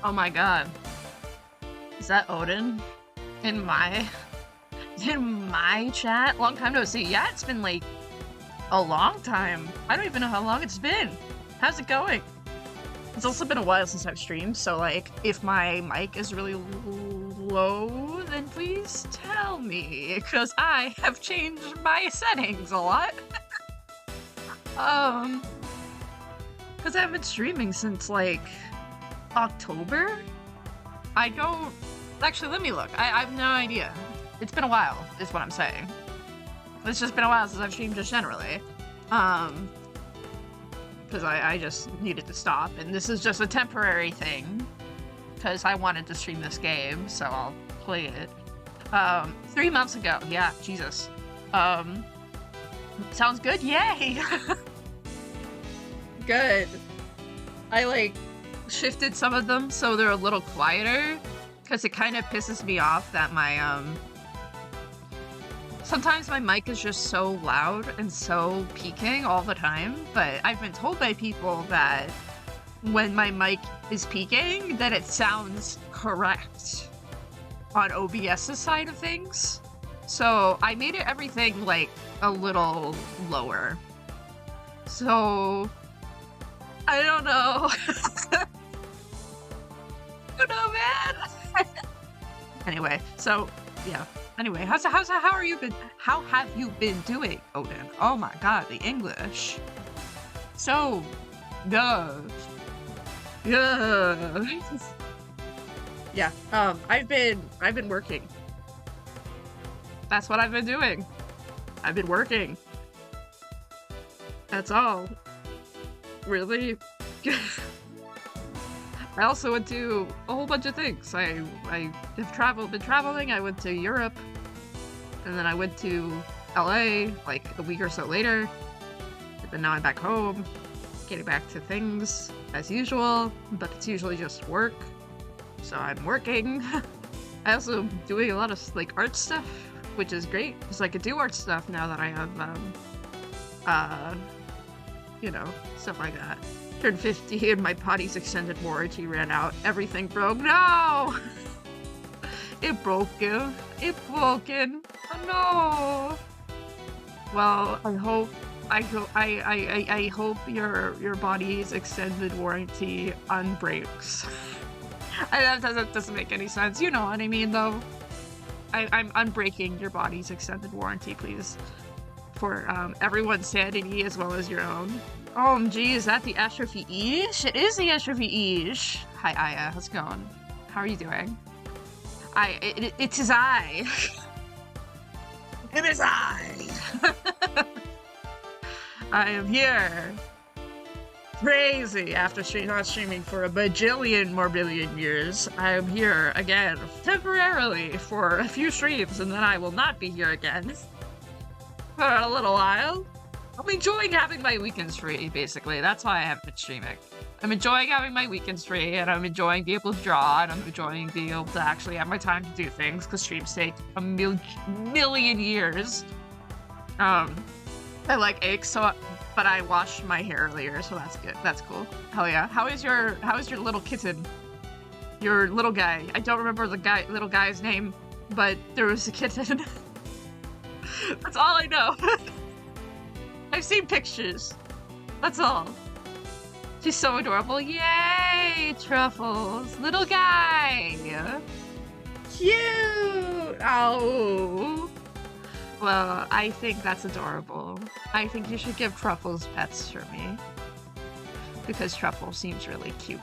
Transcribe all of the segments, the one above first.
Oh my god. Is that Odin? In my... In my chat? Long time no see. Yeah, it's been like a long time. I don't even know how long it's been. How's it going? It's also been a while since I've streamed, so like, if my mic is really low, then please tell me, because I have changed my settings a lot. Because I haven't been streaming since like October? I don't... Actually, let me look. I have no idea. It's been a while, is what I'm saying. It's just been a while since I've streamed just generally. Because I just needed to stop, and this is just a temporary thing. Because I wanted to stream this game, so I'll play it. 3 months ago, yeah, Jesus. Sounds good, yay! Good. I, like, shifted some of them so they're a little quieter, because it kind of pisses me off that my, sometimes my mic is just so loud and so peaking all the time, but I've been told by people that when my mic is peaking, that it sounds correct on OBS's side of things. So I made it everything, like, a little lower. So... I don't know. I don't know, man. Anyway, so yeah. Anyway, how are you been? How have you been doing, Odin? Oh my God, the English. So good. Yeah. Yeah. I've been working. That's what I've been doing. I've been working. That's all. Really? I also went to a whole bunch of things. I have been traveling. I went to Europe, and then I went to LA like a week or so later. And then now I'm back home, getting back to things as usual, but it's usually just work. So I'm working. I also am doing a lot of like art stuff, which is great because I could do art stuff now that I have you know, stuff like that. Turned 50 and my potty's extended warranty ran out. Everything broke. No! It broken. It broken. Oh no! Well, I hope your body's extended warranty unbreaks. That doesn't make any sense. You know what I mean, though. I'm unbreaking your body's extended warranty, please. For everyone's sanity as well as your own. OMG, is that the Astrophy-ish? It is the Astrophy-ish. Hi, Aya. How's it going? How are you doing? It is I. It is I. I am here. Crazy. After not streaming for a bajillion more billion years, I am here again, temporarily, for a few streams, and then I will not be here again. For a little while. I'm enjoying having my weekends free, basically. That's why I haven't been streaming. I'm enjoying having my weekends free, and I'm enjoying being able to draw, and I'm enjoying being able to actually have my time to do things, because streams take a million years. I like aches, so but I washed my hair earlier, so that's good. That's cool. Hell yeah. How is your little kitten? Your little guy. I don't remember the little guy's name, but there was a kitten. That's all I know. I've seen pictures. That's all. She's so adorable. Yay, Truffles. Little guy. Cute. Oh. Well, I think that's adorable. I think you should give Truffles pets for me. Because Truffle seems really cute.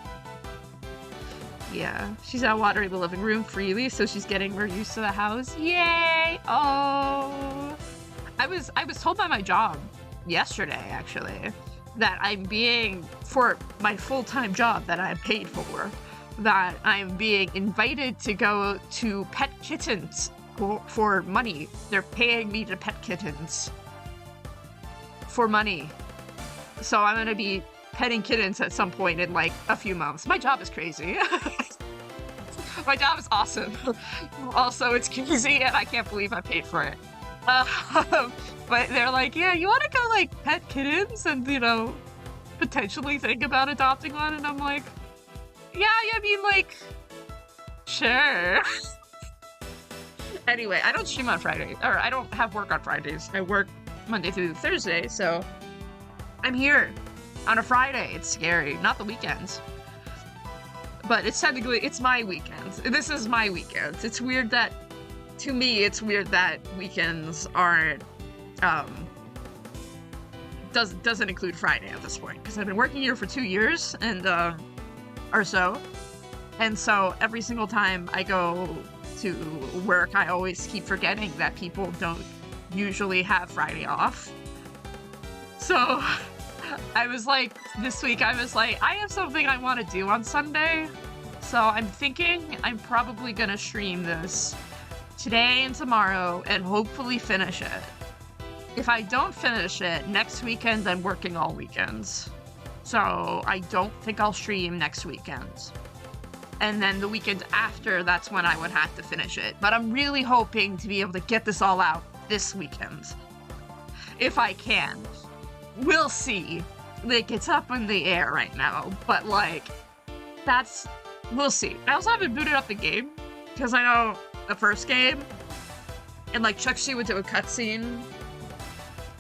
Yeah, she's out watering the living room freely, so she's getting more used to the house. Yay! Oh! I was told by my job yesterday, actually, that I'm being, for my full-time job that I'm paid for, that I'm being invited to go to pet kittens for money. They're paying me to pet kittens for money. So I'm gonna be petting kittens at some point in like a few months. My job is crazy. My job is awesome. Also, it's crazy and I can't believe I paid for it. But they're like, yeah, you want to go like pet kittens and, you know, potentially think about adopting one? And I'm like, Yeah, I mean, like, sure. Anyway, I don't stream on Friday, or I don't have work on Fridays. I work Monday through Thursday, so I'm here on a Friday. It's scary. Not the weekends. But it's technically, it's my weekend. This is my weekend. It's weird that, to me, it's weird that weekends aren't, doesn't include Friday at this point, because I've been working here for 2 years, and, or so, and so every single time I go to work, I always keep forgetting that people don't usually have Friday off. So I was like, this week I was like, I have something I want to do on Sunday, so I'm thinking I'm probably gonna stream this today and tomorrow and hopefully finish it. If I don't finish it, next weekend I'm working all weekends, so I don't think I'll stream next weekend. And then the weekend after, that's when I would have to finish it. But I'm really hoping to be able to get this all out this weekend, if I can. We'll see. Like, it's up in the air right now, but like, we'll see. I also haven't booted up the game, because I know the first game, and like chucks you into a cutscene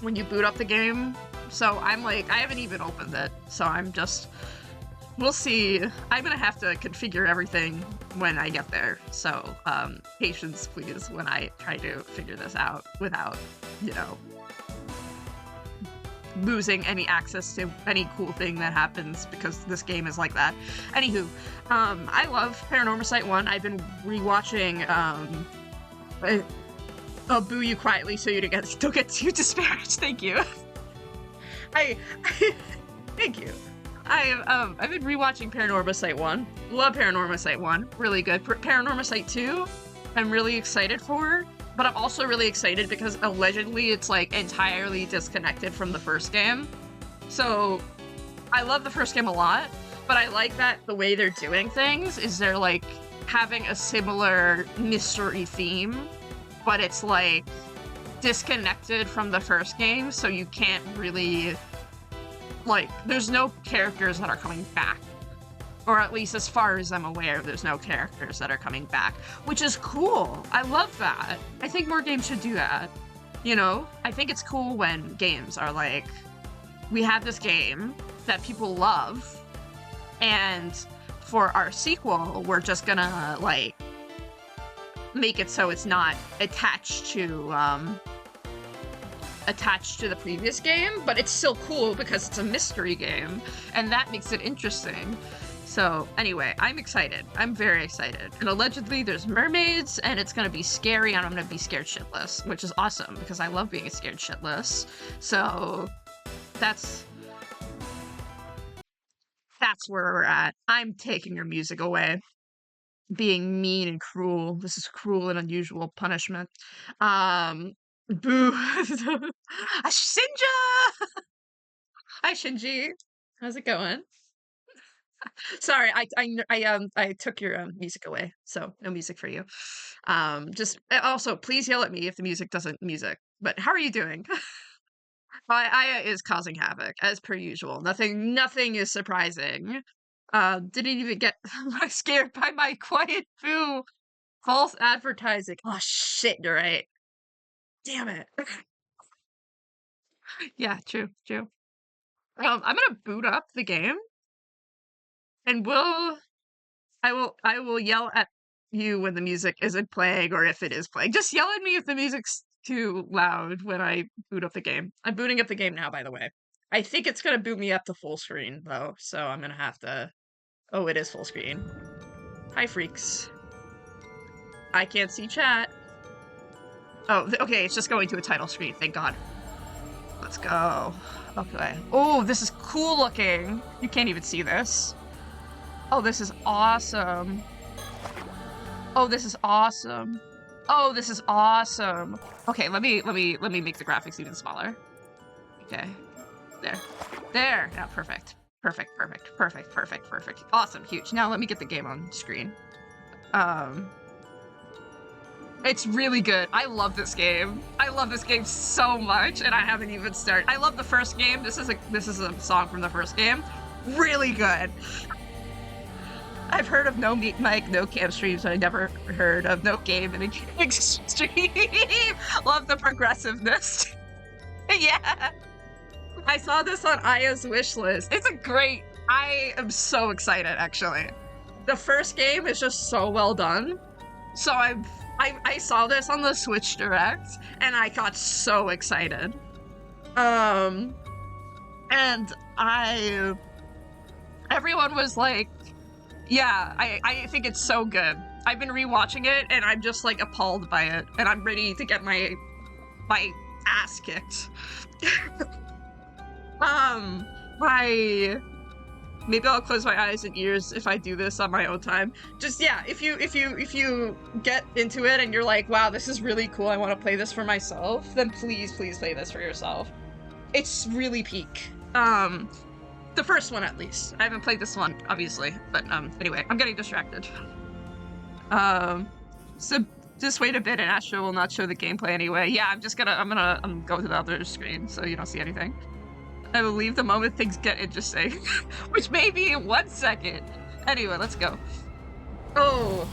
when you boot up the game. So I'm like, I haven't even opened it, so I'm just, we'll see. I'm gonna have to configure everything when I get there, so patience please when I try to figure this out without, you know, losing any access to any cool thing that happens, because this game is like that. Anywho, I love Paranormasight 1. I've been rewatching, I'll boo you quietly so you don't get too disparaged. Thank you. Thank you. I've been rewatching Paranormasight 1. Love Paranormasight 1. Really good. Paranormasight 2, I'm really excited for, but I'm also really excited because allegedly it's like entirely disconnected from the first game. So I love the first game a lot, but I like that the way they're doing things is they're like having a similar mystery theme, but it's like disconnected from the first game, so you can't really, like, there's no characters that are coming back. Or at least as far as I'm aware, there's no characters that are coming back, which is cool. I love that. I think more games should do that. You know, I think it's cool when games are like, we have this game that people love, and for our sequel, we're just gonna, like, make it so it's not attached to the previous game, but it's still cool because it's a mystery game, and that makes it interesting. So anyway, I'm excited. I'm very excited. And allegedly there's mermaids, and it's gonna be scary, and I'm gonna be scared shitless, which is awesome because I love being scared shitless. So that's where we're at. I'm taking your music away. Being mean and cruel. This is cruel and unusual punishment. Boo. Shinja! Hi, Shinji. How's it going? Sorry, I took your music away, so no music for you. Just also please yell at me if the music doesn't music. But how are you doing? Aya is causing havoc as per usual. Nothing is surprising. Didn't even get scared by my quiet boo. False advertising. Oh shit, you're right. Damn it. Yeah, true. I'm gonna boot up the game, and I will yell at you when the music isn't playing, or if it is playing. Just yell at me if the music's too loud when I boot up the game. I'm booting up the game now, by the way. I think it's gonna boot me up to full screen, though, so I'm gonna have to... Oh, it is full screen. Hi, freaks. I can't see chat. Oh, okay, it's just going to a title screen, thank God. Let's go. Okay. Oh, this is cool looking. You can't even see this. Oh, this is awesome. Oh, this is awesome. Oh, this is awesome. Okay, let me make the graphics even smaller. Okay. There. Now, perfect. Perfect. Awesome, huge. Now let me get the game on screen. It's really good. I love this game. I love this game so much, and I haven't even started. I love the first game. This is a song from the first game. Really good. I've heard of no meat mic, no cam streams, but I never heard of no game and a game stream. Love the progressiveness. Yeah. I saw this on Aya's wish list. It's a great... I am so excited, actually. The first game is just so well done. So I saw this on the Switch Direct, and I got so excited. And everyone was like, yeah, I think it's so good. I've been rewatching it, and I'm just, like, appalled by it, and I'm ready to get my ass kicked. Maybe I'll close my eyes and ears if I do this on my own time. Just, yeah, if you get into it and you're like, wow, this is really cool, I want to play this for myself, then please play this for yourself. It's really peak. The first one, at least. I haven't played this one, obviously, but, anyway, I'm getting distracted. So just wait a bit and Astro will not show the gameplay anyway. Yeah, I'm gonna go to the other screen so you don't see anything. I will leave the moment things get interesting, which may be in 1 second. Anyway, let's go. Oh,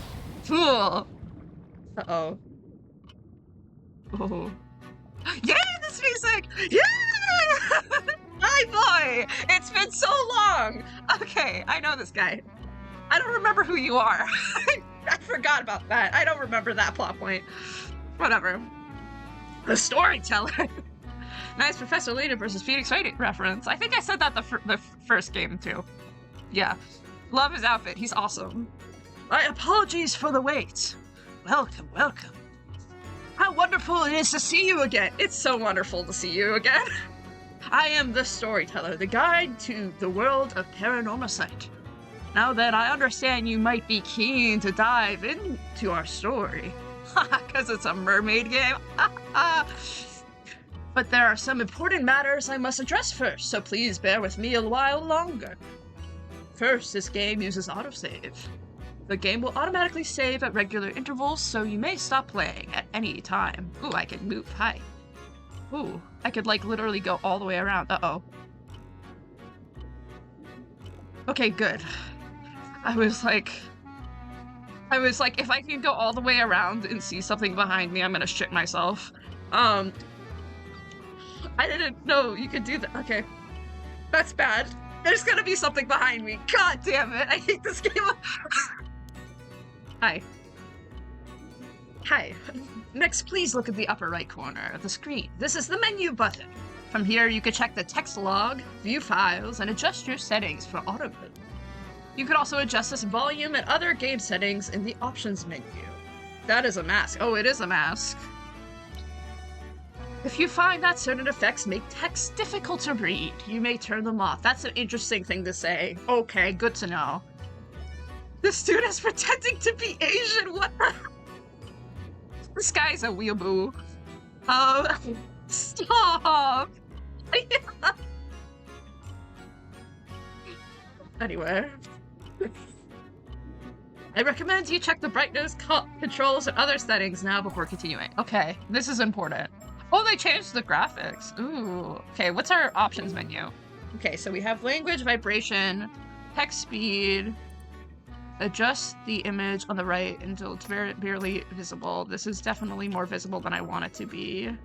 cool. Uh-oh. Oh. Yeah, this music! Yeah! Hi, boy! It's been so long! Okay, I know this guy. I don't remember who you are. I forgot about that. I don't remember that plot point. Whatever. The storyteller. Nice Professor Layton versus Phoenix Wright reference. I think I said that the first game, too. Yeah. Love his outfit. He's awesome. My apologies for the wait. Welcome, welcome. How wonderful it is to see you again. It's so wonderful to see you again. I am the storyteller, the guide to the world of Paranormasight. Now then, I understand you might be keen to dive into our story. Because it's a mermaid game. But there are some important matters I must address first, so please bear with me a while longer. First, this game uses autosave. The game will automatically save at regular intervals, so you may stop playing at any time. Ooh, I can move. Hi. Ooh, I could, like, literally go all the way around. Uh-oh. Okay, good. I was like, if I can go all the way around and see something behind me, I'm gonna shit myself. I didn't know you could do that. Okay. That's bad. There's gonna be something behind me. God damn it. I hate this game. Hi. Hi. Next, please look at the upper right corner of the screen. This is the menu button. From here, you can check the text log, view files, and adjust your settings for auto mode. You can also adjust this volume and other game settings in the options menu. That is a mask. Oh, it is a mask. If you find that certain effects make text difficult to read, you may turn them off. That's an interesting thing to say. Okay, good to know. This dude is pretending to be Asian. What the? This guy's a weeaboo. Stop. Anyway. I recommend you check the brightness, controls, and other settings now before continuing. Okay, this is important. Oh, they changed the graphics. Ooh. Okay, what's our options menu? Okay, so we have language, vibration, text speed, adjust the image on the right until it's barely visible. This is definitely more visible than I want it to be.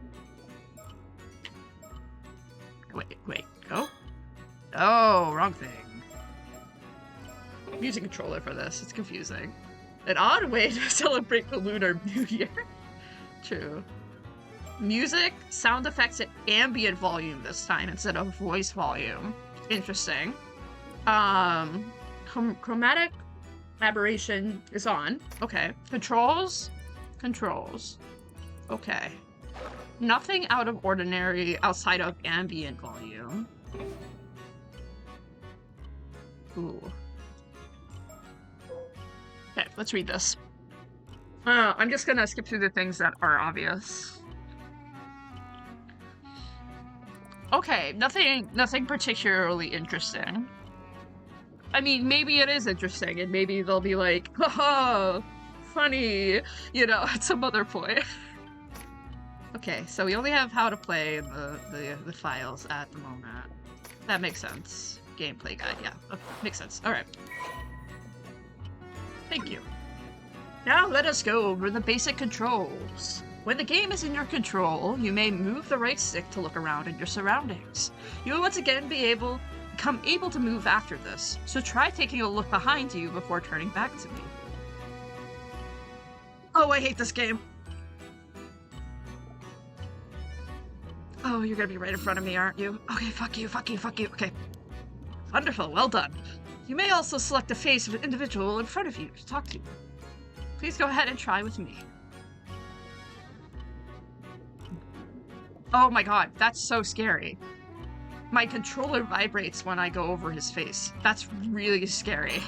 Wait, go? Oh, wrong thing. I'm using a controller for this. It's confusing. An odd way to celebrate the Lunar New Year. True. Music, sound effects at ambient volume this time instead of voice volume. Interesting. Chromatic aberration is on. Okay. Controls. Okay. Nothing out of ordinary outside of ambient volume. Ooh. Okay, let's read this. I'm just gonna skip through the things that are obvious. Okay, nothing particularly interesting. I mean, maybe it is interesting, and maybe they'll be like, haha, funny, you know, at some other point. Okay, so we only have how to play in the files at the moment. That makes sense. Gameplay guide, yeah. Okay, makes sense. Alright. Thank you. Now let us go over the basic controls. When the game is in your control, you may move the right stick to look around at your surroundings. You will once again become able to move after this, so try taking a look behind you before turning back to me. Oh, I hate this game. Oh, you're gonna be right in front of me, aren't you? Okay, fuck you. Okay. Wonderful, well done. You may also select a face of an individual in front of you to talk to. Please go ahead and try with me. Oh my god, that's so scary. My controller vibrates when I go over his face. That's really scary.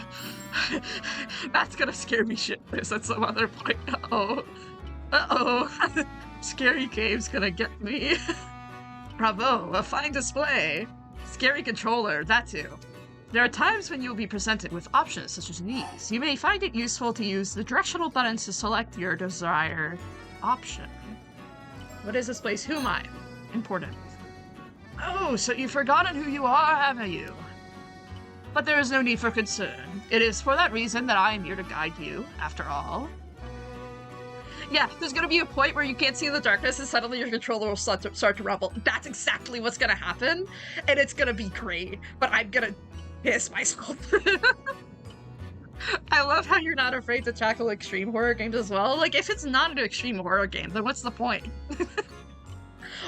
That's gonna scare me shitless at some other point. Uh-oh. Scary game's gonna get me. Bravo, a fine display. Scary controller, that too. There are times when you'll be presented with options such as these. You may find it useful to use the directional buttons to select your desired option. What is this place? Who am I? Important. Oh, so you've forgotten who you are, haven't you? But there is no need for concern. It is for that reason that I am here to guide you, after all. Yeah, there's gonna be a point where you can't see in the darkness and suddenly your controller will start to rumble. That's exactly what's gonna happen, and it's gonna be great, but I'm gonna piss myself. I love how you're not afraid to tackle extreme horror games as well. Like, if it's not an extreme horror game, then what's the point?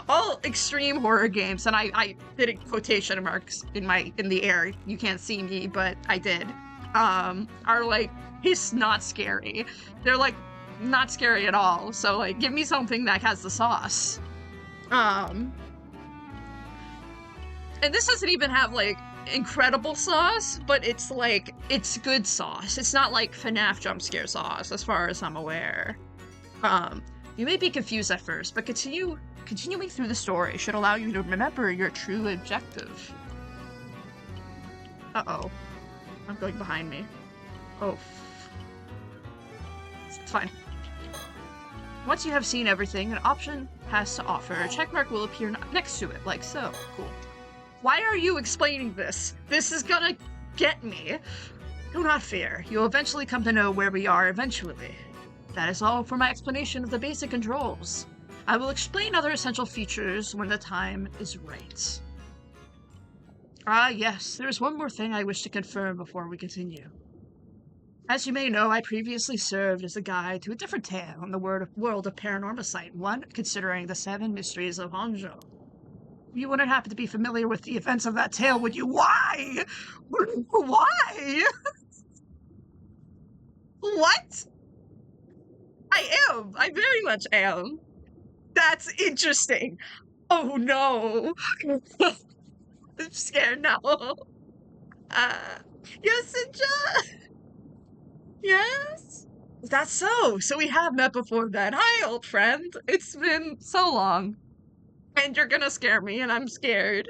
All extreme horror games, and I did it quotation marks in the air. You can't see me, but I did. Are like, it's not scary. They're like not scary at all. So like, give me something that has the sauce. And this doesn't even have like incredible sauce, but it's like, it's good sauce. It's not like FNAF jump scare sauce, as far as I'm aware. You may be confused at first, but continuing through the story should allow you to remember your true objective. Uh-oh. I'm going behind me. Oh. It's fine. Once you have seen everything an option has to offer, a checkmark will appear next to it, like so. Cool. Why are you explaining this? This is gonna get me. Do not fear. You'll eventually come to know where we are eventually. That is all for my explanation of the basic controls. I will explain other essential features when the time is right. Ah, yes, there is one more thing I wish to confirm before we continue. As you may know, I previously served as a guide to a different tale in the world of Paranormasight, one considering the 7 mysteries of Honjo. You wouldn't happen to be familiar with the events of that tale, would you? Why? Why? What? I am. I very much am. That's interesting. Oh no. I'm scared now. Yes, Sinja? Yes? That's so. So we have met before then. Hi, old friend. It's been so long. And you're gonna scare me, and I'm scared.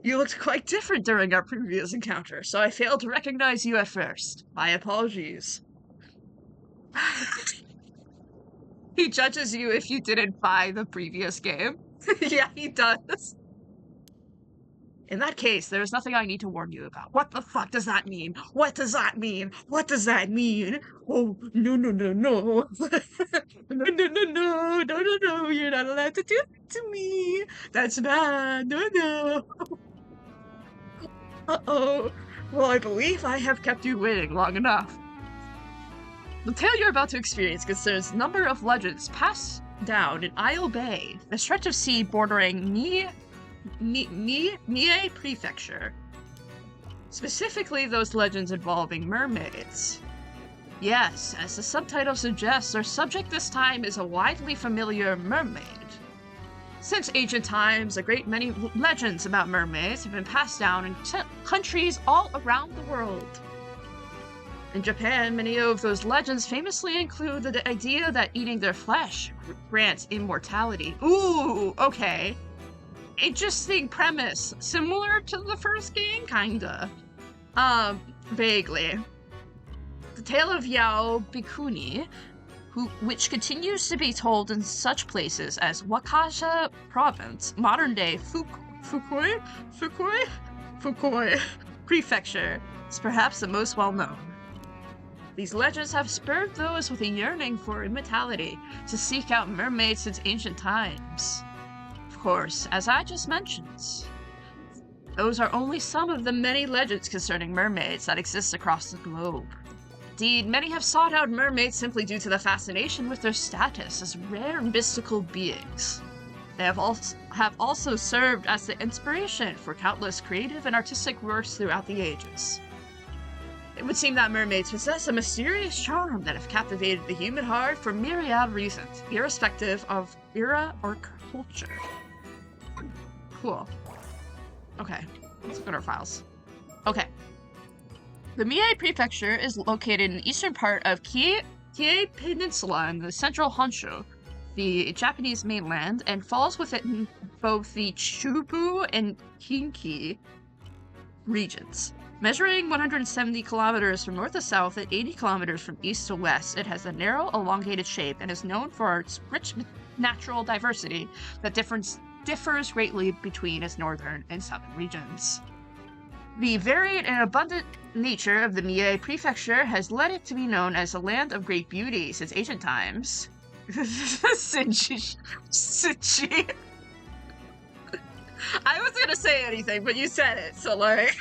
You looked quite different during our previous encounter, so I failed to recognize you at first. My apologies. He judges you if you didn't buy the previous game. Yeah, he does. In that case, there is nothing I need to warn you about. What the fuck does that mean? What does that mean? What does that mean? Oh, no. No, you're not allowed to do it to me. That's bad. No. Uh-oh. Well, I believe I have kept you waiting long enough. The tale you're about to experience concerns a number of legends passed down in Isle Bay, a stretch of sea bordering Mie Prefecture. Specifically, those legends involving mermaids. Yes, as the subtitle suggests, our subject this time is a widely familiar mermaid. Since ancient times, a great many legends about mermaids have been passed down in countries all around the world. In Japan, many of those legends famously include the idea that eating their flesh grants immortality. Ooh, okay. Interesting premise. Similar to the first game, kinda. Vaguely. The tale of Yao Bikuni, which continues to be told in such places as Wakasha Province, modern-day Fukui Prefecture, is perhaps the most well-known. These legends have spurred those with a yearning for immortality to seek out mermaids since ancient times. Of course, as I just mentioned, those are only some of the many legends concerning mermaids that exist across the globe. Indeed, many have sought out mermaids simply due to the fascination with their status as rare mystical beings. They have also served as the inspiration for countless creative and artistic works throughout the ages. It would seem that mermaids possess a mysterious charm that have captivated the human heart for myriad reasons, irrespective of era or culture. Cool. Okay, let's look at our files. Okay. The Mie Prefecture is located in the eastern part of Kie Peninsula in the central Honshu, the Japanese mainland, and falls within both the Chubu and Kinki regions. Measuring 170 kilometers from north to south and 80 kilometers from east to west, it has a narrow, elongated shape and is known for its rich natural diversity that differs greatly between its northern and southern regions. The varied and abundant nature of the Mie Prefecture has led it to be known as a land of great beauty since ancient times. Sinchi. I wasn't gonna say anything, but you said it, so like...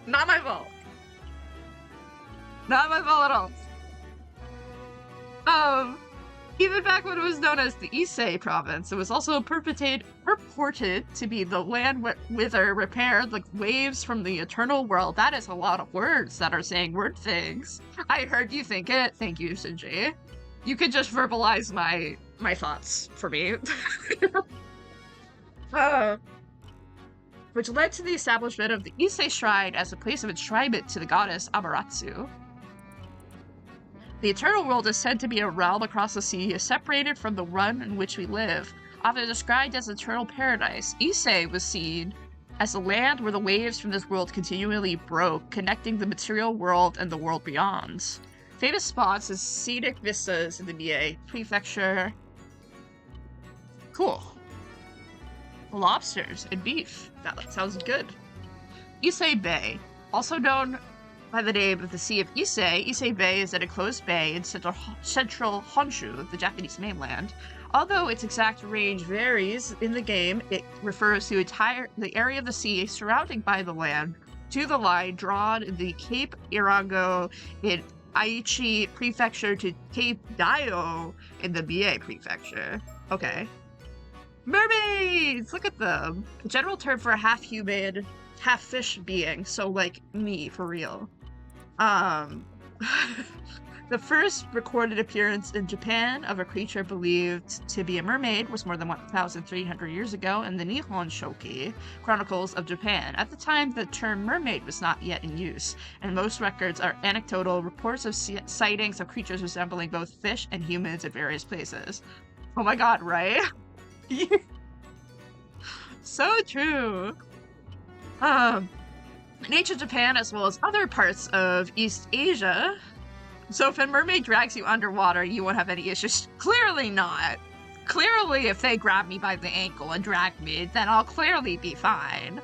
Not my fault. Not my fault at all. Even back when it was known as the Issei province, it was also purported to be the land whither repaired the waves from the eternal world. That is a lot of words that are saying word things. I heard you think it. Thank you, Shinji. You could just verbalize my thoughts for me. Which led to the establishment of the Issei Shrine as a place of enshrinement to the goddess Amaterasu. The eternal world is said to be a realm across the sea, separated from the one in which we live. Often described as eternal paradise, Issei was seen as a land where the waves from this world continually broke, connecting the material world and the world beyond. Famous spots as scenic vistas in the Mie Prefecture. Cool. Lobsters and beef. That sounds good. Issei Bay, also known by the name of the Sea of Issei. Issei Bay is an enclosed bay in central Honshu, the Japanese mainland. Although its exact range varies in the game, it refers to the area of the sea surrounding by the land to the line drawn in the Cape Irango in Aichi Prefecture to Cape Dio in the Mie Prefecture. Okay. Mermaids! Look at them! A general term for a half-human, half-fish being, so like me, for real. The first recorded appearance in Japan of a creature believed to be a mermaid was more than 1,300 years ago in the Nihon Shoki Chronicles of Japan. At the time, the term mermaid was not yet in use, and most records are anecdotal reports of sightings of creatures resembling both fish and humans at various places. Oh my god, right? So true. In ancient Japan, as well as other parts of East Asia, so if a mermaid drags you underwater, you won't have any issues. Clearly not. Clearly, if they grab me by the ankle and drag me, then I'll clearly be fine.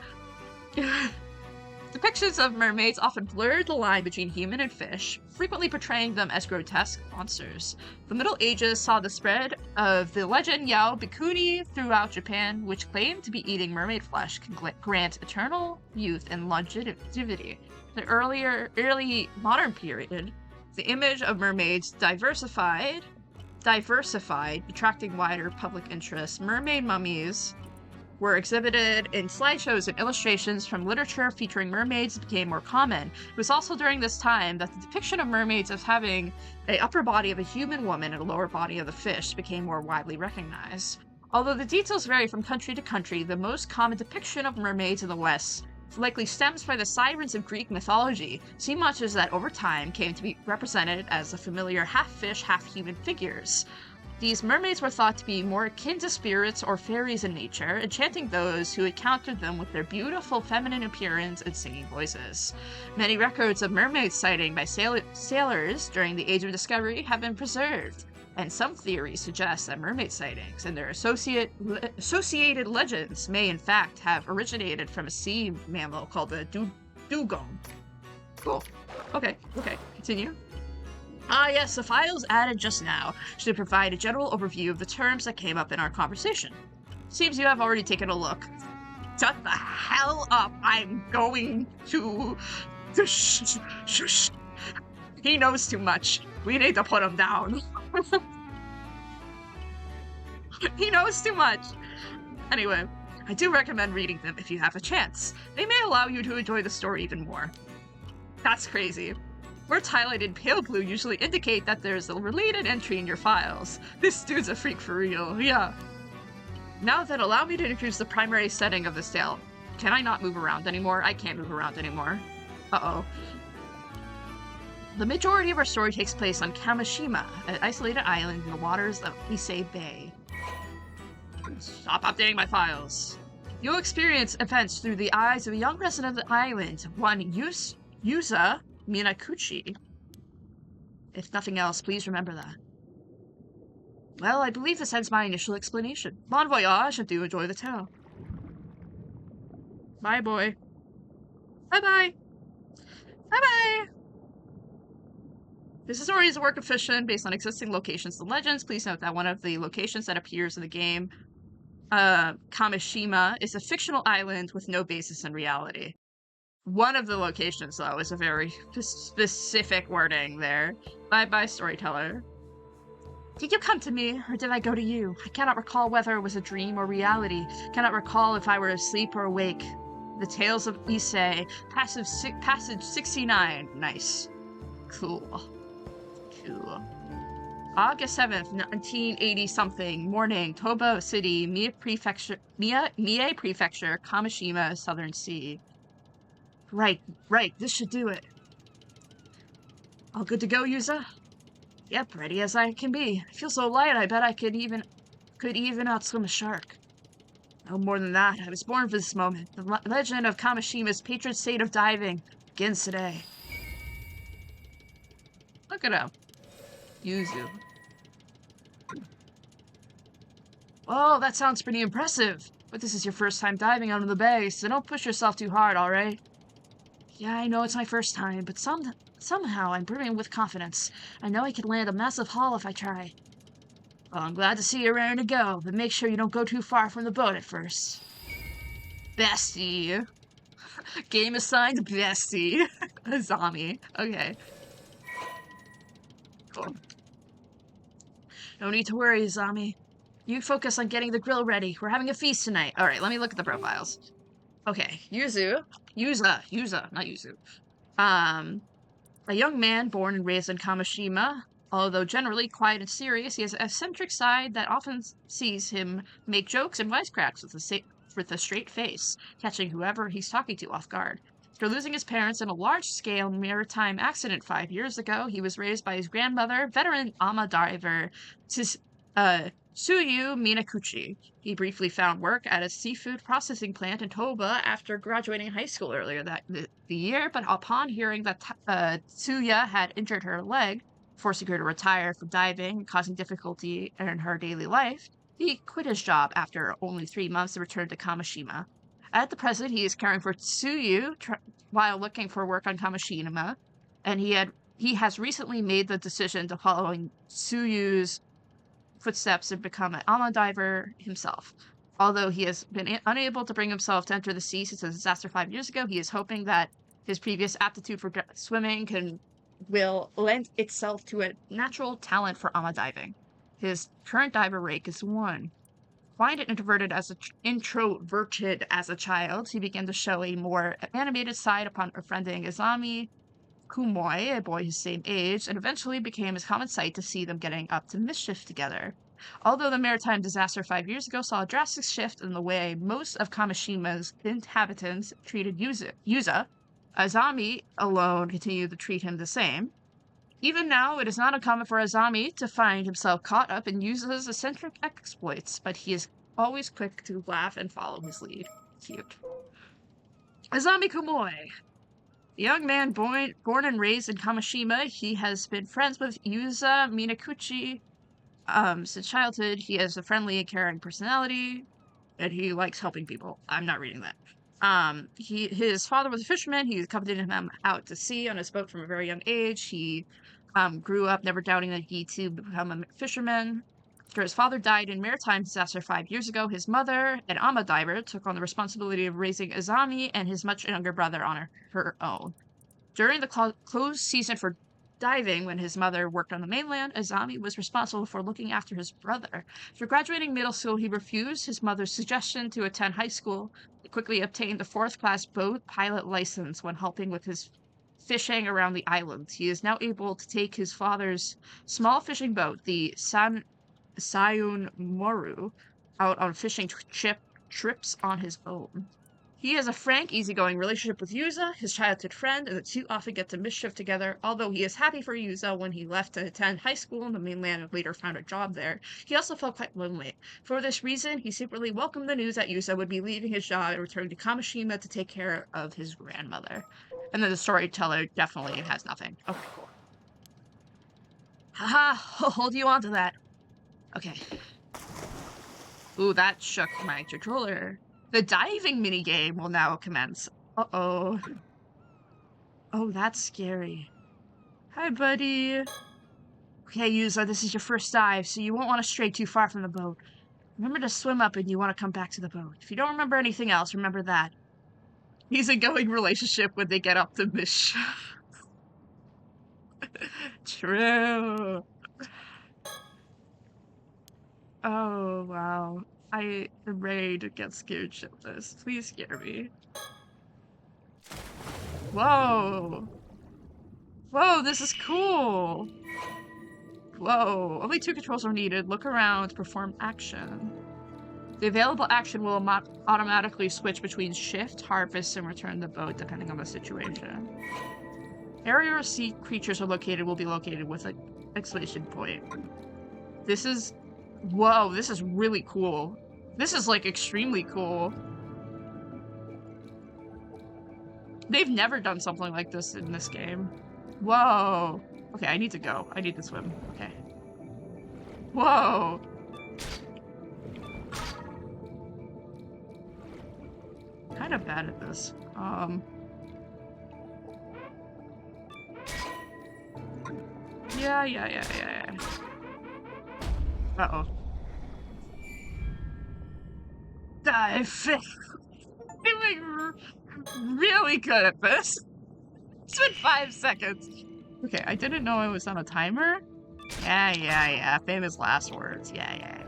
Depictions of mermaids often blur the line between human and fish, frequently portraying them as grotesque monsters. The Middle Ages saw the spread of the legend Yao Bikuni throughout Japan, which claimed to be eating mermaid flesh can grant eternal youth and longevity. The early modern period, the image of mermaids diversified, attracting wider public interest. Mermaid mummies were exhibited in slideshows and illustrations from literature featuring mermaids became more common. It was also during this time that the depiction of mermaids as having an upper body of a human woman and a lower body of a fish became more widely recognized. Although the details vary from country to country, the most common depiction of mermaids in the West likely stems from the sirens of Greek mythology, sea monsters that over time came to be represented as the familiar half-fish, half-human figures. These mermaids were thought to be more akin to spirits or fairies in nature, enchanting those who encountered them with their beautiful feminine appearance and singing voices. Many records of mermaid sighting by sailors during the Age of Discovery have been preserved, and some theories suggest that mermaid sightings and their associated legends may in fact have originated from a sea mammal called the Dugong. Cool. Okay, continue. Ah, yes, the files added just now should provide a general overview of the terms that came up in our conversation. Seems you have already taken a look. Shut the hell up! I'm going to... Shush. He knows too much. We need to put him down. He knows too much. Anyway, I do recommend reading them if you have a chance. They may allow you to enjoy the story even more. That's crazy. Words highlighted pale blue usually indicate that there's a related entry in your files. This dude's a freak for real, yeah. Now then, allow me to introduce the primary setting of this tale. Can I not move around anymore? I can't move around anymore. Uh-oh. The majority of our story takes place on Kamishima, an isolated island in the waters of Issei Bay. Stop updating my files. You'll experience events through the eyes of a young resident of the island, one Yuza Minakuchi. If nothing else, please remember that. Well, I believe this ends my initial explanation. Bon voyage, and do enjoy the tale. Bye, boy. Bye-bye. Bye-bye. This story is a work of fiction based on existing locations and legends. Please note that one of the locations that appears in the game, Kamishima, is a fictional island with no basis in reality. One of the locations, though, is a very specific wording there. Bye-bye, storyteller. Did you come to me, or did I go to you? I cannot recall whether it was a dream or reality. Cannot recall if I were asleep or awake. The Tales of Issei, passage 69. Nice. Cool. August 7th, 1980-something, morning, Toba City, Mie Prefecture, Kamishima, Southern Sea. Right, this should do it. All good to go, Yuza? Yep, ready as I can be. I feel so light, I bet I could even outswim a shark. No more than that, I was born for this moment. The legend of Kamishima's patron saint of diving begins today. Look at him. Yuzu. Oh, that sounds pretty impressive. But this is your first time diving out of the bay, so don't push yourself too hard, alright? Yeah, I know it's my first time, but somehow I'm brimming with confidence. I know I could land a massive haul if I try. Well, I'm glad to see you're raring to go, but make sure you don't go too far from the boat at first. Bestie. Game assigned Bestie. Azami. Okay. Cool. No need to worry, Azami. You focus on getting the grill ready. We're having a feast tonight. Alright, let me look at the profiles. Okay, Yuza, not Yuzu. A young man born and raised in Kamishima. Although generally quiet and serious, he has an eccentric side that often sees him make jokes and wisecracks with a straight face, catching whoever he's talking to off guard. After losing his parents in a large-scale maritime accident 5 years ago, he was raised by his grandmother, veteran ama diver Tsuyu Minakuchi. He briefly found work at a seafood processing plant in Toba after graduating high school earlier the year, but upon hearing that Tsuya had injured her leg, forcing her to retire from diving and causing difficulty in her daily life, he quit his job after only 3 months and returned to Kamishima. At the present, he is caring for Tsuyu while looking for work on Kamishima, and he has recently made the decision to follow in Tsuyu's footsteps and become an ama diver himself. Although he has been unable to bring himself to enter the sea since a disaster 5 years ago, he is hoping that his previous aptitude for swimming will lend itself to a natural talent for ama diving. His current diver rank is 1. Quiet and introverted as a child, he began to show a more animated side upon befriending Izami Kumoi, a boy his same age, and eventually became his common sight to see them getting up to mischief together. Although the maritime disaster 5 years ago saw a drastic shift in the way most of Kamishima's inhabitants treated Yuza, Azami alone continued to treat him the same. Even now, it is not uncommon for Azami to find himself caught up in Yuza's eccentric exploits, but he is always quick to laugh and follow his lead. Cute. Azami Kumoi. A young man born and raised in Kamishima, he has been friends with Yuza Minakuchi since childhood. He has a friendly and caring personality, and he likes helping people. I'm not reading that. His father was a fisherman. He accompanied him out to sea on his boat from a very young age. He grew up never doubting that he too would become a fisherman. After his father died in maritime disaster 5 years ago, his mother, an ama diver, took on the responsibility of raising Azami and his much younger brother on her own. During the closed season for diving, when his mother worked on the mainland, Azami was responsible for looking after his brother. After graduating middle school, he refused his mother's suggestion to attend high school. He quickly obtained the fourth-class boat pilot license when helping with his fishing around the island. He is now able to take his father's small fishing boat, the Sayun Moru, out on fishing trips on his own. He has a frank, easygoing relationship with Yuza, his childhood friend, and the two often get to mischief together. Although he is happy for Yuza when he left to attend high school in the mainland and later found a job there, he also felt quite lonely. For this reason, he secretly welcomed the news that Yuza would be leaving his job and returning to Kamishima to take care of his grandmother. And then the storyteller definitely has nothing. Okay, cool. Haha, I'll hold you on to that. Okay. Ooh, that shook my controller. The diving minigame will now commence. Uh-oh. Oh, that's scary. Hi, buddy. Okay, Yuza, this is your first dive, so you won't want to stray too far from the boat. Remember to swim up and you want to come back to the boat. If you don't remember anything else, remember that. Easygoing relationship when they get up to mission. True. Oh, wow. I am ready to get scared shitless. Please scare me. Whoa. Whoa, this is cool. Whoa, only 2 controls are needed. Look around, perform action. The available action will automatically switch between shift, harvest, and return the boat, depending on the situation. Area or sea creatures will be located with an exclamation point. This is... Whoa, this is really cool. This is, like, extremely cool. They've never done something like this in this game. Whoa. Okay, I need to go. I need to swim. Okay. Whoa. Kind of bad at this. Yeah. Uh-oh. Dive. Doing really good at this. It's been 5 seconds. Okay, I didn't know I was on a timer. Yeah. Famous last words. Yeah.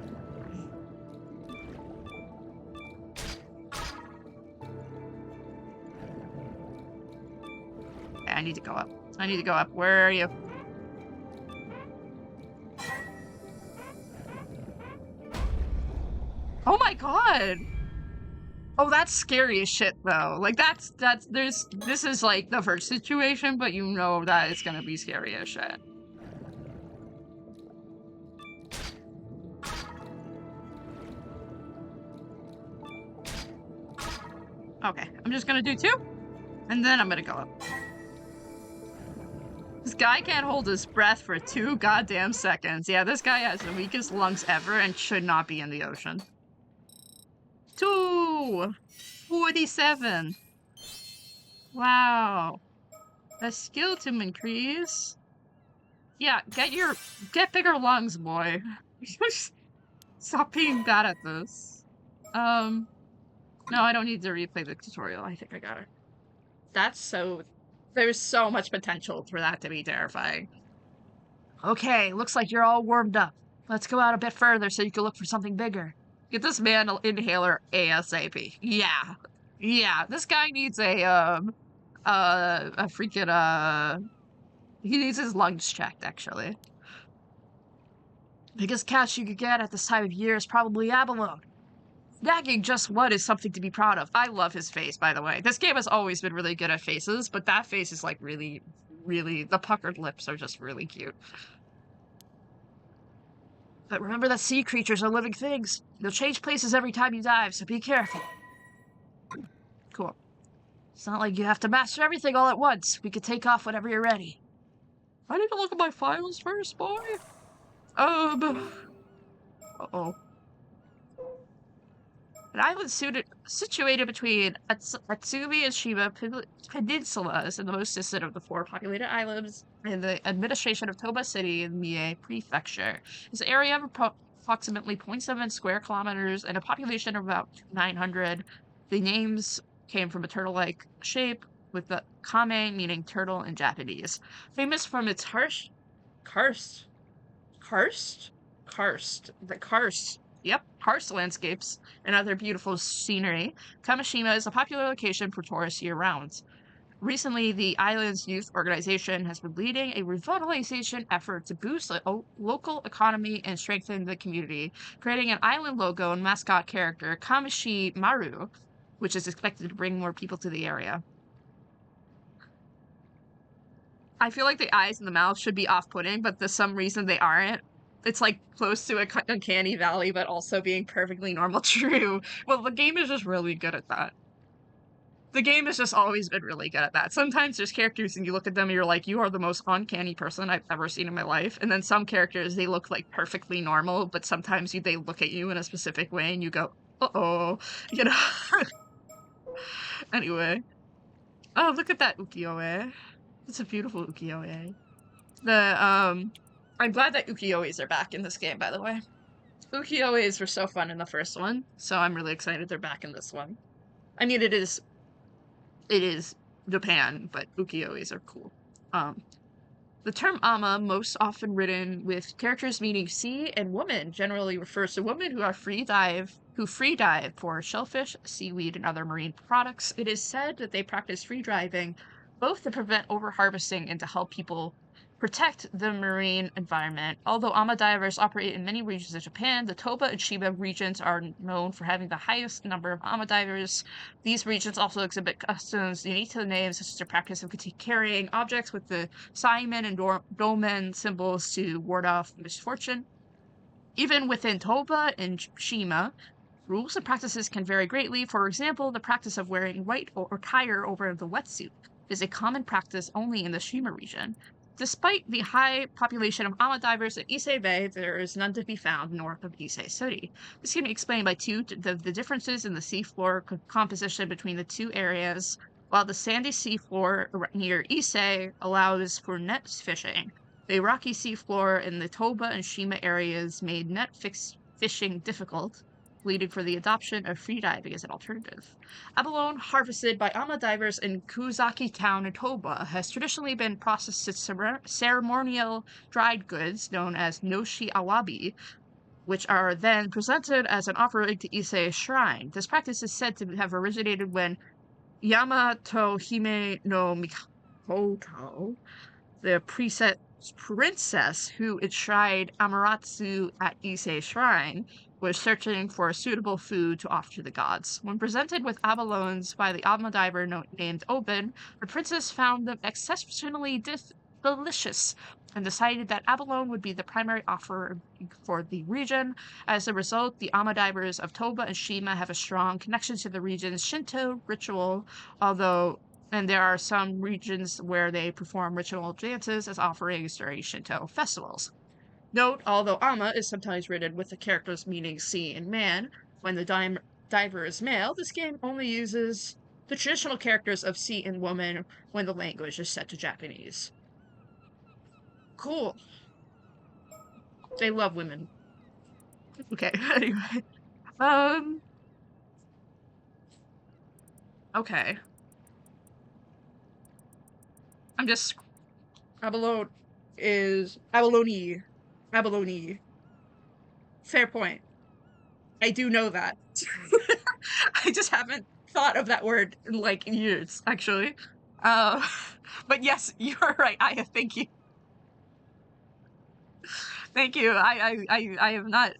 Okay, I need to go up. Where are you? Oh my god! Oh, that's scary as shit, though. Like, this is, like, the first situation, but you know that it's gonna be scary as shit. Okay, I'm just gonna do 2, and then I'm gonna go up. This guy can't hold his breath for 2 goddamn seconds. Yeah, this guy has the weakest lungs ever and should not be in the ocean. 247. Wow. A skill to increase. Yeah, get bigger lungs, boy. Stop being bad at this. No, I don't need to replay the tutorial. I think I got it. There's so much potential for that to be terrifying. Okay, looks like you're all warmed up. Let's go out a bit further so you can look for something bigger. Get this man an inhaler ASAP. Yeah, this guy needs a freaking, he needs his lungs checked, actually. Biggest catch you could get at this time of year is probably abalone. Snagging just one is something to be proud of. I love his face, by the way. This game has always been really good at faces, but that face is, like, really, the puckered lips are just really cute. But remember that sea creatures are living things. They'll change places every time you dive, so be careful. Cool. It's not like you have to master everything all at once. We could take off whenever you're ready. I need to look at my files first, boy. Uh-oh. An island situated between Atsumi and Shima peninsulas, and the most distant of the 4 populated islands in the administration of Toba City in Mie Prefecture. Its area of approximately 0.7 square kilometers and a population of about 900. The names came from a turtle-like shape, with the kame meaning turtle in Japanese. Famous from its karst landscapes and other beautiful scenery, Kamishima is a popular location for tourists year-round. Recently, the island's youth organization has been leading a revitalization effort to boost the local economy and strengthen the community, creating an island logo and mascot character, Kamishi Maru, which is expected to bring more people to the area. I feel like the eyes and the mouth should be off-putting, but for some reason they aren't. It's like close to a uncanny valley, but also being perfectly normal true. Well, the game is just really good at that. The game has just always been really good at that. Sometimes there's characters and you look at them and you're like, you are the most uncanny person I've ever seen in my life. And then some characters, they look like perfectly normal, but sometimes they look at you in a specific way and you go, uh-oh, you know? Anyway. Oh, look at that ukiyo-e. It's a beautiful ukiyo-e. I'm glad that ukiyo-es are back in this game, by the way. Ukiyo-es were so fun in the first one, so I'm really excited they're back in this one. I mean, it is Japan, but ukiyo-es are cool. The term ama, most often written with characters meaning sea and woman, generally refers to women who free dive for shellfish, seaweed, and other marine products. It is said that they practice free diving both to prevent overharvesting and to help people protect the marine environment. Although ama divers operate in many regions of Japan, the Toba and Shima regions are known for having the highest number of ama divers. These regions also exhibit customs unique to the names, such as the practice of carrying objects with the Saimen and Domen symbols to ward off misfortune. Even within Toba and Shima, rules and practices can vary greatly. For example, the practice of wearing white or tire over the wetsuit is a common practice only in the Shima region. Despite the high population of ama divers at Ise Bay, there is none to be found north of Ise City. This can be explained by the differences in the seafloor composition between the two areas. While the sandy seafloor near Ise allows for net fishing, the rocky seafloor in the Toba and Shima areas made net fishing difficult, leading for the adoption of freediving as an alternative. Abalone, harvested by ama divers in Kuzaki Town in Toba, has traditionally been processed as ceremonial dried goods known as noshi awabi, which are then presented as an offering to Ise Shrine. This practice is said to have originated when Yamato Hime no Mikoto, the princess who enshrined Amaterasu at Ise Shrine, was searching for suitable food to offer to the gods. When presented with abalones by the ama diver named Oben, the princess found them exceptionally delicious and decided that abalone would be the primary offer for the region. As a result, the ama divers of Toba and Shima have a strong connection to the region's Shinto ritual, and there are some regions where they perform ritual dances as offerings during Shinto festivals. Note, although ama is sometimes written with the characters meaning sea and man, when the diver is male, this game only uses the traditional characters of sea and woman when the language is set to Japanese. Cool. They love women. Okay, anyway. Okay. I'm just... Abalone. Fair point. I do know that. I just haven't thought of that word in, like, years, actually. But yes, you're right. Thank you. Thank you. I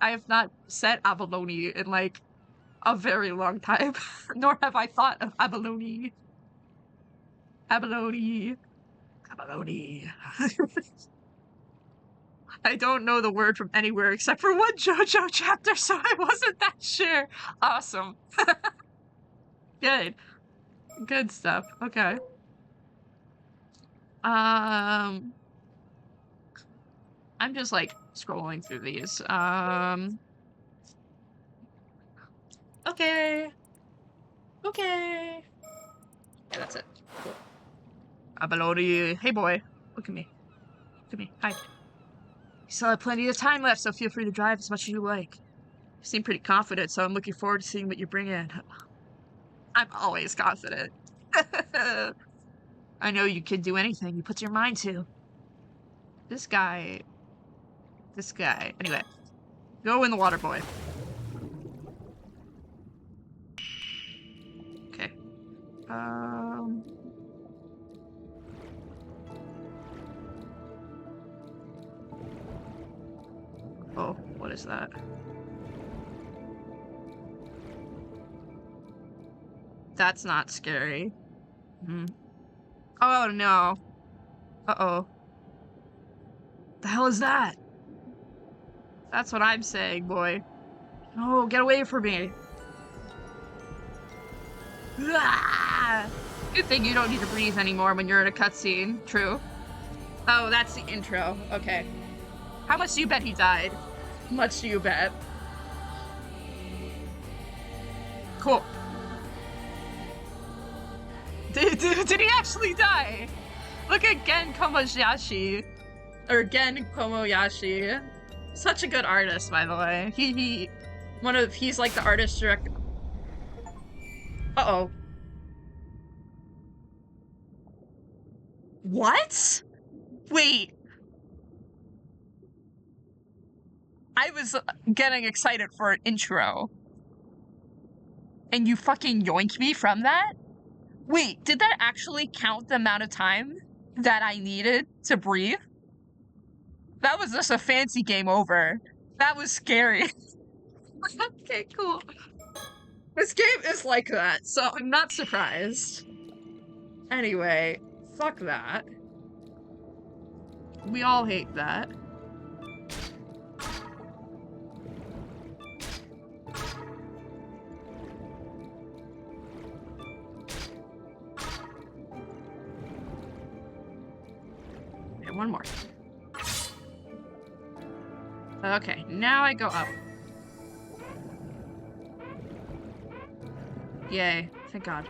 have not said abalone in, like, a very long time. Nor have I thought of abalone. Abalone. Abalone. I don't know the word from anywhere except for one JoJo chapter, so I wasn't that sure. Awesome. Good. Good stuff. Okay. I'm just, like, scrolling through these. Okay. Okay. Okay. Yeah, that's it. Cool. Abalone. Hey, boy. Look at me. Look at me. Hi. You still have plenty of time left, so feel free to drive as much as you like. You seem pretty confident, so I'm looking forward to seeing what you bring in. I'm always confident. I know you can do anything you put your mind to. This guy. Anyway, go in the water, boy. Okay. Oh, what is that? That's not scary. Oh, no. Uh-oh. The hell is that? That's what I'm saying, boy. No, get away from me. Ah! Good thing you don't need to breathe anymore when you're in a cutscene. True. Oh, that's the intro. Okay. How much do you bet he died? Much do you bet? Cool. Did he actually die? Look at Gen Komoyashi. Or Gen Komoyashi. Such a good artist, by the way. He's like the artist director. Uh-oh. What? Wait. I was getting excited for an intro. And you fucking yoinked me from that? Wait, did that actually count the amount of time that I needed to breathe? That was just a fancy game over. That was scary. Okay, cool. This game is like that, so I'm not surprised. Anyway, fuck that. We all hate that. Okay, one more. Okay, now I go up. Yay, thank God.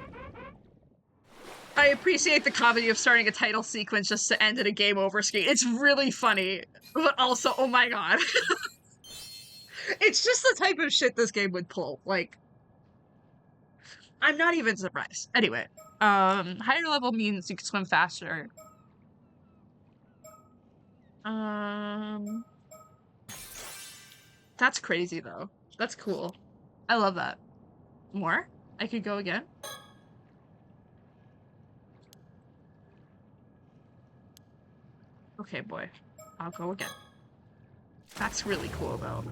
I appreciate the comedy of starting a title sequence just to end at a game over screen. It's really funny, but also, oh my God. It's just the type of shit this game would pull. Like, I'm not even surprised. Anyway, higher level means you can swim faster. That's crazy though. That's cool. I love that. More? I could go again? Okay, boy. I'll go again. That's really cool though.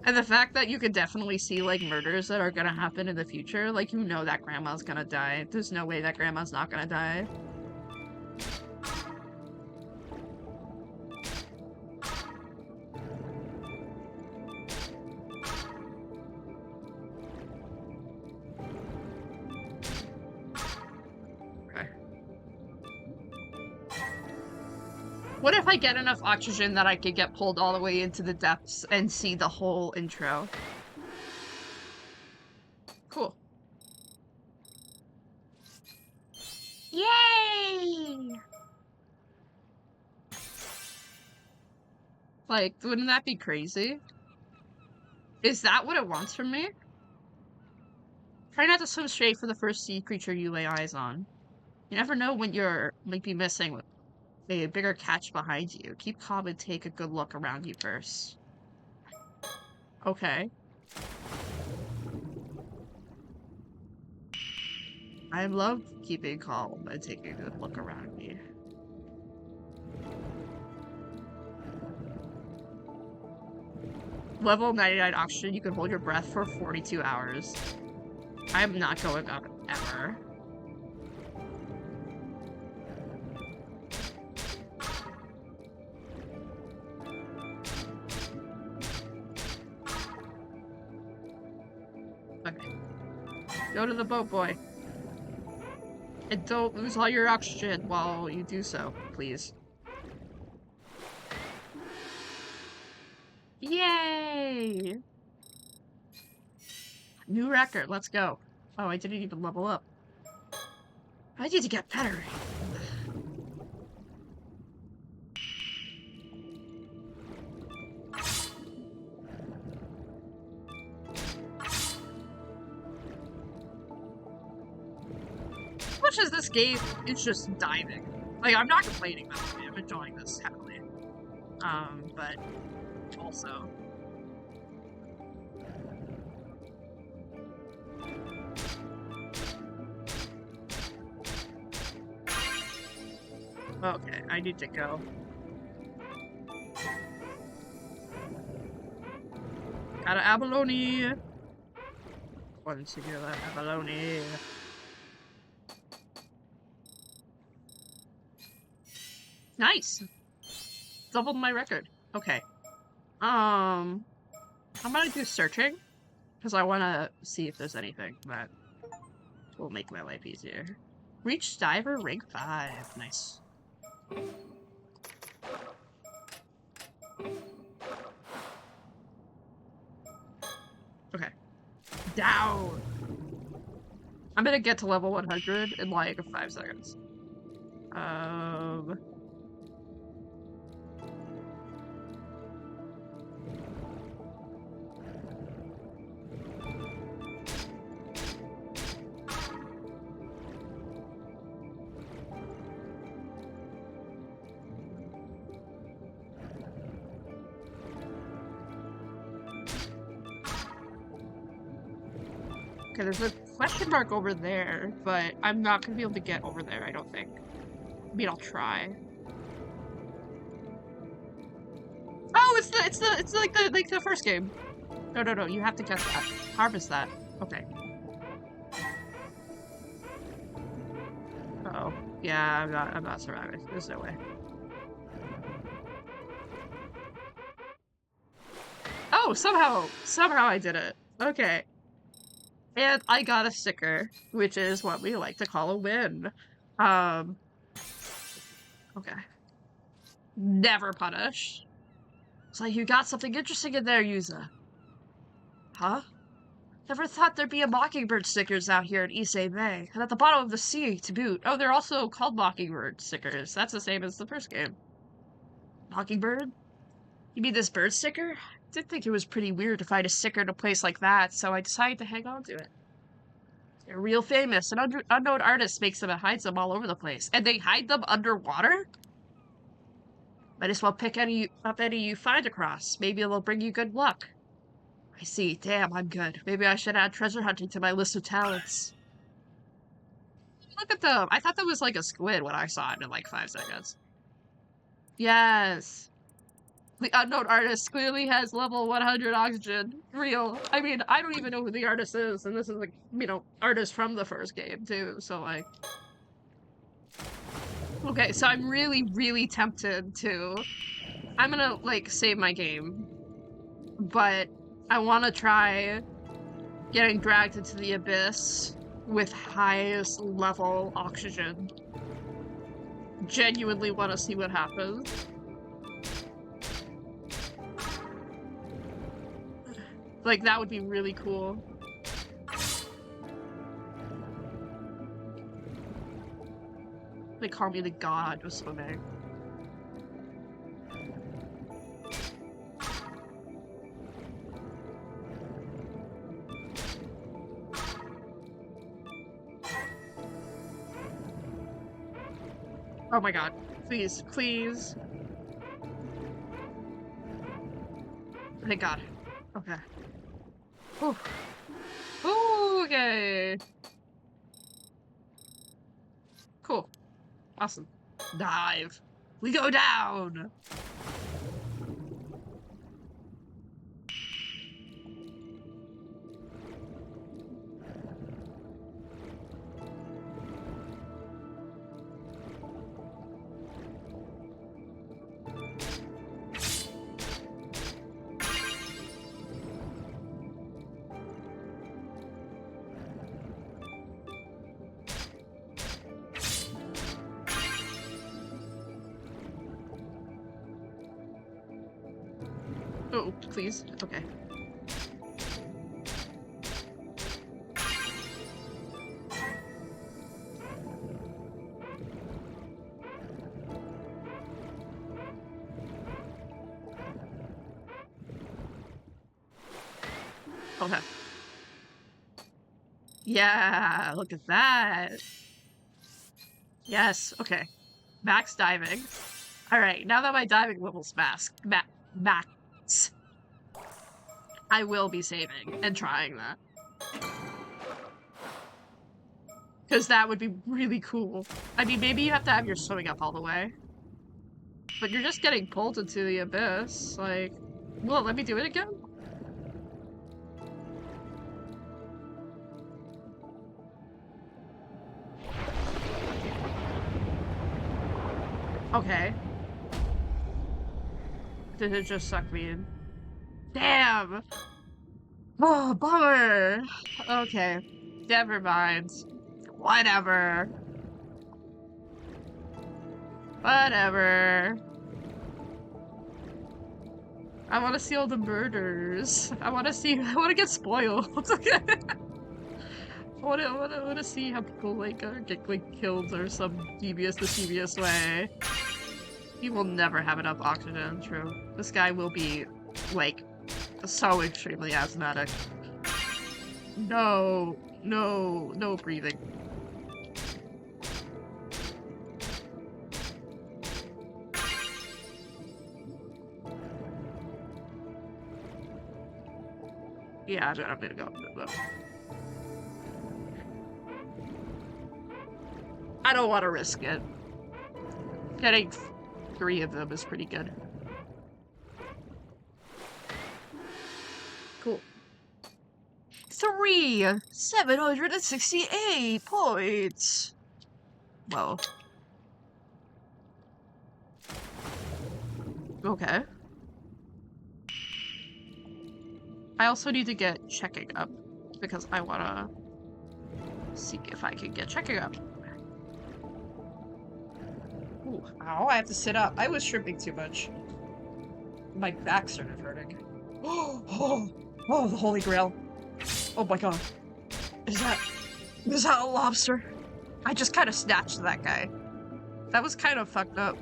And the fact that you could definitely see like murders that are gonna happen in the future, like you know that grandma's gonna die. There's no way that grandma's not gonna die. What if I get enough oxygen that I could get pulled all the way into the depths and see the whole intro? Cool. Yay! Like, wouldn't that be crazy? Is that what it wants from me? Try not to swim straight for the first sea creature you lay eyes on. You never know when you're might be missing a bigger catch behind you. Keep calm and take a good look around you first. Okay. I love keeping calm and taking a good look around me. Level 99 oxygen, you can hold your breath for 42 hours. I'm not going up ever. Okay. Go to the boat, boy. And don't lose all your oxygen while you do so, please. Yay! New record. Let's go. Oh, I didn't even level up. I need to get better. As much as this game is just diving. Like, I'm not complaining, by the way. I'm enjoying this heavily. But also... Okay, I need to go. Got an abalone. Once you get that abalone. Nice! Doubled my record. Okay. I'm gonna do searching. Because I want to see if there's anything that will make my life easier. Reach diver rank 5. Nice. Okay. Down! I'm gonna get to level 100 in like 5 seconds. Okay, there's a question mark over there, but I'm not gonna be able to get over there, I don't think. I mean, I'll try. Oh, it's like the first game. No, you have to get that. Harvest that. Okay. Uh-oh. Yeah, I'm not surviving. There's no way. Oh, somehow I did it. Okay. And I got a sticker, which is what we like to call a win. Okay. Never punish. It's like, you got something interesting in there, Yuza. Huh? Never thought there'd be a Mockingbird stickers out here in Issei Bay, and at the bottom of the sea to boot. Oh, they're also called Mockingbird stickers. That's the same as the first game. Mockingbird? You mean this bird sticker? I did think it was pretty weird to find a sticker in a place like that, so I decided to hang on to it. They're real famous. An unknown artist makes them and hides them all over the place. And they hide them underwater? Might as well pick up any you find across. Maybe it'll bring you good luck. I see. Damn, I'm good. Maybe I should add treasure hunting to my list of talents. Look at them. I thought that was like a squid when I saw it in like 5 seconds. Yes. The unknown artist clearly has level 100 oxygen. Real. I mean, I don't even know who the artist is, and this is like, you know, artist from the first game too, so like... Okay, so I'm really tempted to... I'm gonna, like, save my game. But I want to try getting dragged into the abyss with highest level oxygen. Genuinely want to see what happens. Like, that would be really cool. They call me the god of swimming. Oh my god. Please, please. Thank god. Okay. Ooh. Ooh, okay. Cool. Awesome. Dive. We go down! Oh, please. Okay. Okay. Yeah, look at that. Yes, okay. Max diving. Alright, now that my diving level's max, I will be saving and trying that. Because that would be really cool. I mean, maybe you have to have your swimming up all the way. But you're just getting pulled into the abyss. Like, will it let me do it again? Okay. Did it just suck me in? Damn! Oh, bummer! Okay. Never mind. Whatever. Whatever. I want to see all the murders. I want to get spoiled. I want to see how people get like killed or some devious, mischievous way. He will never have enough oxygen. True. This guy will be like so extremely asthmatic. No, no, no breathing. Yeah, I'm gonna go. I don't want to risk it. Getting 3 of them is pretty good. Cool. 768 points. Whoa. Okay. I also need to get checking up because I wanna see if I can get checking up. Ooh, ow, I have to sit up. I was shrimping too much. My back started hurting. Oh, the Holy Grail. Oh my god. Is that a lobster? I just kind of snatched that guy. That was kind of fucked up.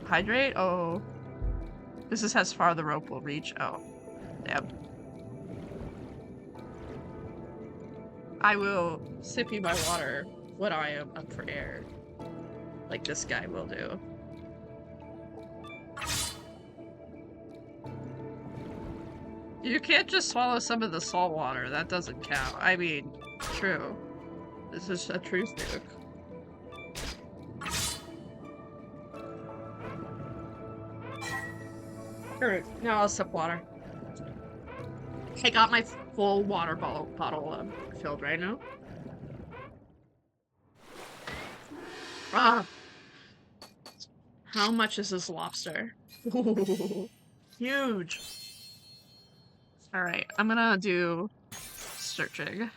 Hydrate? Oh. This is as far the rope will reach. Oh. Damn. I will sippy my water when I am up for air. Like this guy will do. You can't just swallow some of the salt water. That doesn't count. I mean, true. This is a truth nuke. Alright, now I'll sip water. I got my full water bottle filled right now. Ah! How much is this lobster? Ooh, huge! Alright, I'm gonna do searching.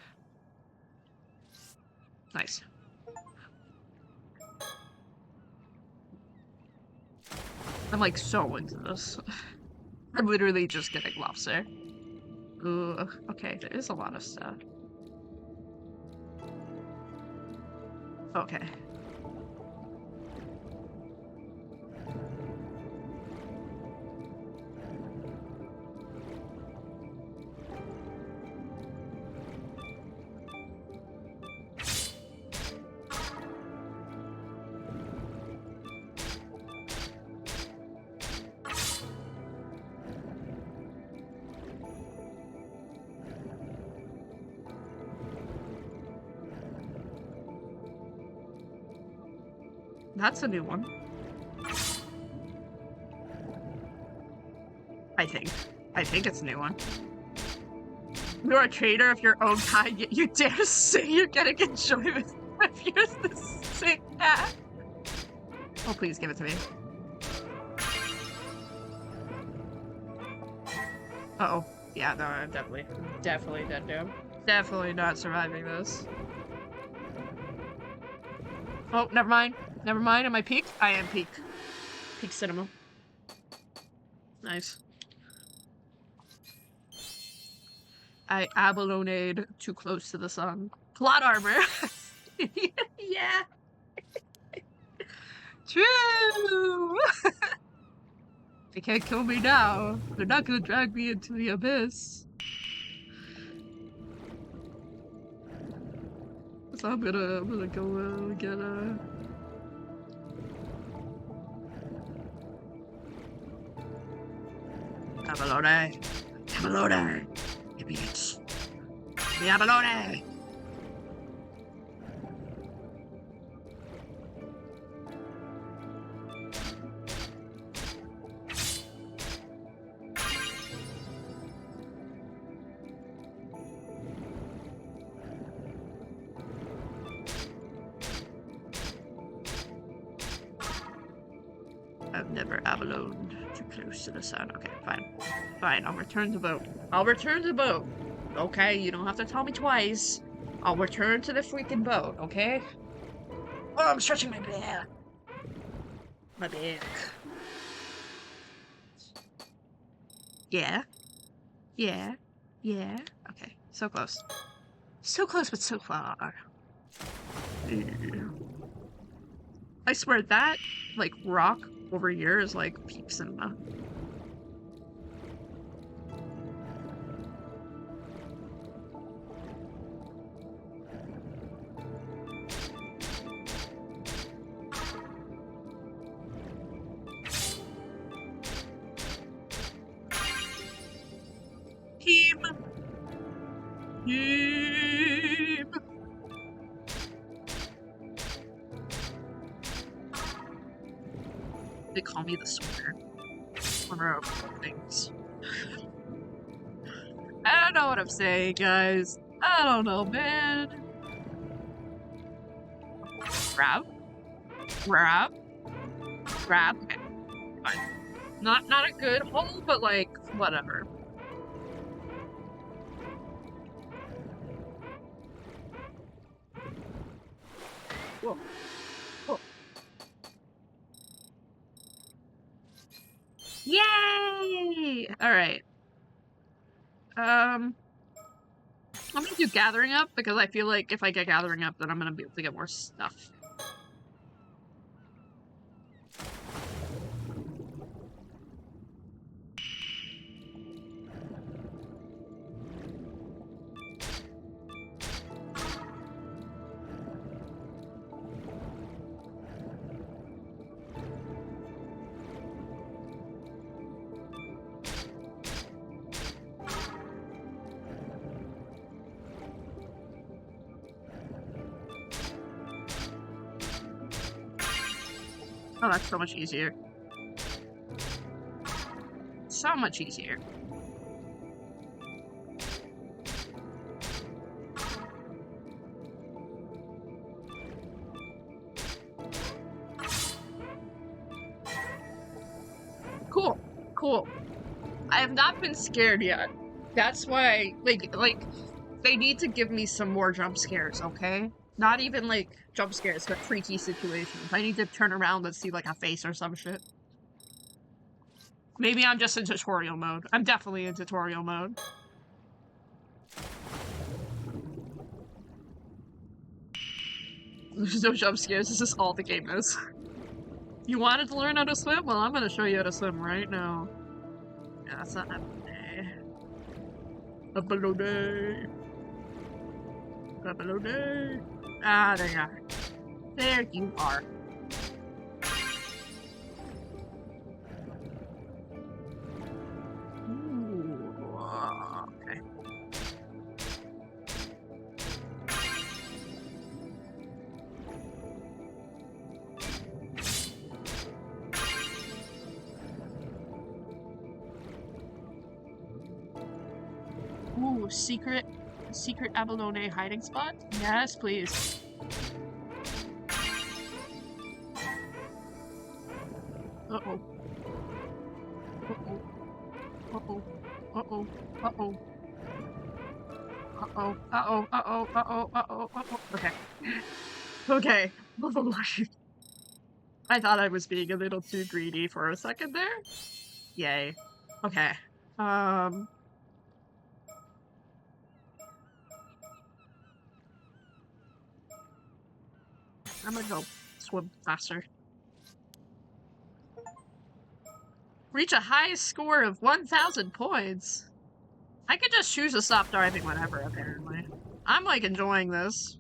Nice. I'm like so into this. I'm literally just getting lobster. Ooh, okay, there is a lot of stuff. Okay. That's a new one. I think it's a new one. You're a traitor of your own kind, yet you dare say you're getting enjoyment if you're the sick cat. Oh, please give it to me. Uh-oh. Yeah, no, I'm definitely dead now. Definitely not surviving this. Oh, never mind. Never mind. Am I peaked? I am peaked. Peak cinema. Nice. I abalonade too close to the sun. Plot armor. Yeah. True. They can't kill me now. They're not gonna drag me into the abyss. So I'm gonna go get a. Abalone! Abalone! You bitch! The abalone! I've never abaloned too close to the sun. Okay, fine. Fine, I'll return to boat. I'll return to the boat. Okay, you don't have to tell me twice. I'll return to the freaking boat, okay? Oh, I'm stretching my back. My back. Yeah? Yeah? Yeah? Okay, so close. So close, but so far. I swear that, like, rock over here is like peak cinema. Team! Team! They call me the swimmer. Swimmer of things. I don't know what I'm saying, guys. I don't know, man. Grab? Grab? Grab? Okay, fine. Not a good hole, but like, whatever. Whoa. Whoa. Yay! Alright. I'm gonna do gathering up because I feel like if I get gathering up, then I'm gonna be able to get more stuff. Oh, that's so much easier. So much easier. Cool. Cool. I have not been scared yet. That's why, like, they need to give me some more jump scares, okay? Not even, like, jump scares, but freaky situations. I need to turn around and see, like, a face or some shit. Maybe I'm just in tutorial mode. I'm definitely in tutorial mode. There's no jump scares, this is all the game is. You wanted to learn how to swim? Well, I'm gonna show you how to swim right now. Yeah, that's not happening. A below day. A below day. Ah, there you are. There you are. Ooh, okay. Ooh, secret abalone hiding spot? Yes, please. Uh-oh. Uh-oh. Uh-oh. Uh-oh. Uh-oh. Uh-oh. Uh-oh. Uh-oh. Uh-oh. Uh-oh. Okay. Okay. I thought I was being a little too greedy for a second there. Yay. Okay. I'm gonna go swim faster. Reach a high score of 1,000 points. I could just choose to stop driving whenever, apparently. I'm, like, enjoying this.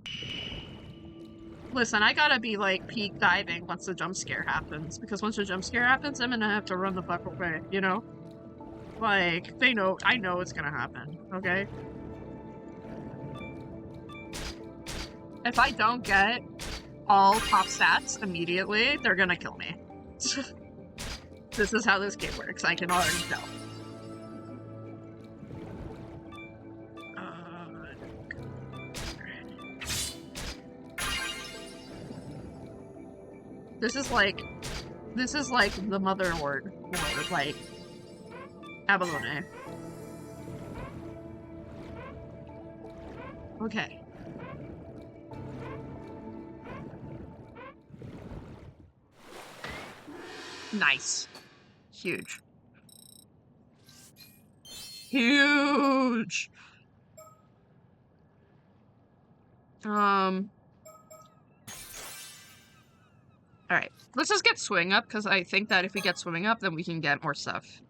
Listen, I gotta be, like, peak diving once the jump scare happens, because once the jump scare happens, I'm gonna have to run the fuck away, you know? Like, I know it's gonna happen, okay? If I don't get all top stats immediately, they're gonna kill me. This is how this game works, I can already tell. This is like the mother word, like abalone. Okay. Nice. Huge. Huge! Alright. Let's just get swimming up, because I think that if we get swimming up, then we can get more stuff.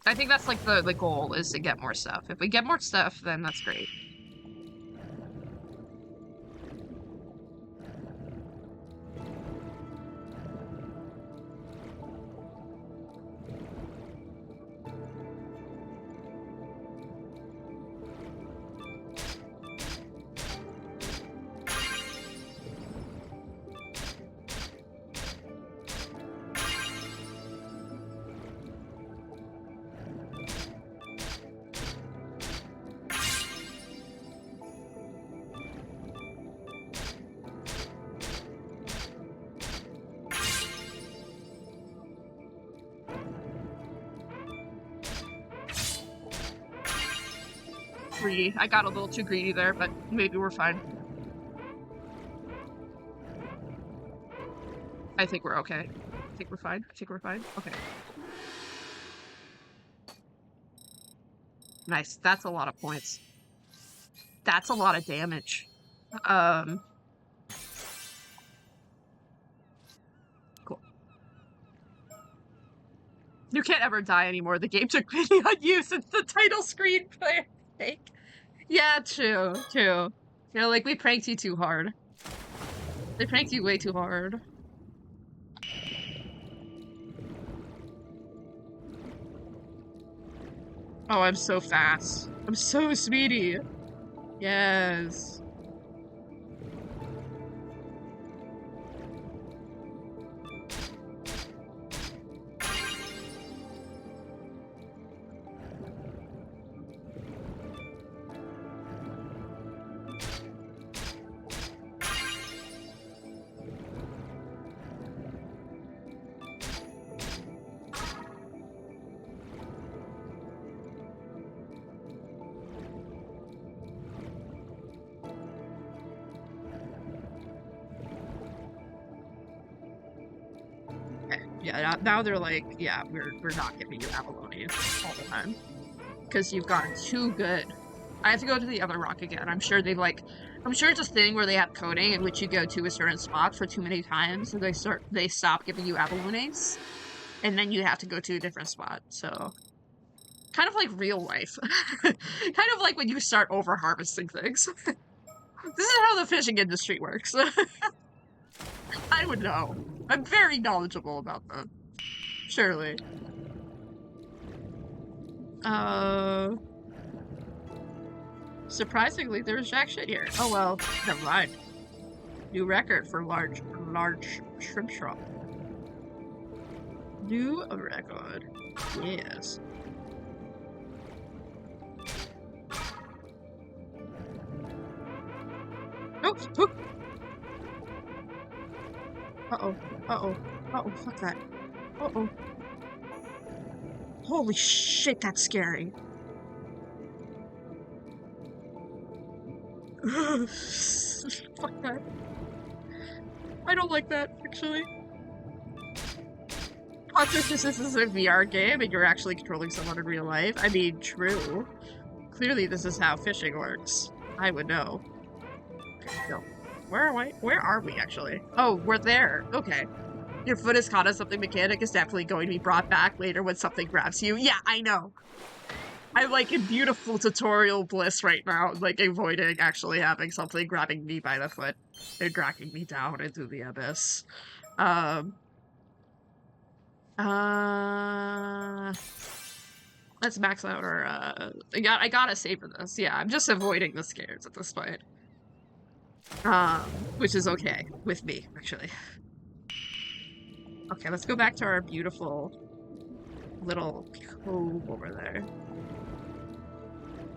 I think that's like the goal, is to get more stuff. If we get more stuff, then that's great. Greedy. I got a little too greedy there, but maybe we're fine. I think we're okay. I think we're fine. I think we're fine. Okay. Nice. That's a lot of points. That's a lot of damage. Cool. You can't ever die anymore. The game took pity on you since the title screen player fake. Yeah, true. You know, like, we pranked you too hard. They pranked you way too hard. Oh, I'm so fast. I'm so speedy. Yes. Yeah, now they're like, yeah, we're not giving you abalone all the time. Because you've gotten too good. I have to go to the other rock again. I'm sure it's a thing where they have coding in which you go to a certain spot for too many times, and they stop giving you abalones, and then you have to go to a different spot, so... Kind of like real life. Kind of like when you start over-harvesting things. This is how the fishing industry works. I would know. I'm very knowledgeable about that. Surely. Surprisingly, there's jack shit here. Oh well, never mind. New record for large shrimp shop. New record. Yes. Nope. Oh. Uh-oh. Uh-oh. Uh-oh, fuck that. Uh-oh. Holy shit, that's scary. Fuck that. I don't like that, actually. This is a VR game and you're actually controlling someone in real life. I mean, true. Clearly this is how fishing works. I would know. No. Where are we, actually? Oh, we're there. Okay. Your foot is caught on something mechanic is definitely going to be brought back later when something grabs you. Yeah, I know. I'm like in beautiful tutorial bliss right now, like avoiding actually having something grabbing me by the foot and dragging me down into the abyss. Um, uh, let's max out our, I gotta savor this. Yeah, I'm just avoiding the scares at this point. Which is okay with me, actually. Okay, let's go back to our beautiful little cove over there.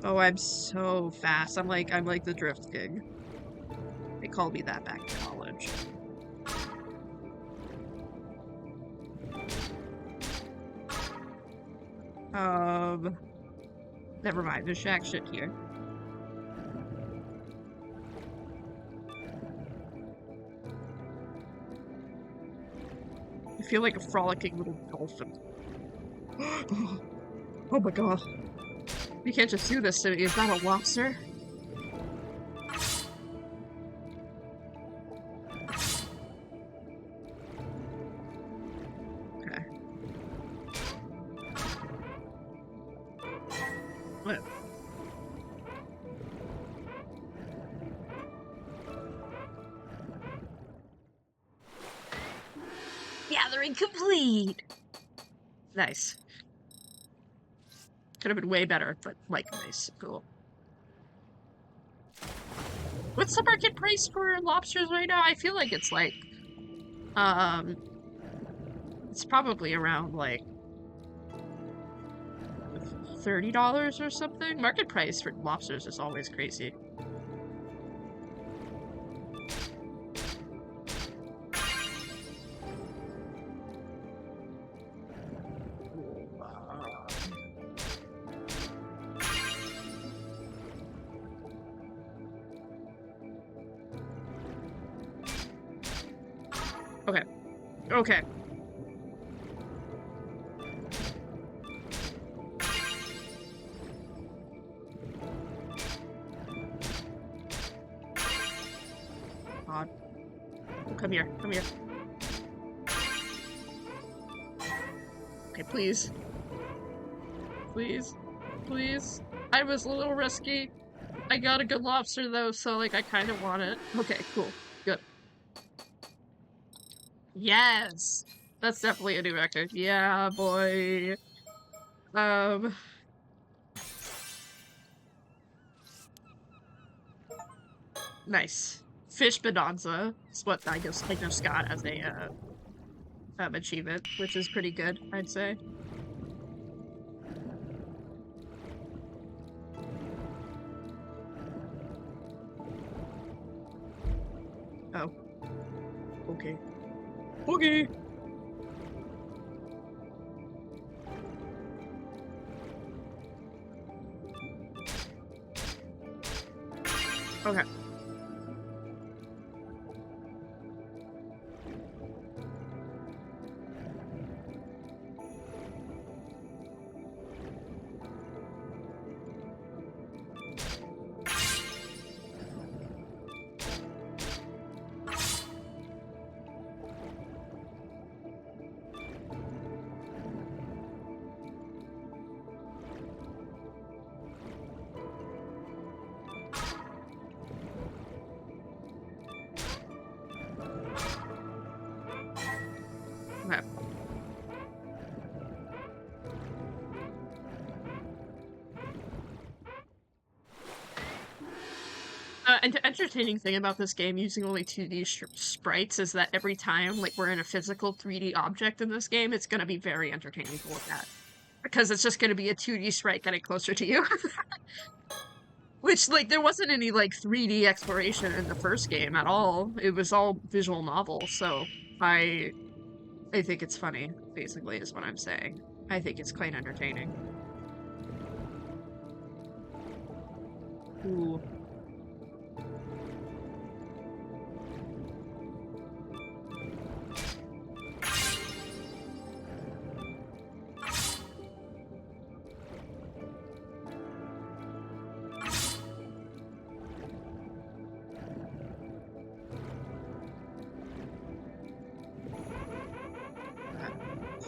Oh, I'm so fast. I'm like the Drift King. They call me that back in college. Never mind. There's shack shit here. I feel like a frolicking little dolphin. Oh my god. You can't just do this to me. Is that a lobster? Okay. What? Gathering complete! Nice. Could have been way better, but like nice. Cool. What's the market price for lobsters right now? I feel like it's like, it's probably around like $30 or something. Market price for lobsters is always crazy. Okay. Okay. God. Come here. Come here. Okay, please. Please. Please. I was a little risky. I got a good lobster though, so like I kind of want it. Okay, cool. Good. Yes! That's definitely a new record. Yeah, boy. Nice. Fish Bonanza is what I just got as a, achievement, which is pretty good, I'd say. Oh. Okay. Okay! Okay. Okay. And the entertaining thing about this game using only 2D sprites is that every time, like, we're in a physical 3D object in this game, it's gonna be very entertaining to look at. Because it's just gonna be a 2D sprite getting closer to you. Which, like, there wasn't any, like, 3D exploration in the first game at all. It was all visual novel, so I think it's funny, basically, is what I'm saying. I think it's quite entertaining. Ooh.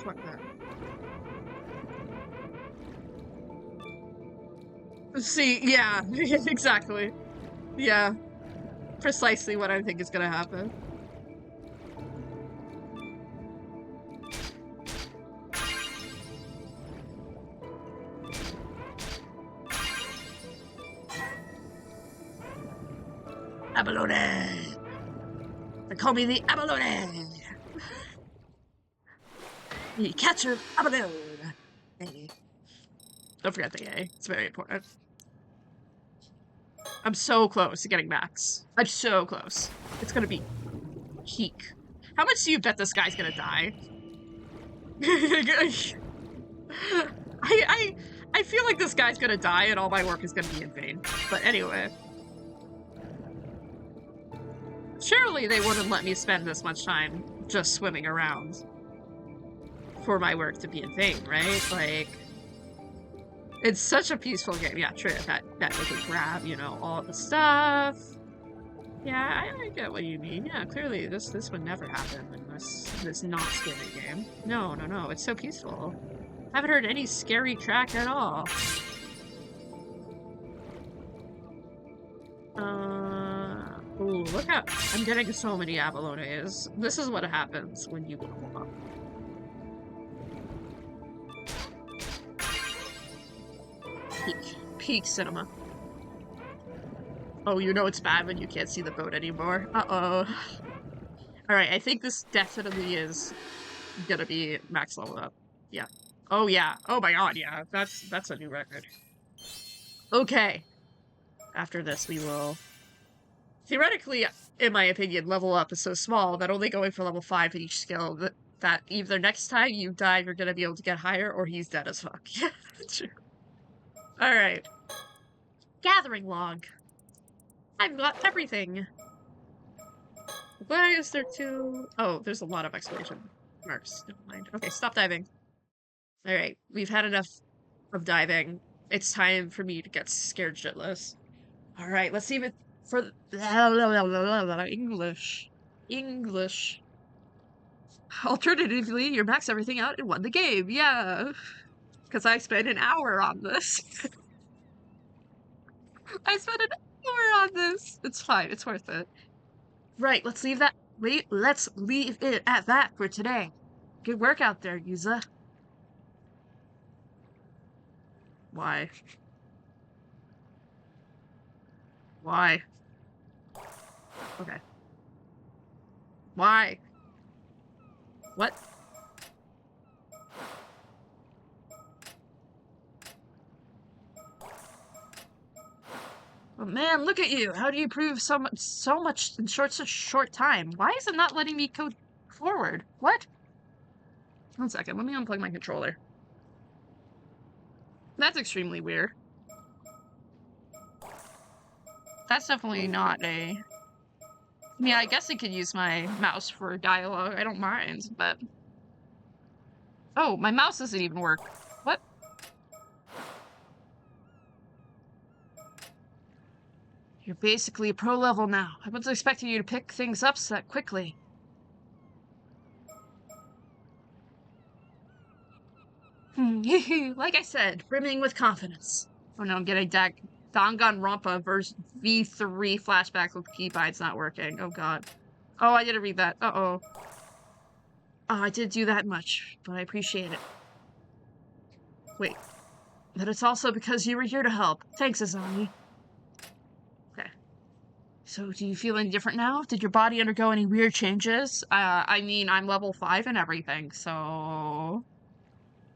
fuck that. See, yeah, exactly. Yeah, precisely what I think is gonna happen. Abalone! They call me the Abalone! You catch her, Abalone! Hey. Don't forget the A. It's very important. I'm so close to getting max. I'm so close. It's gonna be peak. How much do you bet this guy's gonna die? I feel like this guy's gonna die and all my work is gonna be in vain. But anyway. Surely they wouldn't let me spend this much time just swimming around for my work to be in vain, right? Like, it's such a peaceful game. Yeah, true. That they can grab, you know, all the stuff. Yeah, I get what you mean. Yeah, clearly this would never happen in this not scary game. No, it's so peaceful. I haven't heard any scary track at all. Ooh, look out. I'm getting so many abalones. This is what happens when you level up. Peak cinema. Oh, you know it's bad when you can't see the boat anymore. Uh-oh. Alright, I think this definitely is gonna be max level up. Yeah. Oh yeah. Oh my god, yeah. That's a new record. Okay. After this, we will... Theoretically, in my opinion, level up is so small that only going for level 5 in each skill that either next time you die, you're gonna be able to get higher, or he's dead as fuck. Yeah, true. Alright. Gathering log. I've got everything. Why is there two? Oh, there's a lot of exclamation marks. Never mind. Okay, stop diving. Alright, we've had enough of diving. It's time for me to get scared shitless. Alright, let's see if it... For... English. English. Alternatively, you max everything out and won the game. Yeah. Because I spent an hour on this. I spent an hour on this. It's fine. It's worth it. Right, let's leave that. Let's leave it at that for today. Good work out there, Yuza. Why? Why? Okay. Why? What? Oh man, look at you! How do you prove so much in such a short time? Why is it not letting me go forward? What? 1 second, let me unplug my controller. That's extremely weird. That's definitely not a... I mean, I guess I could use my mouse for dialogue. I don't mind, but... Oh, my mouse doesn't even work. What? You're basically a pro level now. I wasn't expecting you to pick things up so quickly. Like I said, brimming with confidence. Oh no, I'm getting Danganronpa version V3 flashbacks with keybinds not working. Oh god. Oh, I didn't read that. Uh-oh. Oh, I didn't do that much, but I appreciate it. Wait. But it's also because you were here to help. Thanks, Azami. Okay. So, do you feel any different now? Did your body undergo any weird changes? I mean, I'm level 5 and everything, so...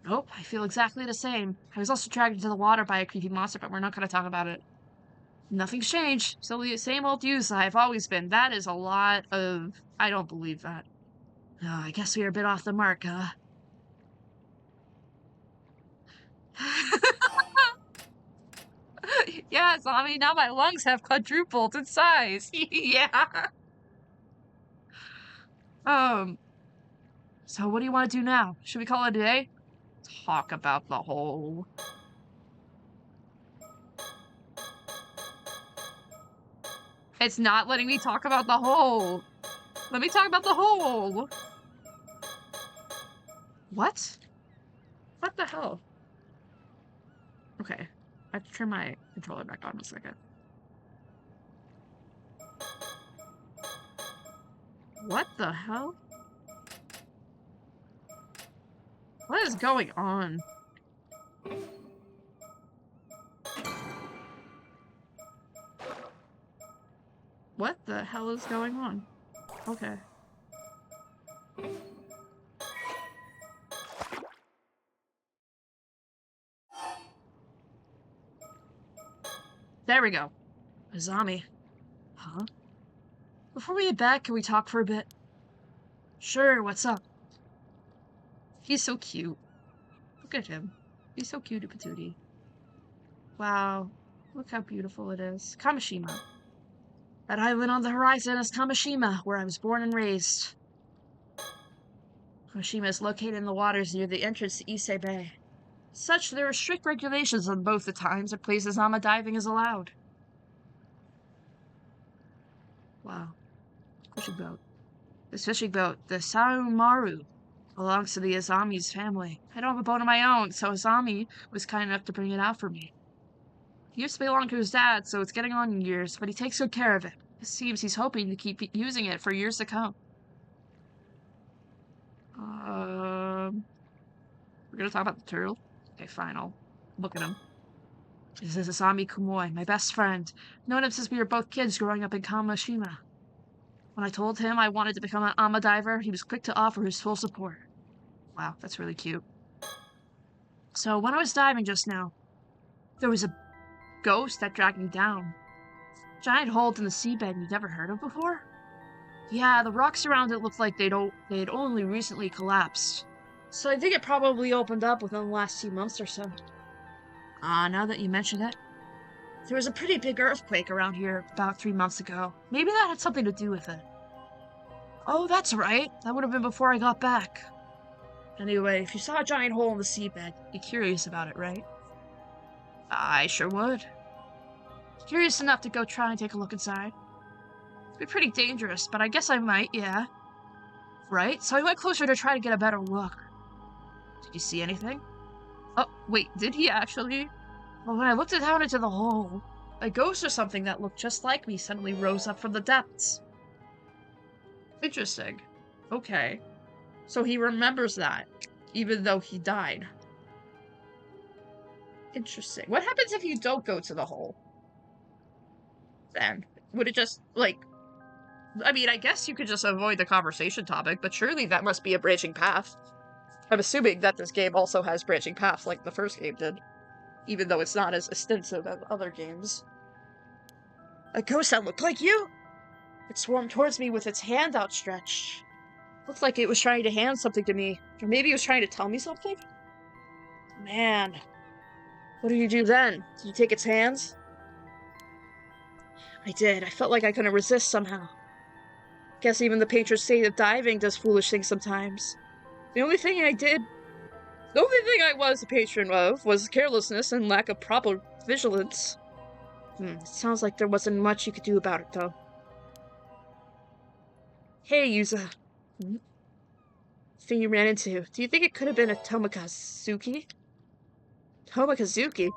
Nope, I feel exactly the same. I was also dragged into the water by a creepy monster, but we're not going to talk about it. Nothing's changed. Still the same old use I've always been. That is a lot of... I don't believe that. Oh, I guess we are a bit off the mark, huh? Yeah, Zombie, now my lungs have quadrupled in size. Yeah. So what do you want to do now? Should we call it a day? Talk about the whole... It's not letting me talk about the whole. Let me talk about the whole. What? What the hell? Okay. I have to turn my controller back on a second. What the hell? What is going on? What the hell is going on? Okay. There we go. A zombie. Huh? Before we get back, can we talk for a bit? Sure, what's up? He's so cute. Look at him. He's so cute, patootie. Wow. Look how beautiful it is. Kamishima. That island on the horizon is Kamishima, where I was born and raised. Kamishima is located in the waters near the entrance to Ise Bay. As such, there are strict regulations on both the times and places ama diving is allowed. Wow. Fishing boat. This fishing boat, the Saumaru, belongs to the Azami's family. I don't have a boat of my own, so Azami was kind enough to bring it out for me. He used to belong to his dad, so it's getting on in years, but he takes good care of it. It seems he's hoping to keep using it for years to come. We're gonna talk about the turtle? Okay, fine, I'll look at him. This is Asami Kumoi, my best friend. Known him since we were both kids growing up in Kamishima. When I told him I wanted to become an ama diver, he was quick to offer his full support. Wow, that's really cute. So, when I was diving just now, there was a ghost that dragged me down. Giant holes in the seabed you've never heard of before? Yeah, the rocks around it looked like they'd only recently collapsed. So I think it probably opened up within the last 2 months or so. Now that you mention it, there was a pretty big earthquake around here about 3 months ago. Maybe that had something to do with it. Oh, that's right. That would have been before I got back. Anyway, if you saw a giant hole in the seabed, you'd be curious about it, right? I sure would. Curious enough to go try and take a look inside. It'd be pretty dangerous, but I guess I might, yeah. Right? So I went closer to try to get a better look. Did you see anything? Oh, wait, did he actually? Well, when I looked down into the hole, a ghost or something that looked just like me suddenly rose up from the depths. Interesting. Okay. So he remembers that, even though he died. Interesting. What happens if you don't go to the hole? Then, would it just, like... I mean, I guess you could just avoid the conversation topic, but surely that must be a branching path. I'm assuming that this game also has branching paths like the first game did, even though it's not as extensive as other games. A ghost that looked like you? It swarmed towards me with its hand outstretched. Looked like it was trying to hand something to me, or maybe it was trying to tell me something? Man. What did you do then? Did you take its hands? I did. I felt like I couldn't resist somehow. Guess even the patron saint of diving does foolish things sometimes. The only thing I was a patron of was carelessness and lack of proper vigilance. It sounds like there wasn't much you could do about it, though. Hey, Yuza. Thing you ran into. Do you think it could have been a Tomikazuki? Tomikazuki?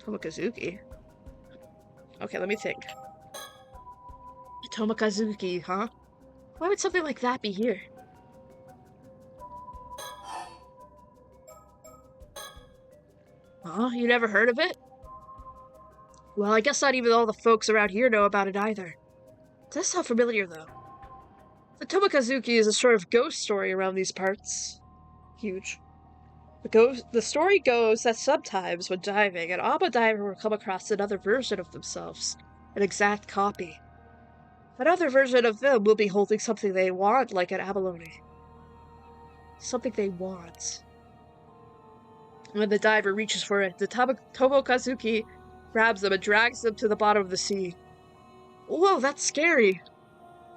Tomikazuki? Okay, let me think. Tomikazuki, huh? Why would something like that be here? Huh? You never heard of it? Well, I guess not even all the folks around here know about it either. It does sound familiar, though. The Tomikazuki is a sort of ghost story around these parts. Huge. The story goes that sometimes when diving, an ama diver will come across another version of themselves, an exact copy. Another version of them will be holding something they want, like an abalone. Something they want. When the diver reaches for it, the Tomokazuki grabs them and drags them to the bottom of the sea. Whoa, that's scary!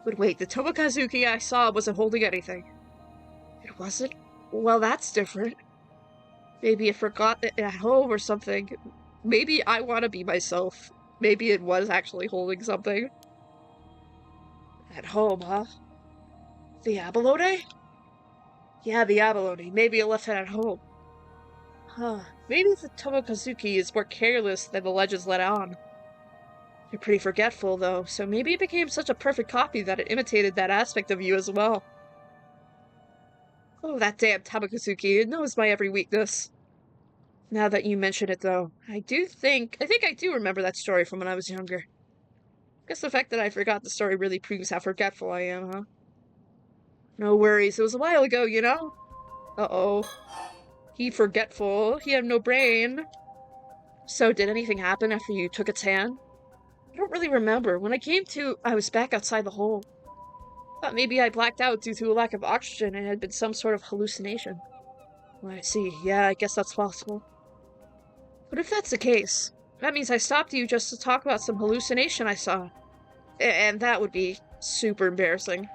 But wait, the Tomokazuki I saw wasn't holding anything. It wasn't? Well, that's different. Maybe it forgot it at home or something. Maybe I want to be myself. Maybe it was actually holding something. At home, huh? The abalone? Yeah, the abalone. Maybe it left it at home. Huh. Maybe the Tomokazuki is more careless than the legends let on. You're pretty forgetful, though, so maybe it became such a perfect copy that it imitated that aspect of you as well. Oh, that damn Tomokazuki. It knows my every weakness. Now that you mention it, though, I think I do remember that story from when I was younger. Guess the fact that I forgot the story really proves how forgetful I am, huh? No worries, it was a while ago, you know? Uh-oh. He forgetful. He had no brain. So, did anything happen after you took its hand? I don't really remember. When I came to, I was back outside the hole. Thought maybe I blacked out due to a lack of oxygen and it had been some sort of hallucination. Well, I see. Yeah, I guess that's possible. But if that's the case, that means I stopped you just to talk about some hallucination I saw. And that would be super embarrassing.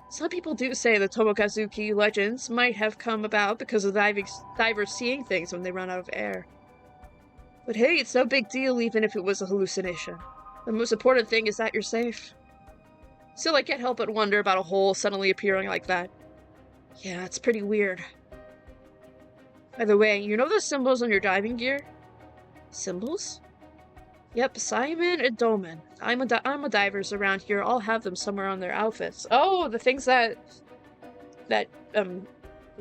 Some people do say the Tomokazuki legends might have come about because of divers seeing things when they run out of air. But hey, it's no big deal even if it was a hallucination. The most important thing is that you're safe. Still, I can't help but wonder about a hole suddenly appearing like that. Yeah, it's pretty weird. By the way, you know the symbols on your diving gear? Symbols? Yep, Simon and Doman. I'm a divers around here all have them somewhere on their outfits. Oh, the things that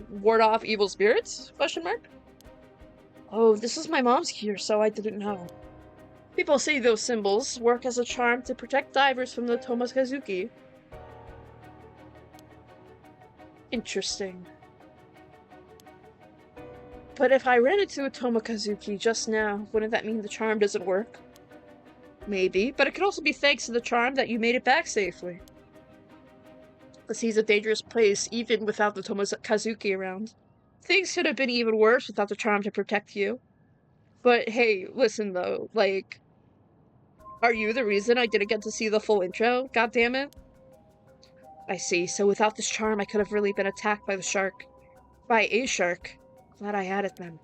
ward off evil spirits? Question mark? Oh, this is my mom's gear, so I didn't know. People say those symbols work as a charm to protect divers from the Tomokazuki. Interesting. But if I ran into a Tomokazuki just now, wouldn't that mean the charm doesn't work? Maybe, but it could also be thanks to the charm that you made it back safely. The sea's a dangerous place, even without the Tomokazuki around. Things could have been even worse without the charm to protect you. But hey, listen though, like, are you the reason I didn't get to see the full intro? God damn it. I see, so without this charm I could have really been attacked by the shark. By a shark. Glad I had it then.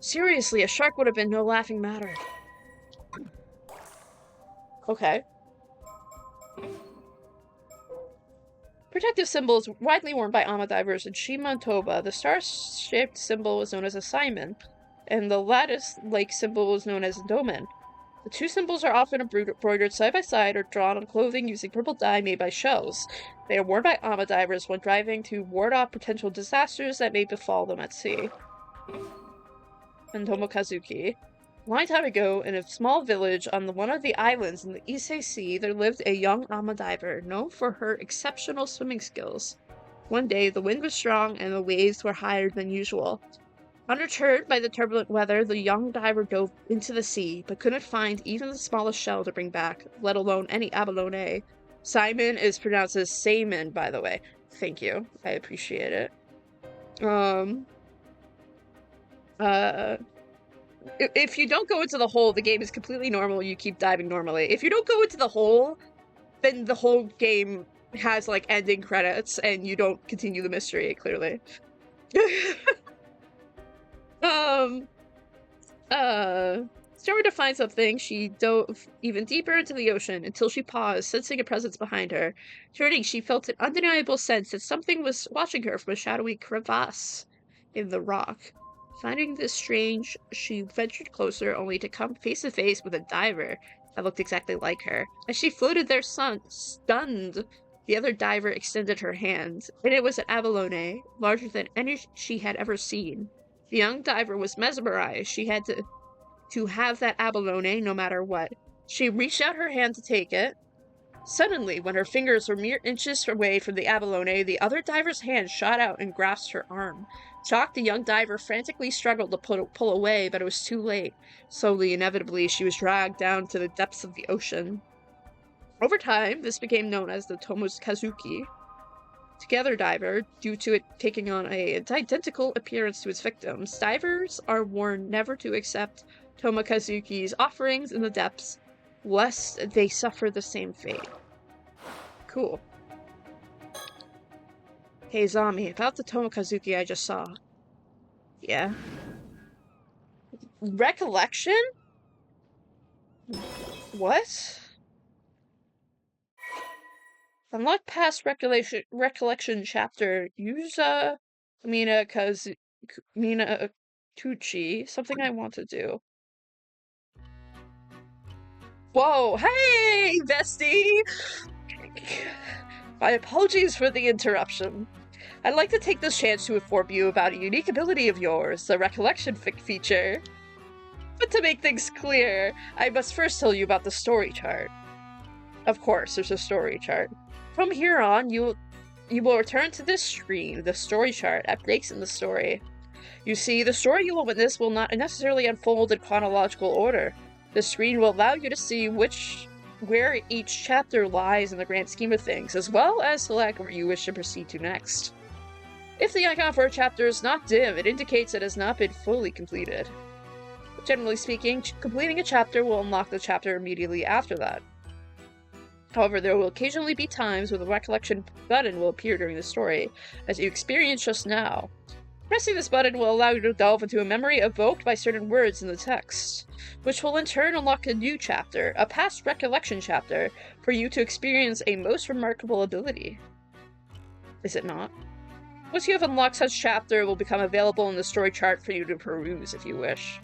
Seriously, a shark would have been no laughing matter. Okay. Protective symbol is widely worn by Ama divers in Shima and Toba. The star-shaped symbol was known as a Simon, and the lattice lake symbol was known as a Domen. The two symbols are often embroidered side by side or drawn on clothing using purple dye made by shells. They are worn by Ama divers when driving to ward off potential disasters that may befall them at sea. And Tomokazuki. A long time ago, in a small village on one of the islands in the Ise Sea, there lived a young Ama diver known for her exceptional swimming skills. One day, the wind was strong and the waves were higher than usual. Undeterred by the turbulent weather, the young diver dove into the sea, but couldn't find even the smallest shell to bring back, let alone any abalone. Simon is pronounced as Simon, by the way. Thank you. I appreciate it. If you don't go into the hole, the game is completely normal. You keep diving normally. If you don't go into the hole, then the whole game has, like, ending credits, and you don't continue the mystery, clearly. Starting to find something, she dove even deeper into the ocean until she paused, sensing a presence behind her. Turning, she felt an undeniable sense that something was watching her from a shadowy crevasse in the rock. Finding this strange, she ventured closer, only to come face to face with a diver that looked exactly like her. As she floated there, stunned, the other diver extended her hand, and it was an abalone, larger than any she had ever seen. The young diver was mesmerized. She had to have that abalone no matter what. She reached out her hand to take it. Suddenly, when her fingers were mere inches away from the abalone, the other diver's hand shot out and grasped her arm. Shocked, the young diver frantically struggled to pull away, but it was too late. Slowly, inevitably, she was dragged down to the depths of the ocean. Over time, this became known as the Tomokazuki Together diver, due to it taking on an identical appearance to its victims. Divers are warned never to accept Tomokazuki's offerings in the depths, lest they suffer the same fate. Cool. Hey Zami, about the Tomokazuki I just saw. Yeah. Recollection? What? Unlock past recollection chapter. Use Mina Tucci. Something I want to do. Whoa, hey, bestie! My apologies for the interruption. I'd like to take this chance to inform you about a unique ability of yours, the recollection feature. But to make things clear, I must first tell you about the story chart. Of course, there's a story chart. From here on, you will return to this screen, the story chart, at breaks in the story. You see, the story you will witness will not necessarily unfold in chronological order. The screen will allow you to see where each chapter lies in the grand scheme of things, as well as select where you wish to proceed to next. If the icon for a chapter is not dim, it indicates it has not been fully completed. Generally speaking, completing a chapter will unlock the chapter immediately after that. However, there will occasionally be times when the recollection button will appear during the story, as you experienced just now. Pressing this button will allow you to delve into a memory evoked by certain words in the text, which will in turn unlock a new chapter, a past recollection chapter, for you to experience a most remarkable ability. Is it not? Once you have unlocked such chapter, it will become available in the story chart for you to peruse if you wish.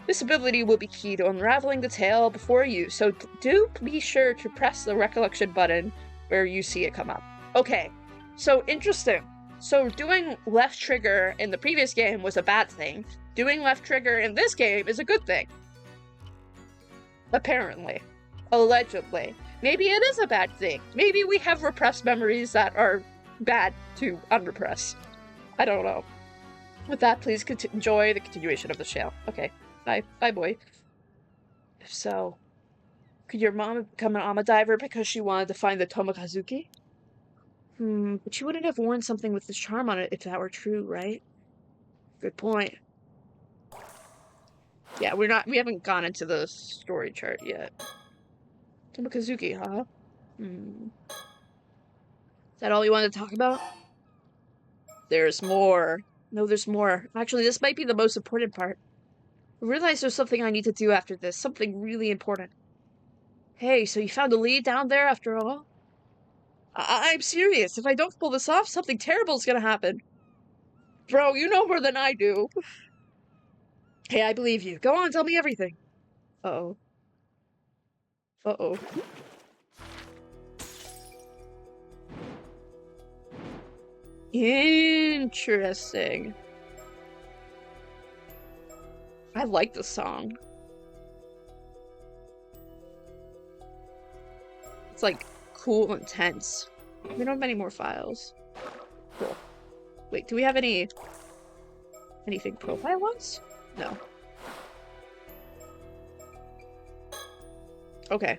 This ability will be key to unraveling the tale before you, so do be sure to press the recollection button where you see it come up. Okay, so interesting. So doing left trigger in the previous game was a bad thing. Doing left trigger in this game is a good thing. Apparently. Allegedly. Maybe it is a bad thing. Maybe we have repressed memories that are bad to unrepress. I don't know. With that, please enjoy the continuation of the show. Okay, bye. Bye, boy. If so, could your mom become an Ama diver because she wanted to find the Tomokazuki? But she wouldn't have worn something with this charm on it if that were true, right? Good point. Yeah, we haven't gone into the story chart yet. Tomokazuki, huh? Is that all you wanted to talk about? There's more. No, there's more. Actually, this might be the most important part. I realize there's something I need to do after this. Something really important. Hey, so you found a lead down there after all? I'm serious. If I don't pull this off, something terrible is gonna happen. Bro, you know more than I do. Hey, I believe you. Go on, tell me everything. Uh-oh. Uh-oh. Interesting. I like the song. It's like cool and tense. We don't have any more files. Cool. Wait, do we have anything profile-wise? No. Okay.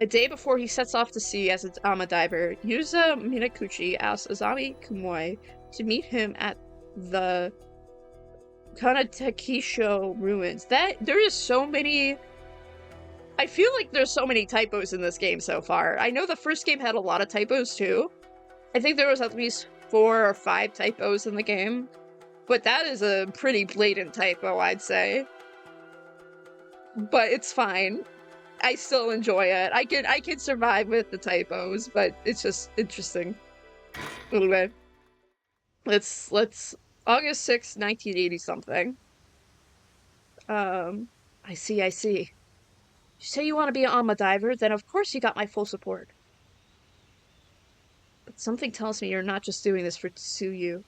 A day before he sets off to sea as an Ama diver, Yuza Minakuchi asks Azami Kumoi to meet him at the Kanatekisho ruins. There is so many... I feel like there's so many typos in this game so far. I know the first game had a lot of typos too. I think there was at least 4 or 5 typos in the game. But that is a pretty blatant typo, I'd say. But it's fine. I still enjoy it. I can survive with the typos, but it's just interesting. A little bit. Let's August 6th, 1980 something. I see. You say you want to be an Ama diver, then of course you got my full support. But something tells me you're not just doing this for Tsuyu.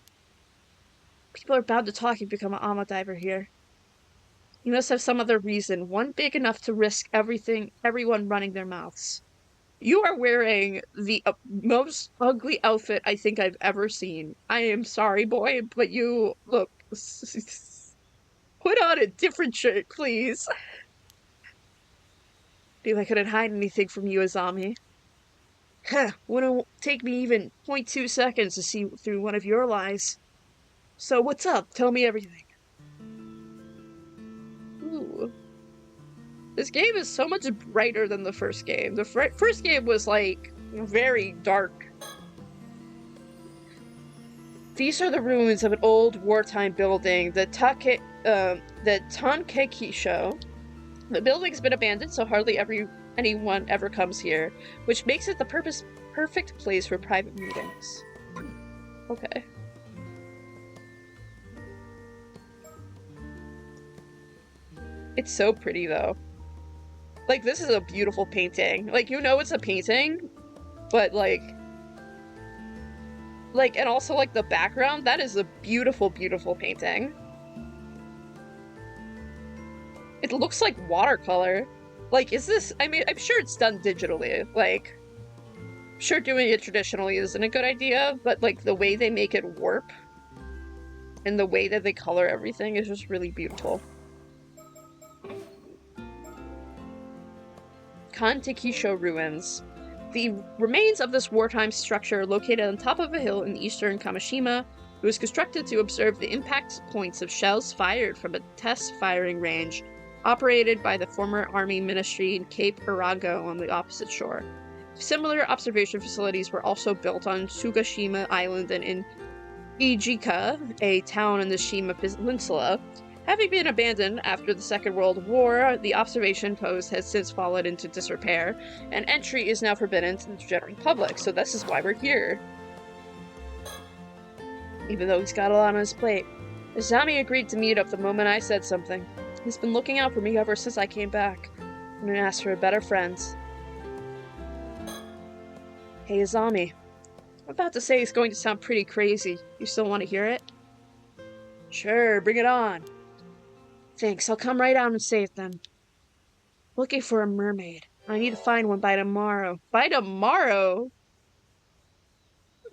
People are bound to talk if you become an Ama diver here. You must have some other reason, one big enough to risk everyone running their mouths. You are wearing the most ugly outfit I think I've ever seen. I am sorry, boy, but you look... Put on a different shirt, please. Feel I couldn't hide anything from you, Azami. Wouldn't take me even 0.2 seconds to see through one of your lies. So what's up? Tell me everything. Ooh. This game is so much brighter than the first game. The first game was, like, very dark. These are the ruins of an old wartime building, the Tankekisho. The building's been abandoned, so hardly anyone ever comes here, which makes it the perfect place for private meetings. Okay. It's so pretty, though. Like, this is a beautiful painting. Like, you know it's a painting, but, like, and also, like, the background, that is a beautiful, beautiful painting. It looks like watercolor. Like, is this... I mean, I'm sure it's done digitally. Like, I'm sure doing it traditionally isn't a good idea, but, like, the way they make it warp and the way that they color everything is just really beautiful. Kantekisho ruins. The remains of this wartime structure located on top of a hill in eastern Kamishima. It was constructed to observe the impact points of shells fired from a test firing range operated by the former Army Ministry in Cape Arago on the opposite shore. Similar observation facilities were also built on Sugashima Island and in Ijika, a town in the Shima Peninsula. Having been abandoned after the Second World War, the observation post has since fallen into disrepair, and entry is now forbidden to the general public, so this is why we're here. Even though he's got a lot on his plate. Izami agreed to meet up the moment I said something. He's been looking out for me ever since I came back, and asked for better friends. Hey Izami, I'm about to say it's going to sound pretty crazy. You still want to hear it? Sure, bring it on. Thanks, I'll come right out and say it then. Looking for a mermaid. I need to find one by tomorrow. By tomorrow?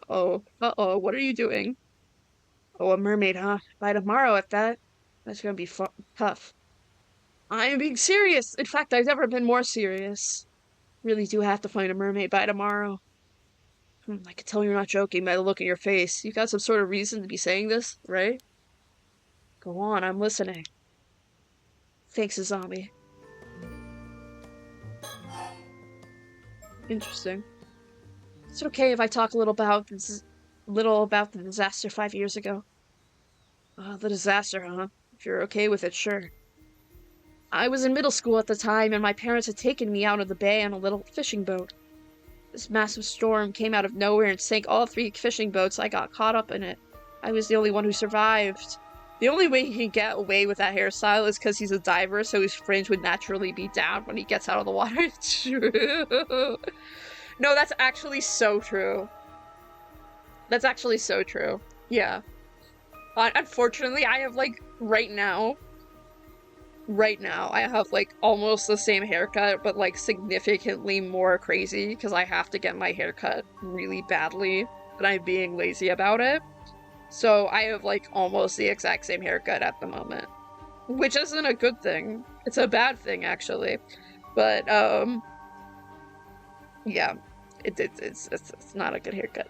Oh, uh-oh, what are you doing? Oh, a mermaid, huh? By tomorrow at that? That's gonna be tough. I'm being serious! In fact, I've never been more serious. Really do have to find a mermaid by tomorrow. I can tell you're not joking by the look in your face. You got some sort of reason to be saying this, right? Go on, I'm listening. Thanks, Izami. Interesting. Is it okay if I talk a little about the disaster 5 years ago? The disaster, huh? If you're okay with it, sure. I was in middle school at the time, and my parents had taken me out of the bay on a little fishing boat. This massive storm came out of nowhere and sank all 3 fishing boats. I got caught up in it. I was the only one who survived. The only way he can get away with that hairstyle is because he's a diver, so his fringe would naturally be down when he gets out of the water. It's true. No, that's actually so true. That's actually so true. Yeah. Unfortunately, I have, like, right now, I have, like, almost the same haircut, but, like, significantly more crazy, because I have to get my hair cut really badly, and I'm being lazy about it. So I have, like, almost the exact same haircut at the moment. Which isn't a good thing. It's a bad thing, actually. But, yeah. It's not a good haircut.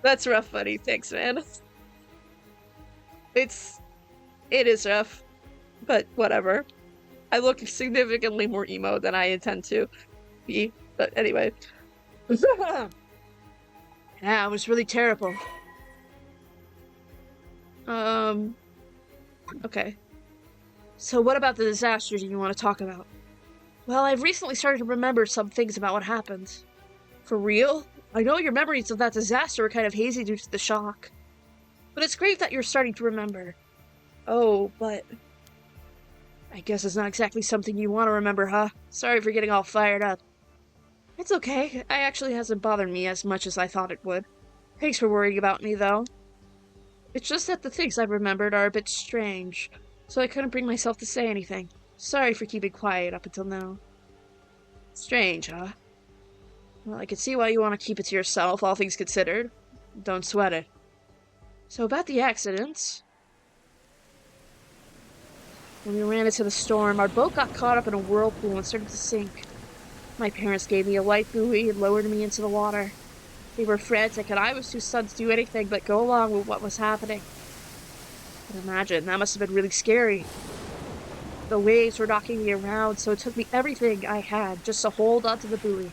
That's rough, buddy. Thanks, man. It is rough. But whatever. I look significantly more emo than I intend to be. But anyway. Yeah, it was really terrible. Okay. So what about the disasters you want to talk about? Well, I've recently started to remember some things about what happened. For real? I know your memories of that disaster were kind of hazy due to the shock. But it's great that you're starting to remember. Oh, but... I guess it's not exactly something you want to remember, huh? Sorry for getting all fired up. It's okay. It actually hasn't bothered me as much as I thought it would. Thanks for worrying about me, though. It's just that the things I've remembered are a bit strange, so I couldn't bring myself to say anything. Sorry for keeping quiet up until now. Strange, huh? Well, I can see why you want to keep it to yourself, all things considered. Don't sweat it. So about the accidents... When we ran into the storm, our boat got caught up in a whirlpool and started to sink. My parents gave me a life buoy and lowered me into the water. They were frantic, and I was too stunned to do anything but go along with what was happening. But imagine, that must have been really scary. The waves were knocking me around, so it took me everything I had just to hold onto the buoy.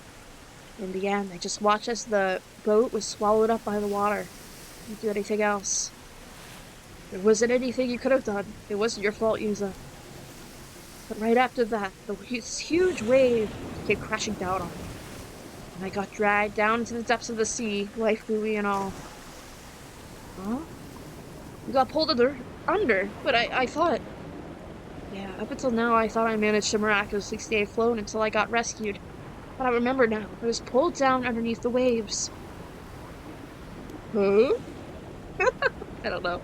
In the end, I just watched as the boat was swallowed up by the water. I didn't do anything else. There wasn't anything you could have done. It wasn't your fault, Yuza. But right after that, this huge wave came crashing down on me. and I got dragged down into the depths of the sea, life buoy and all. Huh? You got pulled under, but I thought... Yeah, up until now, I thought I managed to miraculously stay afloat until I got rescued. But I remember now, I was pulled down underneath the waves. Huh? I don't know.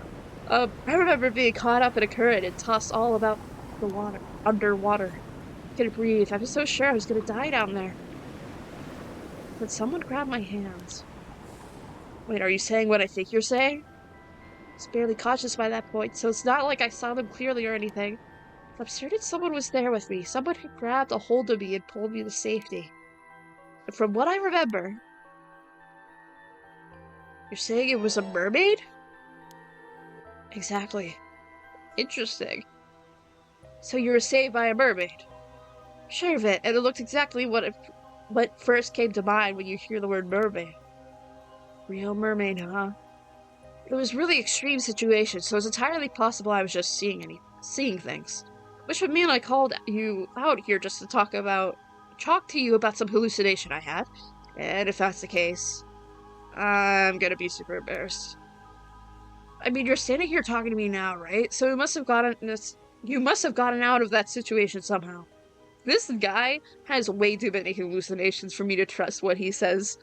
I remember being caught up in a current and tossed all about the water, underwater. I couldn't breathe. I was so sure I was gonna die down there. But someone grabbed my hands. Wait, are you saying what I think you're saying? I was barely conscious by that point, so it's not like I saw them clearly or anything. I'm certain someone was there with me, someone who grabbed a hold of me and pulled me to safety. And from what I remember... You're saying it was a mermaid? Exactly. Interesting. So you were saved by a mermaid? Sure of it, and it looked exactly what first came to mind when you hear the word mermaid. Real mermaid, huh? It was really extreme situation, so it's entirely possible I was just seeing things. Which would mean I called you out here just to talk to you about some hallucination I had. And if that's the case, I'm gonna be super embarrassed. I mean, you're standing here talking to me now, right? So you must have gotten out of that situation somehow. This guy has way too many hallucinations for me to trust what he says.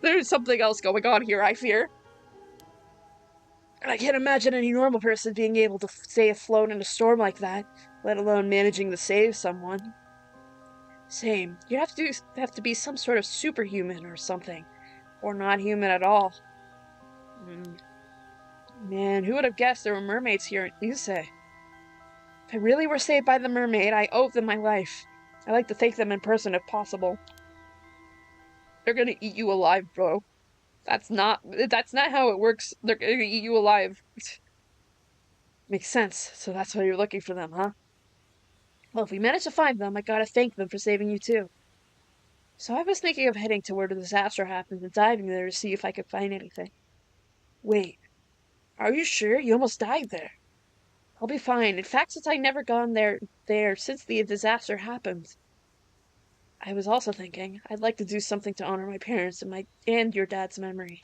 There's something else going on here, I fear. And I can't imagine any normal person being able to stay afloat in a storm like that, let alone managing to save someone. Same. You have to be some sort of superhuman or something. Or not human at all. Man, who would have guessed there were mermaids here in Ise? If I really were saved by the mermaid, I owe them my life. I like to thank them in person if possible. They're gonna eat you alive, bro. That's not how it works. They're gonna eat you alive. Makes sense. So that's why you're looking for them, huh? Well, if we manage to find them, I gotta thank them for saving you too. So I was thinking of heading to where the disaster happened and diving there to see if I could find anything. Wait, are you sure? You almost died there. I'll be fine. In fact, since I never gone there since the disaster happened. I was also thinking, I'd like to do something to honor my parents and your dad's memory.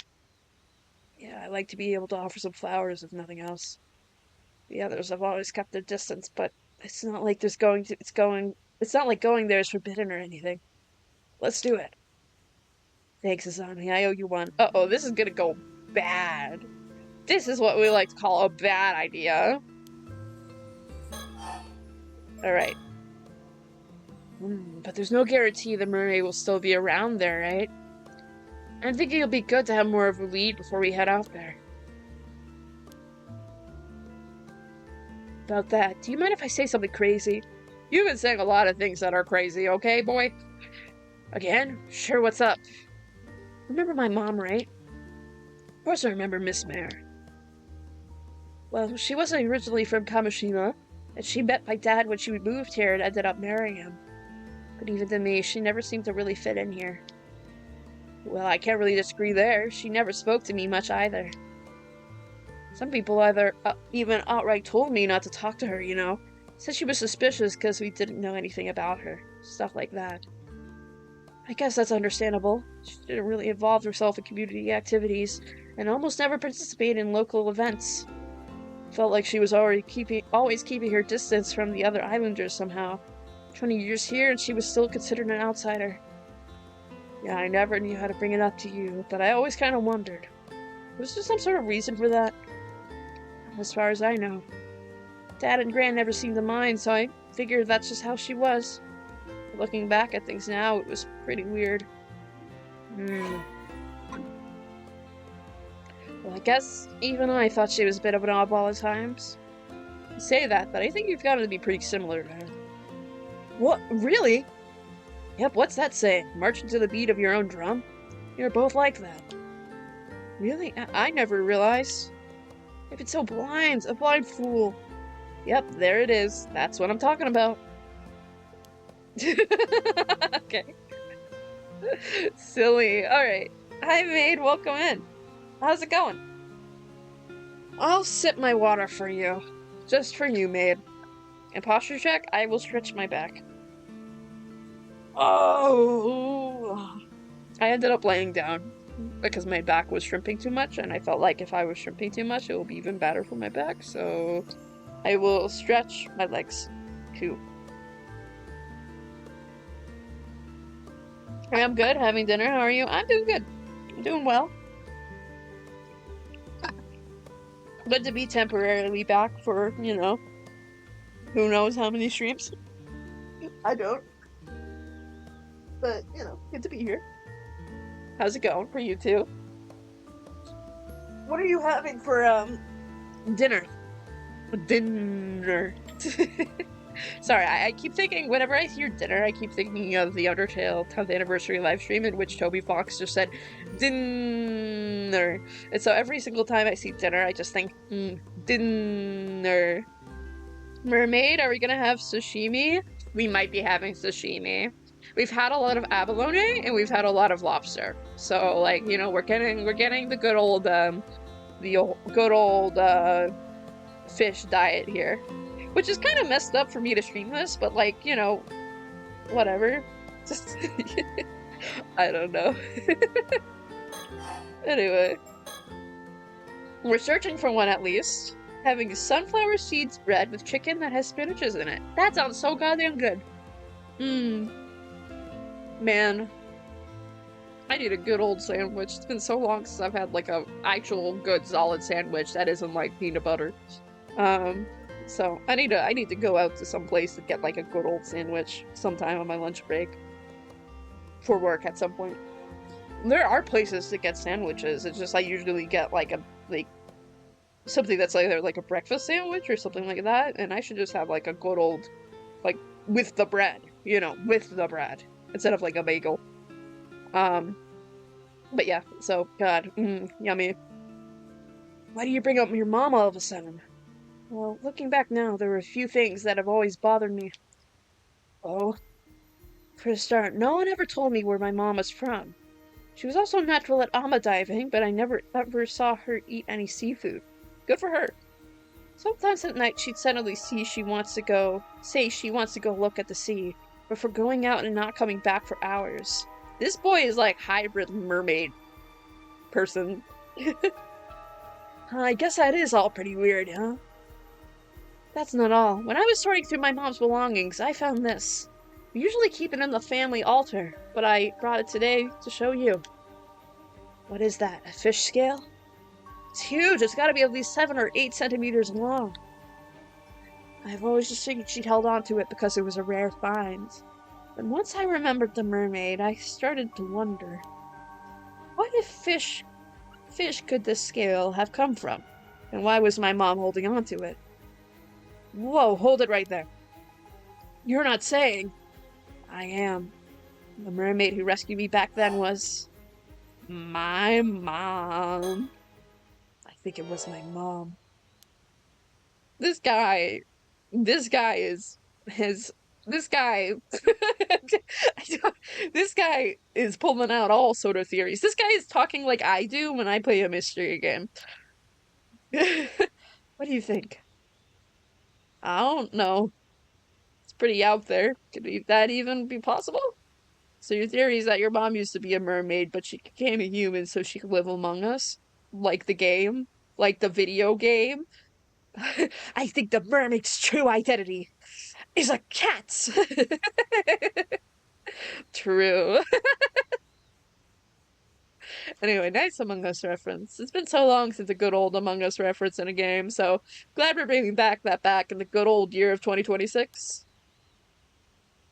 Yeah, I'd like to be able to offer some flowers, if nothing else. The others have always kept their distance, but it's not like it's not like going there is forbidden or anything. Let's do it. Thanks, Azami. I owe you one. Uh-oh, this is gonna go bad. This is what we like to call a bad idea. Alright. But there's no guarantee the mermaid will still be around there, right? I'm thinking it'll be good to have more of a lead before we head out there. About that, do you mind if I say something crazy? You've been saying a lot of things that are crazy, okay, boy? Again? Sure, what's up? Remember my mom, right? Of course I remember Miss Mare. Well, she wasn't originally from Kamishima, and she met my dad when she moved here and ended up marrying him. But even to me, she never seemed to really fit in here. Well, I can't really disagree there. She never spoke to me much either. Some people even outright told me not to talk to her, you know. Said she was suspicious because we didn't know anything about her. Stuff like that. I guess that's understandable. She didn't really involve herself in community activities, and almost never participated in local events. Felt like she was always keeping her distance from the other islanders somehow. 20 years here and she was still considered an outsider. Yeah, I never knew how to bring it up to you, but I always kind of wondered. Was there some sort of reason for that? As far as I know. Dad and Gran never seemed to mind, so I figured that's just how she was. But looking back at things now, it was pretty weird. Well, I guess even I thought she was a bit of an oddball at times. You say that, but I think you've got to be pretty similar to her. What? Really? Yep, what's that saying? Marching to the beat of your own drum? You're both like that. Really? I never realized. I've been so blind. A blind fool. Yep, there it is. That's what I'm talking about. Okay. Silly. Alright. Hi, maid. Welcome in. How's it going? I'll sip my water for you. Just for you, maid. And posture check, I will stretch my back. Oh! I ended up laying down because my back was shrimping too much, and I felt like if I was shrimping too much, it will be even better for my back, so I will stretch my legs too. I'm good, having dinner. How are you? I'm doing good. I'm doing well. Good to be temporarily back for, you know, who knows how many streams. I don't. But, you know, good to be here. How's it going for you two? What are you having for, dinner? Dinner. Sorry, I keep thinking, whenever I hear dinner, I keep thinking of the Undertale 10th anniversary live stream in which Toby Fox just said, dinner. And so every single time I see dinner, I just think, dinner. Mermaid, are we gonna have sashimi? We might be having sashimi. We've had a lot of abalone, and we've had a lot of lobster. So, like, you know, we're getting the good old, fish diet here. Which is kind of messed up for me to stream this, but, like, you know, whatever. Just, I don't know. Anyway. We're searching for one at least. Having sunflower seeds bread with chicken that has spinaches in it. That sounds so goddamn good. Man. I need a good old sandwich. It's been so long since I've had, like, a actual good solid sandwich that isn't, like, peanut butter. So I need to go out to some place to get like a good old sandwich sometime on my lunch break for work at some point. There are places to get sandwiches. It's just I usually get like something that's either like a breakfast sandwich or something like that, and I should just have like a good old like with the bread, you know, with the bread instead of like a bagel. But yeah, so God, yummy. Why do you bring up your mom all of a sudden? Well, looking back now, there were a few things that have always bothered me. Oh? For a start, no one ever told me where my mom was from. She was also natural at ama diving, but I never ever saw her eat any seafood. Good for her. Sometimes at night she'd suddenly say she wants to go look at the sea, before going out and not coming back for hours. This boy is like hybrid mermaid person. I guess that is all pretty weird, huh? That's not all. When I was sorting through my mom's belongings, I found this. We usually keep it in the family altar, but I brought it today to show you. What is that, a fish scale? It's huge, it's gotta be at least 7 or 8 centimeters long. I've always just figured she'd held on to it because it was a rare find. But once I remembered the mermaid, I started to wonder. What if fish could this scale have come from? And why was my mom holding on to it? Whoa, hold it right there. You're not saying... I am. The mermaid who rescued me back then was... my mom. I think it was my mom. This guy is... This guy is pulling out all sort of theories. This guy is talking like I do when I play a mystery game. What do you think? I don't know. It's pretty out there. Could that even be possible? So your theory is that your mom used to be a mermaid, but she became a human so she could live among us? Like the game? Like the video game? I think the mermaid's true identity is a cat! True. Anyway, nice Among Us reference. It's been so long since a good old Among Us reference in a game, so glad we're bringing back in the good old year of 2026.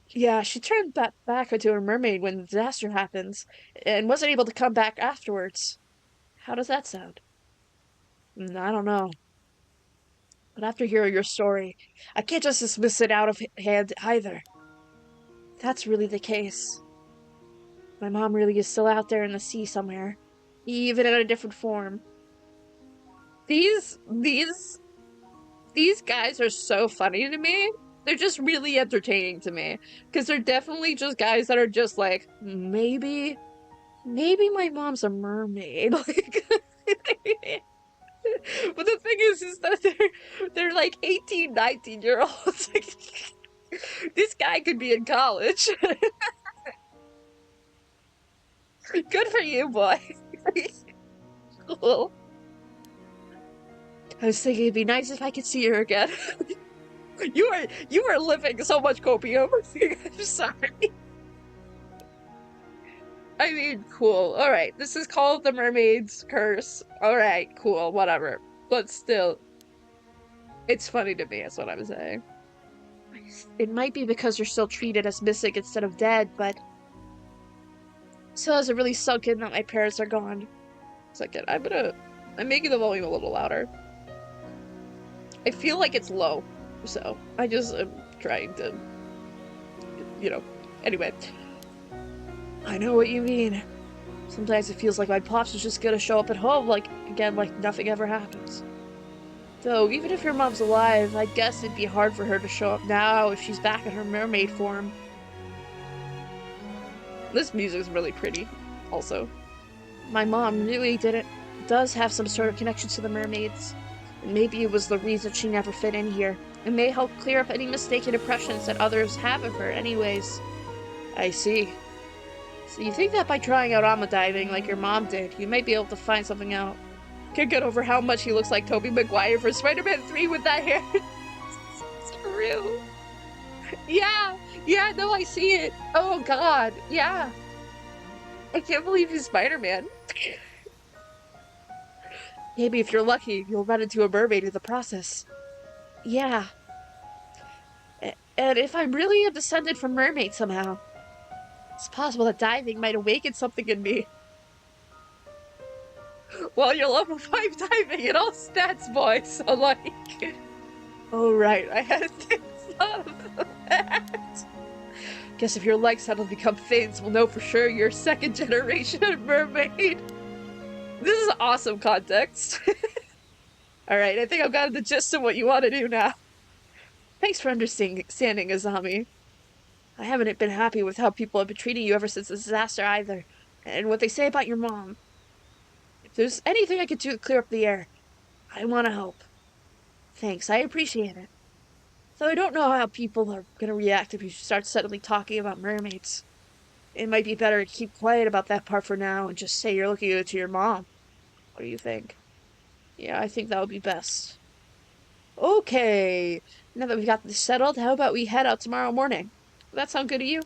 Yeah, she turned back into a mermaid when the disaster happens, and wasn't able to come back afterwards. How does that sound? I don't know. But after hearing your story, I can't just dismiss it out of hand either. That's really the case. My mom really is still out there in the sea somewhere, even in a different form. These guys are so funny to me. They're just really entertaining to me. Because they're definitely just guys that are just like, maybe my mom's a mermaid. Like, but the thing is that they're like 18, 19-year-olds. This guy could be in college. Good for you, boy. Cool. I was thinking it'd be nice if I could see her again. You are living so much copium. I'm sorry. I mean, cool. Alright, this is called the Mermaid's Curse. Alright, cool, whatever. But still, it's funny to me, that's what I'm saying. It might be because you're still treated as missing instead of dead, but still hasn't really sunk in that my parents are gone. Second, I'm making the volume a little louder. I feel like it's low, so I just am trying to, anyway. I know what you mean. Sometimes it feels like my pops is just gonna show up at home, like nothing ever happens. Though, even if your mom's alive, I guess it'd be hard for her to show up now if she's back in her mermaid form. This music's really pretty, also. My mom really does have some sort of connection to the mermaids. And maybe it was the reason she never fit in here. It may help clear up any mistaken impressions that others have of her anyways. I see. So you think that by trying out ama diving like your mom did, you might be able to find something out. Can't get over how much he looks like Tobey Maguire for Spider-Man 3 with that hair. It's true. Yeah, no, I see it. Oh god, yeah. I can't believe he's Spider-Man. Maybe if you're lucky, you'll run into a mermaid in the process. Yeah. And if I'm really a descendant from mermaids somehow, it's possible that diving might awaken something in me. Well, you're level 5 diving in all stats, boy, so like... Oh, right, I hadn't thought of that. Guess if your legs suddenly become fins, we'll know for sure you're second generation mermaid. This is awesome context. Alright, I think I've got the gist of what you want to do now. Thanks for understanding, Azami. I haven't been happy with how people have been treating you ever since the disaster either, and what they say about your mom. If there's anything I could do to clear up the air, I want to help. Thanks, I appreciate it. Though I don't know how people are gonna react if you start suddenly talking about mermaids. It might be better to keep quiet about that part for now and just say you're looking into your mom. What do you think? Yeah, I think that would be best. Okay, now that we've got this settled, how about we head out tomorrow morning? Does that sound good to you?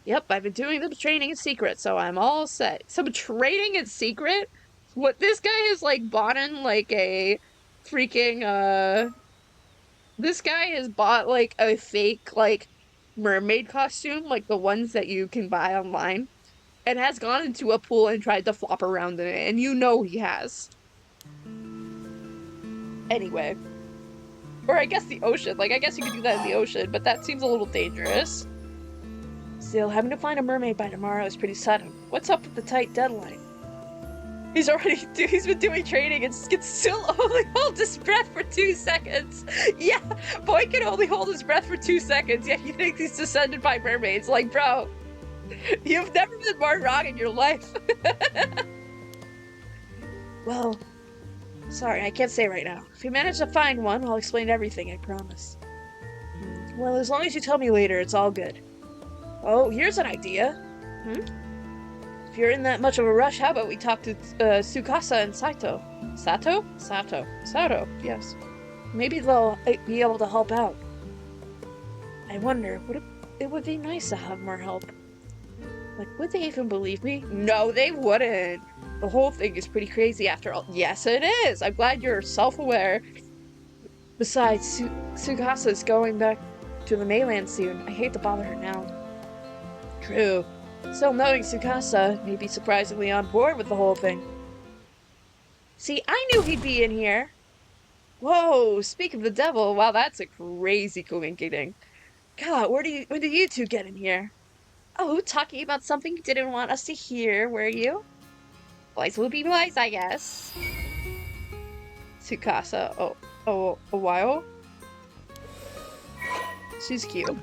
Yep, I've been doing the training in secret, so I'm all set. Some training in secret? What, this guy is like bought in like a freaking, this guy has bought like a fake like mermaid costume, like the ones that you can buy online, and has gone into a pool and tried to flop around in it, and you know he has. Anyway. Or I guess the ocean. Like, I guess you could do that in the ocean, but that seems a little dangerous. Still, having to find a mermaid by tomorrow is pretty sudden. What's up with the tight deadline? He's been doing training and can still only hold his breath for 2 seconds. Yeah, boy can only hold his breath for 2 seconds, yet you think he's descended by mermaids. Like, bro, you've never been more wrong in your life. Well, sorry, I can't say right now. If you manage to find one, I'll explain everything, I promise. Well, as long as you tell me later, it's all good. Oh, here's an idea. If you're in that much of a rush, how about we talk to Tsukasa and Sato? Sato? Sato, yes. Maybe they'll be able to help out. I wonder, it would be nice to have more help. Like, would they even believe me? No, they wouldn't. The whole thing is pretty crazy after all. Yes, it is. I'm glad you're self-aware. Besides, Tsukasa's going back to the mainland soon. I hate to bother her now. True. Still, knowing Tsukasa may be surprisingly on board with the whole thing. See, I knew he'd be in here. Whoa, speak of the devil, wow, that's a crazy coincidence. God, when did you two get in here? Oh, talking about something you didn't want us to hear, were you? Boys will be boys, I guess. Tsukasa, a while? She's cute.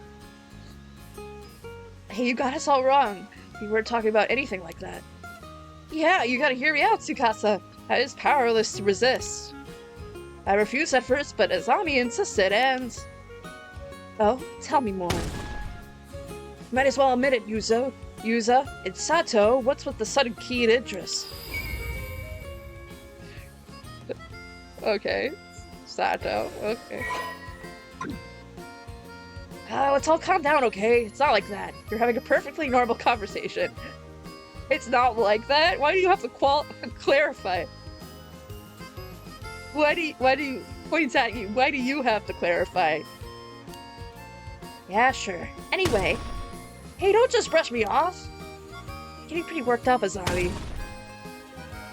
Hey, you got us all wrong. We weren't talking about anything like that. Yeah, you gotta hear me out, Tsukasa. I was powerless to resist. I refused at first, but Azami insisted and... Oh, tell me more. Might as well admit it, Yuzo. Yuza, it's Sato. What's with the sudden keen interest? Okay. Sato. Okay. Let's all calm down, okay? It's not like that. You're having a perfectly normal conversation. It's not like that? Why do you have to clarify? Why do you points at you? Why do you have to clarify? Yeah, sure. Anyway, hey, don't just brush me off. I'm getting pretty worked up, Azami.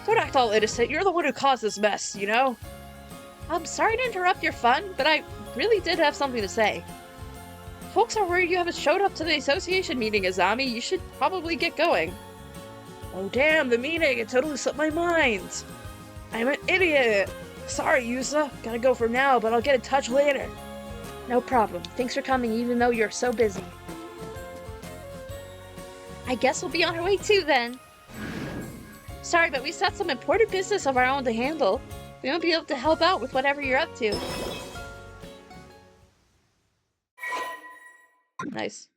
Don't act all innocent. You're the one who caused this mess, you know? I'm sorry to interrupt your fun, but I really did have something to say. Folks are worried you haven't showed up to the association meeting, Azami. You should probably get going. Oh damn, the meeting! It totally slipped my mind! I'm an idiot! Sorry, Yusa. Gotta go for now, but I'll get in touch later. No problem. Thanks for coming, even though you're so busy. I guess we'll be on our way too, then. Sorry, but we got some important business of our own to handle. We won't be able to help out with whatever you're up to. Nice.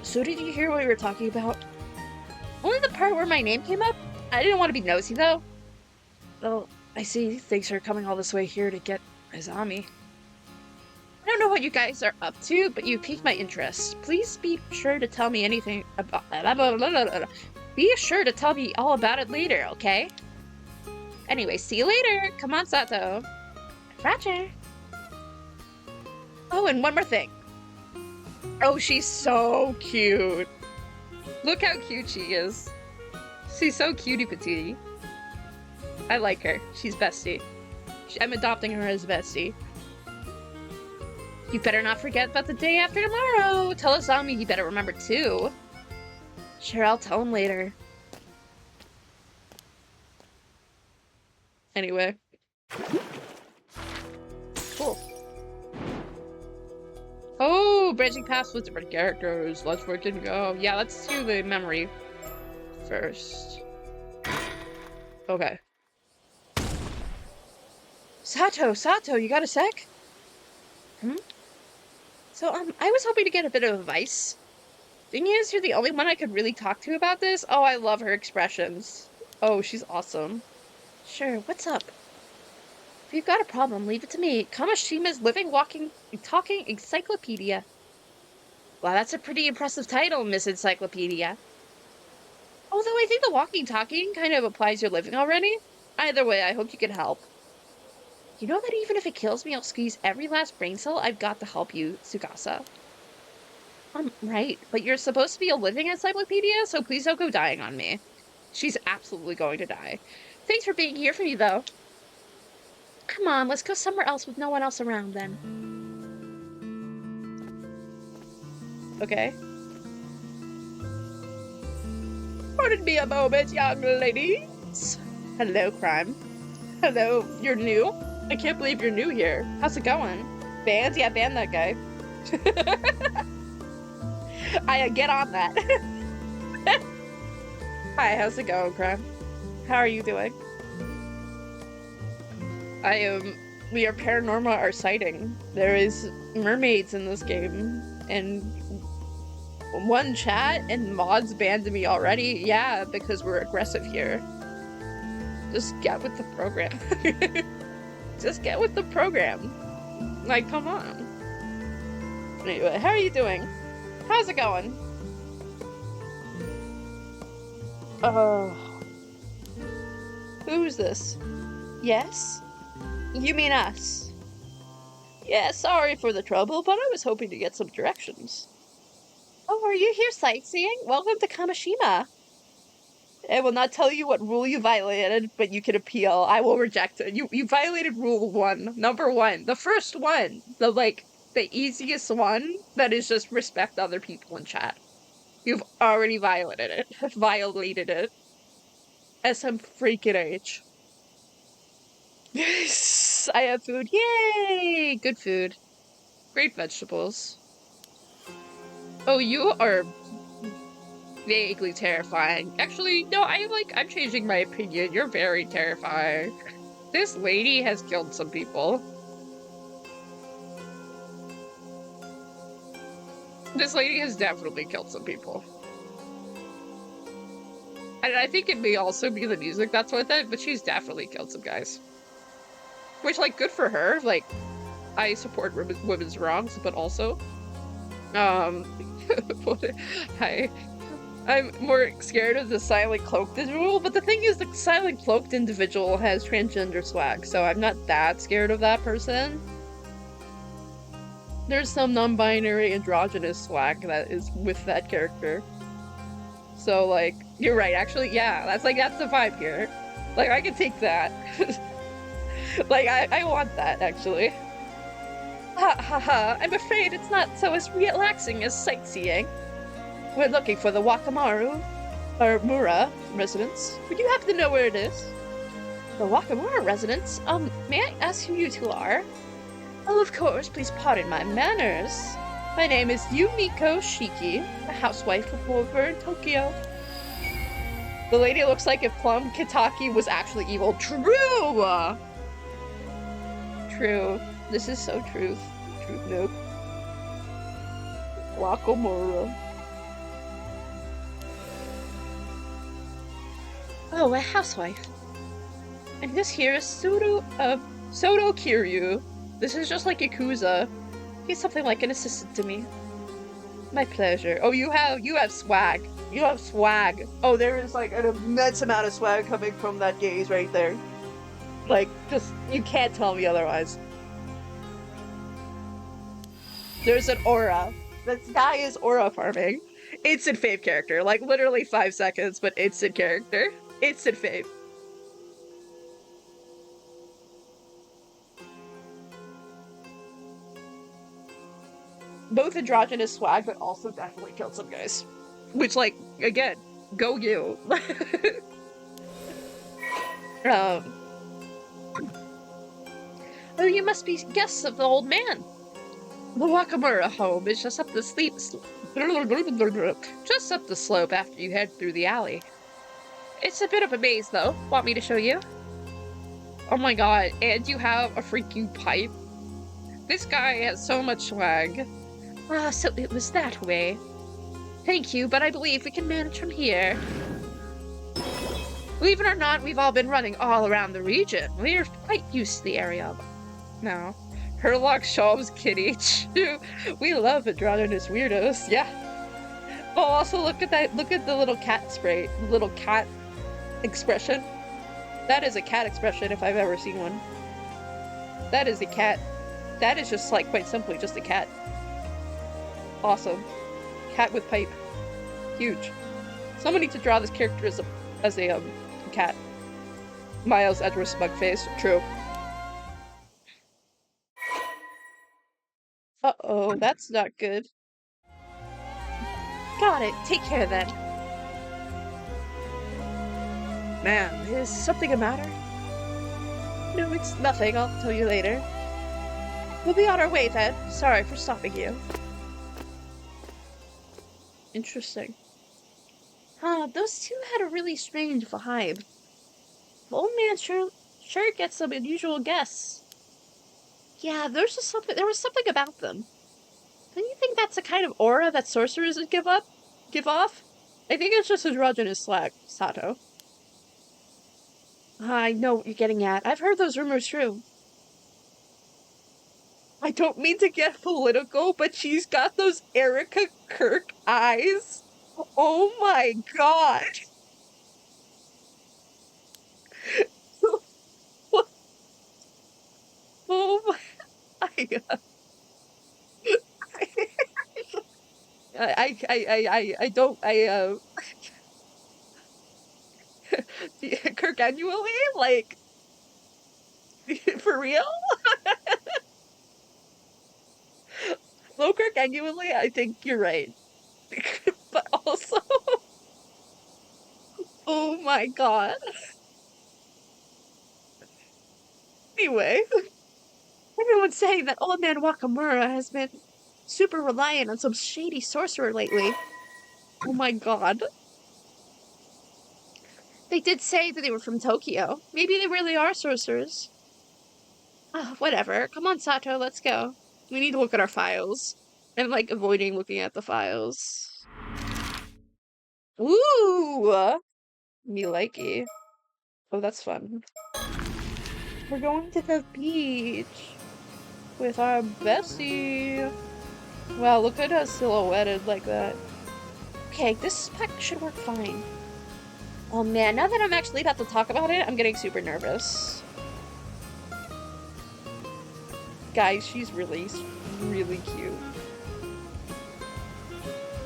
So did you hear what we were talking about? Only the part where my name came up? I didn't want to be nosy, though. Oh, I see. Thanks for coming all this way here to get Izami. I don't know what you guys are up to, but you piqued my interest. Please be sure to tell me anything about... Be sure to tell me all about it later, okay? Anyway, see you later! Come on, Sato. Roger. Oh, and one more thing. Oh, she's so cute. Look how cute she is. She's so cutie patootie. I like her. She's bestie. I'm adopting her as bestie. You better not forget about the day after tomorrow. Tell Azami you better remember too. Sure, I'll tell him later. Anyway. Cool. Oh, branching paths with different characters. Let's freaking go. Yeah, let's do the memory first. Okay. Sato, you got a sec? So, I was hoping to get a bit of advice. Thing is, you're the only one I could really talk to about this. Oh, I love her expressions. Oh, she's awesome. Sure, what's up? If you've got a problem, leave it to me. Kamashima's living, walking, talking encyclopedia. Wow, that's a pretty impressive title, Miss Encyclopedia. Although I think the walking, talking kind of applies your living already. Either way, I hope you can help. You know that even if it kills me, I'll squeeze every last brain cell I've got to help you, Tsukasa. Right, but you're supposed to be a living encyclopedia, so please don't go dying on me. She's absolutely going to die. Thanks for being here for me, though. Come on, let's go somewhere else with no one else around, then. Okay. Pardon me a moment, young ladies. Hello, Crime. Hello, you're new? I can't believe you're new here. How's it going? Banned? Yeah, ban that guy. I get on that. Hi, how's it going, Crime? How are you doing? We are paranormal our sighting. There is mermaids in this game, and one chat and mods banned me already. Yeah, because we're aggressive here. Just get with the program. Just get with the program. Like, come on. Anyway, how are you doing? How's it going? Who's this? Yes? You mean us? Yeah, sorry for the trouble, but I was hoping to get some directions. Oh, are you here sightseeing? Welcome to Kamishima. I will not tell you what rule you violated, but you can appeal. I will reject it. You violated rule 1. Number 1. The first one. The easiest one that is just respect other people in chat. You've already violated it. Violated it. At some freaking age. I have food. Yay! Good food. Great vegetables. Oh, you are vaguely terrifying. Actually, no, I'm changing my opinion. You're very terrifying. This lady has killed some people. This lady has definitely killed some people. And I think it may also be the music that's with it, but she's definitely killed some guys. Which, like, good for her. Like, I support women's wrongs, but also, um, I, I'm more scared of the silent cloaked individual, but the thing is, the silent cloaked individual has transgender swag, so I'm not that scared of that person. There's some non-binary androgynous swag that is with that character. So, like, you're right, actually, yeah, that's the vibe here. Like, I can take that. Like, I want that, actually. Ha ha ha, I'm afraid it's not so as relaxing as sightseeing. We're looking for the Wakamaru, or Mura, residence. Would you happen to know where it is? The Wakamura residence? May I ask who you two are? Oh, of course, please pardon my manners. My name is Yumiko Shiki, a housewife over in Tokyo. The lady looks like if Plum Kitaki was actually evil. True! True. This is so truth. Truth note. Wakamura. Oh, a housewife. And this here is Soto Kiryu. This is just like Yakuza. He's something like an assistant to me. My pleasure. Oh, you have swag. You have swag. Oh, there is like an immense amount of swag coming from that gaze right there. Like, just, you can't tell me otherwise. There's an aura. This guy is aura farming. Instant fave character. Like, literally 5 seconds, but instant character. Instant fave. Both androgynous swag, but also definitely killed some guys. Which, like, again, go you. Oh, you must be guests of the old man. The Wakamura home is just up the just up the slope after you head through the alley. It's a bit of a maze, though. Want me to show you? Oh my god, and you have a freaking pipe? This guy has so much swag. Ah, so it was that way. Thank you, but I believe we can manage from here. Believe it or not, we've all been running all around the region. We're quite used to the area now. Herlock, Shaw's, Kitty, we love androgynous weirdos, yeah. Oh, also look at that, look at the little cat spray, little cat expression. That is a cat expression if I've ever seen one. That is a cat. That is just, like, quite simply just a cat. Awesome. Cat with pipe. Huge. Someone needs to draw this character as a cat. Miles Edgeworth smug face. True. Uh-oh, that's not good. Got it. Take care then. Man, is something the matter? No, it's nothing. I'll tell you later. We'll be on our way then. Sorry for stopping you. Interesting. Huh, those two had a really strange vibe. The old man sure gets some unusual guests. Yeah, there was something about them. Don't you think that's the kind of aura that sorcerers would give off? I think it's just androgynous slack, Sato. I know what you're getting at. I've heard those rumors true. I don't mean to get political, but she's got those Erica Kirk eyes. Oh my god. Oh my god. Kirk annually? Like, for real? Low Kirk annually, I think you're right. But also, oh my god. Anyway, everyone's saying that old man Wakamura has been super reliant on some shady sorcerer lately. Oh my god. They did say that they were from Tokyo. Maybe they really are sorcerers. Ah, whatever. Come on, Sato, let's go. We need to look at our files. And, like, avoiding looking at the files. Ooh! Me likey. Oh, that's fun. We're going to the beach with our Bessie. Wow, look at us silhouetted like that. Okay, this spec should work fine. Oh man, now that I'm actually about to talk about it, I'm getting super nervous. Guys, she's really, really cute.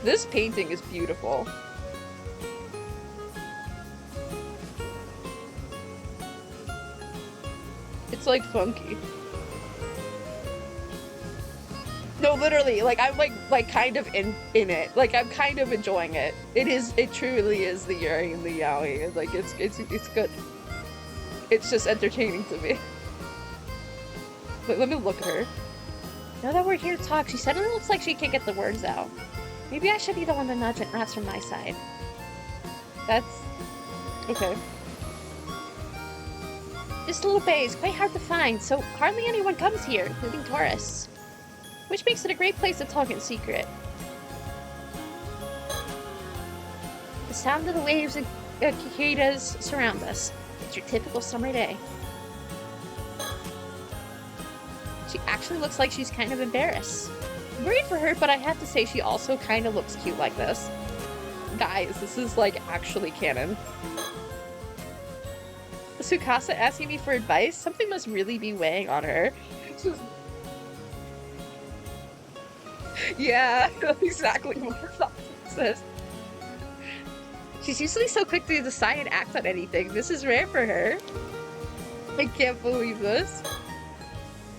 This painting is beautiful. It's like funky. No, literally, like I'm like kind of in it. Like I'm kind of enjoying it. It truly is the Yuri and the Yaoi. Like it's good. It's just entertaining to me. But let me look at her. Now that we're here to talk, she suddenly looks like she can't get the words out. Maybe I should be the one to nudge and ask from my side. That's okay. This little bay is quite hard to find, so hardly anyone comes here, including tourists. Which makes it a great place to talk in secret. The sound of the waves and cicadas surround us. It's your typical summer day. She actually looks like she's kind of embarrassed. I'm worried for her, but I have to say she also kind of looks cute like this. Guys, this is like actually canon. Tsukasa asking me for advice? Something must really be weighing on her. Yeah, exactly what I thought this. She's usually so quick to decide and act on anything. This is rare for her. I can't believe this.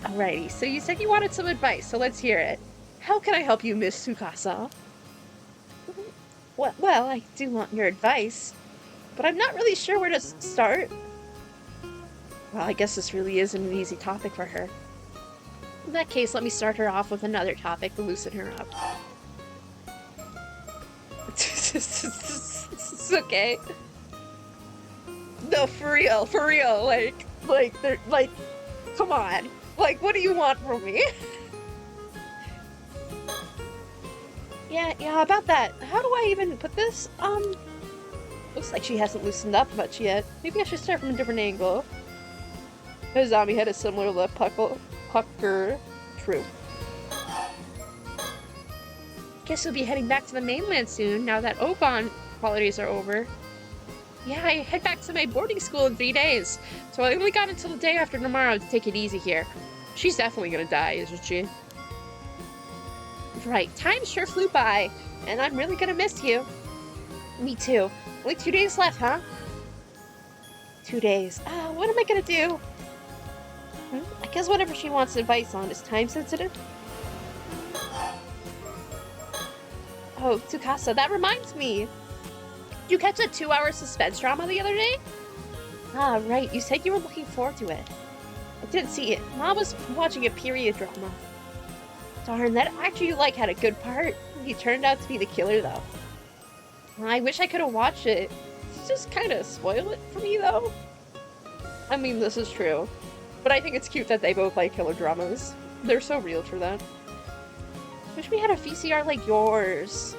Alrighty, so you said you wanted some advice, so let's hear it. How can I help you, Miss Tsukasa? Well, I do want your advice, but I'm not really sure where to start. Well, I guess this really isn't an easy topic for her. In that case, let me start her off with another topic to loosen her up. It's okay. No, for real, they're, like, come on. Like, what do you want from me? Yeah, about that. How do I even put this? Looks like she hasn't loosened up much yet. Maybe I should start from a different angle. Her zombie head is similar to the pucker. True. Guess we'll be heading back to the mainland soon, now that Oban holidays are over. Yeah, I head back to my boarding school in 3 days, so I only got until the day after tomorrow to take it easy here. She's definitely gonna die, isn't she? Right, time sure flew by, and I'm really gonna miss you. Me too. Only 2 days left, huh? 2 days. What am I gonna do? I guess whatever she wants advice on is time sensitive. Oh, Tsukasa, that reminds me. Did you catch that 2-hour suspense drama the other day? Ah, right, you said you were looking forward to it. I didn't see it. Mom was watching a period drama. Darn, that actor you like had a good part. He turned out to be the killer, though. I wish I could have watched it. It's just kind of spoil it for me, though. I mean, this is true. But I think it's cute that they both like killer dramas. They're so real for that. Wish we had a VCR like yours.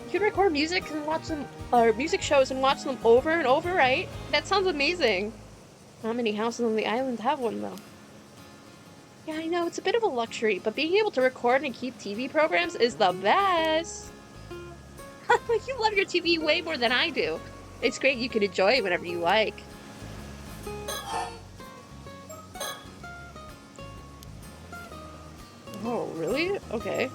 You could record music and watch them, or music shows and watch them over and over, right? That sounds amazing. Not many houses on the island have one, though. Yeah, I know, it's a bit of a luxury, but being able to record and keep TV programs is the best! You love your TV way more than I do. It's great you can enjoy it whenever you like. Oh, really? Okay.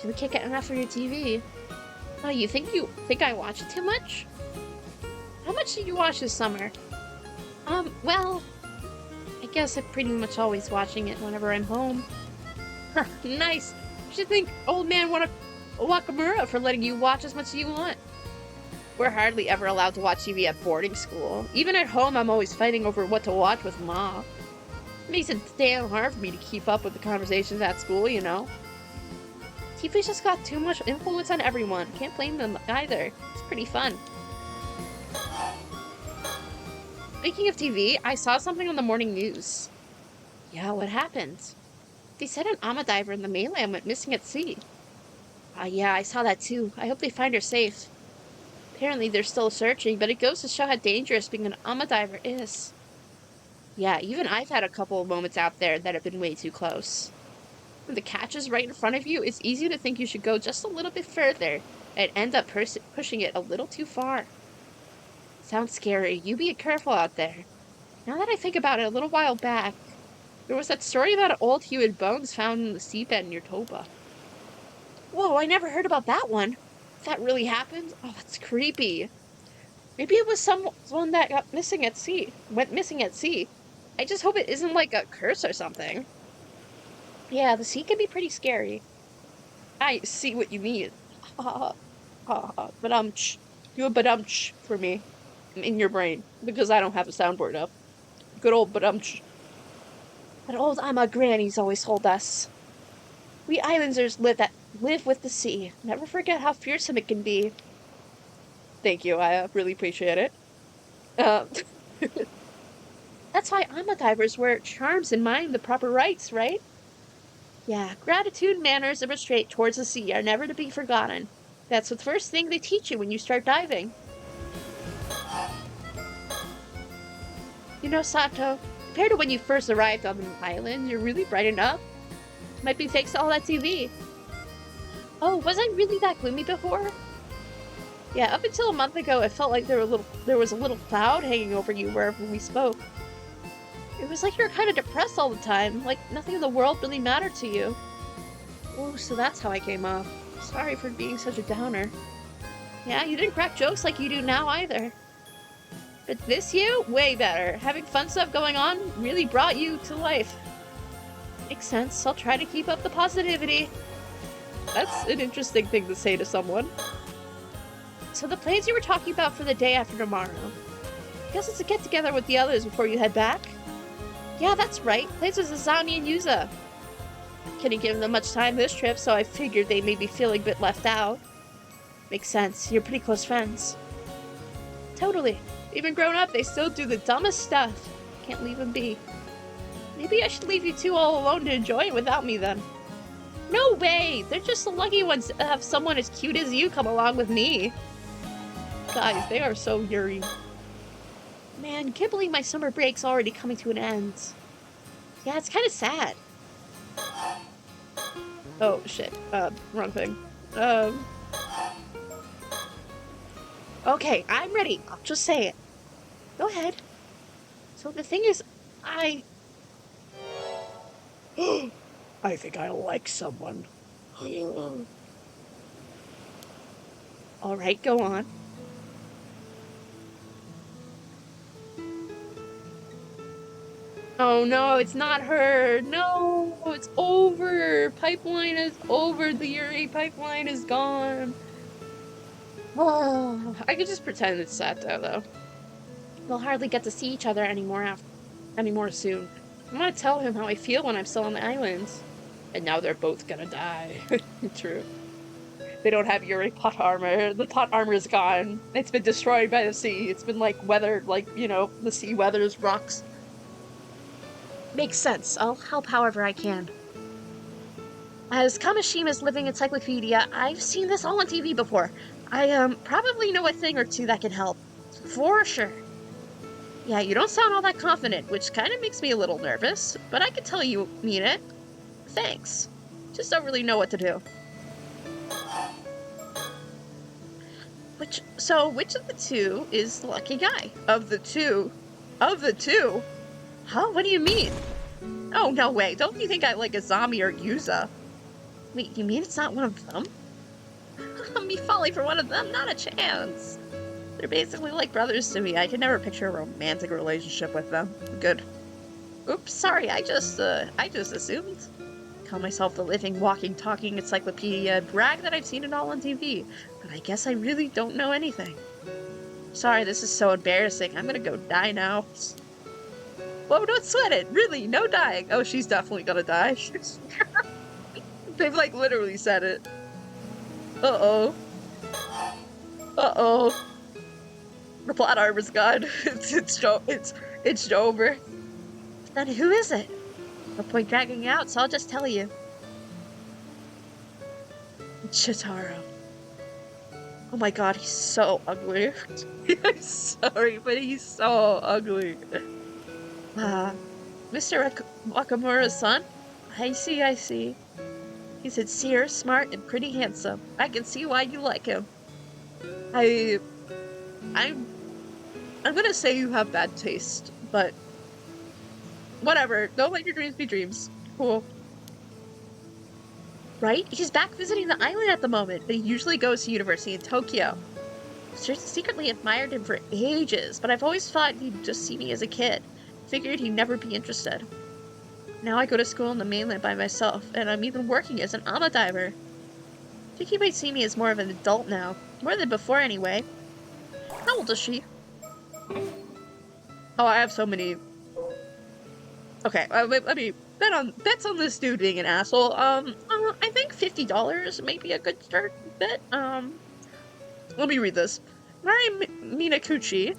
We can't get enough of your TV. Oh, you think I watch it too much? How much did you watch this summer? Well, I guess I'm pretty much always watching it whenever I'm home. Nice! You should thank old man Wakamura for letting you watch as much as you want. We're hardly ever allowed to watch TV at boarding school. Even at home, I'm always fighting over what to watch with Ma. It makes it damn hard for me to keep up with the conversations at school, you know? TV's just got too much influence on everyone. Can't blame them either. It's pretty fun. Speaking of TV, I saw something on the morning news. Yeah, what happened? They said an Ama diver in the mainland went missing at sea. Yeah, I saw that too. I hope they find her safe. Apparently they're still searching, but it goes to show how dangerous being an Ama diver is. Yeah, even I've had a couple of moments out there that have been way too close. When the catch is right in front of you, it's easy to think you should go just a little bit further and end up pushing it a little too far. Sounds scary. You be careful out there. Now that I think about it, a little while back, there was that story about old human bones found in the seabed near Toba. Whoa, I never heard about that one. If that really happened? Oh, that's creepy. Maybe it was someone that got missing at sea. Went missing at sea. I just hope it isn't like a curse or something. Yeah, the sea can be pretty scary. I see what you mean. Ha ha ha. Badumch. Do a badumch for me. In your brain. Because I don't have a soundboard up. Good old badumch. But old Ama grannies always told us. We islanders live with the sea. Never forget how fearsome it can be. Thank you, I really appreciate it. Uh, that's why Ama divers wear charms and mind the proper rites, right? Yeah, gratitude, manners, and restraint towards the sea are never to be forgotten. That's the first thing they teach you when you start diving. You know, Sato, compared to when you first arrived on the island, you're really brightened up. Might be thanks to all that TV. Oh, was I really that gloomy before? Yeah, up until a month ago, it felt like there was a little cloud hanging over you wherever we spoke. It was like you were kind of depressed all the time, like nothing in the world really mattered to you. Oh, so that's how I came off. Sorry for being such a downer. Yeah, you didn't crack jokes like you do now either. But this you? Way better. Having fun stuff going on really brought you to life. Makes sense. I'll try to keep up the positivity. That's an interesting thing to say to someone. So the plans you were talking about for the day after tomorrow. Guess it's a get-together with the others before you head back? Yeah, that's right. Plans with Azami and Yuza. Couldn't give them much time this trip, so I figured they may be feeling a bit left out. Makes sense. You're pretty close friends. Totally. Even grown up, they still do the dumbest stuff. Can't leave them be. Maybe I should leave you two all alone to enjoy it without me then. No way! They're just the lucky ones to have someone as cute as you come along with me. Guys, they are so Yuri. Man, can't believe my summer break's already coming to an end. Yeah, it's kind of sad. Oh, shit. Wrong thing. Okay, I'm ready. I'll just say it. Go ahead. So the thing is, I think I like someone. Alright, go on. Oh no, it's not her. No, it's over. Pipeline is over. The Yuri pipeline is gone. Oh, I could just pretend it's Sato though. We'll hardly get to see each other anymore soon. I'm gonna tell him how I feel when I'm still on the islands. And now they're both gonna die. True. They don't have Yuri pot armor. The pot armor is gone. It's been destroyed by the sea. It's been like weathered, like, you know, the sea weathers rocks. Makes sense. I'll help however I can. As Kamashima's living encyclopedia, I've seen this all on TV before. I probably know a thing or two that can help. For sure. Yeah, you don't sound all that confident, which kind of makes me a little nervous, but I can tell you mean it. Thanks. Just don't really know what to do. Which of the two is the lucky guy? Of the two? Of the two? Huh? What do you mean? Oh, no way. Don't you think I like Azami or Yuza? Wait, you mean it's not one of them? Me falling for one of them? Not a chance. They're basically like brothers to me. I could never picture a romantic relationship with them. Good. Oops, sorry. I just assumed. Call myself the living, walking, talking encyclopedia, brag that I've seen it all on TV. But I guess I really don't know anything. Sorry, this is so embarrassing. I'm gonna go die now. Whoa, don't sweat it! Really, no dying! Oh, she's definitely gonna die. They've, like, literally said it. Uh-oh. Uh-oh. The plot armor's gone. It's over. Then who is it? No point dragging you out, so I'll just tell you. Chitaro. Oh my god, he's so ugly. I'm sorry, but he's so ugly. Mr. Wakamura's son? I see, I see. He's sincere, smart, and pretty handsome. I can see why you like him. I'm gonna say you have bad taste, but whatever. Don't let your dreams be dreams. Cool. Right? He's back visiting the island at the moment, but he usually goes to university in Tokyo. Secretly admired him for ages, but I've always thought he'd just see me as a kid. Figured he'd never be interested. Now I go to school on the mainland by myself, and I'm even working as an ama diver. I think he might see me as more of an adult now. More than before, anyway. How old is she? Oh, I have so many... Okay, let me bets on this dude being an asshole. I think $50 may be a good start bet. Let me read this. Mari Minakuchi,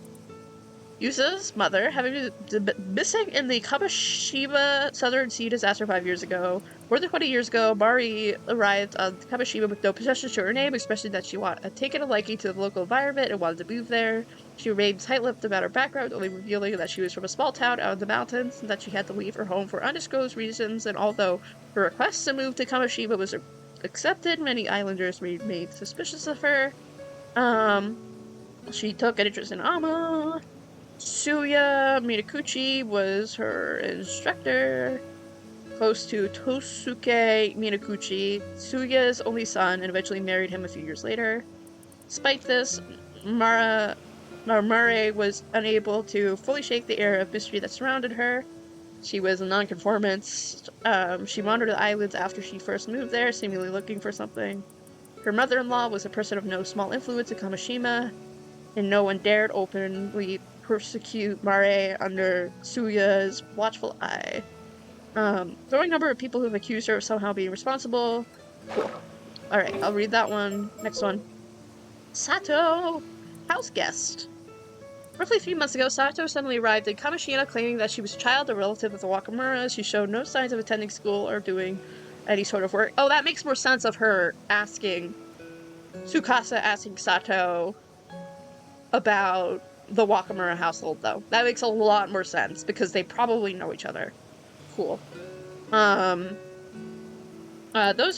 Yusa's mother, having been missing in the Kabashima Southern Sea disaster 5 years ago. More than 20 years ago, Mari arrived on Kabashima with no possessions to her name, expressing that she had taken a liking to the local environment and wanted to move there. She remained tight-lipped about her background, only revealing that she was from a small town out in the mountains, and that she had to leave her home for undisclosed reasons, and although her request to move to Kamishima was accepted, many islanders remained suspicious of her. She took an interest in Ama. Suya Minakuchi was her instructor. Close to Tosuke Minakuchi, Suya's only son, and eventually married him a few years later. Despite this, Murray was unable to fully shake the air of mystery that surrounded her. She was a nonconformist. She wandered the islands after she first moved there, seemingly looking for something. Her mother-in-law was a person of no small influence in Kamishima, and no one dared openly persecute Mare under Suya's watchful eye. Growing number of people who have accused her of somehow being responsible. Cool. Alright, I'll read that one. Next one. Sato! House guest. Roughly 3 months ago, Sato suddenly arrived in Kamishima claiming that she was a child or relative of the Wakamuras. She showed no signs of attending school or doing any sort of work. Oh, that makes more sense of her asking... Tsukasa asking Sato about the Wakamura household, though. That makes a lot more sense, because they probably know each other. Cool. Those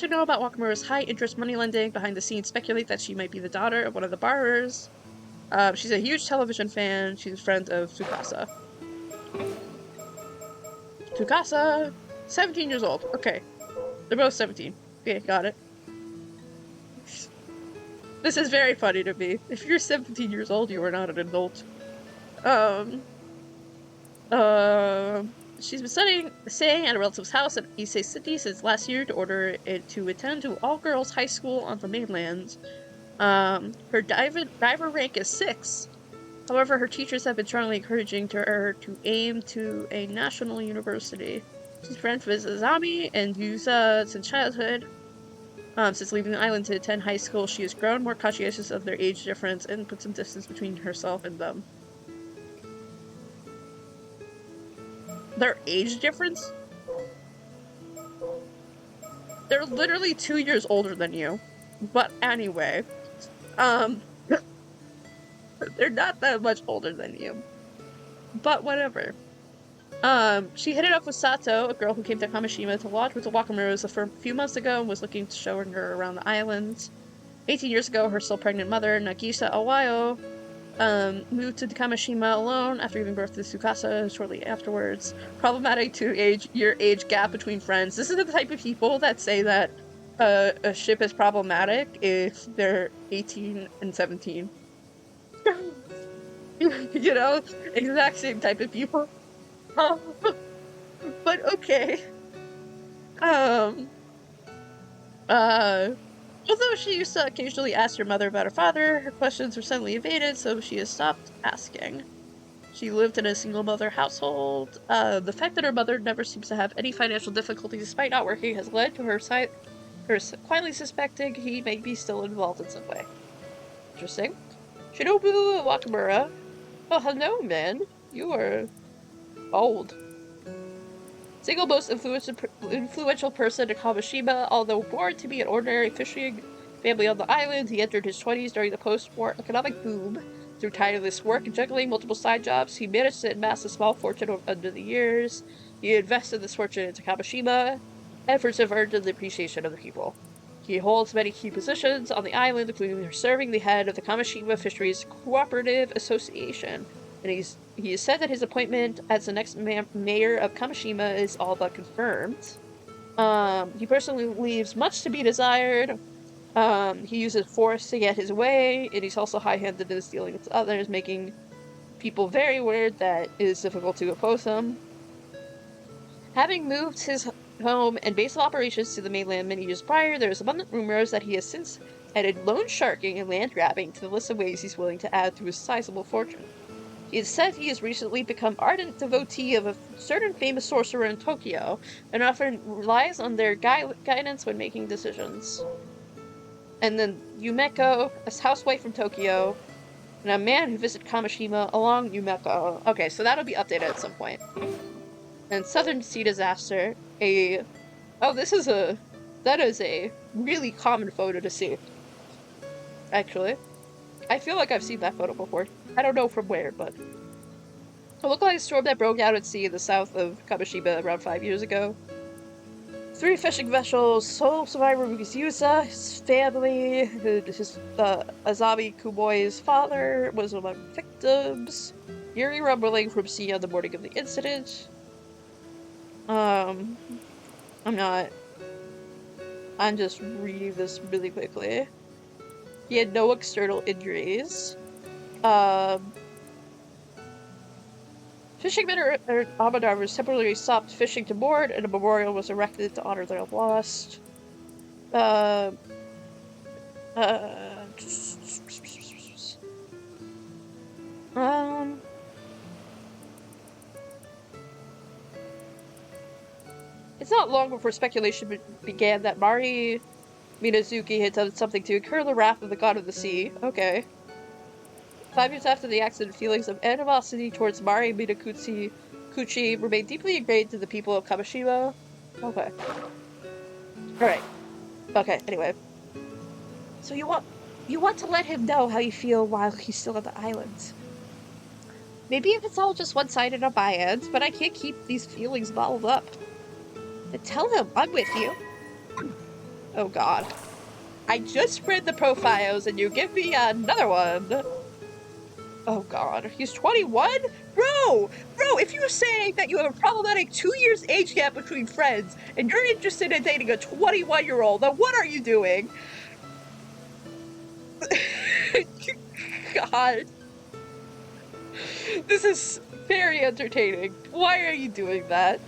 who know about Wakamura's high-interest money lending behind the scenes speculate that she might be the daughter of one of the borrowers. She's a huge television fan. She's a friend of Tsukasa. Tsukasa, 17 years old. Okay. They're both 17. Okay, got it. This is very funny to me. If you're 17 years old, you are not an adult. She's been staying at a relative's house in Ise City since last year to order it to attend to all-girls high school on the mainland. Her diver rank is 6. However, her teachers have been strongly encouraging her to aim to a national university. She's friends with Azami and Yusa since childhood. Since leaving the island to attend high school, she has grown more conscientious of their age difference and put some distance between herself and them. Their age difference? They're literally 2 years older than you. But anyway, they're not that much older than you. But whatever. She hit it up with Sato, a girl who came to Kamishima to lodge with the Wakamuras a few months ago and was looking to show her around the island. 18 years ago, her still pregnant mother, Nagisa Awayo, moved to Kamishima alone after giving birth to Tsukasa shortly afterwards. Problematic year age gap between friends. This is the type of people that say that a ship is problematic if they're 18 and 17. You know? Exact same type of people. But okay. Although she used to occasionally ask her mother about her father, her questions were suddenly evaded, so she has stopped asking. She lived in a single-mother household. The fact that her mother never seems to have any financial difficulties despite not working has led to her quietly suspecting he may be still involved in some way. Interesting. Shinobu Wakamura. Oh, hello, man. You are old. Single most influential person in Kamishima, although born to be an ordinary fishing family on the island, he entered his 20s during the post-war economic boom. Through tireless work and juggling multiple side jobs, he managed to amass a small fortune under the years. He invested this fortune into Kamishima. Efforts have earned the appreciation of the people. He holds many key positions on the island, including serving the head of the Kamishima Fisheries Cooperative Association. And he has said that his appointment as the next mayor of Kamishima is all but confirmed. He personally leaves much to be desired. He uses force to get his way, and he's also high-handed in his dealing with others, making people very worried that it is difficult to oppose him. Having moved his home and base of operations to the mainland many years prior, there is abundant rumors that he has since added loan sharking and land grabbing to the list of ways he's willing to add to his sizable fortune. He has said he has recently become ardent devotee of a certain famous sorcerer in Tokyo, and often relies on their guidance when making decisions. And then Yumeko, a housewife from Tokyo, and a man who visited Kamishima along Yumeko. Okay, so that'll be updated at some point. And Southern Sea Disaster, that is a really common photo to see. Actually. I feel like I've seen that photo before. I don't know from where, but... It looked like a storm that broke out at sea in the south of Kamishima around 5 years ago. 3 fishing vessels, sole survivor Yusa, his family, his Azami Kuboi's father was among the victims. Eerie rumbling from sea on the morning of the incident. I'm just reading this really quickly. He had no external injuries. Fishermen or Amadavers temporarily stopped fishing to board, and a memorial was erected to honor their lost. It's not long before speculation began that Mari Minazuki had done something to incur the wrath of the god of the sea. Okay. 5 years after the accident, feelings of animosity towards Mari Minakuchi remained deeply ingrained in the people of Kamishima. Okay. Alright. Okay, anyway. So you want to let him know how you feel while he's still on the island. Maybe if it's all just one-sided on my end, but I can't keep these feelings bottled up. And tell him I'm with you. Oh god. I just read the profiles and you give me another one. Oh god, he's 21? Bro, if you're saying that you have a problematic 2 years age gap between friends and you're interested in dating a 21-year-old, then what are you doing? God. This is very entertaining. Why are you doing that?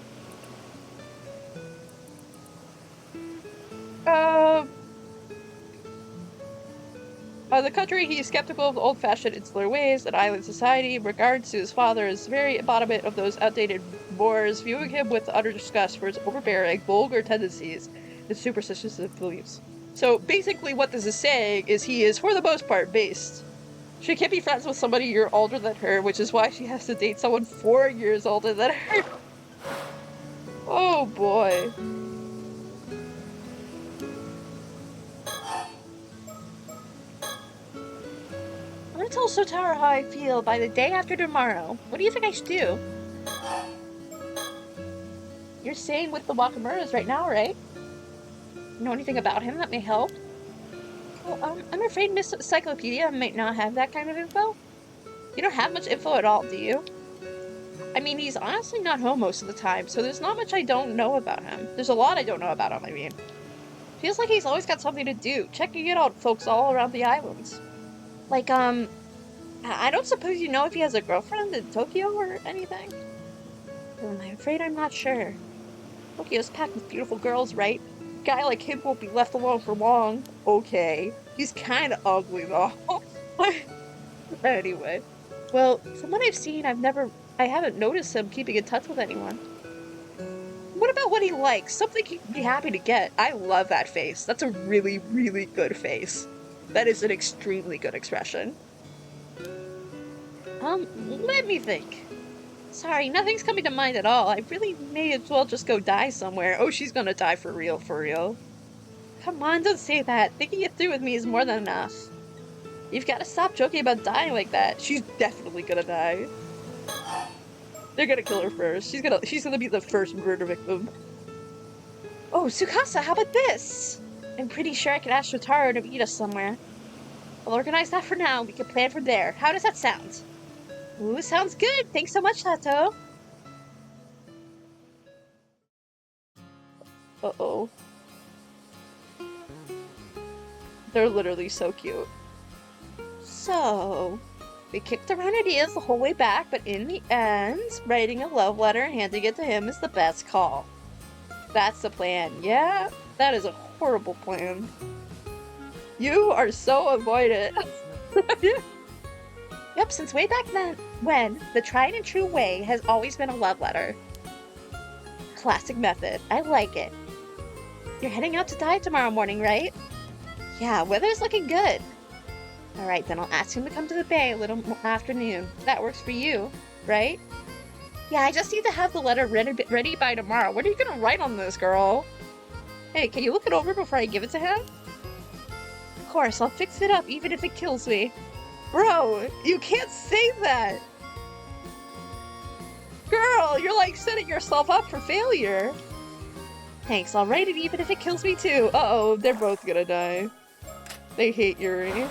The country, he is skeptical of the old-fashioned insular ways and island society. In regards to his father, is very embodiment of those outdated mores, viewing him with utter disgust for his overbearing, vulgar tendencies and superstitious beliefs. So basically what this is saying is he is, for the most part, based. She can't be friends with somebody a year older than her, which is why she has to date someone 4 years older than her. Oh boy. I'm gonna tell Sotaro how I feel by the day after tomorrow. What do you think I should do? You're staying with the Wakamuras right now, right? Know anything about him that may help? Well, I'm afraid Miss Encyclopedia might not have that kind of info. You don't have much info at all, do you? I mean, he's honestly not home most of the time, so there's not much I don't know about him. There's a lot I don't know about him, I mean. Feels like he's always got something to do, checking it out folks all around the islands. Like, I don't suppose you know if he has a girlfriend in Tokyo or anything? I'm afraid I'm not sure. Tokyo's packed with beautiful girls, right? A guy like him won't be left alone for long. Okay. He's kinda ugly, though. Anyway. Well, from what I've seen, I haven't noticed him keeping in touch with anyone. What about what he likes? Something he'd be happy to get. I love that face. That's a really, really good face. That is an extremely good expression. Let me think. Sorry, nothing's coming to mind at all. I really may as well just go die somewhere. Oh, she's gonna die for real, for real. Come on, don't say that. Thinking it through with me is more than enough. You've got to stop joking about dying like that. She's definitely gonna die. They're gonna kill her first. She's gonna be the first murder victim. Oh, Tsukasa, how about this? I'm pretty sure I could ask Shotaro to meet us somewhere. I'll organize that for now. We can plan from there. How does that sound? Ooh, sounds good. Thanks so much, Sato. Uh-oh. They're literally so cute. So, we kicked around ideas the whole way back, but in the end, writing a love letter and handing it to him is the best call. That's the plan. Yeah, that is a horrible plan. You are so avoidant. Yep, since way back then, when the tried and true way has always been a love letter. Classic method. I like it. You're heading out to dive tomorrow morning, right? Yeah, weather's looking good. Alright, then I'll ask him to come to the bay a little afternoon. That works for you, right? Yeah, I just need to have the letter ready by tomorrow. What are you gonna write on this, girl? Hey, can you look it over before I give it to him? Of course, I'll fix it up even if it kills me. Bro, you can't say that! Girl, you're like setting yourself up for failure. Thanks, I'll write it even if it kills me too. Uh-oh, they're both gonna die. They hate Yuri.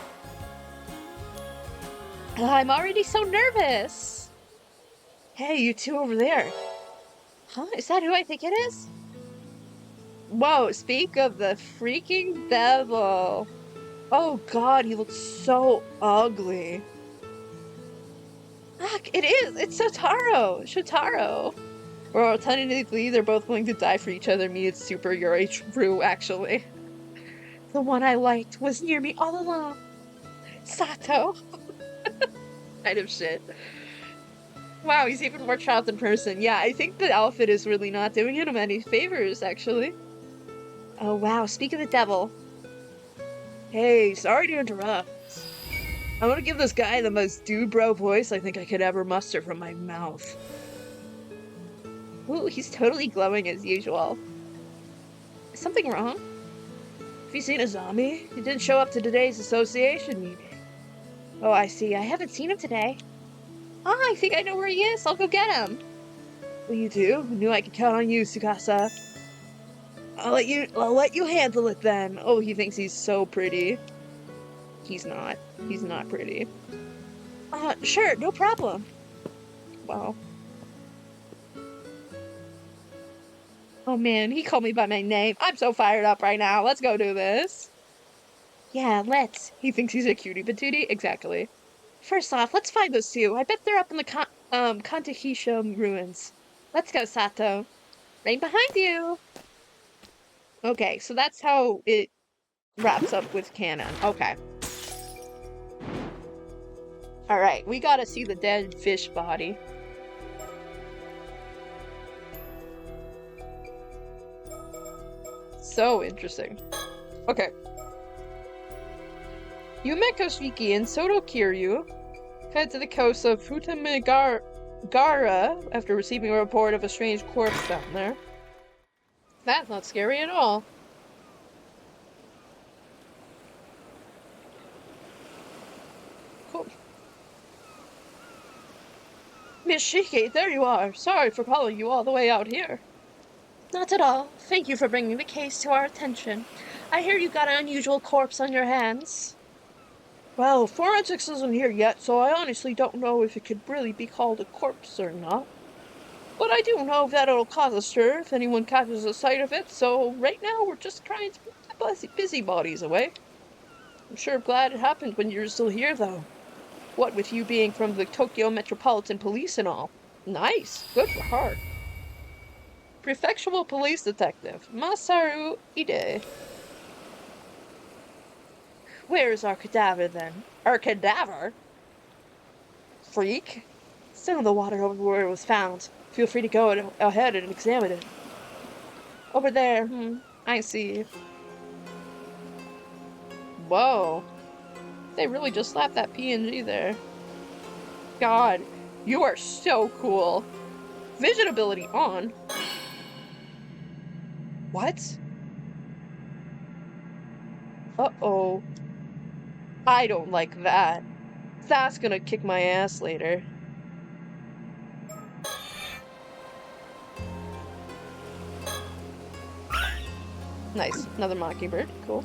I'm already so nervous! Hey, you two over there. Huh? Is that who I think it is? Whoa, speak of the freaking devil. Oh god, he looks so ugly. Fuck, it is! It's Shotaro! Shotaro! Or alternatively, they're both willing to die for each other. Me, it's super Yuri true, actually. The one I liked was near me all along. Sato. Kind of shit. Wow, he's even more child in person. Yeah, I think the outfit is really not doing him any favors, actually. Oh wow, speak of the devil. Hey, sorry to interrupt. I want to give this guy the most dude bro voice I think I could ever muster from my mouth. Ooh, he's totally glowing as usual. Is something wrong? Have you seen a zombie? He didn't show up to today's association meeting. Oh, I see. I haven't seen him today. Ah, I think I know where he is. I'll go get him. Well, you do? I knew I could count on you, Tsukasa. I'll let you handle it then. Oh, he thinks he's so pretty. He's not. He's not pretty. Sure, no problem. Wow. Oh man, he called me by my name. I'm so fired up right now. Let's go do this. Yeah, let's. He thinks he's a cutie patootie? Exactly. First off, let's find those two. I bet they're up in the Kantahisha ruins. Let's go, Sato. Right behind you. Okay, so that's how it wraps up with canon. Okay. Alright, we gotta see the dead fish body. So interesting. Okay. Yumeko Shiki and Soto Kiryu head to the coast of Futamigara after receiving a report of a strange corpse down there. That's not scary at all. Cool. Miss Shiki, there you are. Sorry for calling you all the way out here. Not at all. Thank you for bringing the case to our attention. I hear you got an unusual corpse on your hands. Well, forensics isn't here yet, so I honestly don't know if it could really be called a corpse or not. But I do know that it'll cause a stir if anyone catches a sight of it, so right now we're just trying to put the busybodies away. I'm sure glad it happened when you're still here, though. What with you being from the Tokyo Metropolitan Police and all. Nice. Good for her. Prefectural Police Detective, Masaru Ide. Where's our cadaver, then? Our cadaver? Freak? Still in the water over where it was found. Feel free to go ahead and examine it. Over there. I see. Whoa. They really just slapped that PNG there. God. You are so cool. Vision ability on. What? Uh-oh. I don't like that. That's gonna kick my ass later. Nice. Another mockingbird. Cool.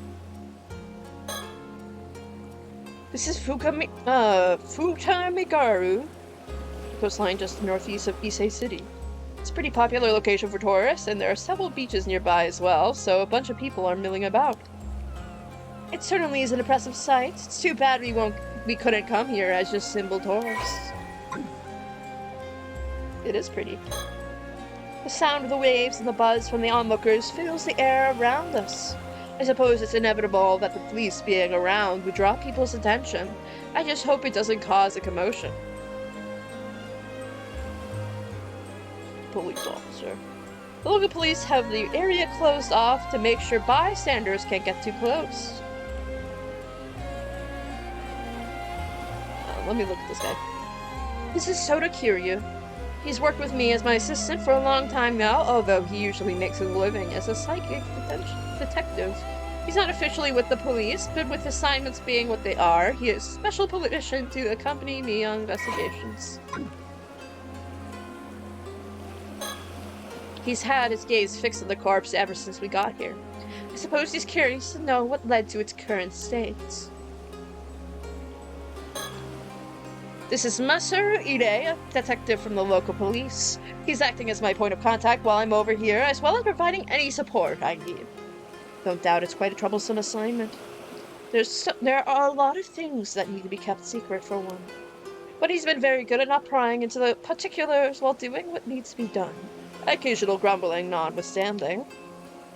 This is Futamigaru, coastline just northeast of Issei City. It's a pretty popular location for tourists, and there are several beaches nearby as well, so a bunch of people are milling about. It certainly is an impressive sight. It's too bad we couldn't come here as just simple tourists. It is pretty. The sound of the waves and the buzz from the onlookers fills the air around us. I suppose it's inevitable that the police being around would draw people's attention. I just hope it doesn't cause a commotion. Police officer. The local police have the area closed off to make sure bystanders can't get too close. Let me look at this guy. This is Sota Kiryu. He's worked with me as my assistant for a long time now, although he usually makes his living as a psychic detective. He's not officially with the police, but with assignments being what they are, he is special permission to accompany me on investigations. He's had his gaze fixed on the corpse ever since we got here. I suppose he's curious to know what led to its current state. This is Masaru Ide, a detective from the local police. He's acting as my point of contact while I'm over here, as well as providing any support I need. Don't doubt it's quite a troublesome assignment. There are a lot of things that need to be kept secret for one. But he's been very good at not prying into the particulars while doing what needs to be done. Occasional grumbling notwithstanding.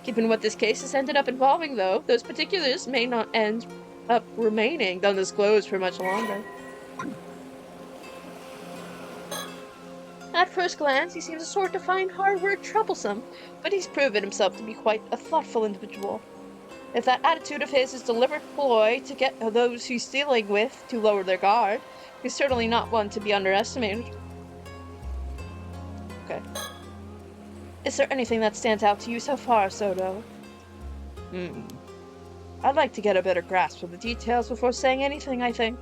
Given what this case has ended up involving, though, those particulars may not end up remaining undisclosed for much longer. At first glance, he seems a sort to find hard work troublesome, but he's proven himself to be quite a thoughtful individual. If that attitude of his is a deliberate ploy to get those he's dealing with to lower their guard, he's certainly not one to be underestimated. Okay. Is there anything that stands out to you so far, Soto? I'd like to get a better grasp of the details before saying anything, I think.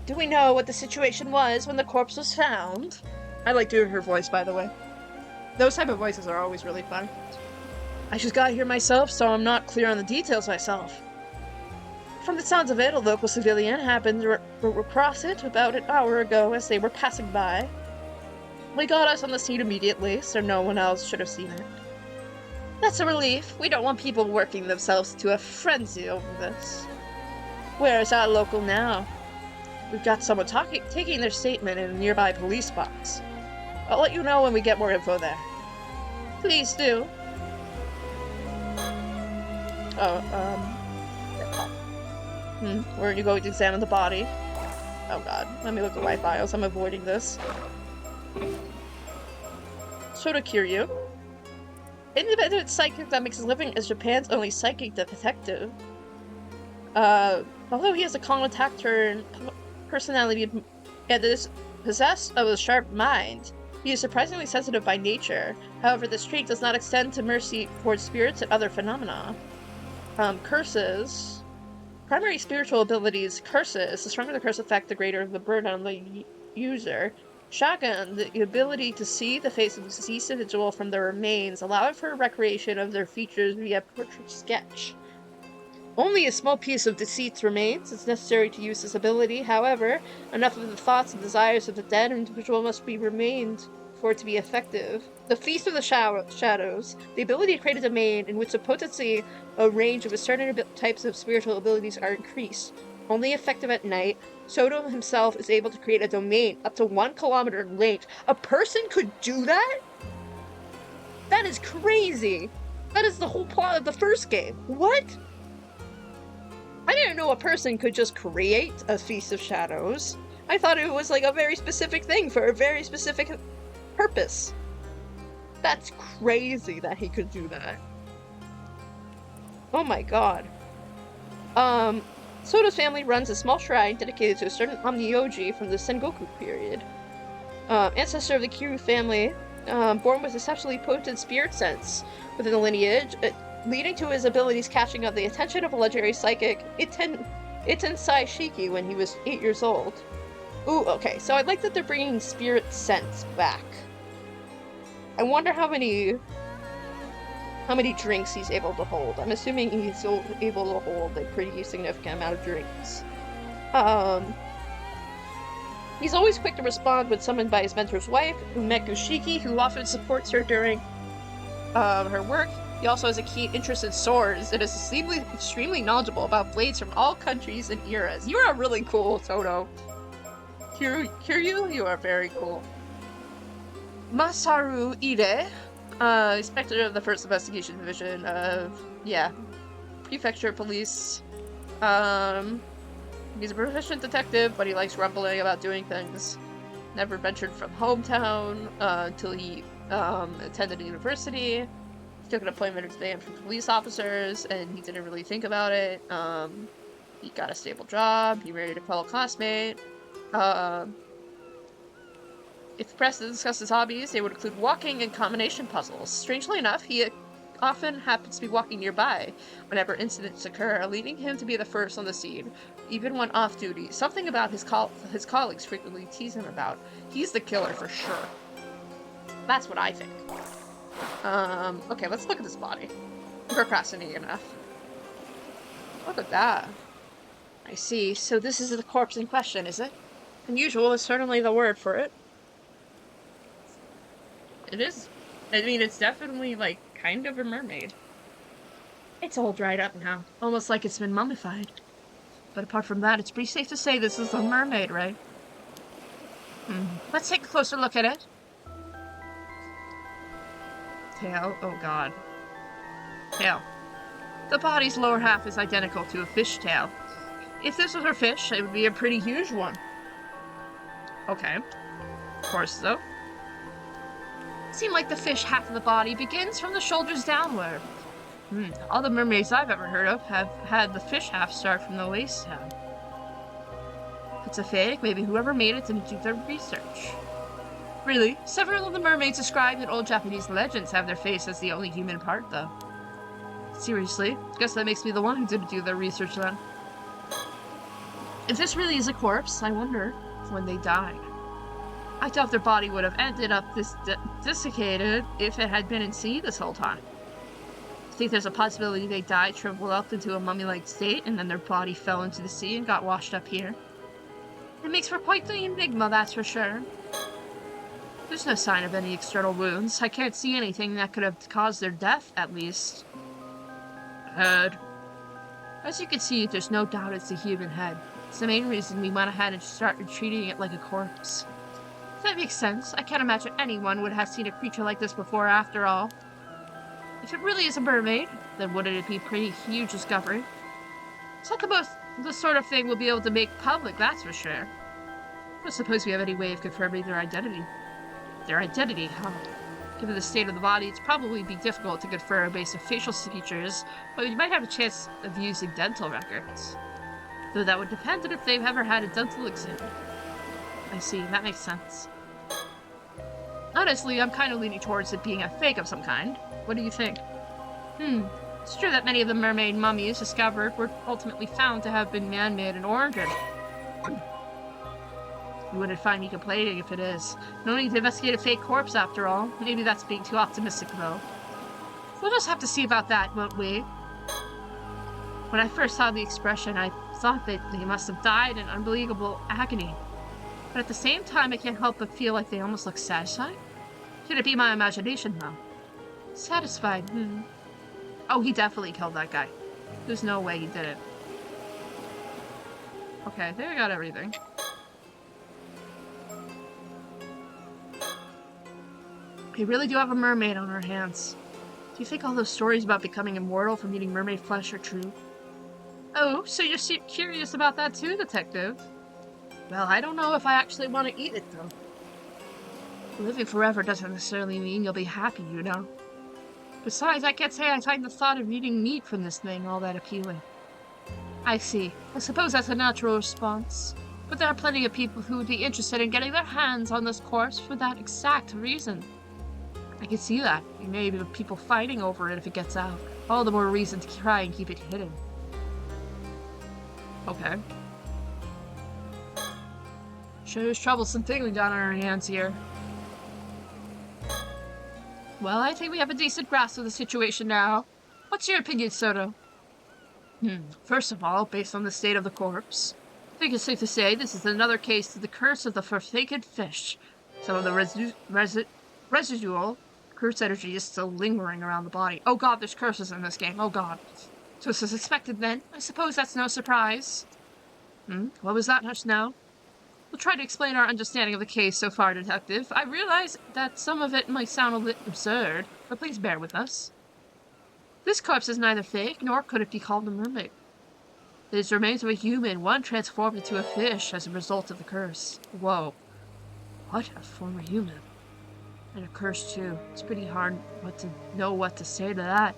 Do we know what the situation was when the corpse was found? I like doing her voice, by the way. Those type of voices are always really fun. I just got here myself, so I'm not clear on the details myself. From the sounds of it, a local civilian happened to cross it about an hour ago as they were passing by. We got us on the scene immediately, so no one else should have seen it. That's a relief. We don't want people working themselves to a frenzy over this. Where is our local now? We've got someone taking their statement in a nearby police box. I'll let you know when we get more info there. Please do. Weren't you going to examine the body? Oh god, let me look at my files. I'm avoiding this. Sota Kiryu. Independent psychic that makes his living as Japan's only psychic detective. Although he has a calm attacker personality and is possessed of a sharp mind, he is surprisingly sensitive by nature. However, this trait does not extend to mercy towards spirits and other phenomena. Curses. Primary spiritual abilities. Curses. The stronger the curse effect, the greater the burden on the user. Shagun. The ability to see the face of a deceased individual from their remains, allowing for recreation of their features via portrait sketch. Only a small piece of deceased remains is necessary to use this ability. However, enough of the thoughts and desires of the dead individual must be remained for it to be effective. The Feast of the Shadows. The ability to create a domain in which the potency, a range of certain types of spiritual abilities are increased. Only effective at night, Soto himself is able to create a domain up to 1 kilometer in length. A person could do that? That is crazy! That is the whole plot of the first game. What? I didn't know a person could just create a Feast of Shadows. I thought it was like a very specific thing for a very specific purpose. That's crazy that he could do that. Oh my god. Soto's family runs a small shrine dedicated to a certain Omnioji from the Sengoku period. Ancestor of the Kiryu family, born with exceptionally potent spirit sense within the lineage, leading to his abilities catching up the attention of a legendary psychic, Iten Shiki, when he was 8 years old. Ooh, okay, so I like that they're bringing spirit sense back. I wonder how many drinks he's able to hold. I'm assuming he's able to hold a pretty significant amount of drinks. He's always quick to respond when summoned by his mentor's wife, Umeku Shiki, who often supports her during her work. He also has a keen interest in swords and is extremely knowledgeable about blades from all countries and eras. You are really cool, Toto. Kiryu, you are very cool. Masaru Ide, Inspector of the 1st Investigation Division of, Prefecture Police. He's a proficient detective, but he likes rumbling about doing things. Never ventured from hometown until he attended university. He took an appointment exam for police officers, and he didn't really think about it. He got a stable job. He married a fellow classmate. If pressed to discuss his hobbies, they would include walking and combination puzzles. Strangely enough, he often happens to be walking nearby whenever incidents occur, leading him to be the first on the scene, even when off duty. Something about his colleagues frequently tease him about. He's the killer for sure. That's what I think. Okay, let's look at this body. I'm procrastinating enough. Look at that. I see. So this is the corpse in question, is it? Unusual is certainly the word for it. It is. I mean, it's definitely, like, kind of a mermaid. It's all dried up now, almost like it's been mummified. But apart from that, it's pretty safe to say this is a mermaid, right? Let's take a closer look at it. Tail, oh god. Tail. The body's lower half is identical to a fish tail. If this was a fish, it would be a pretty huge one. Okay. Of course, though. It seemed like the fish half of the body begins from the shoulders downward. All the mermaids I've ever heard of have had the fish half start from the waist down. If it's a fake, maybe whoever made it didn't do their research. Really, several of the mermaids described in old Japanese legends have their face as the only human part, though. Seriously, guess that makes me the one who didn't do their research then. If this really is a corpse, I wonder when they died. I doubt their body would have ended up this desiccated if it had been in sea this whole time. I think there's a possibility they died, shriveled up into a mummy-like state, and then their body fell into the sea and got washed up here. It makes for quite the enigma, that's for sure. There's no sign of any external wounds. I can't see anything that could have caused their death, at least. Head. As you can see, there's no doubt it's a human head. It's the main reason we went ahead and started treating it like a corpse. That makes sense. I can't imagine anyone would have seen a creature like this before, after all. If it really is a mermaid, then wouldn't it be a pretty huge discovery? It's not the sort of thing we'll be able to make public, that's for sure. I don't suppose we have any way of confirming their identity. Their identity, huh? Given the state of the body, it's probably be difficult to confirm based on facial features, but you might have a chance of using dental records. Though that would depend on if they've ever had a dental exam. I see, that makes sense. Honestly, I'm kind of leaning towards it being a fake of some kind. What do you think? It's true that many of the mermaid mummies discovered were ultimately found to have been man-made in origin. You wouldn't find me complaining if it is. No need to investigate a fake corpse, after all. Maybe that's being too optimistic, though. We'll just have to see about that, won't we? When I first saw the expression, I thought that they must have died in unbelievable agony. But at the same time, I can't help but feel like they almost look satisfied. Could it be my imagination, though? Satisfied, Oh, he definitely killed that guy. There's no way he did it. Okay, I think I got everything. We really do have a mermaid on our hands. Do you think all those stories about becoming immortal from eating mermaid flesh are true? Oh, so you're curious about that too, Detective? Well, I don't know if I actually want to eat it, though. Living forever doesn't necessarily mean you'll be happy, you know. Besides, I can't say I find the thought of eating meat from this thing all that appealing. I see. I suppose that's a natural response. But there are plenty of people who would be interested in getting their hands on this corpse for that exact reason. I can see that. There may be people fighting over it if it gets out. All the more reason to try and keep it hidden. Okay. Sure is troublesome thing we got on our hands here. Well, I think we have a decent grasp of the situation now. What's your opinion, Soto? First of all, based on the state of the corpse, I think it's safe to say this is another case of the curse of the forsaken fish. Some of the residual curse energy is still lingering around the body. Oh god, there's curses in this game. Oh god. So this is expected then. I suppose that's no surprise. What was that just now? We'll try to explain our understanding of the case so far, Detective. I realize that some of it might sound a bit absurd, but please bear with us. This corpse is neither fake, nor could it be called a mermaid. It is the remains of a human, one transformed into a fish as a result of the curse. Whoa. What? A former human? And a curse, too. It's pretty hard to know what to say to that.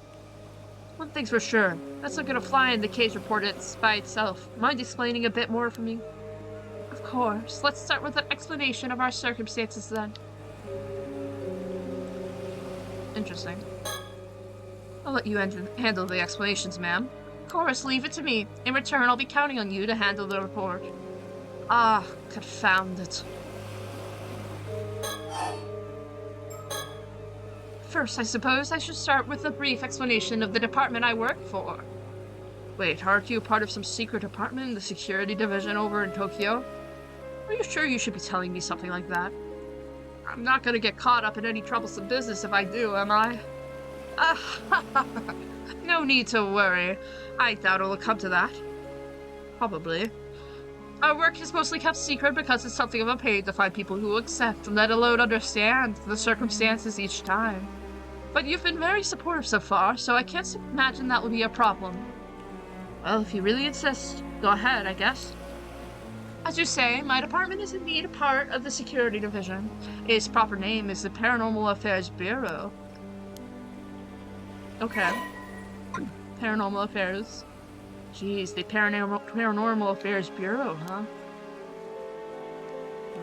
One thing's for sure. That's not gonna fly in the case report by itself. Mind explaining a bit more for me? Of course. Let's start with an explanation of our circumstances then. Interesting. I'll let you handle the explanations, ma'am. Of course, leave it to me. In return, I'll be counting on you to handle the report. Ah, confound it. First, I suppose I should start with a brief explanation of the department I work for. Wait, aren't you part of some secret department in the security division over in Tokyo? Are you sure you should be telling me something like that? I'm not gonna get caught up in any troublesome business if I do, am I? No need to worry. I doubt it'll come to that. Probably. Our work is mostly kept secret because it's something of a pain to find people who accept, let alone understand, the circumstances each time. But you've been very supportive so far, so I can't imagine that will be a problem. Well, if you really insist, go ahead, I guess. As you say, my department is indeed a part of the security division. Its proper name is the Paranormal Affairs Bureau. Okay. Paranormal Affairs. Jeez, the Paranormal Affairs Bureau, huh?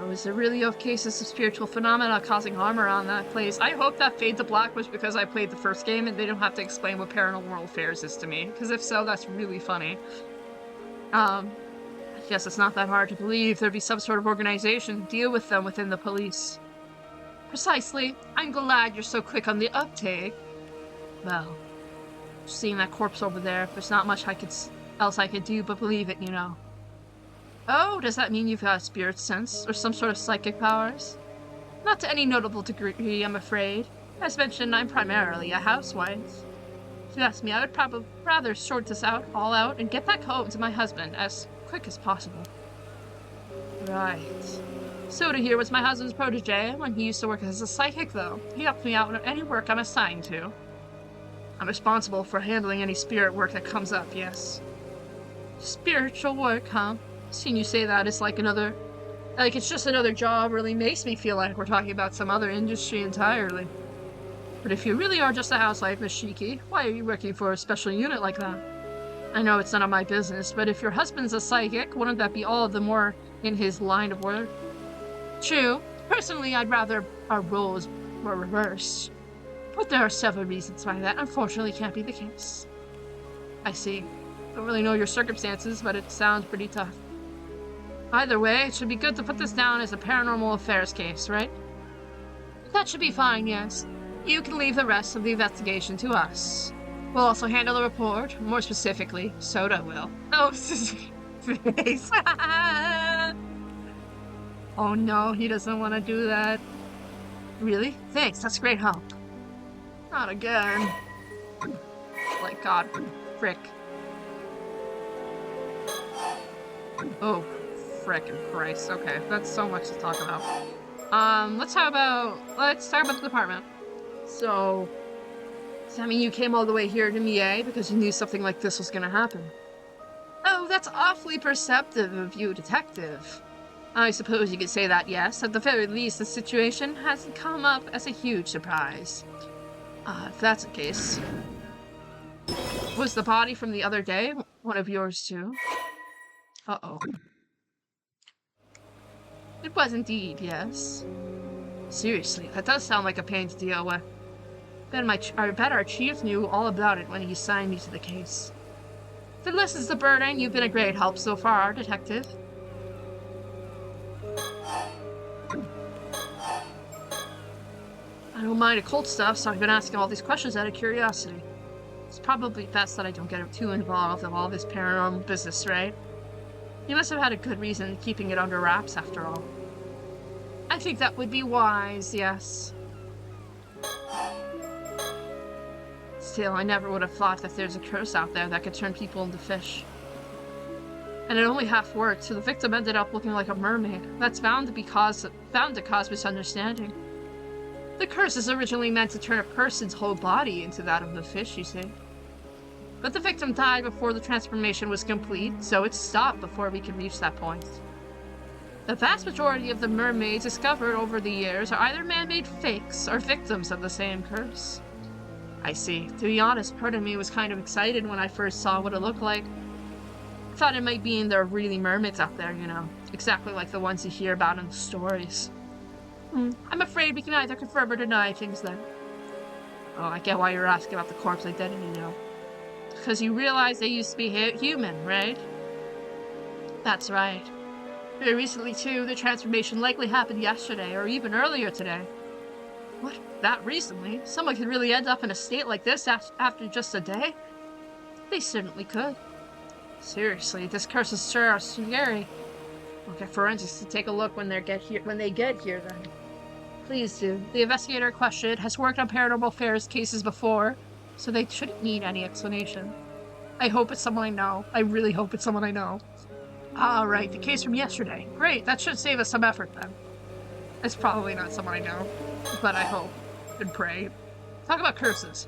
Oh, is there really of cases of spiritual phenomena causing harm around that place? I hope that Fade to Black was because I played the first game and they don't have to explain what Paranormal Affairs is to me. Because if so, that's really funny. I guess it's not that hard to believe there'd be some sort of organization to deal with them within the police. Precisely. I'm glad you're so quick on the uptake. Well, seeing that corpse over there, there's not much else I could do but believe it, you know. Oh, does that mean you've got a spirit sense, or some sort of psychic powers? Not to any notable degree, I'm afraid. As mentioned, I'm primarily a housewife. If you ask me, I would probably rather sort this all out, and get back home to my husband as quick as possible. Right. Soda here was my husband's protege when he used to work as a psychic, though. He helped me out in any work I'm assigned to. I'm responsible for handling any spirit work that comes up, yes. Spiritual work, huh? Seeing you say that, it's like it's just another job really makes me feel like we're talking about some other industry entirely. But if you really are just a housewife, Miss Shiki, why are you working for a special unit like that? I know it's none of my business, but if your husband's a psychic, wouldn't that be all the more in his line of work? True. Personally, I'd rather our roles were reversed. But there are several reasons why that unfortunately can't be the case. I see. Don't really know your circumstances, but it sounds pretty tough. Either way, it should be good to put this down as a paranormal affairs case, right? That should be fine, yes. You can leave the rest of the investigation to us. We'll also handle the report. More specifically, Soda will. Oh, face. Oh no, he doesn't want to do that. Really? Thanks, that's great help. Not again. Like God. Frick. Oh, frickin' Christ. Okay, that's so much to talk about. Let's talk about the department. So, does that mean you came all the way here to Mie because you knew something like this was gonna happen? Oh, that's awfully perceptive of you, Detective. I suppose you could say that, yes. At the very least, the situation hasn't come up as a huge surprise. If that's the case. Was the body from the other day One of yours too? Uh-oh. It was indeed, yes. Seriously, that does sound like a pain to deal with. I bet our chief knew all about it when he assigned me to the case. If it lessens the burden, you've been a great help so far, Detective. I don't mind occult stuff, so I've been asking all these questions out of curiosity. It's probably best that I don't get too involved in all this paranormal business, right? You must have had a good reason keeping it under wraps, after all. I think that would be wise, yes. Still, I never would have thought that there's a curse out there that could turn people into fish. And it only half worked, so the victim ended up looking like a mermaid. That's bound to cause misunderstanding. The curse is originally meant to turn a person's whole body into that of the fish, you see. But the victim died before the transformation was complete, so it stopped before we could reach that point. The vast majority of the mermaids discovered over the years are either man-made fakes or victims of the same curse. I see. To be honest, part of me was kind of excited when I first saw what it looked like. I thought it might be there are really mermaids out there, you know, exactly like the ones you hear about in the stories. I'm afraid we can either confirm or deny things then. Oh, I get why you're asking about the corpse identity now. Because you realize they used to be human, right? That's right. Very recently, too, the transformation likely happened yesterday, or even earlier today. What? That recently? Someone could really end up in a state like this after just a day? They certainly could. Seriously, this curse is sure scary. We'll get forensics to take a look when they get here then. Please do. The investigator questioned has worked on paranormal affairs cases before, so they shouldn't need any explanation. I hope it's someone I know. I really hope it's someone I know. Ah, right, the case from yesterday. Great, that should save us some effort then. It's probably not someone I know, but I hope and pray. Talk about curses.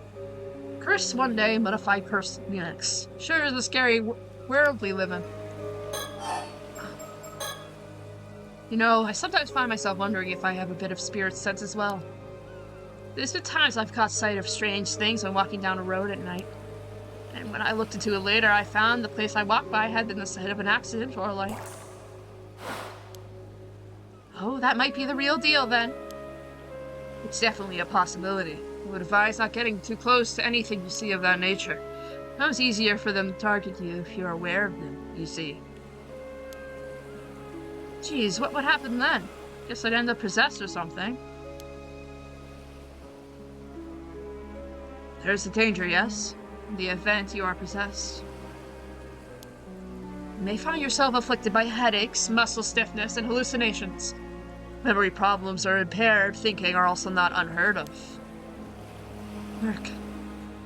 Curse one day, modified curse the next. Sure is a scary world we live in. You know, I sometimes find myself wondering if I have a bit of spirit sense as well. There's been times I've caught sight of strange things when walking down a road at night. And when I looked into it later, I found the place I walked by had been the site of an accident or like. Oh, that might be the real deal then. It's definitely a possibility. I would advise not getting too close to anything you see of that nature. It becomes easier for them to target you if you're aware of them, you see. Geez, what would happen then? Guess I'd end up possessed or something. There's the danger, yes? In the event you are possessed. You may find yourself afflicted by headaches, muscle stiffness, and hallucinations. Memory problems or impaired thinking are also not unheard of. Work.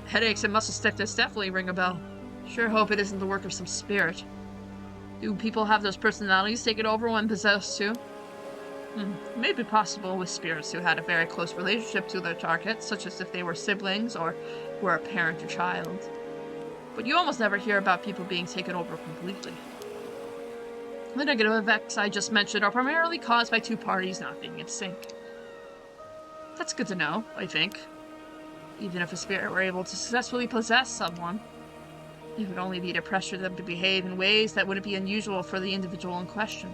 Headaches and muscle stiffness definitely ring a bell. Sure hope it isn't the work of some spirit. Do people have those personalities taken over when possessed too? It may be possible with spirits who had a very close relationship to their target, such as if they were siblings or were a parent or child. But you almost never hear about people being taken over completely. The negative effects I just mentioned are primarily caused by two parties not being in sync. That's good to know, I think. Even if a spirit were able to successfully possess someone, it would only be to pressure them to behave in ways that wouldn't be unusual for the individual in question.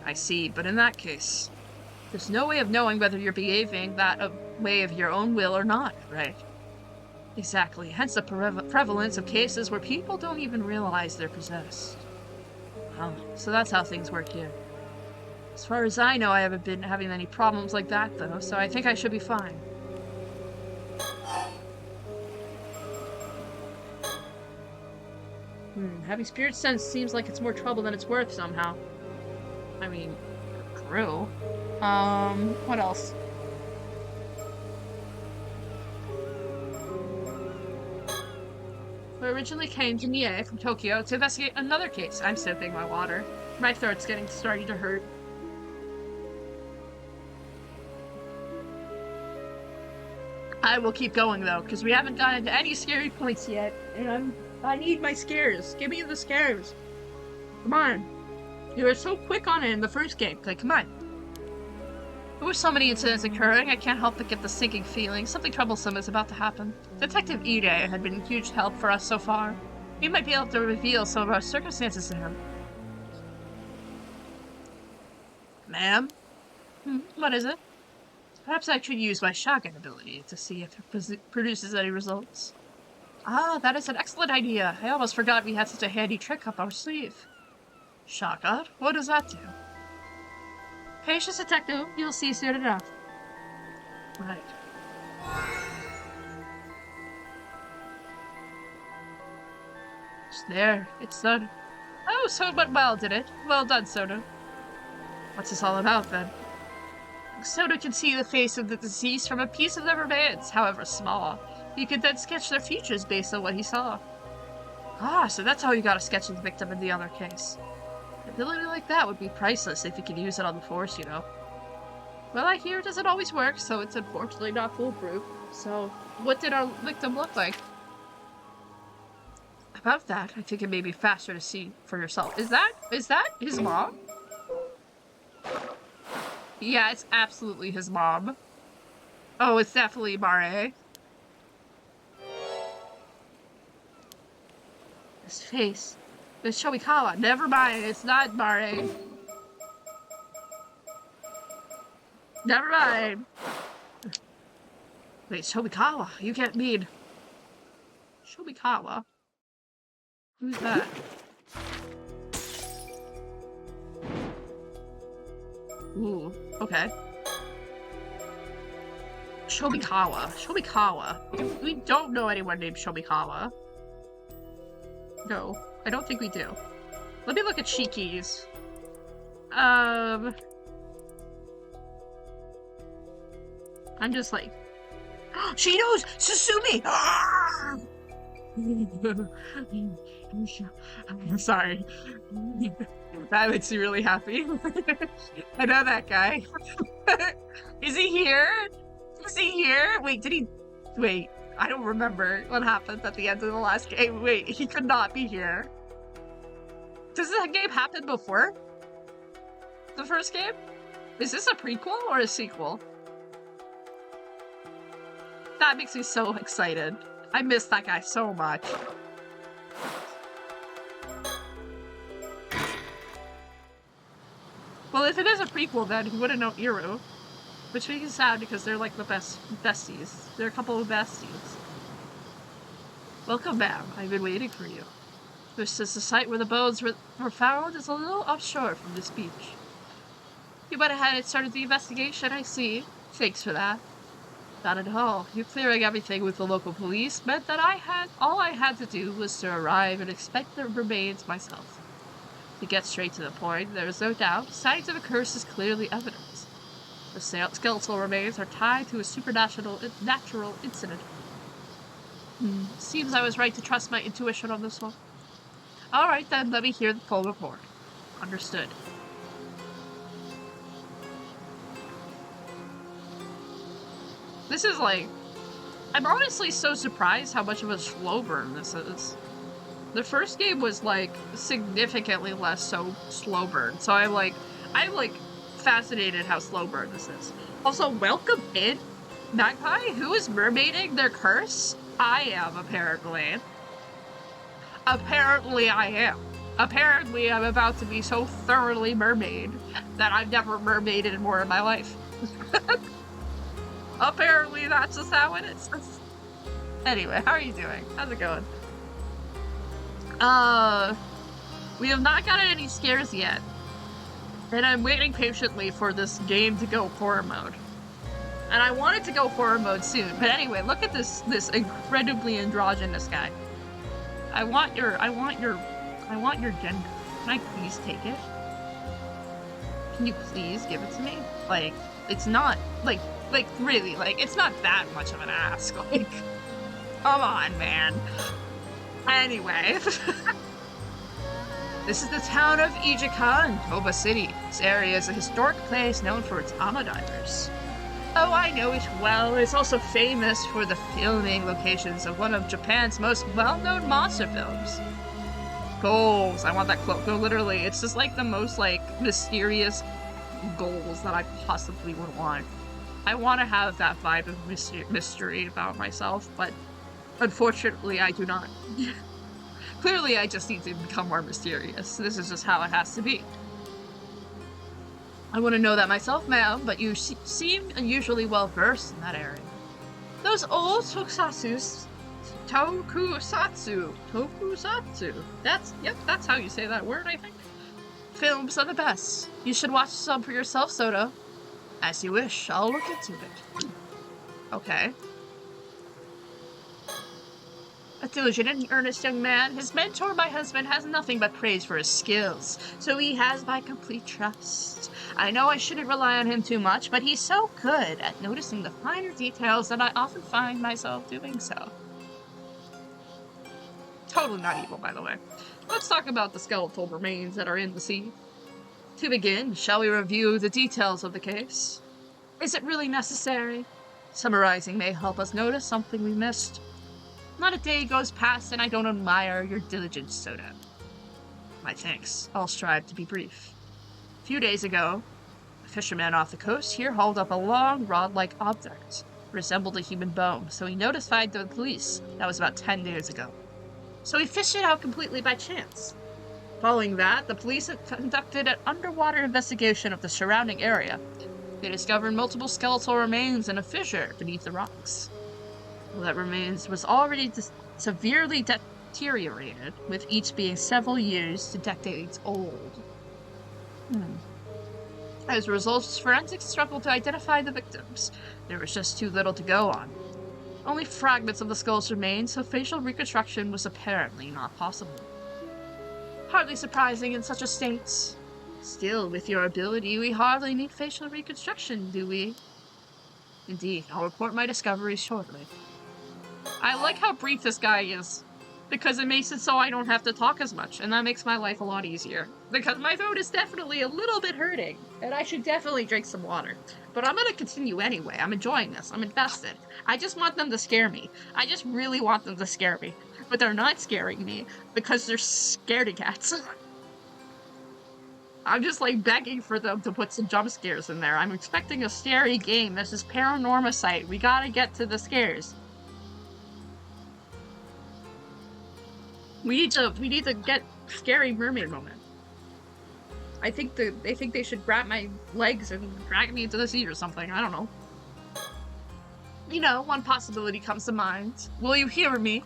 I see, but in that case, there's no way of knowing whether you're behaving that way of your own will or not, right? Exactly, hence the prevalence of cases where people don't even realize they're possessed. So that's how things work here. As far as I know, I haven't been having any problems like that, though, so I think I should be fine. Having spirit sense seems like it's more trouble than it's worth somehow. I mean, true. What else? We originally came to Mie from Tokyo to investigate another case. I'm sipping my water. My throat's starting to hurt. I will keep going though, because we haven't gotten to any scary points yet, and I need my scares. Give me the scares. Come on. You were so quick on it in the first game. Like, come on. There were so many incidents occurring, I can't help but get the sinking feeling something troublesome is about to happen. Detective Ide had been a huge help for us so far. We might be able to reveal some of our circumstances to him. Ma'am? What is it? Perhaps I should use my shotgun ability to see if it produces any results. Ah, that is an excellent idea. I almost forgot we had such a handy trick up our sleeve. Shotgun? What does that do? Patience, detective. You'll see soon enough. Right. It's there. It's done. Oh, so it went well, did it? Well done, Soda. What's this all about, then? Soda can see the face of the deceased from a piece of their remains, however small. He could then sketch their features based on what he saw. Ah, so that's how you got to sketch the victim in the other case. An ability like that would be priceless if you could use it on the force, you know. Well, I hear it doesn't always work, so it's unfortunately not foolproof. So, what did our victim look like? About that, I think it may be faster to see for yourself. Is that his mom? Yeah, it's absolutely his mom. Oh, it's definitely Mare. His face. It's Shomikawa. Never mind, it's not Mare. Never mind. Wait, Shomikawa? You can't mean... Shomikawa? Who's that? Ooh, okay. Shomikawa. We don't know anyone named Shomikawa. No, I don't think we do. Let me look at Shiki's. I'm just like... She knows! Susumi! I'm sorry. That makes me really happy. I know that guy. Is he here? Is he here? Wait, did he... Wait, I don't remember what happened at the end of the last game. Wait, he could not be here. Does that game happen before the first game? Is this a prequel or a sequel? That makes me so excited. I miss that guy so much. Well, if it is a prequel, then he wouldn't know Iru. Which makes me sad because they're like the besties. They're a couple of besties. Welcome, ma'am. I've been waiting for you. This is the site where the bones were found is a little offshore from this beach. You went ahead and started the investigation, I see. Thanks for that. Not at all. You clearing everything with the local police meant that all I had to do was to arrive and inspect the remains myself. To get straight to the point, there is no doubt, signs of a curse is clearly evident. The skeletal remains are tied to a natural incident. Seems I was right to trust my intuition on this one. Alright then, let me hear the full report. Understood. This is like... I'm honestly so surprised how much of a slow burn this is. The first game was like significantly less so slow burn, so I'm like fascinated how slow burn this is. Also, welcome in, Magpie. Who is mermaiding their curse? I am, apparently. Apparently I am. Apparently I'm about to be so thoroughly mermaid that I've never mermaided more in my life. Apparently that's just how it is. Anyway, how are you doing? How's it going? We have not gotten any scares yet. And I'm waiting patiently for this game to go horror mode. And I want it to go horror mode soon. But anyway, look at this incredibly androgynous guy. I want your gender. Can I please take it? Can you please give it to me? Like, it's not like really, like, it's not that much of an ask. Like, come on, man. Anyway. This is the town of Ijika in Toba City. This area is a historic place known for its ama divers. Oh, I know it well. It's also famous for the filming locations of one of Japan's most well-known monster films. Goals. I want that quote. No, literally, it's just like the most like mysterious goals that I possibly would want. I want to have that vibe of mystery about myself, but unfortunately I do not. Clearly, I just need to become more mysterious. This is just how it has to be. I wouldn't know that myself, ma'am, but you seem unusually well-versed in that area. Those old tokusatsu. That's how you say that word, I think. Films are the best. You should watch some for yourself, Soda. As you wish, I'll look into it. Okay. A diligent and earnest young man, his mentor, my husband, has nothing but praise for his skills, so he has my complete trust. I know I shouldn't rely on him too much, but he's so good at noticing the finer details that I often find myself doing so. Totally not evil, by the way. Let's talk about the skeletal remains that are in the sea. To begin, shall we review the details of the case? Is it really necessary? Summarizing may help us notice something we missed. Not a day goes past and I don't admire your diligence, Soda. My thanks. I'll strive to be brief. A few days ago, a fisherman off the coast here hauled up a long, rod-like object. It resembled a human bone, so he notified the police. That was about 10 days ago. So he fished it out completely by chance. Following that, the police conducted an underwater investigation of the surrounding area. They discovered multiple skeletal remains in a fissure beneath the rocks. Well, that remains was already severely deteriorated, with each being several years to decades old. As a result, forensics struggled to identify the victims. There was just too little to go on. Only fragments of the skulls remained, so facial reconstruction was apparently not possible. Hardly surprising in such a state. Still, with your ability, we hardly need facial reconstruction, do we? Indeed, I'll report my discoveries shortly. I like how brief this guy is, because it makes it so I don't have to talk as much, and that makes my life a lot easier. Because my throat is definitely a little bit hurting, and I should definitely drink some water. But I'm gonna continue anyway. I'm enjoying this. I'm invested. I just want them to scare me. I just really want them to scare me. But they're not scaring me, because they're scaredy cats. I'm just, like, begging for them to put some jump scares in there. I'm expecting a scary game. This is Paranormasight. We gotta get to the scares. We need to get scary mermaid moment. I think they think they should grab my legs and drag me into the sea or something. I don't know. You know, one possibility comes to mind. Will you hear me?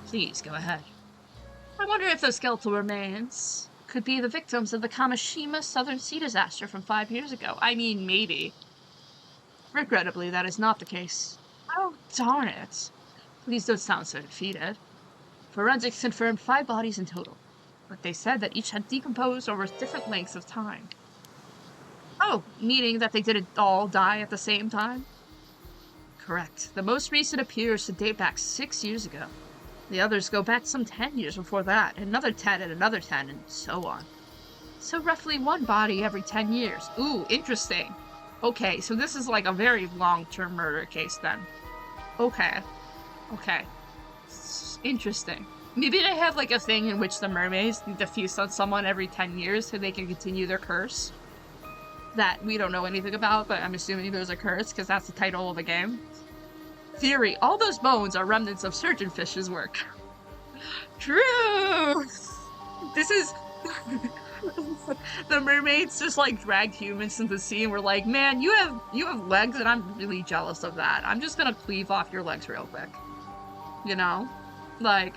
Please, go ahead. I wonder if those skeletal remains could be the victims of the Kamishima Southern Sea disaster from 5 years ago. I mean, maybe. Regrettably, that is not the case. Oh, darn it. Please don't sound so defeated. Forensics confirmed 5 bodies in total, but they said that each had decomposed over different lengths of time. Oh, meaning that they didn't all die at the same time? Correct. The most recent appears to date back 6 years ago. The others go back some 10 years before that, another 10 and another 10, and so on. So roughly 1 body every 10 years. Ooh, interesting. Okay, so this is like a very long-term murder case then. Okay. Interesting. Maybe they have like a thing in which the mermaids need to feast on someone every 10 years so they can continue their curse. That we don't know anything about, but I'm assuming there's a curse because that's the title of the game. Theory. All those bones are remnants of surgeonfish's work. True! This is... The mermaids just like dragged humans into the sea and were like, man, you have legs and I'm really jealous of that. I'm just gonna cleave off your legs real quick. You know? Like,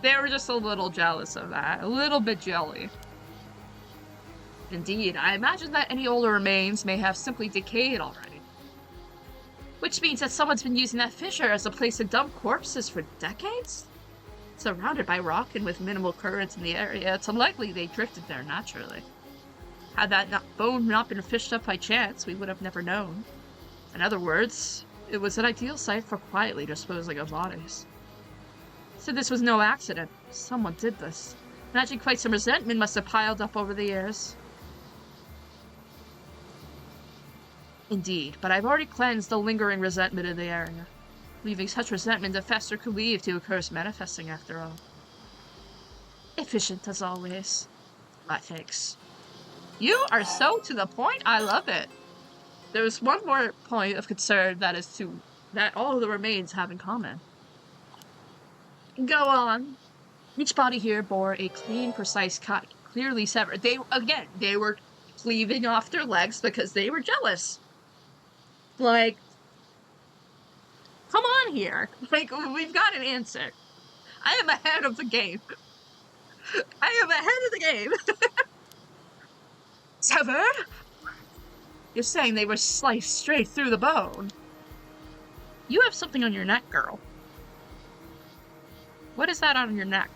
they were just a little jealous of that. A little bit jelly. Indeed, I imagine that any older remains may have simply decayed already. Which means that someone's been using that fissure as a place to dump corpses for decades? Surrounded by rock and with minimal currents in the area, it's unlikely they drifted there naturally. Had that bone not been fished up by chance, we would have never known. In other words, it was an ideal site for quietly disposing of bodies. So this was no accident. Someone did this. Imagine quite some resentment must have piled up over the years. Indeed, but I've already cleansed the lingering resentment in the area. Leaving such resentment to fester could lead to a curse manifesting after all. Efficient as always. My thanks. You are so to the point, I love it. There's one more point of concern that all of the remains have in common. Go on. Each body here bore a clean, precise cut, clearly severed. They were cleaving off their legs because they were jealous. Like, come on here. Like, we've got an answer. I am ahead of the game. I am ahead of the game. Severed? You're saying they were sliced straight through the bone. You have something on your neck, girl. What is that on your neck?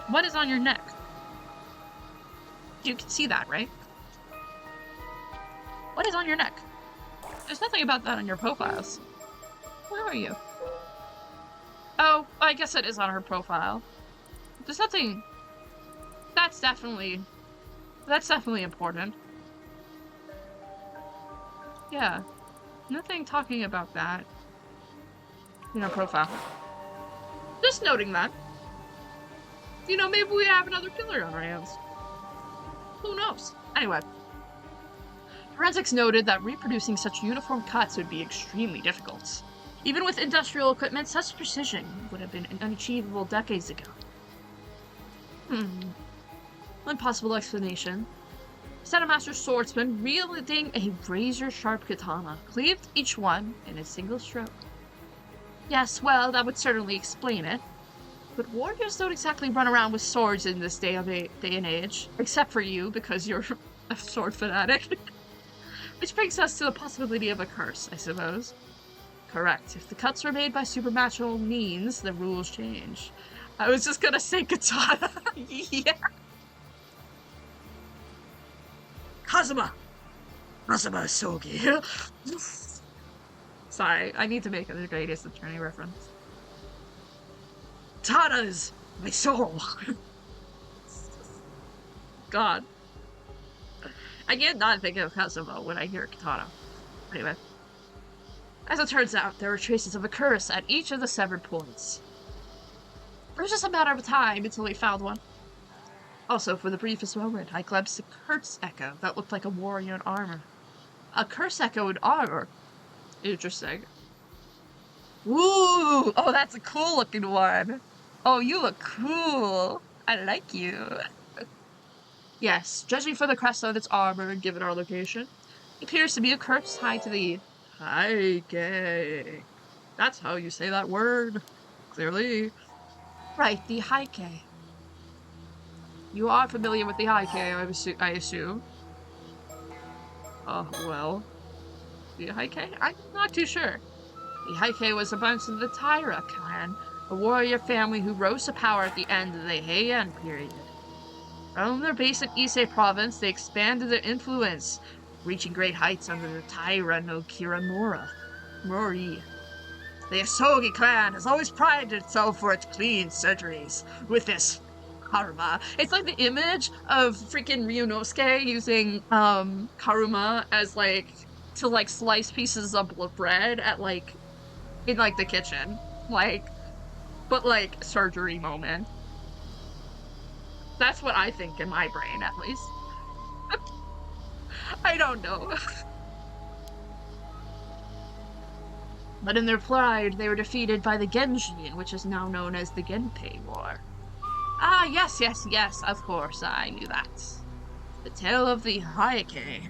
What is on your neck? You can see that, right? What is on your neck? There's nothing about that on your profiles. Where are you? Oh, I guess it is on her profile. There's nothing... That's definitely important. Yeah. Nothing talking about that in her profile. Just noting that. You know, maybe we have another killer on our hands. Who knows? Anyway. Forensics noted that reproducing such uniform cuts would be extremely difficult. Even with industrial equipment, such precision would have been unachievable decades ago. One possible explanation. Set a master swordsman wielding a razor-sharp katana, cleaved each one in a single stroke. Yes, well, that would certainly explain it. But warriors don't exactly run around with swords in this day and age. Except for you, because you're a sword fanatic. Which brings us to the possibility of a curse, I suppose. Correct. If the cuts were made by supernatural means, the rules change. I was just gonna say katana. Yeah. Kazuma Sogi. Sorry, I need to make the greatest attorney reference. Katana is my soul. God. I can't not think of Kazuma when I hear katana. Anyway. As it turns out, there were traces of a curse at each of the severed points. It was just a matter of time until we found one. Also, for the briefest moment, I glimpsed a curse echo that looked like a warrior in armor. A curse echo in armor? Interesting. Ooh! Oh, that's a cool looking one! Oh, you look cool! I like you. Yes, judging from the crest of its armor and given our location, it appears to be a curse tied to the Heike. That's how you say that word. Clearly. Right, the Heike. You are familiar with the Heike, I assume. Oh, well. The Heike? I'm not too sure. The Heike was a bunch of the Taira clan, a warrior family who rose to power at the end of the Heian period. From their base in Ise province, they expanded their influence, reaching great heights under the Taira no Kiramura. Mori. The Asogi clan has always prided itself for its clean surgeries, with this Karuma. It's like the image of freaking Ryunosuke using Karuma as like to like slice pieces of bread at like in like the kitchen. Like but like surgery moment. That's what I think in my brain at least. I don't know. But in their pride, they were defeated by the Genjin, which is now known as the Genpei War. Ah, yes, of course, I knew that. The tale of the Heike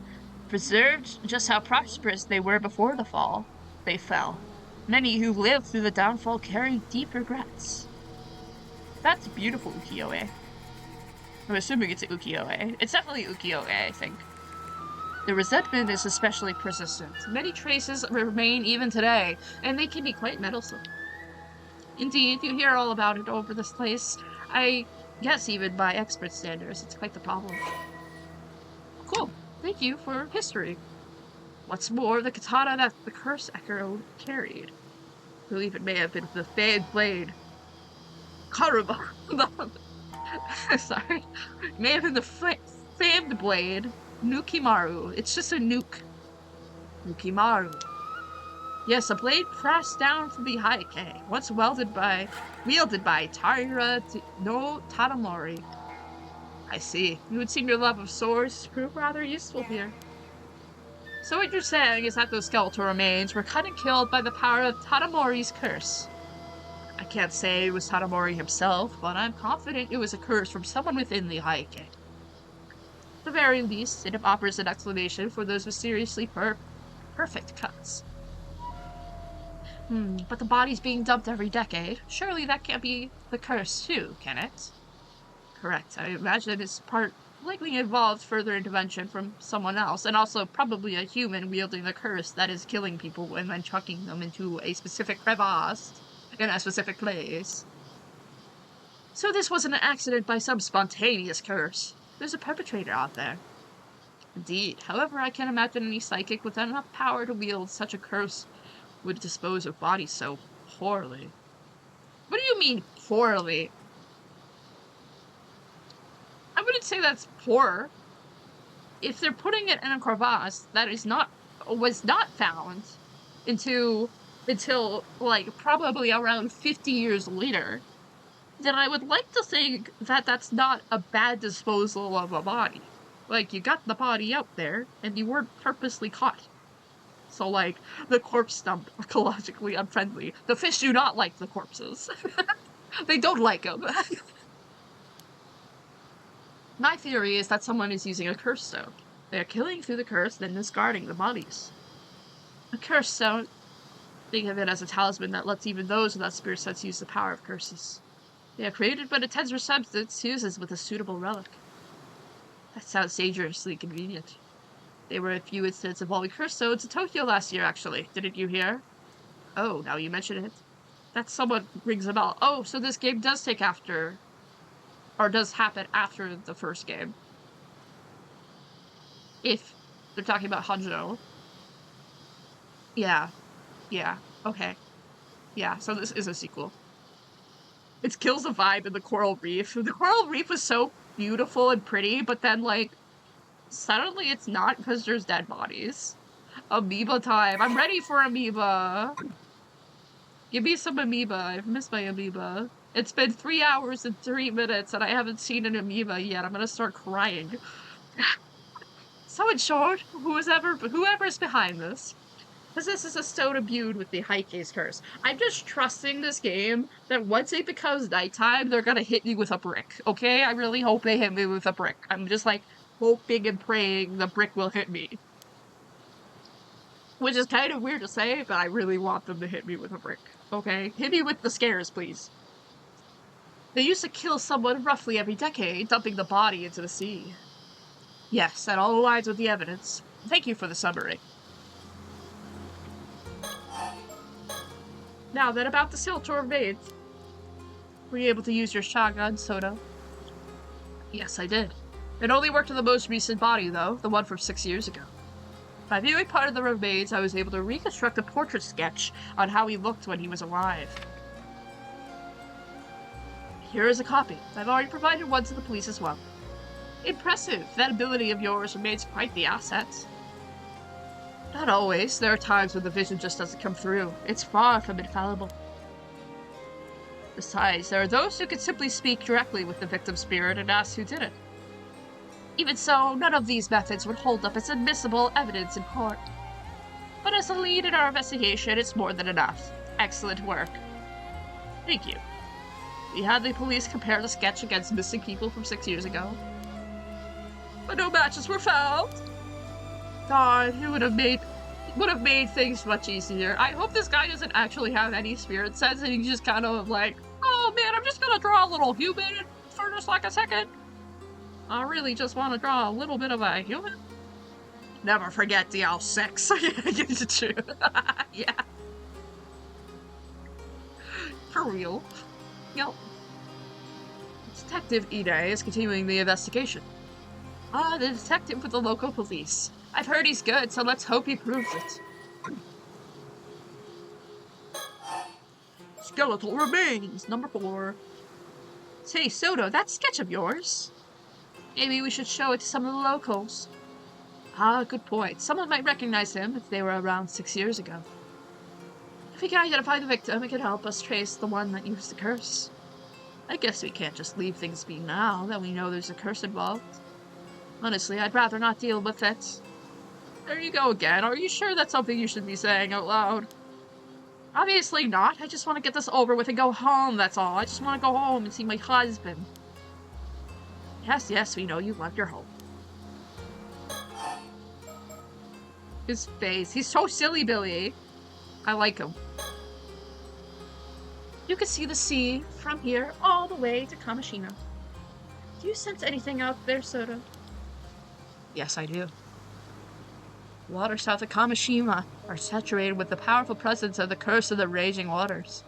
preserved just how prosperous they were before the fall. They fell. Many who lived through the downfall carry deep regrets. That's beautiful, ukiyo-e. I'm assuming it's ukiyo-e. It's definitely ukiyo-e, I think. The resentment is especially persistent. Many traces remain even today, and they can be quite meddlesome. Indeed, you hear all about it over this place. I guess even by expert standards, it's quite the problem. Cool. Thank you for history. What's more, the katana that the curse echo carried. I believe it may have been the famed blade. Karuma. Sorry. It may have been the famed blade. Nukimaru. It's just a nuke. Nukimaru. Yes, a blade pressed down from the Heike, once wielded by Taira no Tadamori. I see. It would seem your love of swords proved rather useful here. So what you're saying is that those skeletal remains were cut and killed by the power of Tadamori's curse. I can't say it was Tatamori himself, but I'm confident it was a curse from someone within the Heike. At the very least, it offers an explanation for those mysteriously perfect cuts. But the body's being dumped every decade. Surely that can't be the curse too, can it? Correct. I imagine it's likely involved further intervention from someone else, and also probably a human wielding the curse that is killing people and then chucking them into a specific crevasse in a specific place. So this wasn't an accident by some spontaneous curse. There's a perpetrator out there. Indeed. However, I can't imagine any psychic with enough power to wield such a curse would dispose of bodies so poorly. What do you mean, poorly? I wouldn't say that's poor. If they're putting it in a crevasse that was not found until like probably around 50 years later, then I would like to think that that's not a bad disposal of a body. Like, you got the body out there and you weren't purposely caught. So, like, the corpse dump, ecologically unfriendly. The fish do not like the corpses. They don't like them. My theory is that someone is using a curse stone. They are killing through the curse, then discarding the bodies. A curse stone, think of it as a talisman that lets even those without spirit sense use the power of curses. They are created but a tensor substance uses with a suitable relic. That sounds dangerously convenient. There were a few incidents involving curse stones in Tokyo last year, actually. Didn't you hear? Oh, now you mention it. That somewhat rings a bell. Oh, so this game does happen after the first game. If they're talking about Hanjo. Yeah. Okay. Yeah, so this is a sequel. It kills the vibe in the coral reef. The coral reef was so beautiful and pretty, but then, like, suddenly it's not because there's dead bodies. Amoeba time. I'm ready for amoeba. Give me some amoeba. I've missed my amoeba. It's been 3 hours and 3 minutes and I haven't seen an amoeba yet. I'm gonna start crying. So in short, whoever's behind this, because this is a stone imbued with the Heike's curse. I'm just trusting this game that once it becomes nighttime, they're gonna hit me with a brick, okay? I really hope they hit me with a brick. I'm just, like, hoping and praying the brick will hit me. Which is kind of weird to say, but I really want them to hit me with a brick, okay? Hit me with the scares, please. They used to kill someone roughly every decade, dumping the body into the sea. Yes, that all aligns with the evidence. Thank you for the summary. Now then, about the Siltor Mermaids. Were you able to use your shotgun, Soda? Yes, I did. It only worked on the most recent body, though, the one from 6 years ago. By viewing part of the Mermaids, I was able to reconstruct a portrait sketch on how he looked when he was alive. Here is a copy. I've already provided one to the police as well. Impressive. That ability of yours remains quite the asset. Not always. There are times when the vision just doesn't come through. It's far from infallible. Besides, there are those who can simply speak directly with the victim's spirit and ask who did it. Even so, none of these methods would hold up as admissible evidence in court. But as a lead in our investigation, it's more than enough. Excellent work. Thank you. We had the police compare the sketch against missing people from 6 years ago. But no matches were found. Darn, it would have made things much easier. I hope this guy doesn't actually have any spirit sense and he's just kind of like, oh man, I'm just gonna draw a little human for just like a second. I really just want to draw a little bit of a human. Never forget DL6. Yeah. For real. Yep. Detective Ide is continuing the investigation. The detective with the local police. I've heard he's good, so let's hope he proves it. Skeletal remains, number 4. Say, Soto, that sketch of yours? Maybe we should show it to some of the locals. Ah, good point. Someone might recognize him if they were around 6 years ago. If we can identify the victim, it can help us trace the one that used the curse. I guess we can't just leave things be now that we know there's a curse involved. Honestly, I'd rather not deal with it. There you go again. Are you sure that's something you should be saying out loud? Obviously not. I just want to get this over with and go home, that's all. I just want to go home and see my husband. Yes, yes, we know you love your home. His face. He's so silly, Billy. I like him. You can see the sea from here all the way to Kamishina. Do you sense anything out there, Soda? Yes, I do. Water south of Kamishima are saturated with the powerful presence of the curse of the raging waters.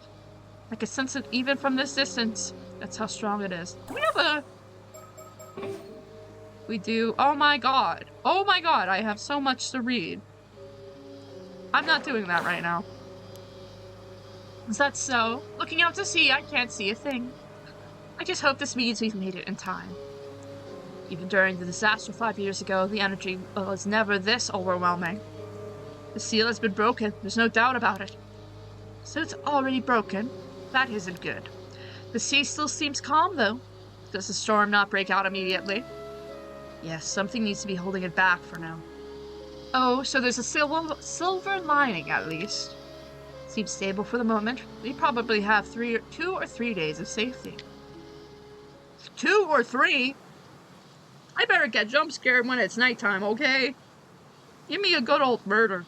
I can sense it even from this distance. That's how strong it is. We have a... We do... Oh my god. Oh my god, I have so much to read. I'm not doing that right now. Is that so? Looking out to sea, I can't see a thing. I just hope this means we've made it in time. Even during the disaster 5 years ago, the energy was never this overwhelming. The seal has been broken, there's no doubt about it. So it's already broken. That isn't good. The sea still seems calm, though. Does the storm not break out immediately? Yes, something needs to be holding it back for now. Oh, so there's a silver lining, at least. Seems stable for the moment. We probably have 2 or 3 days of safety. 2 or 3? I better get jump scared when it's nighttime, okay? Give me a good old murder.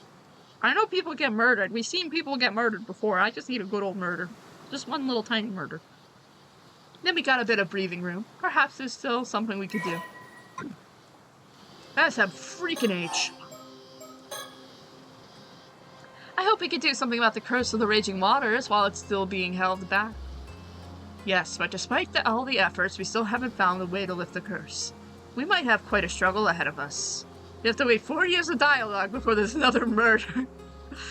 I know people get murdered. We've seen people get murdered before. I just need a good old murder. Just one little tiny murder. Then we got a bit of breathing room. Perhaps there's still something we could do. That's a freaking H. I hope we could do something about the curse of the raging waters while it's still being held back. Yes, but despite all the efforts, we still haven't found a way to lift the curse. We might have quite a struggle ahead of us. We have to wait 4 years of dialogue before there's another murder.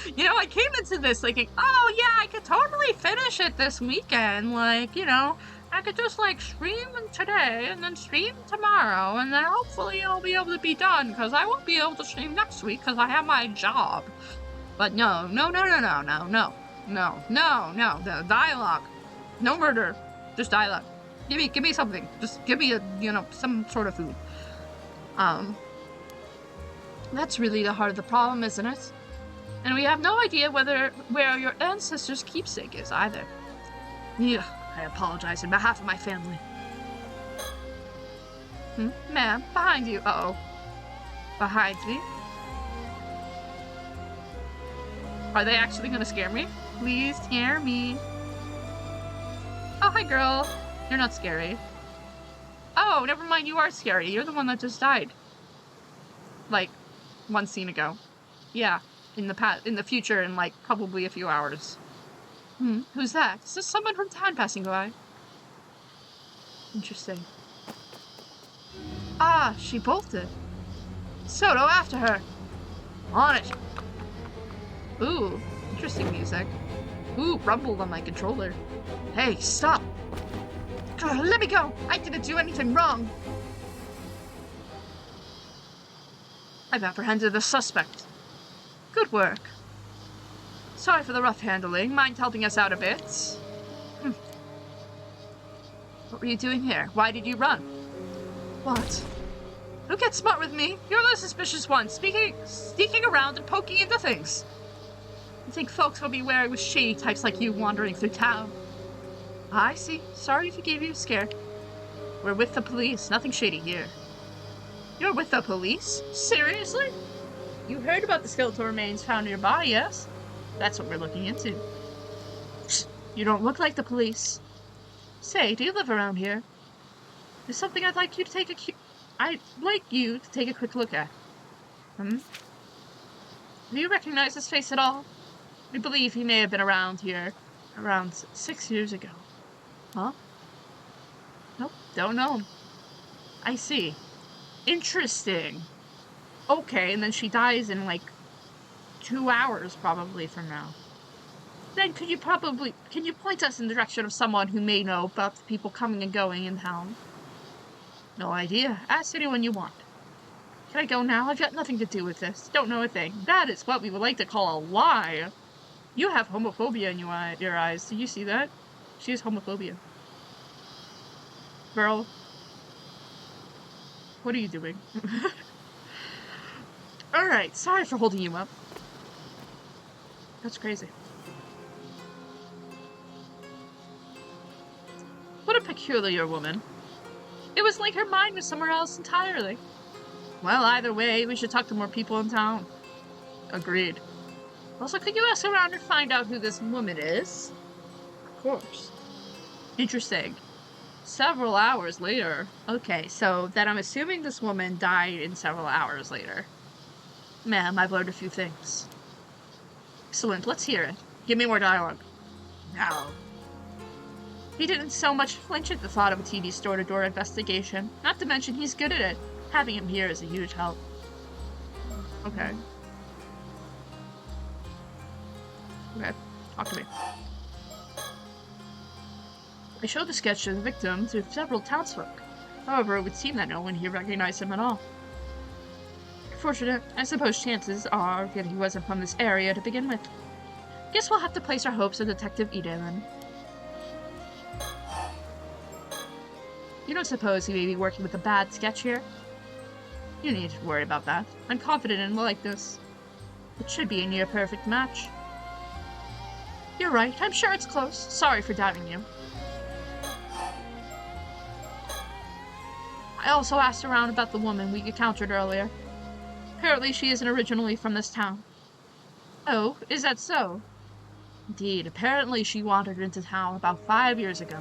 You know, I came into this thinking, oh yeah, I could totally finish it this weekend. Like, you know, I could just like stream today and then stream tomorrow and then hopefully I'll be able to be done because I won't be able to stream next week because I have my job. But no, the dialogue. No murder, just dialogue. Give me something. Just give me some sort of food. That's really the heart of the problem, isn't it? And we have no idea where your ancestors' keepsake is either. Yeah, I apologize on behalf of my family. Ma'am, behind you. Uh-oh. Behind me? Are they actually gonna scare me? Please scare me. Oh, hi, girl. You're not scary. Oh, never mind, you are scary. You're the one that just died. Like, one scene ago. Yeah, in the future, in like, probably a few hours. Who's that? Is this someone from town passing by? Interesting. Ah, she bolted. Soto, after her. On it. Ooh, interesting music. Ooh, rumbled on my controller. Hey, stop! Let me go! I didn't do anything wrong! I've apprehended the suspect. Good work. Sorry for the rough handling. Mind helping us out a bit? What were you doing here? Why did you run? What? Don't get smart with me. You're the suspicious one, sneaking around and poking into things. I think folks will be wary with shady types like you wandering through town. I see. Sorry if you gave you a scare. We're with the police. Nothing shady here. You're with the police? Seriously? You heard about the skeletal remains found in your body, yes? That's what we're looking into. You don't look like the police. Say, do you live around here? There's something I'd like you to take a quick look at. Do you recognize this face at all? We believe he may have been around here around 6 years ago. Huh? Nope, don't know him. I see. Interesting. Okay, and then she dies in like 2 hours probably from now. Then can you point us in the direction of someone who may know about the people coming and going in town? No idea. Ask anyone you want. Can I go now? I've got nothing to do with this. Don't know a thing. That is what we would like to call a lie. You have homophobia in your eyes. Do you see that? She has homophobia. Girl. What are you doing? Alright, sorry for holding you up. That's crazy. peculiar woman. It was like her mind was somewhere else entirely. Well, either way, we should talk to more people in town. Agreed. Also, could you ask around and find out who this woman is? Of course. Interesting. Several hours later. Okay, so then I'm assuming this woman died in several hours later. Ma'am, I've learned a few things. Excellent, let's hear it. Give me more dialogue. Now. He didn't so much flinch at the thought of a TV store-to-door investigation. Not to mention he's good at it. Having him here is a huge help. Okay. Okay, talk to me. I showed the sketch of the victim to several townsfolk. However, it would seem that no one here recognized him at all. Fortunate, I suppose chances are that he wasn't from this area to begin with. Guess we'll have to place our hopes on Detective Ida then. You don't suppose he may be working with a bad sketch here? You need to worry about that. I'm confident in like this. It should be a near-perfect match. You're right, I'm sure it's close. Sorry for doubting you. I also asked around about the woman we encountered earlier. Apparently she isn't originally from this town. Oh, is that so? Indeed, apparently she wandered into town about 5 years ago.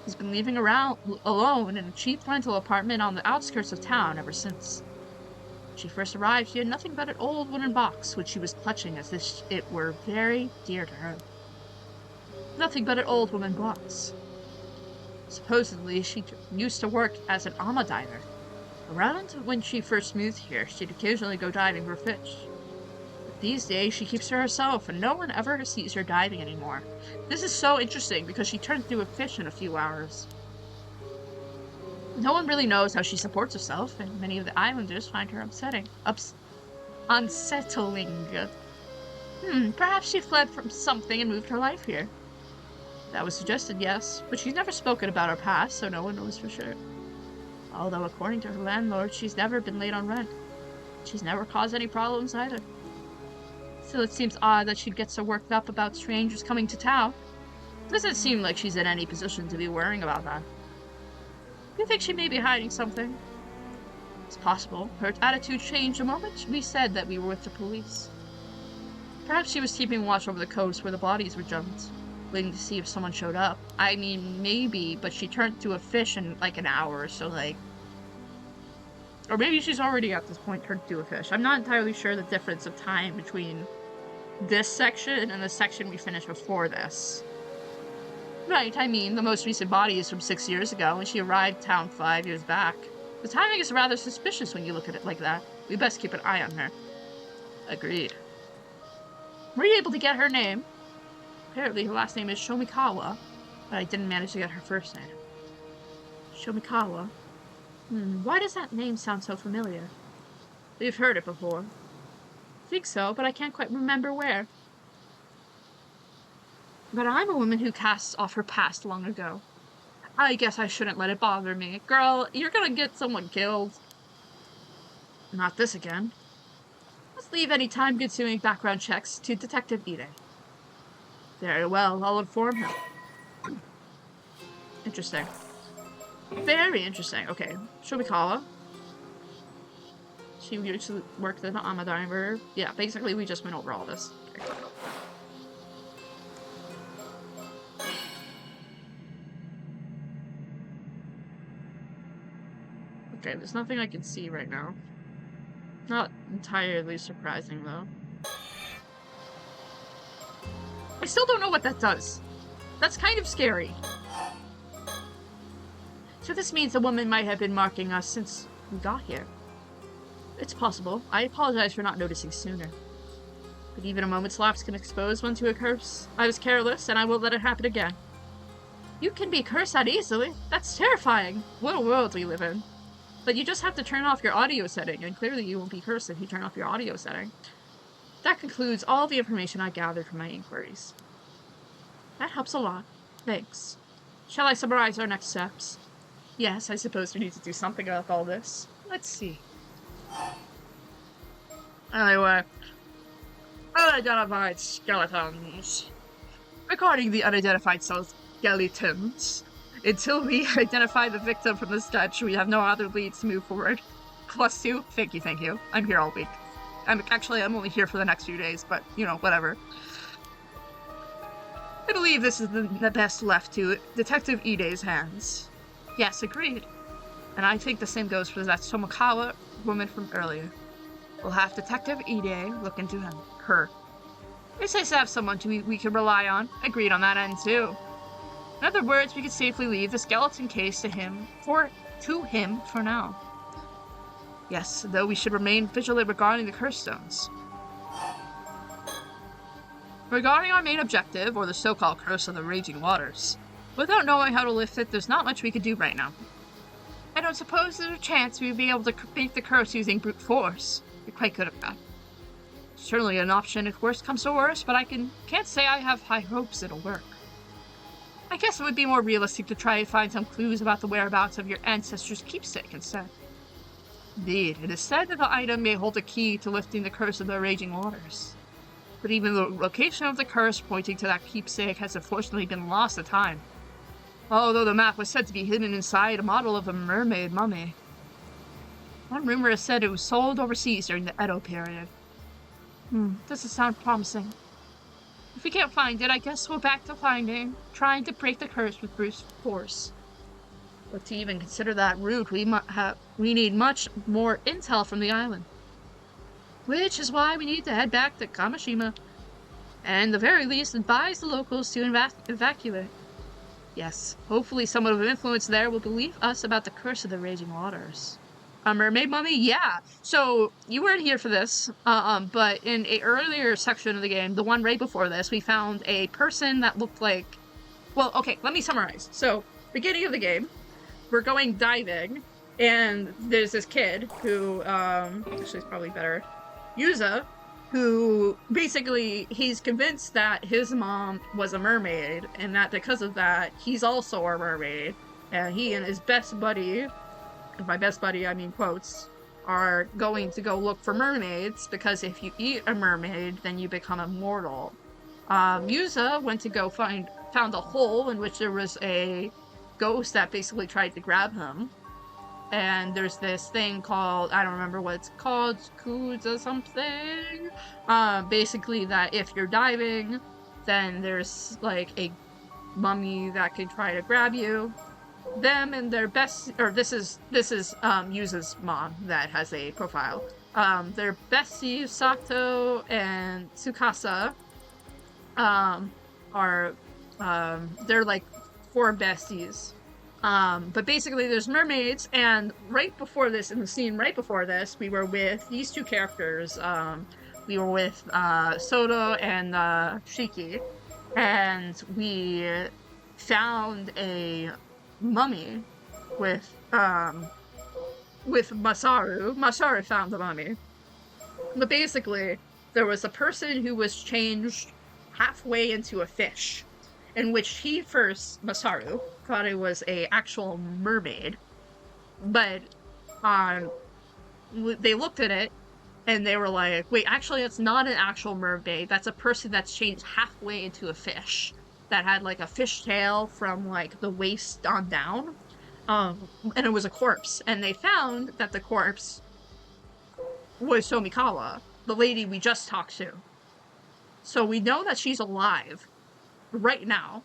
Has been living around alone in a cheap rental apartment on the outskirts of town ever since. When she first arrived, she had nothing but an old wooden box, which she was clutching as if it were very dear to her. Nothing but an old wooden box. Supposedly, she used to work as an ama diver. Around when she first moved here, she'd occasionally go diving for fish. But these days, she keeps to herself, and no one ever sees her diving anymore. This is so interesting, because she turned into a fish in a few hours. No one really knows how she supports herself, and many of the islanders find her unsettling. Perhaps she fled from something and moved her life here. That was suggested, yes, but she's never spoken about her past, so no one knows for sure. Although, according to her landlord, she's never been late on rent. She's never caused any problems either. Still, it seems odd that she'd get so worked up about strangers coming to town. Doesn't seem like she's in any position to be worrying about that. You think she may be hiding something? It's possible. Her attitude changed the moment we said that we were with the police. Perhaps she was keeping watch over the coast where the bodies were dumped, waiting to see if someone showed up. I mean, maybe, but she turned to a fish in like an hour, so like... Or maybe she's already at this point turned to a fish. I'm not entirely sure the difference of time between this section and the section we finished before this. Right, I mean, the most recent body is from 6 years ago, and she arrived town 5 years back. The timing is rather suspicious when you look at it like that. We best keep an eye on her. Agreed. Were you able to get her name? Apparently her last name is Shomikawa, but I didn't manage to get her first name. Shomikawa? Why does that name sound so familiar? We've heard it before. I think so, but I can't quite remember where. But I'm a woman who casts off her past long ago. I guess I shouldn't let it bother me. Girl, you're gonna get someone killed. Not this again. Let's leave any time-consuming background checks to Detective Ide. Very well, I'll inform him. Interesting. Very interesting. Okay, Shomikawa. She used to work as an ama diver. Yeah, basically we just went over all this. Okay, there's nothing I can see right now. Not entirely surprising, though. I still don't know what that does. That's kind of scary. So this means the woman might have been marking us since we got here. It's possible. I apologize for not noticing sooner. But even a moment's lapse can expose one to a curse. I was careless, and I won't let it happen again. You can be cursed that easily. That's terrifying. What a world we live in. But you just have to turn off your audio setting, and clearly you won't be cursed if you turn off your audio setting. That concludes all the information I gathered from my inquiries. That helps a lot. Thanks. Shall I summarize our next steps? Yes, I suppose we need to do something about all this. Let's see. Anyway. Unidentified skeletons. Regarding the unidentified skeletons, Until we identify the victim from the sketch, we have no other leads to move forward. +2. Thank you. I'm here all week. I'm only here for the next few days, but, you know, whatever. I believe this is the best left to Detective Ide's hands. Yes, agreed. And I think the same goes for that Tomikawa woman from earlier. We'll have Detective Ide look into her. It's nice to have someone we can rely on. Agreed on that end, too. In other words, we could safely leave the skeleton case to him for now. Yes, though we should remain vigilant regarding the curse stones. Regarding our main objective, or the so-called curse of the raging waters, without knowing how to lift it, there's not much we could do right now. I don't suppose there's a chance we'd be able to beat the curse using brute force. You're quite good at that. Certainly an option if worst comes to worst, but I can't say I have high hopes it'll work. I guess it would be more realistic to try and find some clues about the whereabouts of your ancestors' keepsake instead. Indeed, it is said that the item may hold a key to lifting the curse of the raging waters. But even the location of the curse pointing to that keepsake has unfortunately been lost to time. Although the map was said to be hidden inside a model of a mermaid mummy. One rumor has said it was sold overseas during the Edo period. Doesn't sound promising. If we can't find it, I guess we're back to trying to break the curse with brute force. But to even consider that route, we need much more intel from the island. Which is why we need to head back to Kamishima, and at the very least advise the locals to evacuate. Yes, hopefully someone of influence there will believe us about the curse of the raging waters. A mermaid mummy? Yeah. So, you weren't here for this, but in an earlier section of the game, the one right before this, we found a person that looked like... Well, okay, let me summarize. So, beginning of the game, we're going diving, and there's this kid who, actually it's probably better, Yuza, who basically, he's convinced that his mom was a mermaid, and that because of that, he's also a mermaid, and he and his best buddy, and by best buddy I mean quotes, are going to go look for mermaids, because if you eat a mermaid, then you become immortal. Yuza went to go found a hole in which there was a ghost that basically tried to grab him. And there's this thing called, I don't remember what it's called, Kuza something. Basically that if you're diving, then there's like a mummy that can try to grab you. Them and their best, or this is Yuza's mom that has a profile. Their besties, Sato and Tsukasa, they're like 4 besties. But basically there's mermaids, and right before this, in the scene right before this, we were with these 2 characters. We were with Soto and Shiki, and we found a mummy with Masaru. Masaru found the mummy. But basically, there was a person who was changed halfway into a fish, in which he first, Masaru, thought it was a actual mermaid, but they looked at it and they were like, wait, actually it's not an actual mermaid, that's a person that's changed halfway into a fish that had like a fish tail from like the waist on down, and it was a corpse, and they found that the corpse was Tomikawa, the lady we just talked to. So we know that she's alive right now.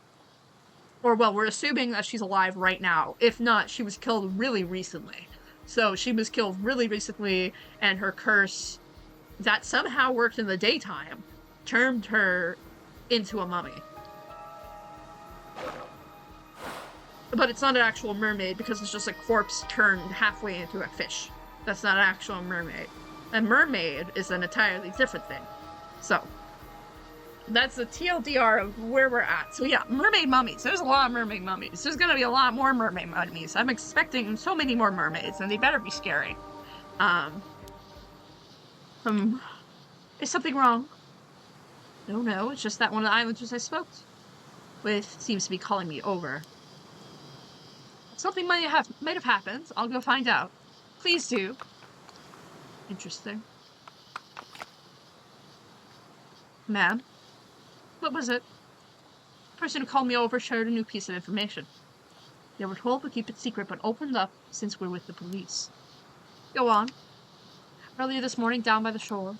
Or, well, we're assuming that she's alive right now. If not, she was killed really recently. So she was killed really recently, and her curse, that somehow worked in the daytime, turned her into a mummy. But it's not an actual mermaid, because it's just a corpse turned halfway into a fish. That's not an actual mermaid. A mermaid is an entirely different thing. So, that's the TLDR of where we're at. So yeah, mermaid mummies. There's a lot of mermaid mummies. There's gonna be a lot more mermaid mummies. I'm expecting so many more mermaids, and they better be scary. Is something wrong? No, it's just that one of the islanders I spoke with seems to be calling me over. Something might have happened. I'll go find out. Please do. Interesting. Ma'am? What was it? The person who called me over shared a new piece of information. They were told to keep it secret, but opened up since we're with the police. Go on. Earlier this morning, down by the shore,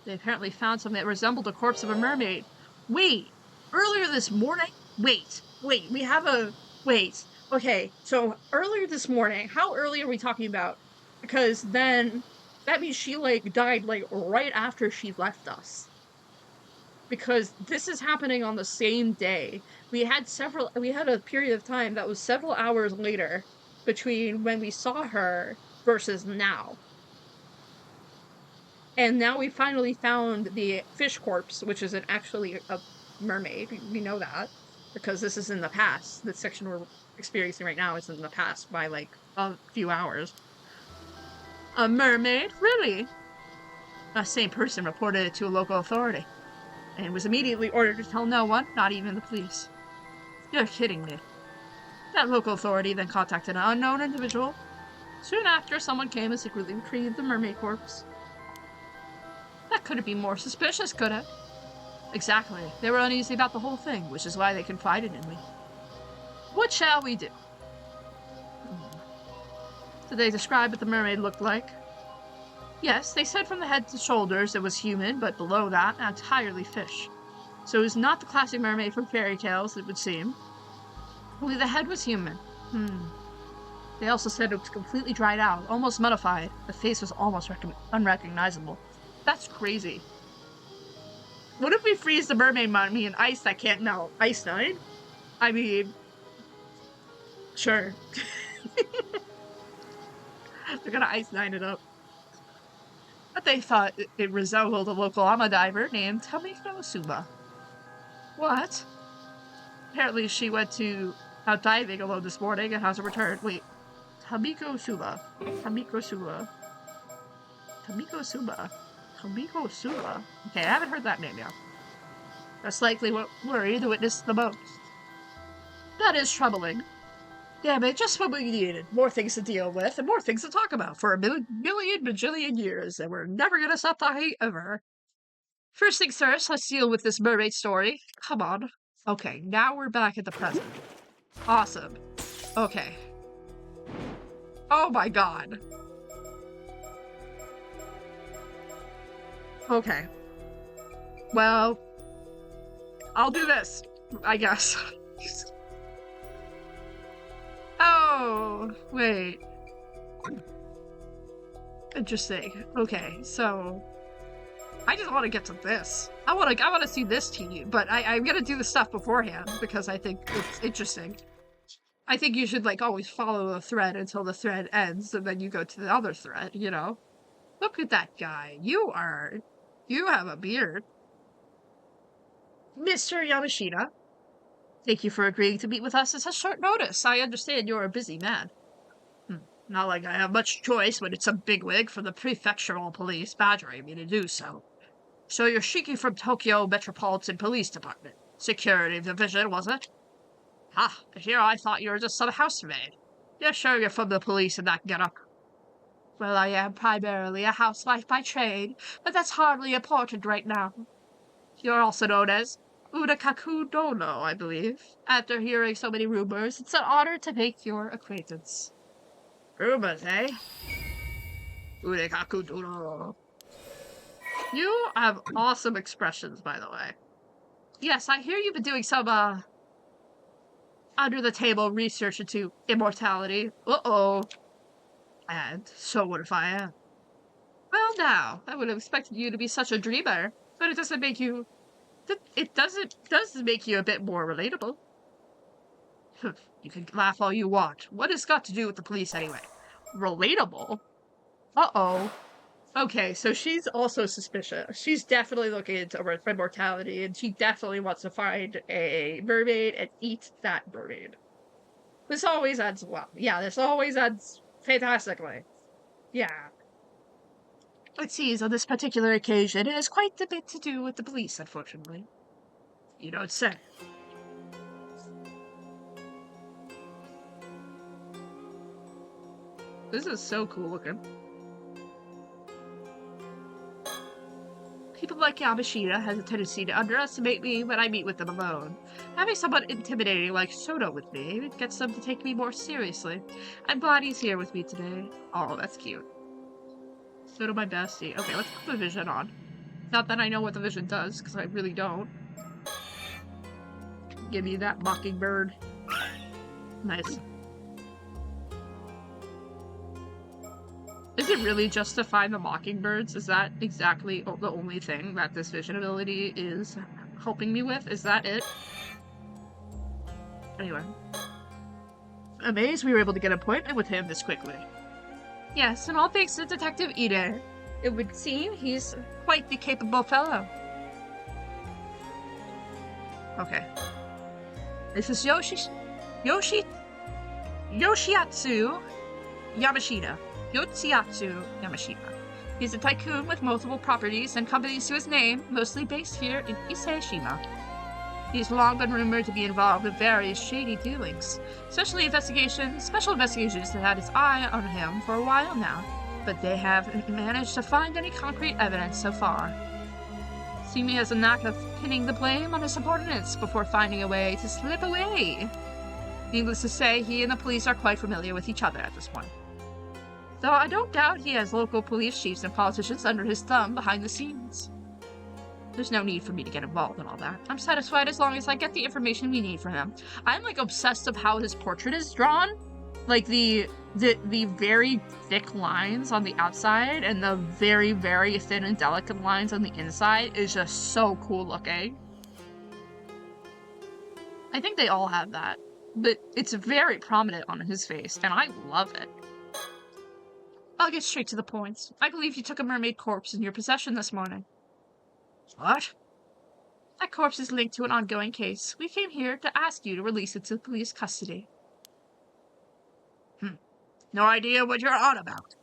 they apparently found something that resembled the corpse of a mermaid. Wait! Earlier this morning? Wait, we have a... Wait. Okay, so earlier this morning, how early are we talking about? Because then, that means she, like, died, like, right after she left us. Because this is happening on the same day. We had a period of time that was several hours later between when we saw her versus now. And now we finally found the fish corpse, which is actually a mermaid. We know that because this is in the past. The section we're experiencing right now is in the past by like a few hours. A mermaid? Really? The same person reported it to a local authority and was immediately ordered to tell no one, not even the police. You're kidding me. That local authority then contacted an unknown individual. Soon after, someone came and secretly retrieved the mermaid corpse. That couldn't be more suspicious, could it? Exactly. They were uneasy about the whole thing, which is why they confided in me. What shall we do? Did they describe what the mermaid looked like? Yes, they said from the head to shoulders it was human, but below that, entirely fish. So it was not the classic mermaid from fairy tales, it would seem. Only the head was human. They also said it was completely dried out, almost mummified. The face was almost unrecognizable. That's crazy. What if we freeze the mermaid mummy in ice that can't melt? Ice Nine? I mean... Sure. They're gonna Ice Nine it up. But they thought it resembled a local ama diver named Tamiko Suba. What? Apparently she went out diving alone this morning and hasn't returned. Wait. Tamiko Suba. Tamiko Suba. Tamiko Suba. Tamiko Suba. Okay, I haven't heard that name yet. That's likely what worried the witness the most. That is troubling. Damn it, just what we needed. More things to deal with and more things to talk about for a million bajillion years, and we're never gonna stop talking ever. First things first, let's deal with this mermaid story. Come on. Okay, now we're back at the present. Awesome. Okay. Oh my god. Okay. Well, I'll do this, I guess. Oh, wait. Interesting. Okay, so I just want to get to this. I want to see this team, but I'm gonna do the stuff beforehand because I think it's interesting. I think you should like always follow the thread until the thread ends, and then you go to the other thread. You know, look at that guy. You have a beard, Mr. Yamashita. Thank you for agreeing to meet with us at such short notice. I understand you're a busy man. Not like I have much choice when it's a bigwig from the prefectural police badgering me to do so. So you're Shiki from Tokyo Metropolitan Police Department. Security Division, was it? Ha, here I thought you were just some housemaid. You're sure you're from the police in that getup? Well, I am primarily a housewife by trade, but that's hardly important right now. You're also known as Udakaku Dono, I believe. After hearing so many rumors, it's an honor to make your acquaintance. Rumors, eh? Udakaku Dono. You have awesome expressions, by the way. Yes, I hear you've been doing some, under-the-table research into immortality. Uh-oh. And so what if I am? Well, now, I would have expected you to be such a dreamer, but it doesn't make you... It does make you a bit more relatable. You can laugh all you want. What has got to do with the police anyway? Relatable? Uh-oh. Okay, so she's also suspicious. She's definitely looking into immortality, and she definitely wants to find a mermaid and eat that mermaid. This always ends well. Yeah, this always ends fantastically. Yeah. It seems on this particular occasion it has quite a bit to do with the police, unfortunately. You don't say. This is so cool looking. People like Yamashita has a tendency to underestimate me when I meet with them alone. Having someone intimidating like Soto with me gets them to take me more seriously. I'm glad he's here with me today. Oh, that's cute. Soto, my bestie. Okay, let's put the vision on. Not that I know what the vision does, because I really don't. Give me that mockingbird. Nice. Is it really just to find the mockingbirds? Is that exactly the only thing that this vision ability is helping me with? Is that it? Anyway. Amazed we were able to get an appointment with him this quickly. Yes, and all thanks to Detective Ide. It would seem he's quite the capable fellow. Okay. This is Yoshiatsu Yamashita. Yoshiatsu Yamashita. He's a tycoon with multiple properties and companies to his name, mostly based here in Ise-shima. He's long been rumored to be involved with various shady dealings, special investigations that had his eye on him for a while now, but they haven't managed to find any concrete evidence so far. See me as a knack of pinning the blame on his subordinates before finding a way to slip away. Needless to say, he and the police are quite familiar with each other at this point. Though I don't doubt he has local police chiefs and politicians under his thumb behind the scenes. There's no need for me to get involved in all that. I'm satisfied as long as I get the information we need from him. I'm like obsessed of how his portrait is drawn. Like the very thick lines on the outside and the very, very thin and delicate lines on the inside is just so cool looking. I think they all have that, but it's very prominent on his face, and I love it. I'll get straight to the point. I believe you took a mermaid corpse in your possession this morning. What? That corpse is linked to an ongoing case. We came here to ask you to release it to police custody. No idea what you're on about.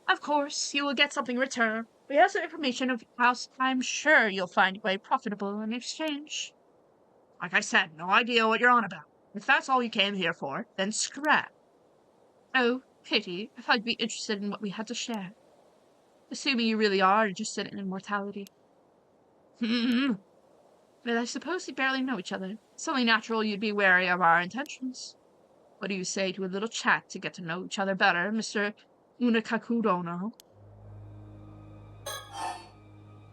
Of course, you will get something in return. We have some information of house. I'm sure you'll find a way profitable in exchange. Like I said, no idea what you're on about. If that's all you came here for, then scrap. Oh, pity. I thought you'd be interested in what we had to share. Assuming you really are interested in immortality. But I suppose we barely know each other. It's only natural you'd be wary of our intentions. What do you say to a little chat to get to know each other better, Mr. Unakakudono?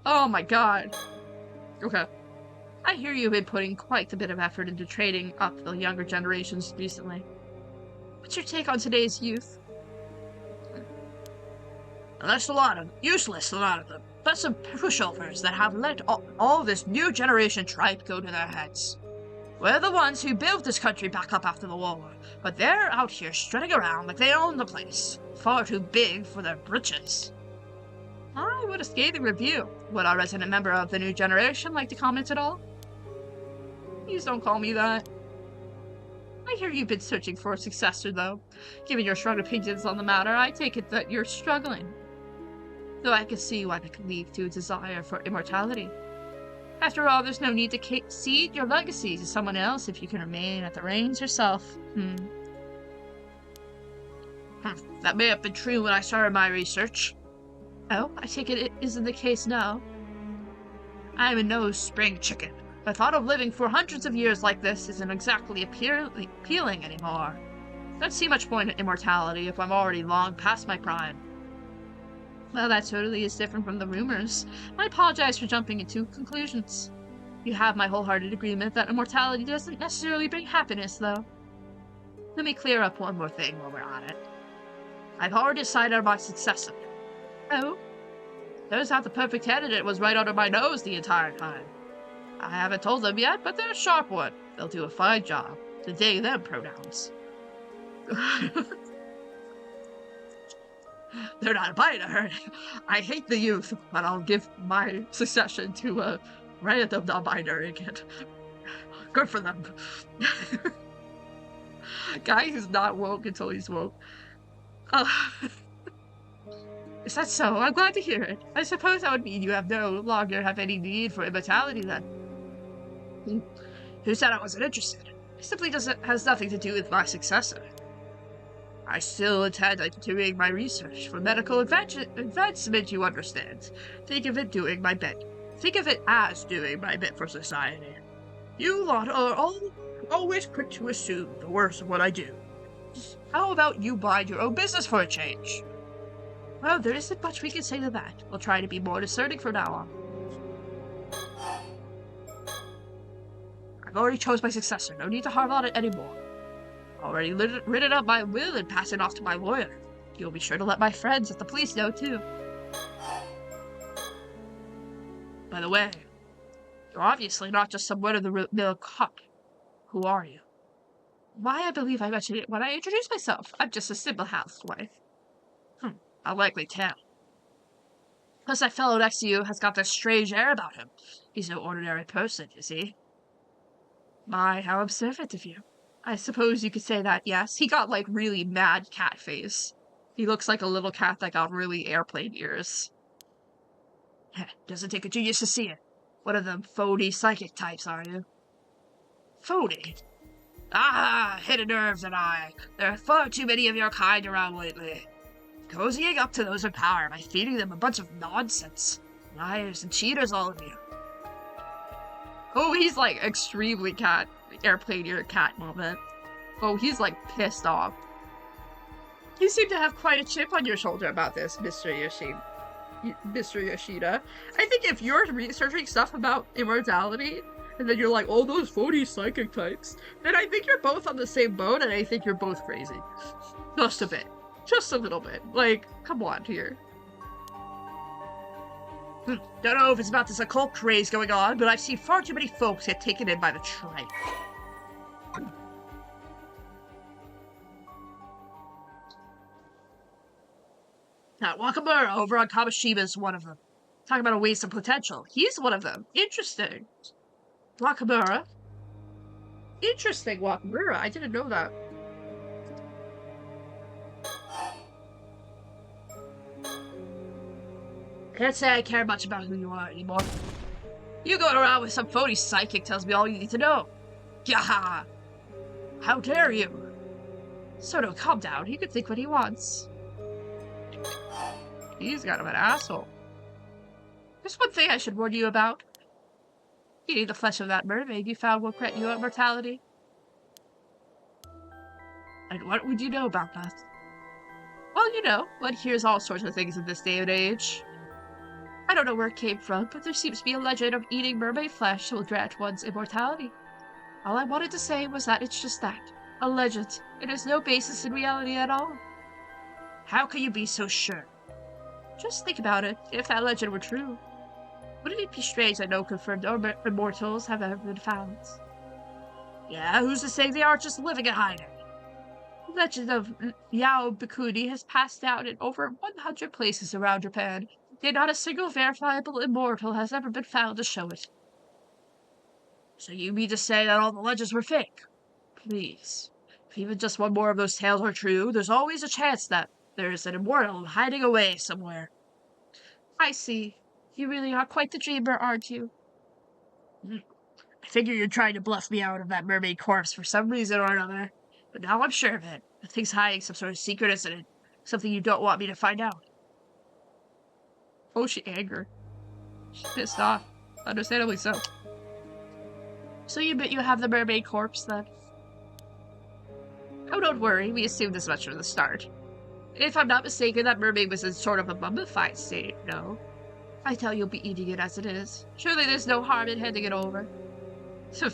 Oh my god. Okay. I hear you've been putting quite a bit of effort into trading up the younger generations recently. What's your take on today's youth? That's useless, a lot of them. But some pushovers that have let all this new generation tripe go to their heads. We're the ones who built this country back up after the war, but they're out here strutting around like they own the place. Far too big for their britches. I would a scathing review. Would our resident member of the new generation like to comment at all? Please don't call me that. I hear you've been searching for a successor, though. Given your strong opinions on the matter, I take it that you're struggling. Though I can see why that could lead to a desire for immortality. After all, there's no need to cede your legacy to someone else if you can remain at the reins yourself. That may have been true when I started my research. Oh, I take it isn't the case now. I am no spring chicken. The thought of living for hundreds of years like this isn't exactly appealing anymore. Don't see much point in immortality if I'm already long past my prime. Well, that totally is different from the rumors. I apologize for jumping into conclusions. You have my wholehearted agreement that immortality doesn't necessarily bring happiness, though. Let me clear up one more thing while we're on it. I've already decided on my successor. Oh? Turns out the perfect candidate was right under my nose the entire time. I haven't told them yet, but they're a sharp one. They'll do a fine job. The they, them pronouns. They're not a biter. I hate the youth, but I'll give my succession to a random non-binary kid. Good for them. Guy who's not woke until he's woke. Is that so? I'm glad to hear it. I suppose that would mean you no longer have any need for immortality then. Who said I wasn't interested? It simply has nothing to do with my successor. I still intend on doing my research for medical advancement, you understand. Think of it doing my bit. Think of it as doing my bit for society. You lot are always quick to assume the worst of what I do. How about you mind your own business for a change? Well, there isn't much we can say to that. We'll try to be more discerning from now on. I've already chose my successor. No need to harp on it anymore. Already written up my will and passed it off to my lawyer. You'll be sure to let my friends at the police know, too. By the way, you're obviously not just some run-of-the-mill cop. Who are you? Why, I believe I mentioned it when I introduced myself. I'm just a simple housewife. I'll likely tell. Plus, that fellow next to you has got this strange air about him. He's no ordinary person, you see. My, how observant of you. I suppose you could say that, yes. He got, like, really mad cat face. He looks like a little cat that got really airplane ears. Doesn't take a genius to see it. One of them phony psychic types, are you? Phony? Ah, hidden nerves and I. There are far too many of your kind around lately. Cozying up to those in power by feeding them a bunch of nonsense. Liars and cheaters, all of you. Oh, he's like extremely airplane ear cat moment. Oh, he's like pissed off. You seem to have quite a chip on your shoulder about this, Mr. Yoshida. I think if you're researching stuff about immortality, and then you're like, oh, those phony psychic types, then I think you're both on the same boat, and I think you're both crazy. Just a bit. Just a little bit. Like, come on here. Don't know if it's about this occult craze going on, but I've seen far too many folks get taken in by the tribe. Now, Wakamura over on Kamishima is one of them. Talking about a waste of potential. He's one of them. Interesting. Wakamura. Interesting, Wakamura. I didn't know that. Can't say I care much about who you are anymore. You going around with some phony psychic tells me all you need to know. Yaha! How dare you? Soto, calm down. He can think what he wants. He's kind of an asshole. There's one thing I should warn you about. Eating the flesh of that mermaid you found will grant you immortality. And what would you know about that? Well, you know, one hears all sorts of things in this day and age. I don't know where it came from, but there seems to be a legend of eating mermaid flesh will grant one's immortality. All I wanted to say was that it's just that. A legend. It has no basis in reality at all. How can you be so sure? Just think about it. If that legend were true, wouldn't it be strange that no confirmed immortals have ever been found? Yeah, who's to say they aren't just living and hiding? The legend of Yao Bikuni has passed down in over 100 places around Japan, yet not a single verifiable immortal has ever been found to show it. So you mean to say that all the legends were fake? Please. If even just one more of those tales are true, there's always a chance that there's an immortal hiding away somewhere. I see. You really are quite the dreamer, aren't you? I figure you're trying to bluff me out of that mermaid corpse for some reason or another. But now I'm sure of it. The thing's hiding some sort of secret, isn't it? Something you don't want me to find out. Oh, she angered. She's pissed off. Understandably so. So you admit you have the mermaid corpse, then? Oh, don't worry. We assumed as much from the start. If I'm not mistaken, that mermaid was in sort of a mummified state, no? I tell you'll be eating it as it is. Surely there's no harm in handing it over. So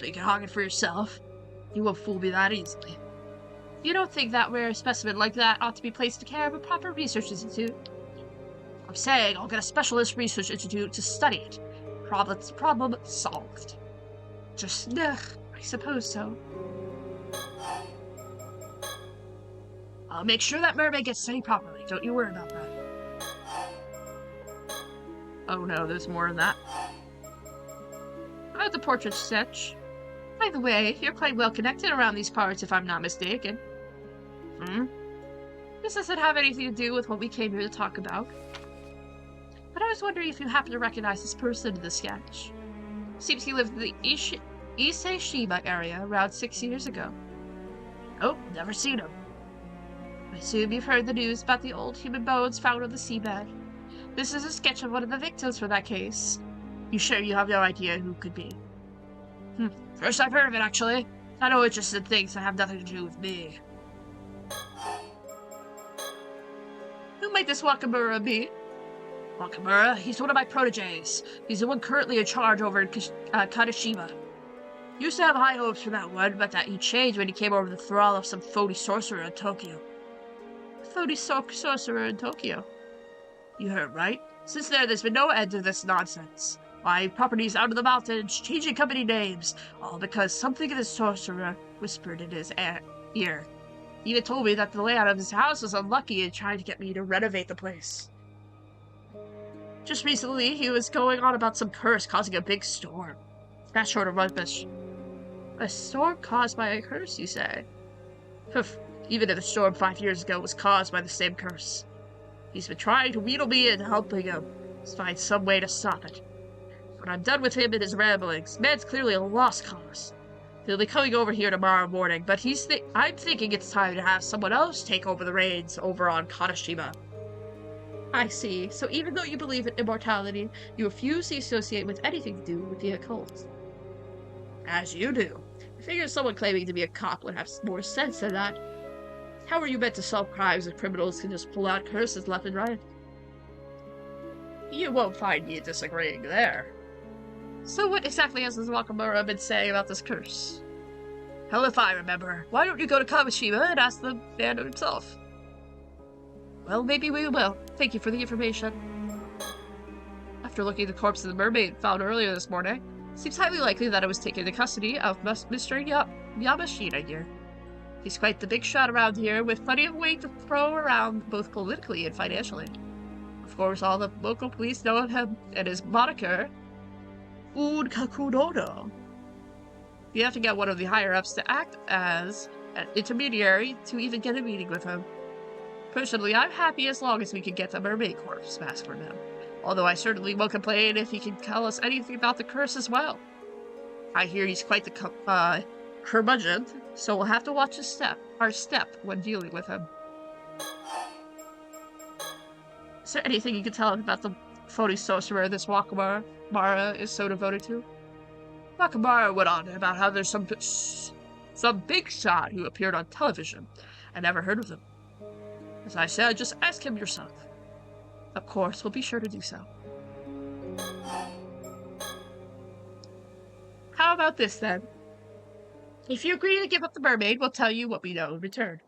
you can hog it for yourself. You won't fool me that easily. You don't think that rare specimen like that ought to be placed in care of a proper research institute? I'm saying I'll get a specialist research institute to study it. Problem solved. Just, I suppose so. I'll make sure that mermaid gets studied properly. Don't you worry about that. Oh no, there's more than that. About the portrait sketch. By the way, you're quite well connected around these parts, if I'm not mistaken. This doesn't have anything to do with what we came here to talk about. But I was wondering if you happen to recognize this person in the sketch. Seems he lived in the Ise Shima area around 6 years ago. Nope, never seen him. I assume you've heard the news about the old human bones found on the seabed. This is a sketch of one of the victims for that case. You sure you have no idea who could be? First I've heard of it, actually. I know interesting things that have nothing to do with me. Who might this Wakamura be? Wakamura? He's one of my proteges. He's the one currently in charge over in Kadashima. Used to have high hopes for that one, but that he changed when he came over the thrall of some phony sorcerer in Tokyo. Phony sorcerer in Tokyo? You heard right. Since there's been no end to this nonsense. Buying properties out of the mountains, changing company names, all because something of the sorcerer whispered in his ear. He even told me that the layout of his house was unlucky and tried to get me to renovate the place. Just recently, he was going on about some curse causing a big storm. That's short of rubbish. A storm caused by a curse, you say? Even if the storm 5 years ago was caused by the same curse. He's been trying to wheedle me into helping him find some way to stop it. When I'm done with him and his ramblings, man's clearly a lost cause. He'll be coming over here tomorrow morning, but I'm thinking it's time to have someone else take over the reins over on Kadashima. I see. So even though you believe in immortality, you refuse to associate with anything to do with the occult. As you do. I figure someone claiming to be a cop would have more sense than that. How are you meant to solve crimes if criminals can just pull out curses left and right? You won't find me disagreeing there. So what exactly has this Wakamura been saying about this curse? Hell if I remember. Why don't you go to Kamishima and ask the man himself? Well, maybe we will. Thank you for the information. After looking at the corpse of the mermaid found earlier this morning, it seems highly likely that it was taken into custody of Mr. Yamashita here. He's quite the big shot around here, with plenty of weight to throw around both politically and financially. Of course, all the local police know of him and his moniker, Udkakudono. You have to get one of the higher-ups to act as an intermediary to even get a meeting with him. Personally, I'm happy as long as we can get the mermaid corpse mask from him. Although I certainly won't complain if he can tell us anything about the curse as well. I hear he's quite the curmudgeon, so we'll have to watch our step when dealing with him. Is there anything you can tell us about the phony sorcerer this Wakamura is so devoted to? Wakamura went on about how there's some big shot who appeared on television. I never heard of him. As I said, just ask him yourself. Of course, we'll be sure to do so. How about this, then? If you agree to give up the mermaid, we'll tell you what we know in return.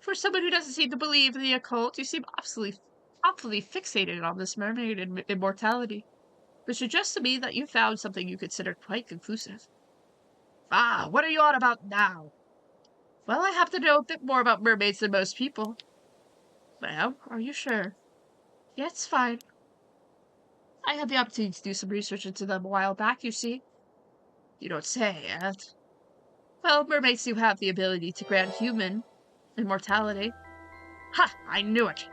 For someone who doesn't seem to believe in the occult, you seem awfully fixated on this mermaid and immortality, which suggests to me that you found something you consider quite conclusive. Ah, what are you on about now? Well, I have to know a bit more about mermaids than most people. Well, are you sure? Yeah, it's fine. I had the opportunity to do some research into them a while back, you see. You don't say, Aunt. Well, mermaids do have the ability to grant human immortality. Ha! I knew it!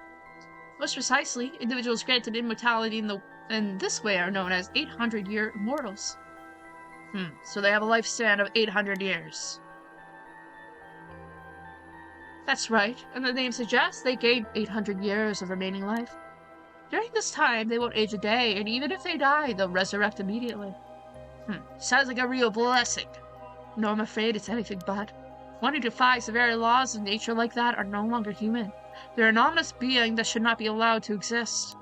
Most precisely, individuals granted immortality in this way are known as 800-year immortals. So they have a lifespan of 800 years. That's right, and the name suggests they gain 800 years of remaining life. During this time, they won't age a day, and even if they die, they'll resurrect immediately. Sounds like a real blessing. No, I'm afraid it's anything but. One who defies the very laws of nature like that are no longer human. They're an anomalous being that should not be allowed to exist.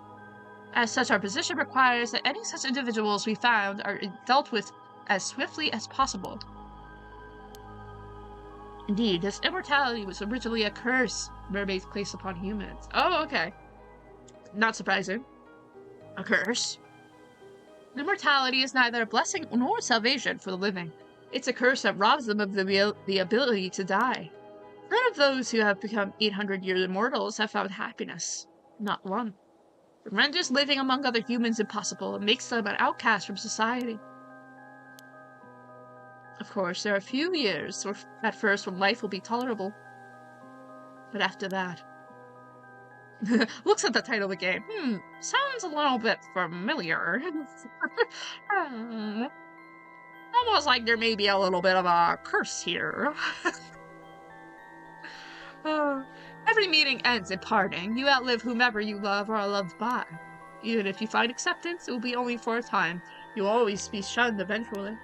As such, our position requires that any such individuals we found are dealt with as swiftly as possible. Indeed, this immortality was originally a curse mermaids placed upon humans. Oh, okay. Not surprising. A curse? Immortality is neither a blessing nor salvation for the living. It's a curse that robs them of the ability to die. None of those who have become 800-year immortals have found happiness. Not one. It renders living among other humans impossible and makes them an outcast from society. Of course, there are a few years at first when life will be tolerable. But after that... Looks at the title of the game. Sounds a little bit familiar. Almost like there may be a little bit of a curse here. Every meeting ends in parting. You outlive whomever you love or are loved by. Even if you find acceptance, it will be only for a time. You'll always be shunned eventually.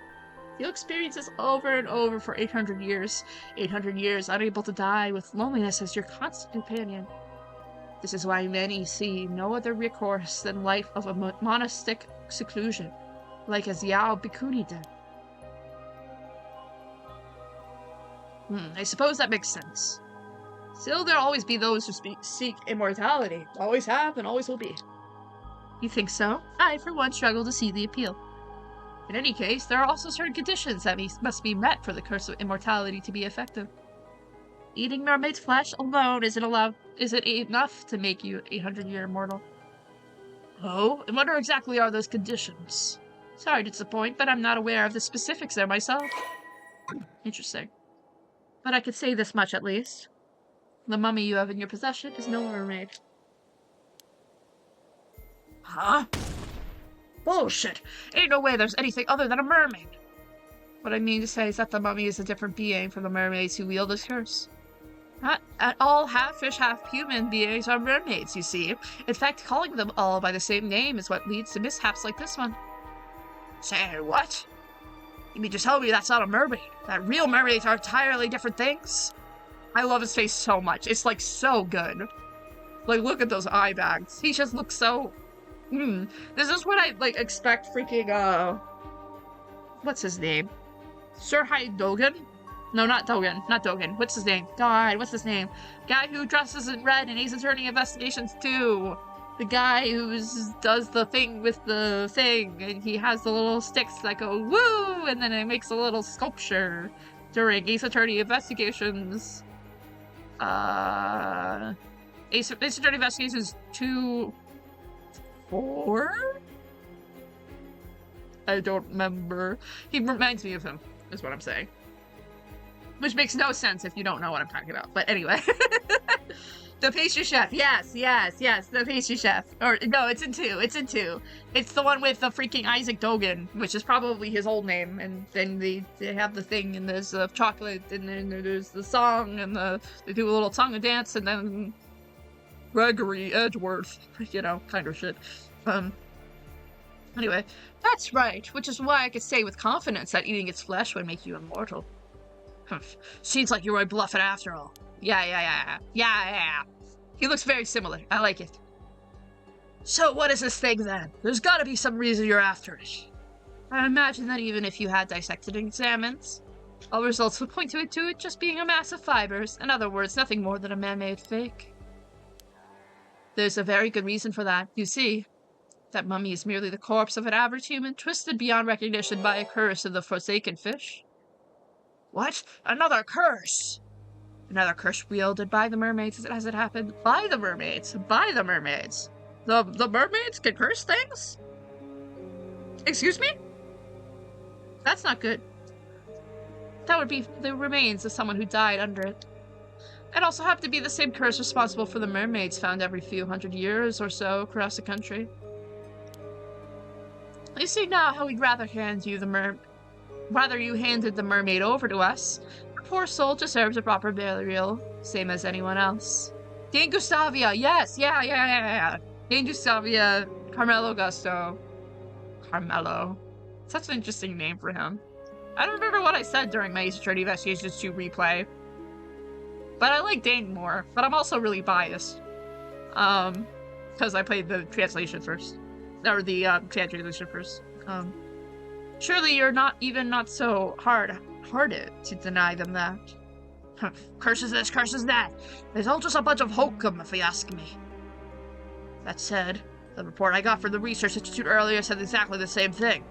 You'll experience this over and over for 800 years. 800 years unable to die with loneliness as your constant companion. This is why many see no other recourse than life of a monastic seclusion, like as Yao Bikuni did. I suppose that makes sense. Still, there'll always be those who seek immortality. Always have and always will be. You think so? I, for one, struggle to see the appeal. In any case, there are also certain conditions that must be met for the curse of immortality to be effective. Eating mermaid's flesh alone isn't enough to make you 800-year immortal. Oh, and what exactly are those conditions? Sorry to disappoint, but I'm not aware of the specifics there myself. Interesting. But I could say this much at least. The mummy you have in your possession is no mermaid. Huh? Bullshit! Ain't no way there's anything other than a mermaid! What I mean to say is that the mummy is a different being from the mermaids who wield this curse. Not at all half-fish, half-human beings are mermaids, you see. In fact, calling them all by the same name is what leads to mishaps like this one. Say, what? You mean to tell me that's not a mermaid? That real mermaids are entirely different things? I love his face so much. It's, like, so good. Like, look at those eye bags. He just looks so... This is what I, like, expect freaking, what's his name? Surhai Dogan? No, not Dogan. Not Dogan. What's his name? God, what's his name? Guy who dresses in red and Ace Attorney Investigations 2. The guy who does the thing with the thing, and he has the little sticks that go woo, and then it makes a little sculpture during Ace Attorney Investigations. Ace Attorney Investigations 2... 4? I don't remember. He reminds me of him, is what I'm saying. Which makes no sense if you don't know what I'm talking about. But anyway. The pastry chef. Yes, the pastry chef. Or, no, it's in 2. It's in 2. It's the one with the freaking Isaac Dogan, which is probably his old name. And then they have the thing, and there's chocolate, and then there's the song, and they do a little tongue and dance, and then Gregory Edgeworth, you know, kind of shit. Anyway, that's right, which is why I could say with confidence that eating its flesh would make you immortal. Seems like you were bluffing after all. Yeah. He looks very similar. I like it. So what is this thing then? There's gotta be some reason you're after it. I imagine that even if you had dissected and examined, all results would point to it just being a mass of fibers. In other words, nothing more than a man-made fake. There's a very good reason for that. You see, that mummy is merely the corpse of an average human, twisted beyond recognition by a curse of the forsaken fish. What? Another curse? Another curse wielded by the mermaids as it happened. By the mermaids. By the mermaids. The mermaids can curse things? Excuse me? That's not good. That would be the remains of someone who died under it. It also happened to be the same curse responsible for the mermaids found every few hundred years or so across the country. You see now how we'd rather hand you you handed the mermaid over to us. The poor soul deserves a proper burial, same as anyone else. Dane Gustavia, yes, yeah. Dane Gustavia, Carmelo Gusto. Carmelo. Such an interesting name for him. I don't remember what I said during my Ace Attorney Investigations 2 replay. But I like Dane more, but I'm also really biased. Because I played the translation first. Or the translation first. Surely you're not so hard-hearted to deny them that. Curses this, curses that. It's all just a bunch of hokum, if you ask me. That said, the report I got from the Research Institute earlier said exactly the same thing.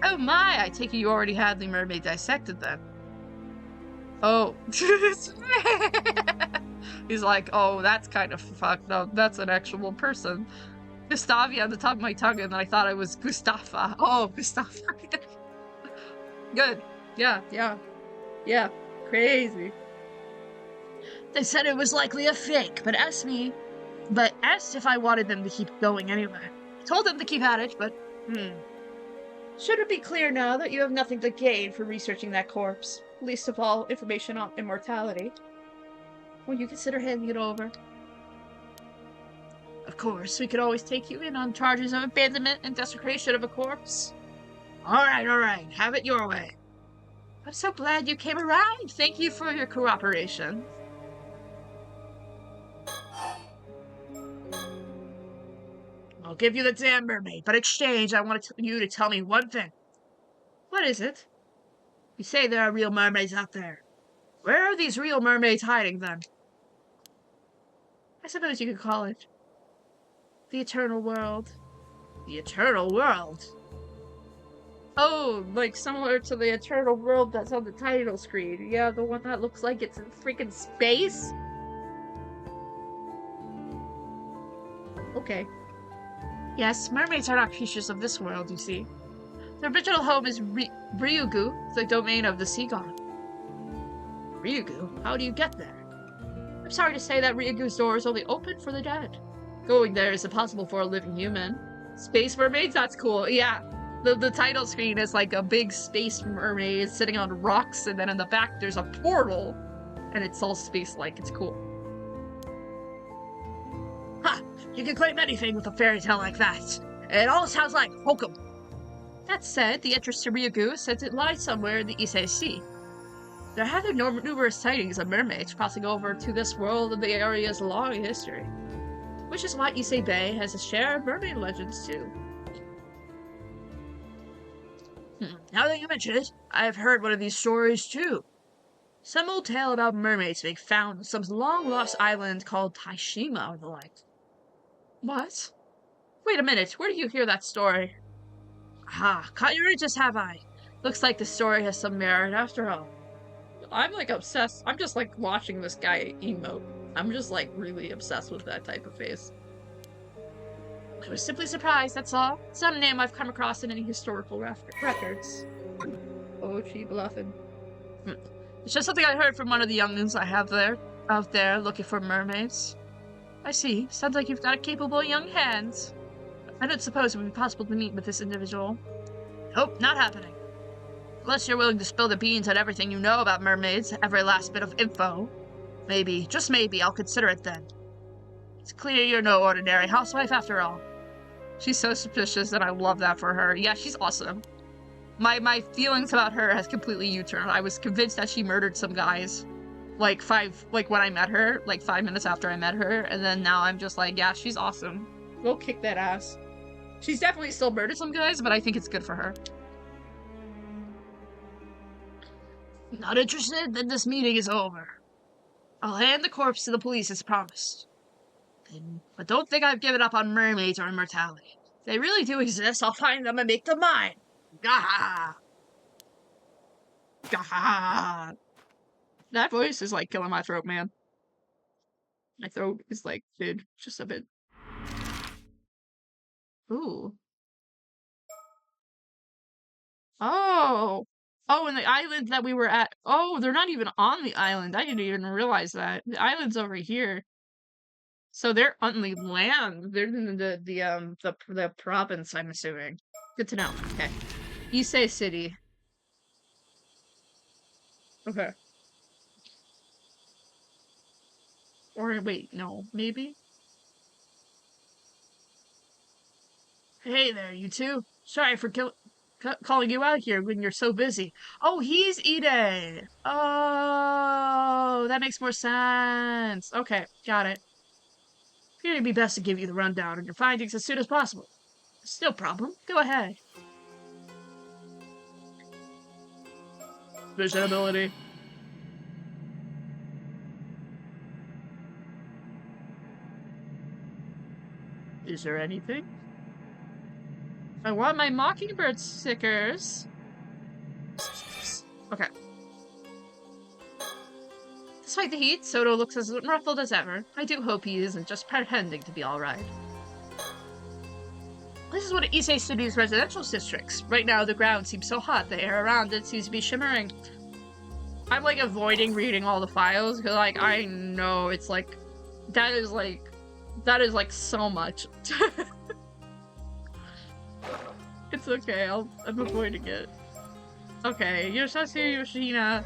Oh my, I take it you already had the mermaid dissected then. Oh. He's like, oh, that's kind of fucked up. That's an actual person. Gustavia on the top of my tongue, and I thought it was Gustafa. Oh, Gustafa. Good. Yeah. Crazy. They said it was likely a fake, but asked if I wanted them to keep going anyway. I told them to keep at it, but, Should it be clear now that you have nothing to gain for researching that corpse? Least of all, information on immortality. Will you consider handing it over? Of course, we could always take you in on charges of abandonment and desecration of a corpse. Alright, have it your way. I'm so glad you came around. Thank you for your cooperation. I'll give you the damn mermaid, but in exchange, I want you to tell me one thing. What is it? You say there are real mermaids out there. Where are these real mermaids hiding, then? I suppose you could call it the eternal world. The eternal world? Oh, like similar to the eternal world that's on the title screen. Yeah, the one that looks like it's in freaking space? Okay. Yes, mermaids are not creatures of this world, you see. Their original home is Ryugu, the domain of the sea god. Ryugu? How do you get there? I'm sorry to say that Ryugu's door is only open for the dead. Going there is impossible for a living human. Space mermaids? That's cool. Yeah. The title screen is like a big space mermaid sitting on rocks, and then in the back there's a portal, and it's all space-like. It's cool. Ha! You can claim anything with a fairy tale like that. It all sounds like hokum. That said, the entrance to Ryugu says it lies somewhere in the Ise Sea. There have been numerous sightings of mermaids crossing over to this world in the area's long history. Which is why Ise Bay has a share of mermaid legends, too. Now that you mention it, I have heard one of these stories, too. Some old tale about mermaids being found on some long-lost island called Taishima or the like. What? Wait a minute, where did you hear that story? Ah, caught your interest, have I? Looks like the story has some merit after all. I'm like obsessed. I'm just like watching this guy emote. I'm just like really obsessed with that type of face. I was simply surprised, that's all. Some name I've come across in any historical records. Oh, gee, bluffing. It's just something I heard from one of the young'uns I have out there looking for mermaids. I see. Sounds like you've got capable young hands. I don't suppose it would be possible to meet with this individual. Nope, not happening. Unless you're willing to spill the beans on everything you know about mermaids, every last bit of info. Maybe, just maybe, I'll consider it then. It's clear you're no ordinary housewife after all. She's so suspicious and I love that for her. Yeah, she's awesome. My feelings about her has completely U-turned. I was convinced that she murdered some guys. Like when I met her, like 5 minutes after I met her, and then now I'm just like, yeah, she's awesome. Go kick that ass. She's definitely still murdered some guys, but I think it's good for her. Not interested? Then this meeting is over. I'll hand the corpse to the police as promised. But don't think I've given up on mermaids or immortality. If they really do exist, I'll find them and make them mine. Gah! Gah! That voice is like killing my throat, man. My throat is like, dude, just a bit. Ooh. Oh! Oh, and the island that we were at. Oh, they're not even on the island. I didn't even realize that. The island's over here. So they're on the land. They're in the province, I'm assuming. Good to know. Okay. Ise City. Okay. Or wait, no, maybe? Hey there, you two. Sorry for calling you out here when you're so busy. Oh, he's Ide. Oh, that makes more sense. Okay, got it. It'd be best to give you the rundown on your findings as soon as possible. It's no problem. Go ahead. Vision ability. Is there anything? I want my Mockingbird stickers. Okay. Despite the heat, Soto looks as unruffled as ever. I do hope he isn't just pretending to be alright. This is one of Ise City's residential districts. Right now, the ground seems so hot, the air around it seems to be shimmering. I'm, like, avoiding reading all the files, because, like, I know it's, like, that is, like, so much. It's okay, I'm avoiding it. Okay, Yoshasu Yoshina.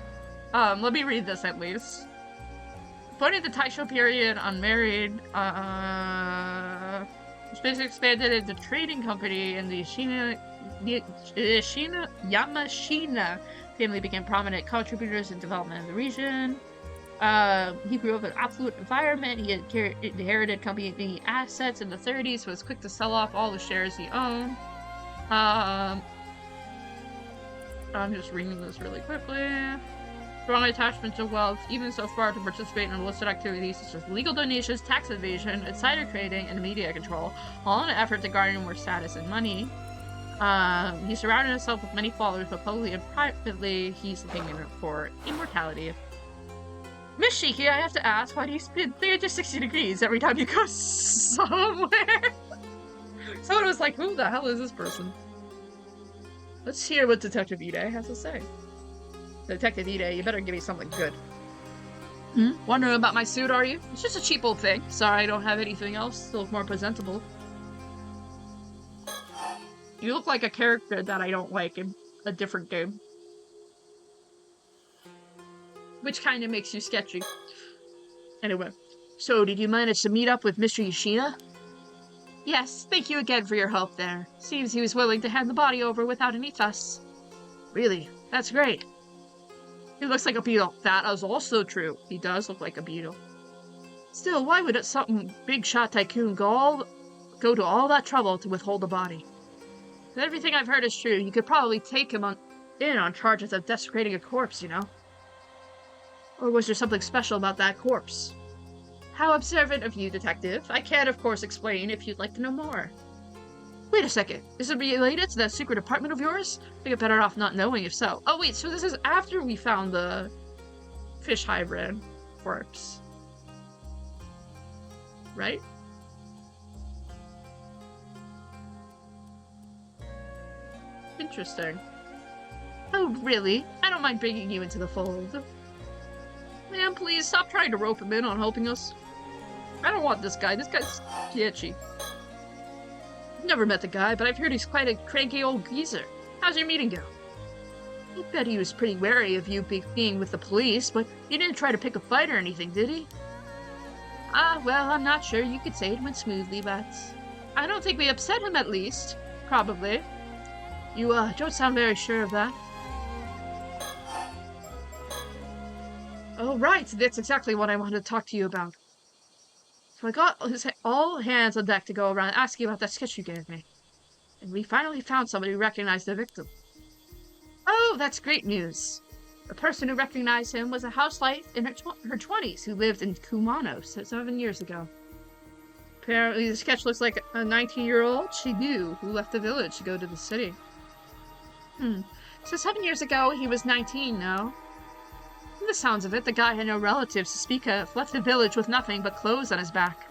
Let me read this at least. Funny, the Taisho period on MERMAID, basically expanded into trading company, and the Yamashina family became prominent contributors in development of the region. He grew up in an affluent environment. He had inherited company assets in the 30s, so was quick to sell off all the shares he owned. I'm just reading this really quickly. Strong attachment to wealth, even so far to participate in illicit activities such as legal donations, tax evasion, insider trading, and media control, all in an effort to garner more status and money. He surrounded himself with many followers, but publicly and privately, he's looking for immortality. Miss Shiki, I have to ask, why do you spin 360 degrees every time you go somewhere? Someone was like, who the hell is this person? Let's hear what Detective Ide has to say. Detective Ide, you better give me something good. Wondering about my suit, are you? It's just a cheap old thing. Sorry, I don't have anything else to look more presentable. You look like a character that I don't like in a different game. Which kind of makes you sketchy. Anyway, so did you manage to meet up with Mr. Yoshida? Yes, thank you again for your help there. Seems he was willing to hand the body over without any fuss. Really? That's great. He looks like a beetle. That is also true. He does look like a beetle. Still, why would some big shot tycoon go to all that trouble to withhold the body? If everything I've heard is true, you could probably take him in on charges of desecrating a corpse, you know? Or was there something special about that corpse? How observant of you, Detective. I can, of course, explain if you'd like to know more. Wait a second. Is it related to that secret apartment of yours? I think I'm better off not knowing if so. Oh wait, so this is after we found the fish hybrid corpse. Right? Interesting. Oh, really? I don't mind bringing you into the fold. Man, please, stop trying to rope him in on helping us. I don't want this guy. This guy's sketchy. I've never met the guy, but I've heard he's quite a cranky old geezer. How's your meeting go? I bet he was pretty wary of you being with the police, but he didn't try to pick a fight or anything, did he? Well, I'm not sure. You could say it went smoothly, but I don't think we upset him, at least. Probably. You, don't sound very sure of that. Oh, right. That's exactly what I wanted to talk to you about. So I got all hands on deck to go around and ask you about that sketch you gave me. And we finally found somebody who recognized the victim. Oh, that's great news. The person who recognized him was a housewife in her 20s who lived in Kumano 7 years ago. Apparently, the sketch looks like a 19-year-old she knew who left the village to go to the city. So 7 years ago, he was 19, no? From the sounds of it, the guy had no relatives to speak of, left the village with nothing but clothes on his back.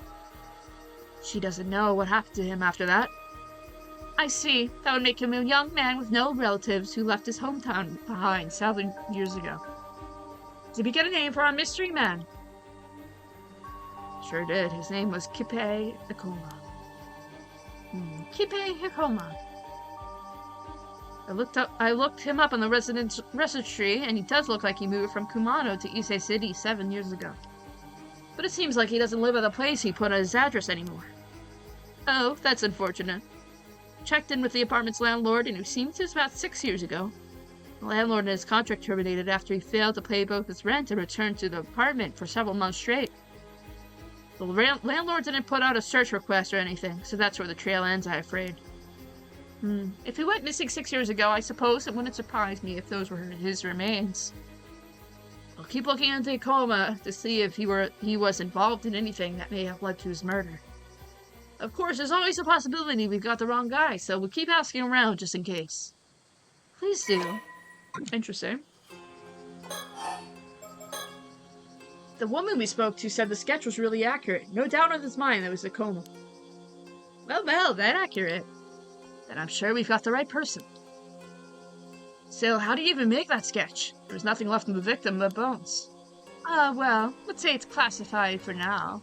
She doesn't know what happened to him after that. I see. That would make him a young man with no relatives who left his hometown behind 7 years ago. Did we get a name for our mystery man? Sure did. His name was Kippei Hikoma. Kippei Hikoma. I looked him up on the registry, and he does look like he moved from Kumano to Ise City 7 years ago. But it seems like he doesn't live at the place he put on his address anymore. Oh, that's unfortunate. Checked in with the apartment's landlord, and it seems it was about 6 years ago. The landlord and his contract terminated after he failed to pay both his rent and returned to the apartment for several months straight. The landlord didn't put out a search request or anything, so that's where the trail ends, I'm afraid. If he went missing 6 years ago, I suppose it wouldn't surprise me if those were his remains. I'll keep looking into Hikoma to see if he was involved in anything that may have led to his murder. Of course, there's always a possibility we've got the wrong guy, so we'll keep asking around just in case. Please do. Interesting. The woman we spoke to said the sketch was really accurate. No doubt in his mind that it was Hikoma. Well, that accurate. Then I'm sure we've got the right person. So, how do you even make that sketch? There was nothing left of the victim but bones. Well, let's say it's classified for now.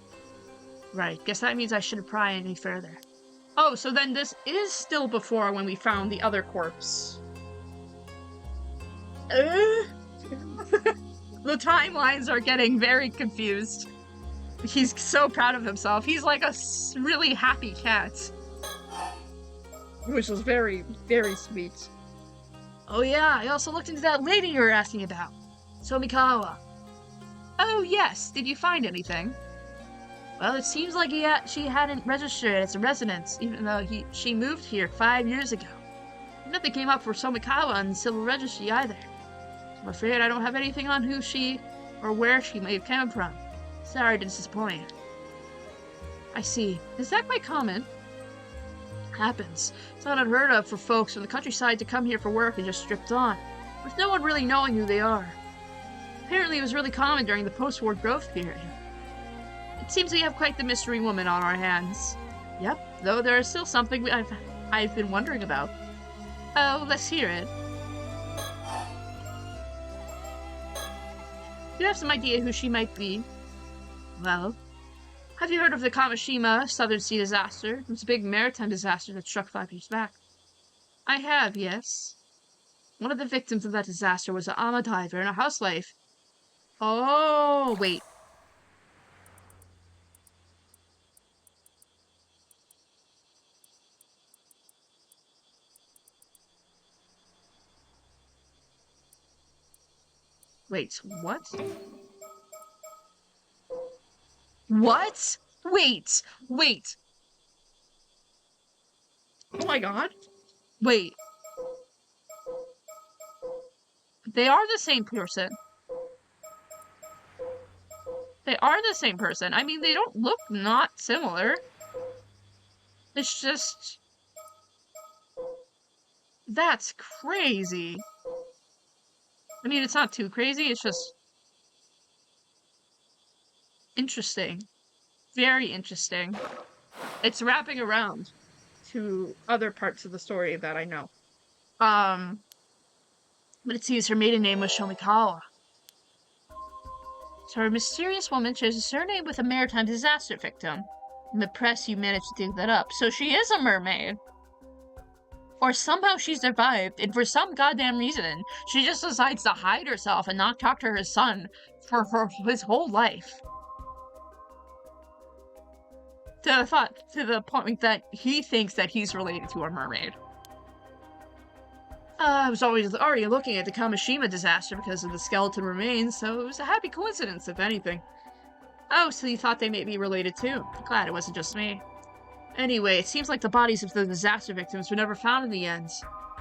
Right, guess that means I shouldn't pry any further. Oh, so then this is still before when we found the other corpse. The timelines are getting very confused. He's so proud of himself. He's like a really happy cat. Which was very, very sweet. Oh yeah, I also looked into that lady you were asking about. Somikawa. Oh yes, did you find anything? Well, it seems like she hadn't registered as a residence, even though she moved here 5 years ago. Nothing came up for Somikawa on the civil registry either. I'm afraid I don't have anything on who she or where she may have come from. Sorry to disappoint. I see. Is that quite common? Happens. It's not unheard of for folks from the countryside to come here for work and just stripped on, with no one really knowing who they are. Apparently it was really common during the post-war growth period. It seems we have quite the mystery woman on our hands. Yep, though there is still something I've been wondering about. Oh, let's hear it. Do you have some idea who she might be? Well, have you heard of the Kamishima Southern Sea disaster? It was a big maritime disaster that struck 5 years back. I have, yes. One of the victims of that disaster was an ama diver and a housewife. Oh, wait. Wait, what? What? Wait! Oh my god. Wait. They are the same person. They are the same person. I mean, they don't look not similar. It's just... That's crazy. I mean, it's not too crazy, it's just... interesting. Very interesting. It's wrapping around to other parts of the story that I know. But it seems her maiden name was Shomikawa. So her mysterious woman shares a surname with a maritime disaster victim. In the press, you managed to dig that up. So she is a mermaid. Or somehow she survived, and for some goddamn reason, she just decides to hide herself and not talk to her son for his whole life. To the point that he thinks that he's related to a mermaid. I was already looking at the Kamishima disaster because of the skeleton remains, so it was a happy coincidence, if anything. Oh, so you thought they may be related too. Glad it wasn't just me. Anyway, it seems like the bodies of the disaster victims were never found in the end.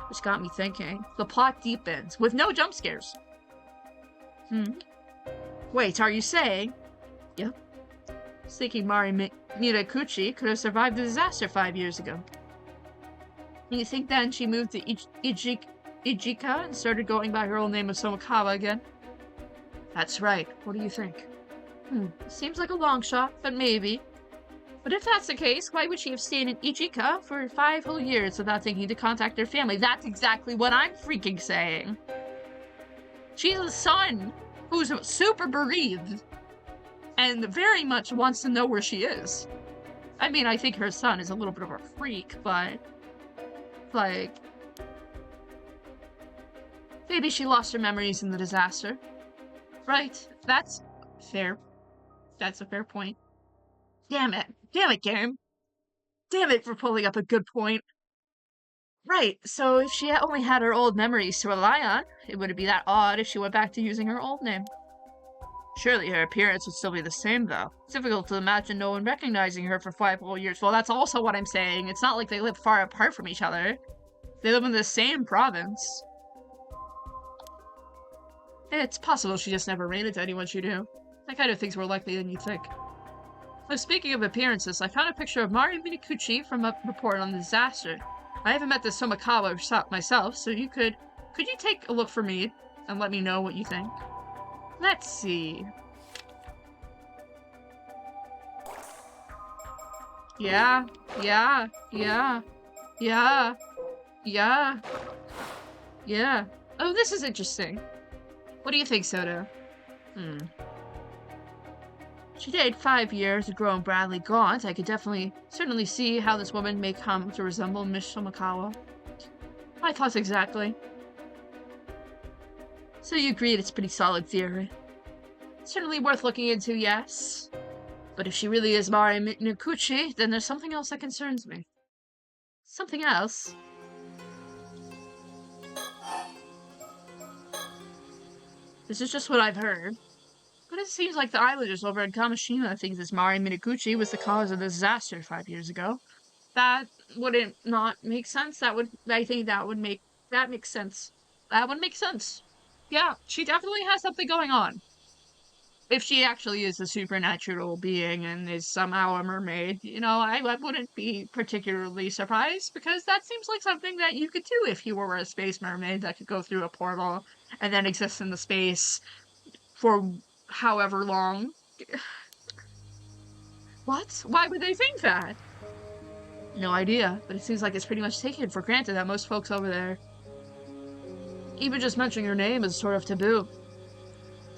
Which got me thinking. The plot deepens, with no jump scares. Wait, are you saying? Yep. I was thinking Mari Mirakuchi could have survived the disaster 5 years ago. And you think then she moved to Ijika and started going by her old name of Somikawa again? That's right. What do you think? Seems like a long shot, but maybe. But if that's the case, why would she have stayed in Ijika for 5 whole years without thinking to contact her family? That's exactly what I'm freaking saying. She's a son who's super bereaved and very much wants to know where she is. I mean, I think her son is a little bit of a freak, but... like... maybe she lost her memories in the disaster. Right, that's fair. That's a fair point. Damn it, game. Damn it for pulling up a good point. Right, so if she only had her old memories to rely on, it wouldn't be that odd if she went back to using her old name. Surely her appearance would still be the same, though. It's difficult to imagine no one recognizing her for 5 whole years. Well, that's also what I'm saying. It's not like they live far apart from each other. They live in the same province. It's possible she just never ran into anyone she knew. That kind of thing's more likely than you think. So speaking of appearances, I found a picture of Mari Minikuchi from a report on the disaster. I haven't met the Somikawa myself, so could you take a look for me and let me know what you think? Let's see. Yeah. Oh, this is interesting. What do you think, Soda? She dated 5 years, had grown Bradley gaunt. I could certainly see how this woman may come to resemble Miss Shomikawa. My thoughts exactly. So you agreed it's a pretty solid theory. Certainly worth looking into, yes. But if she really is Mari Mikuchi, then there's something else that concerns me. Something else? This is just what I've heard. But it seems like the islanders over in Kamishima think this Mari Mikuchi was the cause of the disaster 5 years ago. That wouldn't not make sense. I think that makes sense. That would make sense. Yeah, she definitely has something going on. If she actually is a supernatural being and is somehow a mermaid, I wouldn't be particularly surprised because that seems like something that you could do if you were a space mermaid that could go through a portal and then exist in the space for however long. What? Why would they think that? No idea, but it seems like it's pretty much taken for granted that most folks over there, even just mentioning her name is sort of taboo.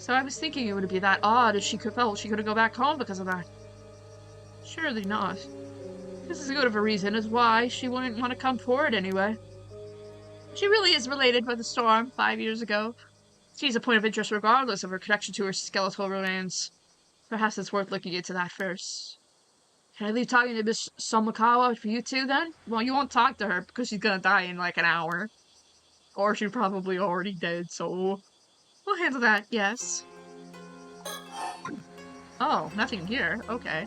So I was thinking it would be that odd if she felt she couldn't go back home because of that. Surely not. This is as good of a reason as why she wouldn't want to come forward anyway. She really is related by the storm 5 years ago. She's a point of interest regardless of her connection to her skeletal remains. Perhaps it's worth looking into that first. Can I leave talking to Miss Somakawa for you two then? Well, you won't talk to her because she's gonna die in like an hour. Or she's probably already dead, so we'll handle that, yes. Oh, nothing here. Okay.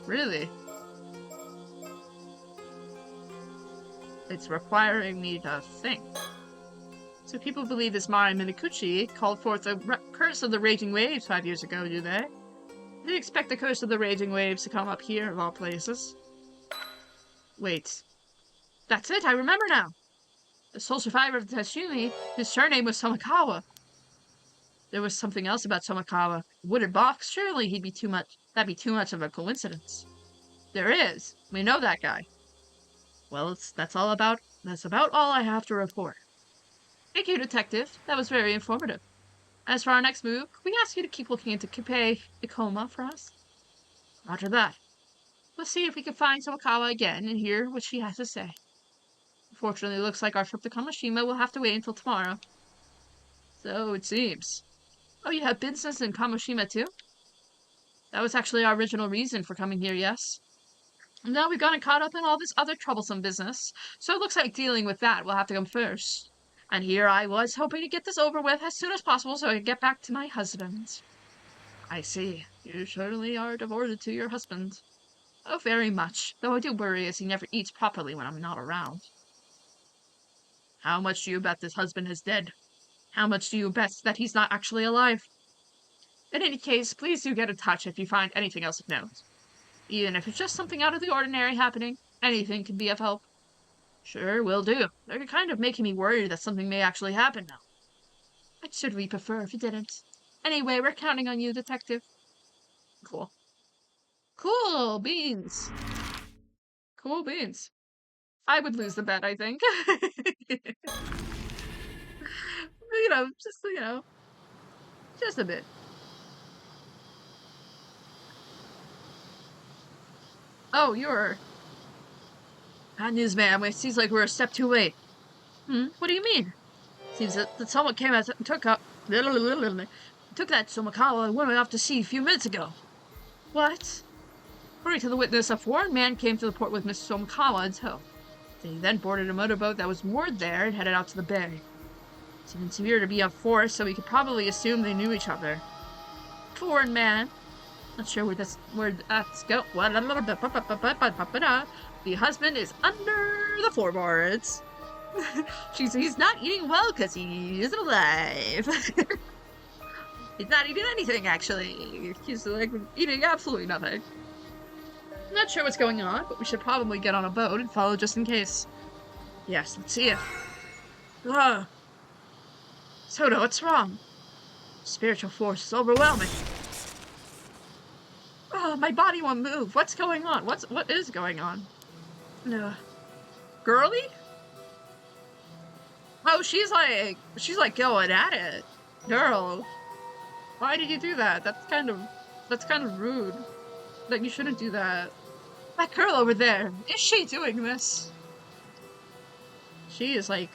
Really? It's requiring me to think. So people believe this Mari Minikuchi called forth the curse of the raging waves 5 years ago, do they? They expect the curse of the raging waves to come up here, of all places. Wait. That's it, I remember now! The sole survivor of the Tatsumi, his surname was Somakawa. There was something else about Somakawa. Wooden box, surely that'd be too much of a coincidence. There is. We know that guy. Well, that's about all I have to report. Thank you, Detective. That was very informative. As for our next move, we ask you to keep looking into Kippei Ikoma for us. Roger that. Let's see if we can find Somakawa again and hear what she has to say. Unfortunately, it looks like our trip to Kamishima will have to wait until tomorrow. So it seems. Oh, you have business in Kamishima too? That was actually our original reason for coming here, yes? Now we've gotten caught up in all this other troublesome business, so it looks like dealing with that will have to come first. And here I was hoping to get this over with as soon as possible so I could get back to my husband. I see. You certainly are devoted to your husband. Oh, very much, though I do worry as he never eats properly when I'm not around. How much do you bet this husband is dead? How much do you bet that he's not actually alive? In any case, please do get in touch if you find anything else of note. Even if it's just something out of the ordinary happening, anything can be of help. Sure, will do. They're kind of making me worried that something may actually happen now. I'd certainly prefer if it didn't. Anyway, we're counting on you, Detective. Cool. Cool beans. Cool beans. I would lose the bet, I think. Just a bit. Oh, you're... Bad news, ma'am. It seems like we're a step too late. What do you mean? Seems that someone came and took that Somakawa and went off to sea a few minutes ago. What? According to the witness, a foreign man came to the port with Miss Somakawa in tow. They then boarded a motorboat that was moored there and headed out to the bay. It didn't appear to be on force, so we could probably assume they knew each other. Foreign man. Not sure where that's go. The husband is under the floorboards. He's not eating well because he isn't alive. He's not eating anything, actually. He's like eating absolutely nothing. I'm not sure what's going on, but we should probably get on a boat and follow just in case. Yes, let's see it. Soda, what's wrong? Spiritual force is overwhelming. My body won't move. What's going on? What is going on? No. Girly? Oh, she's like going at it. Girl. Why did you do that? That's kind of rude. Like, you shouldn't do that. That girl over there, is she doing this? She is, like,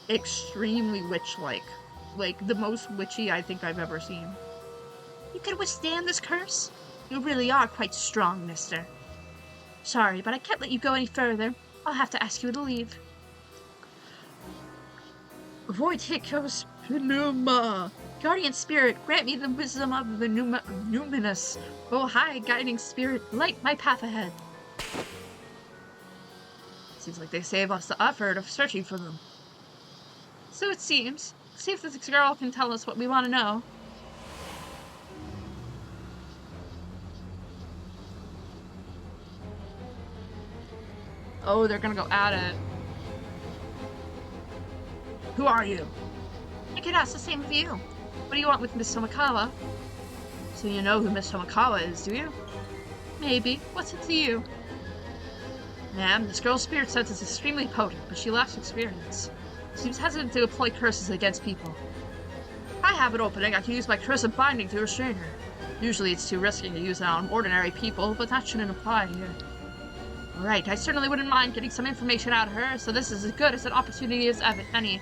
extremely witch-like. Like, the most witchy I think I've ever seen. You could withstand this curse? You really are quite strong, mister. Sorry, but I can't let you go any further. I'll have to ask you to leave. Void Hikos Pneuma. Guardian Spirit, grant me the wisdom of the numinous. Oh, hi, guiding spirit, light my path ahead. Seems like they save us the effort of searching for them. So it seems. See if this girl can tell us what we want to know. Oh, they're gonna go at it. Who are you? I could ask the same of you. What do you want with Miss Tomikawa? So you know who Miss Tomikawa is, do you? Maybe. What's it to you? Ma'am, this girl's spirit sense is extremely potent, but she lacks experience. Seems hesitant to deploy curses against people. If I have an opening, I can use my curse of binding to restrain her. Usually it's too risky to use it on ordinary people, but that shouldn't apply here. Alright, I certainly wouldn't mind getting some information out of her, so this is as good as an opportunity as any.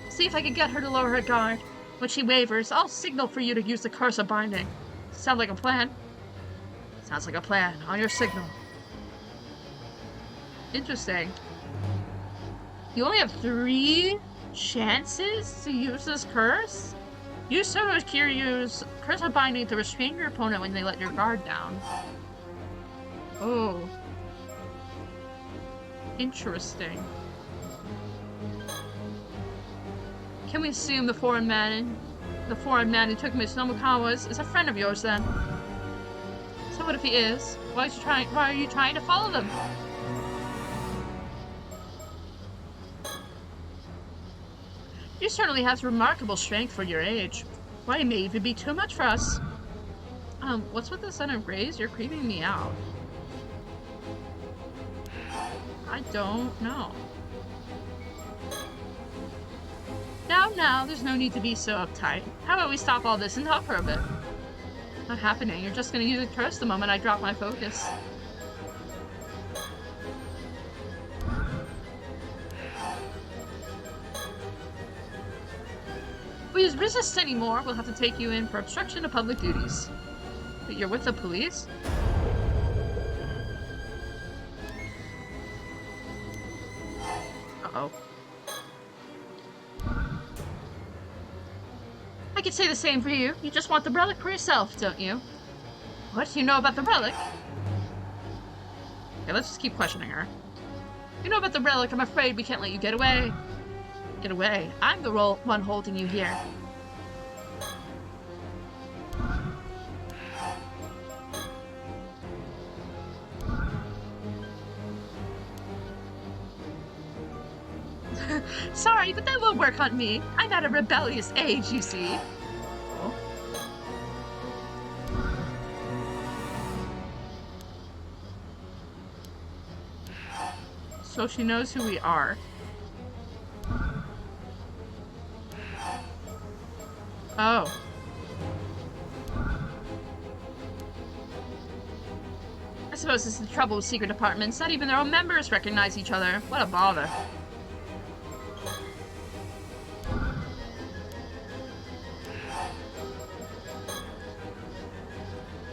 See if I can get her to lower her guard. When she wavers, I'll signal for you to use the curse of binding. Sound like a plan? Sounds like a plan. On your signal. Interesting. You only have 3 chances to use this curse? Use Soto's Kiryu's curse of binding to restrain your opponent when they let your guard down. Oh. Interesting. Can we assume the foreign man who took Miss Tomikawa's is a friend of yours then? So what if he is? Why are you trying to follow them? You certainly have remarkable strength for your age. Why, it may even be too much for us. What's with the Son of Grace? You're creeping me out. I don't know. Now, there's no need to be so uptight. How about we stop all this and talk for a bit? Not happening. You're just gonna use a curse the moment I drop my focus. If we resist anymore, we'll have to take you in for obstruction of public duties. But you're with the police? Uh-oh. I could say the same for you. You just want the relic for yourself, don't you? What do you know about the relic? Okay, let's just keep questioning her. You know about the relic, I'm afraid we can't let you get away. Get away. I'm the one holding you here. Sorry, but that won't work on me. I'm at a rebellious age, you see. Oh. So she knows who we are. Oh. I suppose this is the trouble with secret departments. Not even their own members recognize each other. What a bother.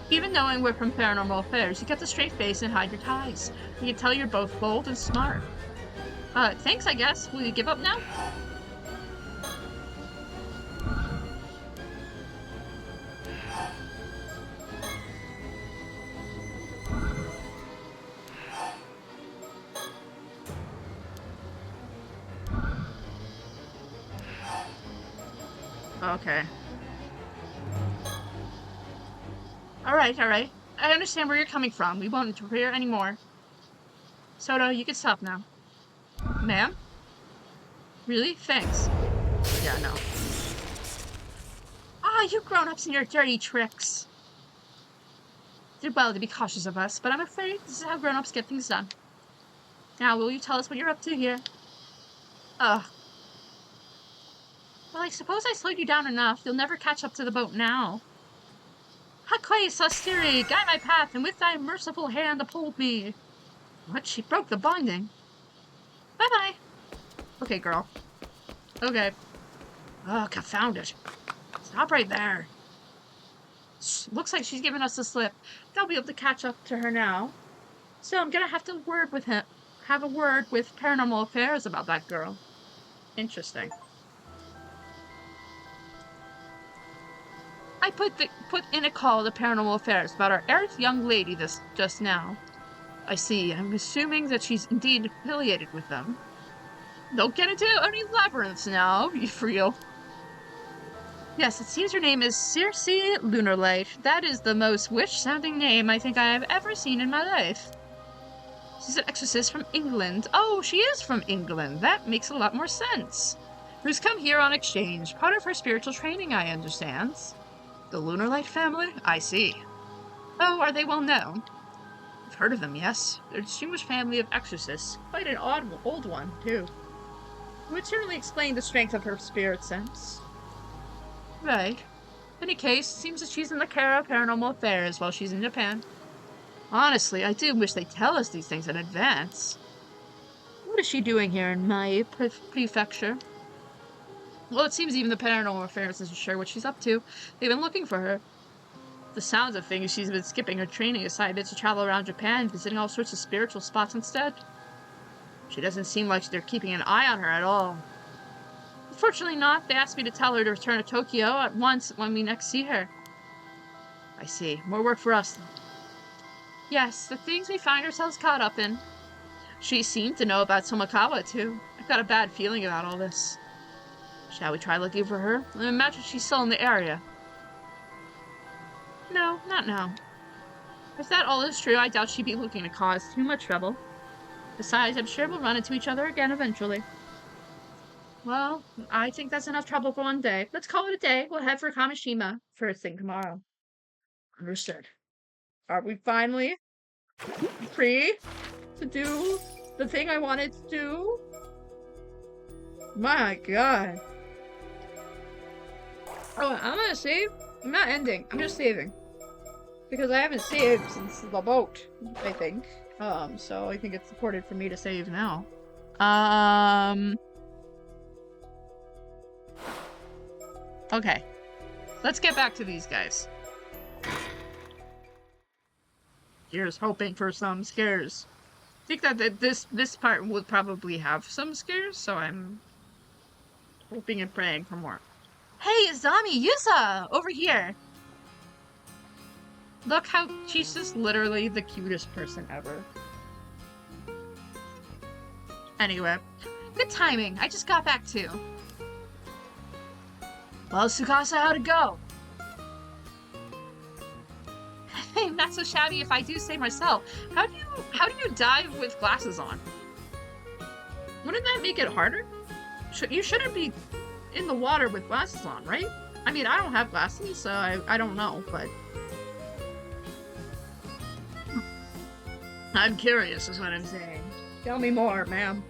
Even knowing we're from Paranormal Affairs, you kept a straight face and hide your ties. You can tell you're both bold and smart. Thanks, I guess. Will you give up now? Okay. Alright. I understand where you're coming from. We won't interfere anymore. Soto, you can stop now. Ma'am? Really? Thanks. Yeah, no. Ah, you grown-ups and your dirty tricks. Did well to be cautious of us, but I'm afraid this is how grown-ups get things done. Now, will you tell us what you're up to here? Ugh. Well, I suppose I slowed you down enough. You'll never catch up to the boat now. Hakwe Sastiri, guide my path, and with thy merciful hand uphold me. What? She broke the binding. Bye-bye. Okay, girl. Okay. Oh, confound it. Stop right there. Looks like she's giving us the slip. I'll be able to catch up to her now. So I'm gonna have to have a word with Paranormal Affairs about that girl. Interesting. I put in a call to Paranormal Affairs about our Earth young lady just now. I see. I'm assuming that she's indeed affiliated with them. Don't get into any labyrinths now, you feel. Yes, it seems her name is Circe Lunarlight. That is the most witch-sounding name I think I have ever seen in my life. She's an exorcist from England. Oh, she is from England. That makes a lot more sense. Who's come here on exchange. Part of her spiritual training, I understand. The Lunarlight family? I see. Oh, are they well known? I've heard of them, yes. They're a distinguished family of exorcists. Quite an old one, too. It would certainly explain the strength of her spirit sense. Right. In any case, it seems that she's in the care of Paranormal Affairs while she's in Japan. Honestly, I do wish they'd tell us these things in advance. What is she doing here in my prefecture? Well, it seems even the Paranormal Affairs isn't sure what she's up to. They've been looking for her. The sounds of things, she's been skipping her training assignments to travel around Japan, visiting all sorts of spiritual spots instead. She doesn't seem like they're keeping an eye on her at all. Unfortunately not. They asked me to tell her to return to Tokyo at once when we next see her. I see. More work for us, then. Yes, the things we find ourselves caught up in. She seemed to know about Tomakawa, too. I've got a bad feeling about all this. Shall we try looking for her? I imagine she's still in the area. No, not now. If that all is true, I doubt she'd be looking to cause too much trouble. Besides, I'm sure we'll run into each other again eventually. Well, I think that's enough trouble for one day. Let's call it a day. We'll head for Kamishima first thing tomorrow. Understood. Are we finally free to do the thing I wanted to do? My god. Oh, I'm gonna save. I'm not ending. I'm just saving. Because I haven't saved since the boat, I think. So I think it's important for me to save now. Okay. Let's get back to these guys. Here's hoping for some scares. I think that this part would probably have some scares, so I'm hoping and praying for more. Hey, Izami, Yusa! Over here! Look how she's just literally the cutest person ever. Anyway, good timing. I just got back too. Well, Tsukasa, how'd it go? Hey, not so shabby if I do say myself. How do you dive with glasses on? Wouldn't that make it harder? You shouldn't be in the water with glasses on, right? I mean, I don't have glasses, so I don't know, but... I'm curious is what I'm saying. Tell me more, ma'am.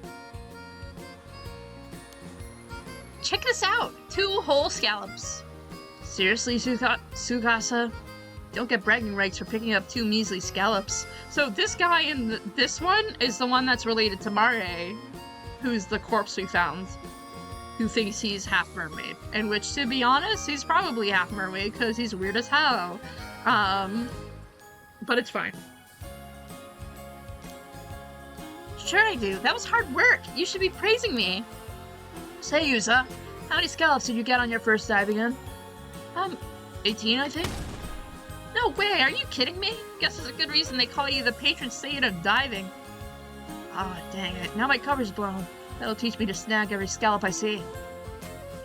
Check this out! 2 whole scallops. Seriously, Tsukasa? Don't get bragging rights for picking up 2 measly scallops. So this guy in this one is the one that's related to Mare, who's the corpse we found, who thinks he's half mermaid. And which, to be honest, he's probably half mermaid because he's weird as hell. But it's fine. Sure I do. That was hard work. You should be praising me. Say, Yusa, how many scallops did you get on your first dive again? 18, I think. No way, are you kidding me? Guess there's a good reason they call you the patron saint of diving. Ah, oh, dang it. Now my cover's blown. That'll teach me to snag every scallop I see.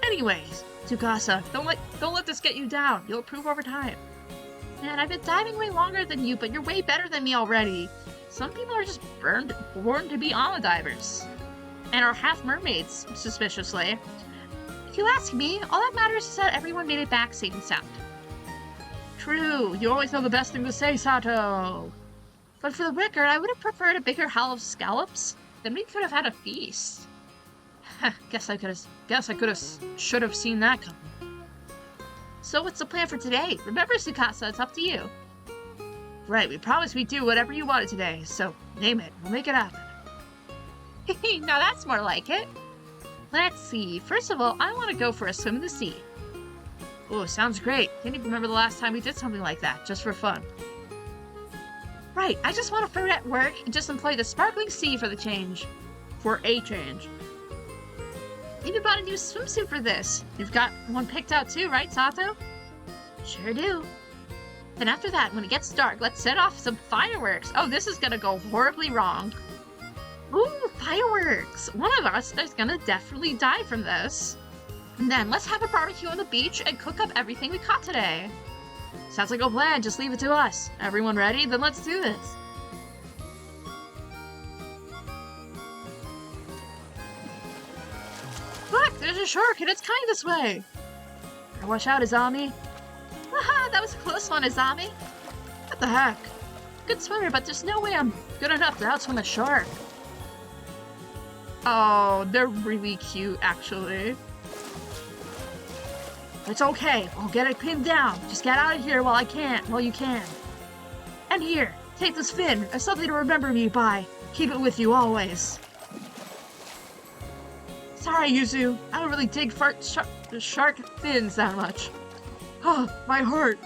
Anyways, Tsukasa, don't let this get you down. You'll improve over time. Man, I've been diving way longer than you, but you're way better than me already. Some people are just born to be divers. And are half mermaids, suspiciously. If you ask me, all that matters is that everyone made it back safe and sound. True, you always know the best thing to say, Sato. But for the record, I would have preferred a bigger haul of scallops. Then we could have had a feast. Should have seen that coming. So what's the plan for today? Remember, Tsukasa, it's up to you. Right, we promised we'd do whatever you wanted today, so name it. We'll make it happen. Now that's more like it. Let's see. First of all, I want to go for a swim in the sea. Oh, sounds great. Can't even remember the last time we did something like that, just for fun. Right, I just want to forget work and just employ the sparkling sea for the change. For a change. Maybe bought a new swimsuit for this. You've got one picked out too, right, Sato? Sure do. Then after that, when it gets dark, let's set off some fireworks. Oh, this is gonna go horribly wrong. Ooh, fireworks! One of us is gonna definitely die from this. And then let's have a barbecue on the beach and cook up everything we caught today. Sounds like a plan, just leave it to us. Everyone ready? Then let's do this. Look, there's a shark and it's coming this way. Better watch out, Izami. Haha, that was a close one, Izami. What the heck? Good swimmer, but there's no way I'm good enough to outswim a shark. Oh, they're really cute, actually. It's okay, I'll get it pinned down. Just get out of here while you can. And here, take this fin as something to remember me by. Keep it with you always. Sorry, Yuzu. I don't really dig shark fins that much. Oh, my heart.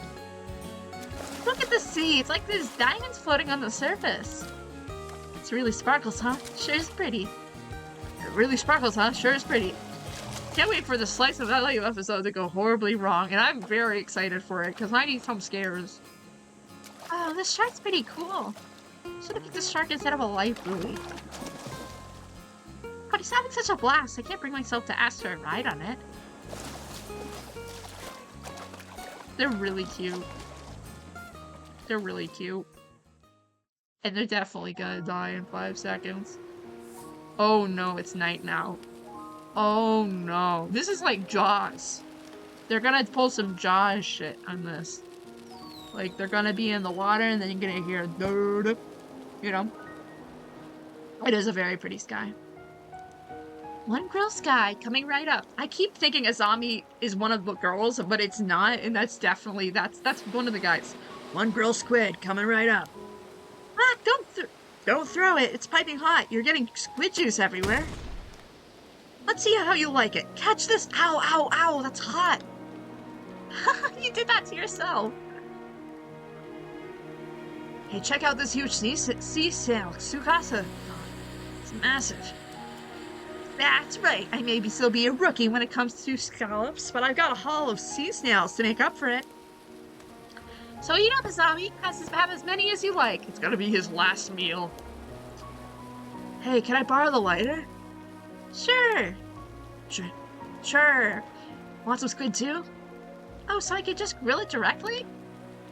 Look at the sea. It's like there's diamonds floating on the surface. It really sparkles, huh? Sure is pretty. It really sparkles, huh? Sure is pretty. Can't wait for the Slice of Life episode to go horribly wrong, and I'm very excited for it, because I need some scares. Oh, this shark's pretty cool. Should've picked this shark instead of a life buoy. But he's having such a blast, I can't bring myself to ask for a ride on it. They're really cute. They're really cute. And they're definitely gonna die in 5 seconds. Oh no, it's night now. Oh no. This is like Jaws. They're gonna pull some Jaws shit on this. Like, they're gonna be in the water and then you're gonna hear a you know? It is a very pretty sky. One girl sky coming right up. I keep thinking Azami is one of the girls, but it's not, and that's definitely, that's one of the guys. One girl squid coming right up. Ah, don't throw it. It's piping hot. You're getting squid juice everywhere. Let's see how you like it. Catch this. Ow, ow, ow. That's hot. You did that to yourself. Hey, check out this huge sea snail, Tsukasa. It's massive. That's right. I may still be a rookie when it comes to scallops, but I've got a haul of sea snails to make up for it. So eat up, Azami. Have as many as you like. It's gonna be his last meal. Hey, can I borrow the lighter? Sure. Sure. Want some squid too? Oh, so I could just grill it directly?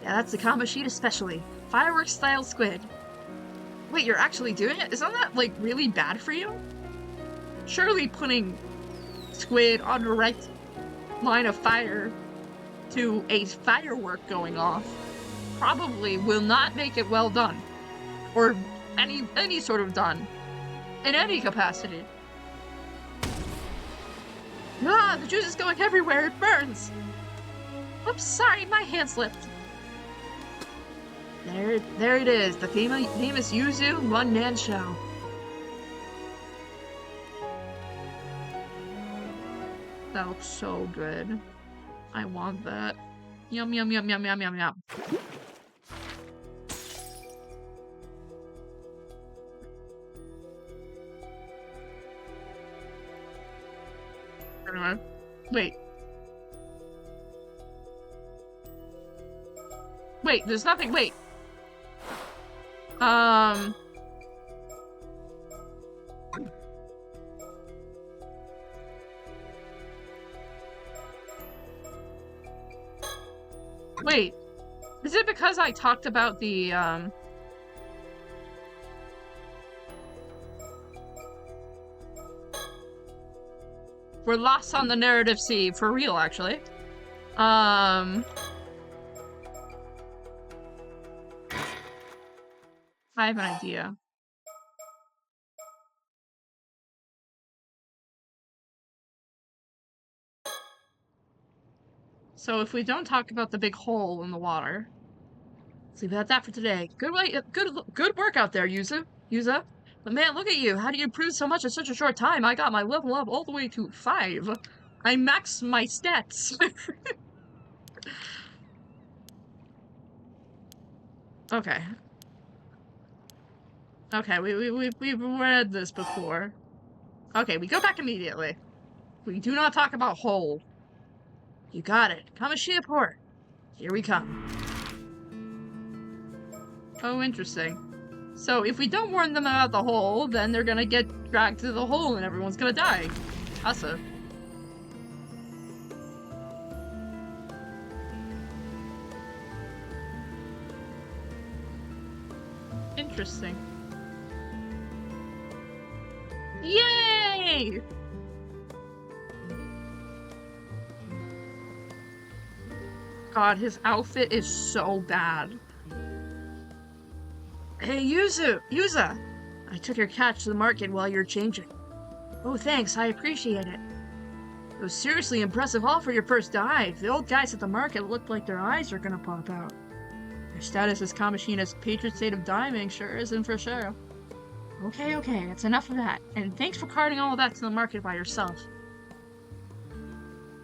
Yeah, that's the combo sheet especially. Fireworks style squid. Wait, you're actually doing it? Isn't that, like, really bad for you? Surely putting squid on the right line of fire to a firework going off probably will not make it well done. Or any sort of done. In any capacity. Ah, the juice is going everywhere, it burns! Oops, sorry, my hand slipped. There it is, the famous Yuzu one-man show. That looks so good. I want that. Yum, yum, yum, yum, yum, yum, yum. Anyway, wait. Wait, there's nothing, wait. Wait. Is it because I talked about the, we're lost on the narrative sea, for real, actually. I have an idea. So if we don't talk about the big hole in the water, let's leave it at that for today. Good work out there, Yuza. But man, look at you. How do you improve so much in such a short time? I got my level up all the way to 5. I maxed my stats. Okay. Okay, we've read this before. Okay, we go back immediately. We do not talk about hole. You got it. Kamishia Port. Here we come. Oh, interesting. So if we don't warn them about the hole, then they're gonna get dragged to the hole and everyone's gonna die. Asa. Interesting. Yay! God, his outfit is so bad. Hey, Yuza! I took your catch to the market while you were changing. Oh, thanks, I appreciate it. It was seriously impressive haul for your first dive. The old guys at the market looked like their eyes were gonna pop out. Your status as Kamishina's patron saint of diving sure isn't for sure. Okay, that's enough of that. And thanks for carting all of that to the market by yourself.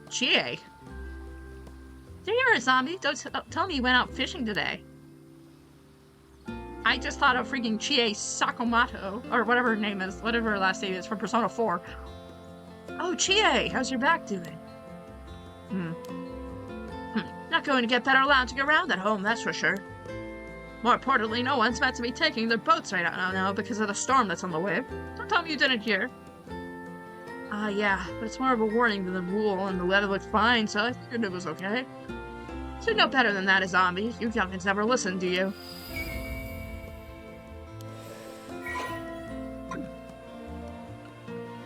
Chie? There you are, zombie. Don't tell me you went out fishing today. I just thought of freaking Chie Sakamoto, or whatever her name is, whatever her last name is, from Persona 4. Oh, Chie, how's your back doing? Not going to get better lounging around at home, that's for sure. More importantly, no one's meant to be taking their boats right now because of the storm that's on the way. Don't tell me you didn't hear. Yeah, but it's more of a warning than a rule, and the weather looked fine, so I figured it was okay. Should know better than that, a zombie. You youngins never listen, do you?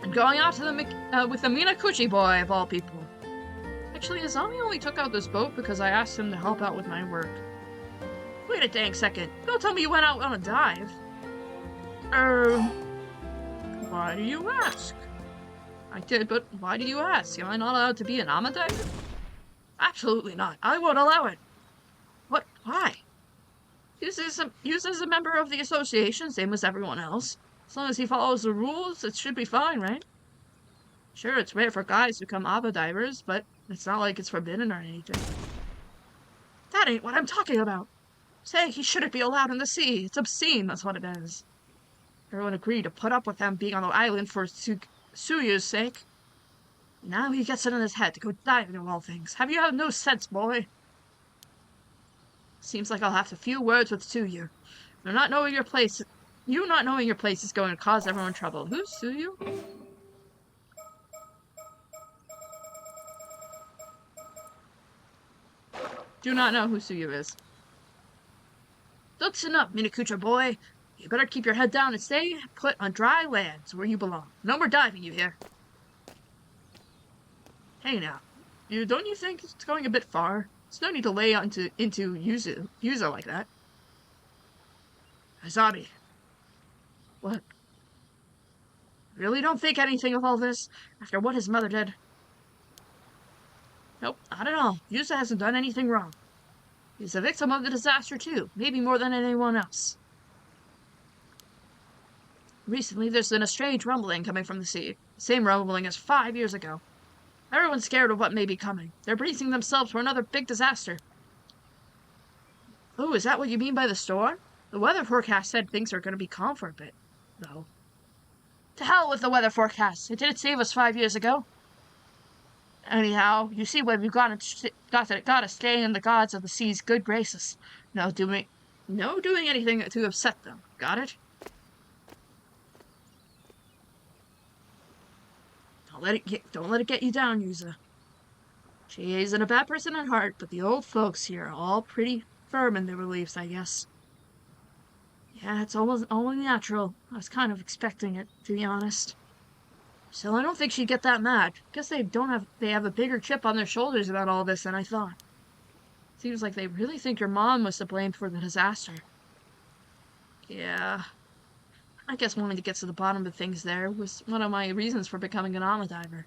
And going out to with the Minakuchi boy, of all people. Actually, a zombie only took out this boat because I asked him to help out with my work. Wait a dang second. Don't tell me you went out on a dive. Why do you ask? I did, but why do you ask? Am I not allowed to be an Amadiver? Absolutely not. I won't allow it. What? Why? Yuza is a member of the association, same as everyone else. As long as he follows the rules, it should be fine, right? Sure, it's rare for guys to become Abadivers, but it's not like it's forbidden or anything. That ain't what I'm talking about. Say, he shouldn't be allowed in the sea. It's obscene, that's what it is. Everyone agreed to put up with him being on the island for Suyu's sake. Now he gets it in his head to go diving of all things. Have you had no sense, boy? Seems like I'll have a few words with Suyu. You not knowing your place is going to cause everyone trouble. Who's Suyu? Do not know who Suyu is. Listen up, Minakucha boy. You better keep your head down and stay put on dry lands where you belong. No more diving, you hear? Hey now, don't you think it's going a bit far? There's no need to lay into Yuza like that. Azabi. What? Really don't think anything of all this after what his mother did? Nope, not at all. Yuza hasn't done anything wrong. He's a victim of the disaster too, maybe more than anyone else. Recently, there's been a strange rumbling coming from the sea. The same rumbling as 5 years ago. Everyone's scared of what may be coming. They're bracing themselves for another big disaster. Oh, is that what you mean by the storm? The weather forecast said things are going to be calm for a bit, though. To hell with the weather forecast. It didn't save us 5 years ago. Anyhow, you see when we've gotta stay in the gods of the sea's good graces. No doing anything to upset them. Got it? Don't let it get you down, Yuza. She isn't a bad person at heart, but the old folks here are all pretty firm in their beliefs, I guess. Yeah, it's almost only natural. I was kind of expecting it, to be honest. So I don't think she'd get that mad. Guess they have a bigger chip on their shoulders about all this than I thought. Seems like they really think your mom was to blame for the disaster. Yeah. I guess wanting to get to the bottom of things there was one of my reasons for becoming an Amadiver.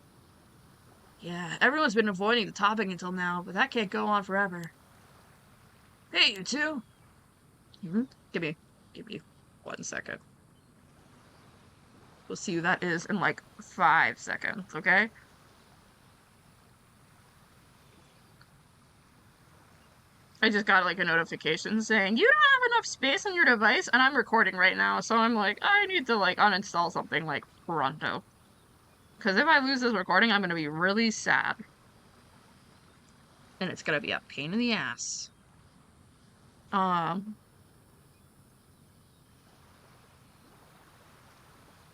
Yeah, everyone's been avoiding the topic until now, but that can't go on forever. Hey, you two! Give me 1 second. We'll see who that is in like 5 seconds, okay? I just got like a notification saying you don't have enough space on your device, and I'm recording right now, so I'm like, I need to like uninstall something like pronto. Because if I lose this recording, I'm gonna be really sad. And it's gonna be a pain in the ass.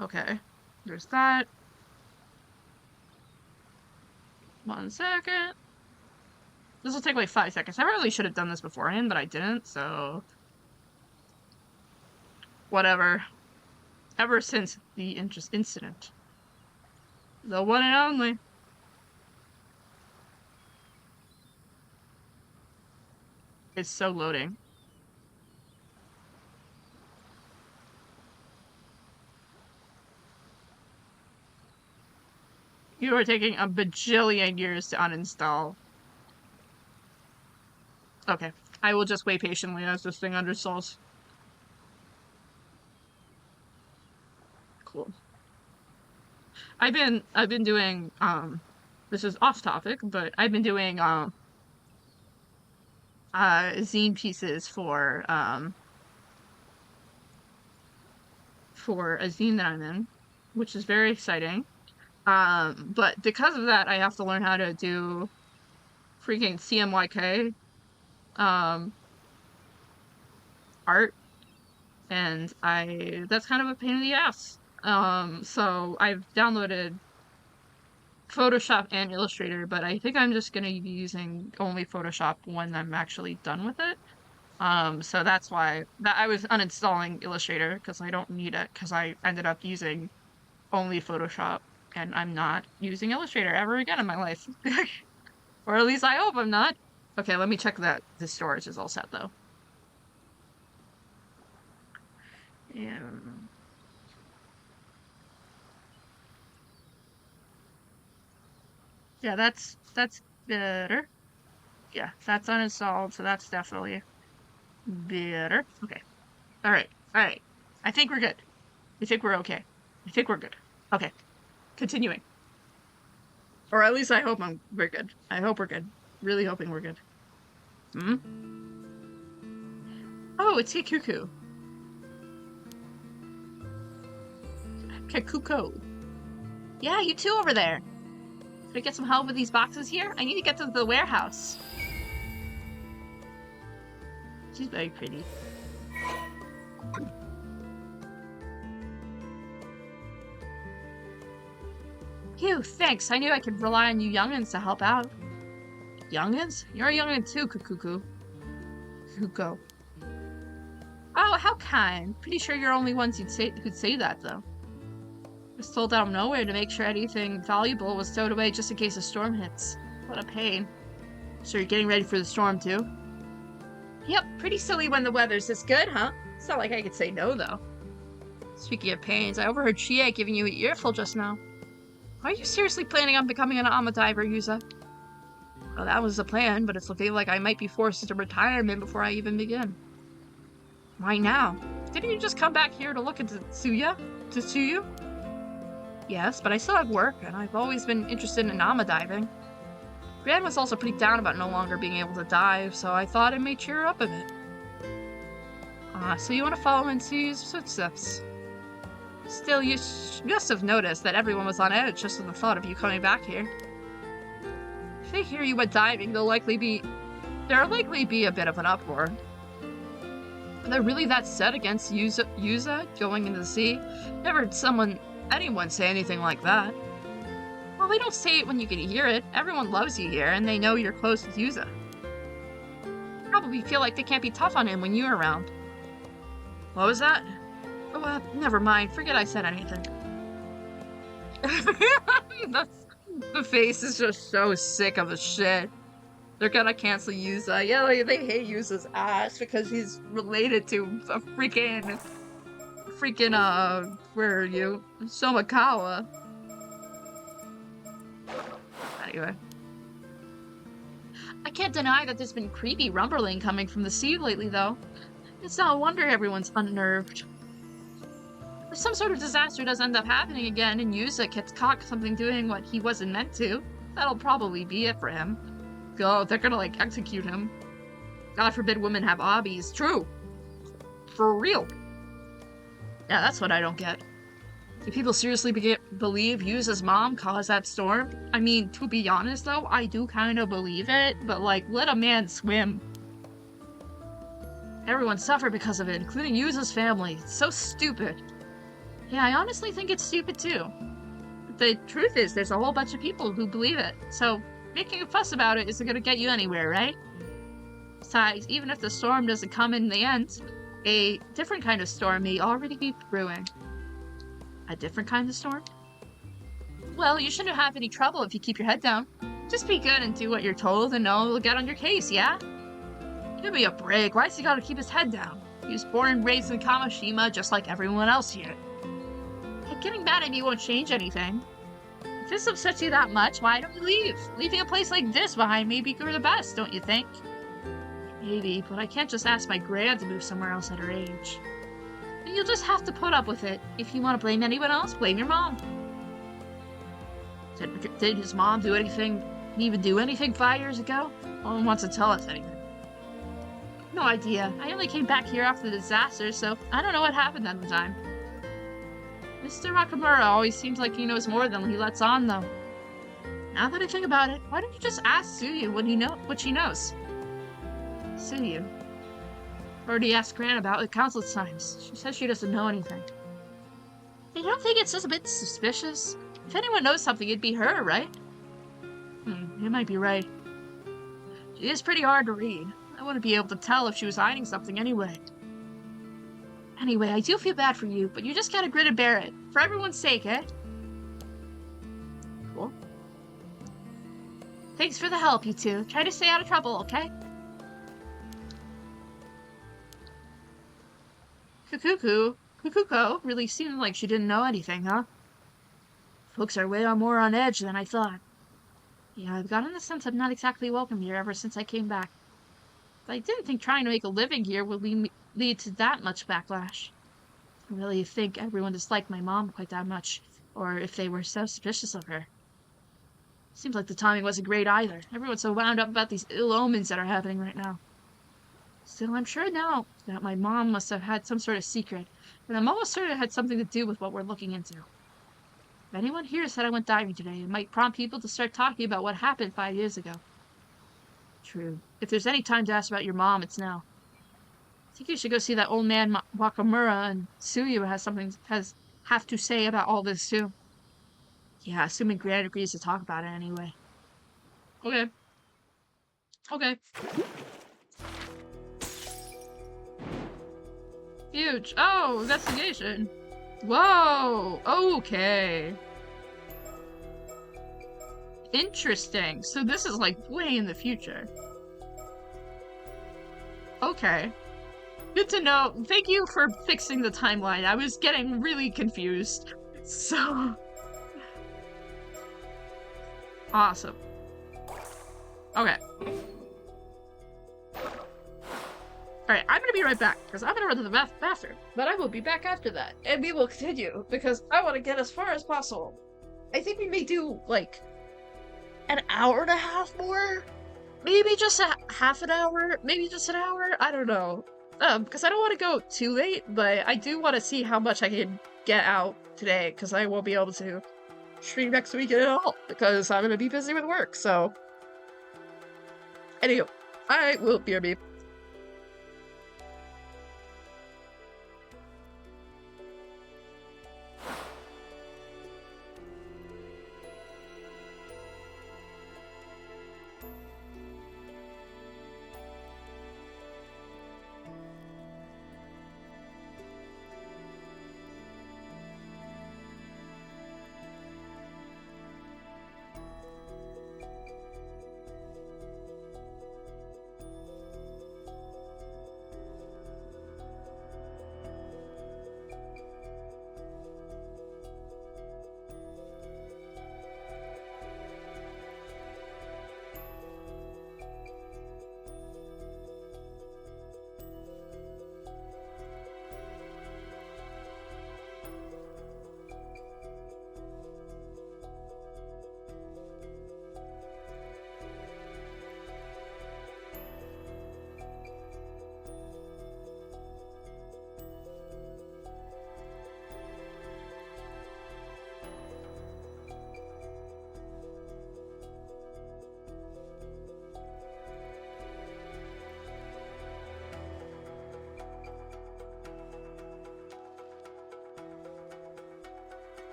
Okay. There's that. 1 second. This will take like 5 seconds. I really should have done this beforehand, but I didn't, so... Whatever. Ever since the incident. The one and only. It's so loading. You are taking a bajillion years to uninstall. Okay. I will just wait patiently as this thing uninstalls. Cool. I've been doing, this is off topic, but I've been doing, zine pieces for a zine that I'm in, which is very exciting. But because of that, I have to learn how to do freaking CMYK, art, and that's kind of a pain in the ass. So I've downloaded Photoshop and Illustrator, but I think I'm just gonna be using only Photoshop when I'm actually done with it. So that's why I was uninstalling Illustrator, because I don't need it, because I ended up using only Photoshop, and I'm not using Illustrator ever again in my life. Or at least I hope I'm not. Okay, let me check that the storage is all set, though. Yeah, that's better. Yeah, that's uninstalled, so that's definitely better. Okay. Alright. I think we're good. I think we're okay. I think we're good. Okay. Continuing. Or at least I hope we're good. I hope we're good. Really hoping we're good. Oh, it's Kikuko. Kikuko. Yeah, you too over there. Could I get some help with these boxes here? I need to get to the warehouse. She's very pretty. Phew, thanks. I knew I could rely on you youngins to help out. Youngins? You're a youngin too, Kukuku. Kuko. Oh, how kind. Pretty sure you're only ones who'd say that, though. I was told out of nowhere to make sure anything valuable was stowed away just in case a storm hits. What a pain. So you're getting ready for the storm, too? Yep, pretty silly when the weather's this good, huh? It's not like I could say no, though. Speaking of pains, I overheard Chie giving you an earful just now. Are you seriously planning on becoming an Amadiver, Yuza? Well, that was the plan, but it's looking like I might be forced into retirement before I even begin. Why now? Didn't you just come back here to look into Tsuyu? Yes, but I still have work, and I've always been interested in Amadiving. Gran was also pretty down about no longer being able to dive, so I thought it may cheer her up a bit. So you want to follow in Tsuyu's footsteps? Still, you must have noticed that everyone was on edge just at the thought of you coming back here. If they hear you went diving, there'll likely be a bit of an uproar. Are they really that set against Yuza going into the sea? Never heard anyone say anything like that. Well, they don't say it when you can hear it. Everyone loves you here, and they know you're close with Yuza. Probably feel like they can't be tough on him when you're around. What was that? Oh, never mind. Forget I said anything. The face is just so sick of the shit. They're gonna cancel Yuza. Yeah, they hate Yuza's ass because he's related to a freaking, where are you? Somakawa. Anyway. I can't deny that there's been creepy rumbling coming from the sea lately, though. It's no wonder everyone's unnerved. If some sort of disaster does end up happening again and Yuza gets caught doing what he wasn't meant to, that'll probably be it for him. Oh, they're gonna, execute him. God forbid women have hobbies. True. For real. Yeah, that's what I don't get. Do people seriously believe Yuza's mom caused that storm? I mean, to be honest though, I do kind of believe it, but like, let a man swim. Everyone suffered because of it, including Yuza's family. It's so stupid. Yeah, I honestly think it's stupid too. But the truth is, there's a whole bunch of people who believe it, so making a fuss about it isn't gonna get you anywhere, right? Besides, even if the storm doesn't come in the end, a different kind of storm may already be brewing. A different kind of storm? Well, you shouldn't have any trouble if you keep your head down. Just be good and do what you're told and no one will get on your case, yeah? Give me a break. Why's he gotta keep his head down? He was born and raised in Kamishima just like everyone else here. Hey, getting mad at me won't change anything. If this upsets you that much, why don't you leave? Leaving a place like this behind may be for the best, don't you think? Maybe, but I can't just ask my gran to move somewhere else at her age. And you'll just have to put up with it. If you want to blame anyone else, blame your mom. Did his mom do anything, even do anything 5 years ago? No one wants to tell us anything. No idea. I only came back here after the disaster, so I don't know what happened at the time. Mr. Nakamura always seems like he knows more than he lets on, though. Now that I think about it, why don't you just ask Tsuyu what she knows? Tsuyu. Already asked Gran about it countless times. She says she doesn't know anything. You don't think it's just a bit suspicious? If anyone knows something, it'd be her, right? You might be right. She is pretty hard to read. I wouldn't be able to tell if she was hiding something anyway. Anyway, I do feel bad for you, but you just gotta grin and bear it. For everyone's sake, eh? Cool. Thanks for the help, you two. Try to stay out of trouble, okay? Kukuko really seemed like she didn't know anything, huh? Folks are way more on edge than I thought. Yeah, I've gotten the sense I'm not exactly welcome here ever since I came back. I didn't think trying to make a living here would lead to that much backlash. I really think everyone disliked my mom quite that much, or if they were so suspicious of her. Seems like the timing wasn't great either. Everyone's so wound up about these ill omens that are happening right now. Still, I'm sure now that my mom must have had some sort of secret, and I'm almost certain it had something to do with what we're looking into. If anyone here said I went diving today, it might prompt people to start talking about what happened 5 years ago. True. If there's any time to ask about your mom, it's now. I think you should go see that old man Wakamura, and Tsuyu have to say about all this too. Yeah, assuming Gran agrees to talk about it anyway. Okay. Okay. Huge. Oh, investigation. Whoa. Okay. Interesting. So this is like way in the future. Okay. Good to know. Thank you for fixing the timeline. I was getting really confused. So... Awesome. Okay. Alright, I'm gonna be right back, because I'm gonna run to the bathroom. But I will be back after that, and we will continue, because I want to get as far as possible. I think we may do, like, an hour and a half more? Maybe just half an hour? Maybe just an hour? I don't know. Because I don't want to go too late, but I do want to see how much I can get out today, because I won't be able to stream next week at all, because I'm gonna be busy with work, so... Anywho, I will be right back.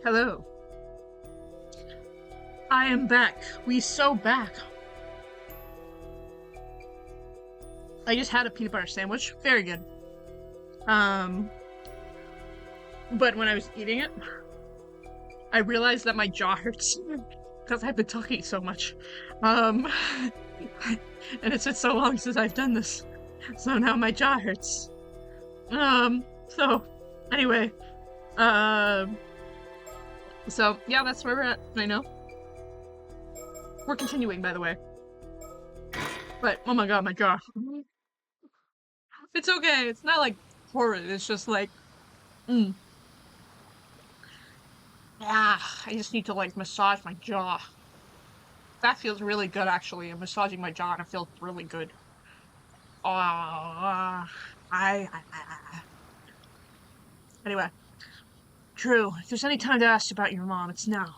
Hello. I am back. We so back. I just had a peanut butter sandwich. Very good. But when I was eating it, I realized that my jaw hurts because I've been talking so much. And it's been so long since I've done this. So now my jaw hurts. So anyway, so yeah, that's where we're at. I know. We're continuing, by the way. But oh my god, my jaw. It's okay. It's not like horrid. It's just like, I just need to like massage my jaw. That feels really good, actually. I'm massaging my jaw and it feels really good. Anyway, Drew, if there's any time to ask about your mom, it's now.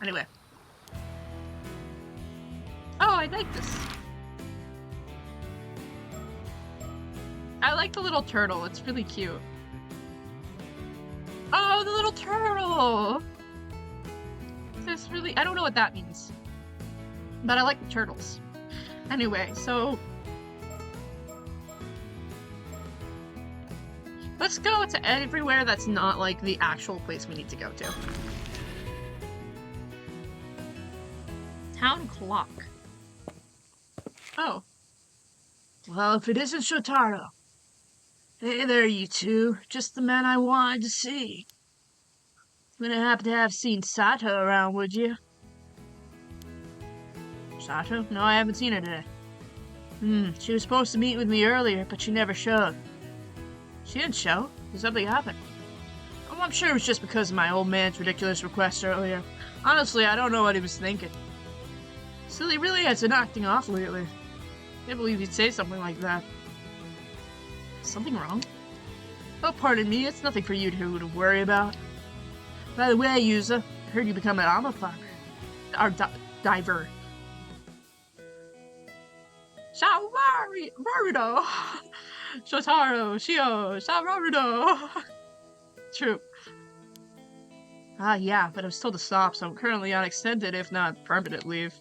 Anyway. Oh, I like this. I like the little turtle. It's really cute. Oh, the little turtle! That's really... I don't know what that means. But I like the turtles. Anyway, so... let's go to everywhere that's not, like, the actual place we need to go to. Town clock. Oh. Well, if it isn't Shotaro. Hey there, you two. Just the man I wanted to see. Wouldn't happen to have seen Sato around, would you? Sato? No, I haven't seen her today. She was supposed to meet with me earlier, but she never showed. She didn't show? Did something happen? Oh, I'm sure it was just because of my old man's ridiculous request earlier. Honestly, I don't know what he was thinking. Still, he really has been acting off lately. Can't believe he'd say something like that. Something wrong? Oh, pardon me, it's nothing for you to worry about. By the way, Yuza, I heard you become an armor farmer. Or diver. Shawarudo! Shotaro, Shio, Shawarudo! True. Yeah, but I was told to stop, so I'm currently on extended, if not permanent leave.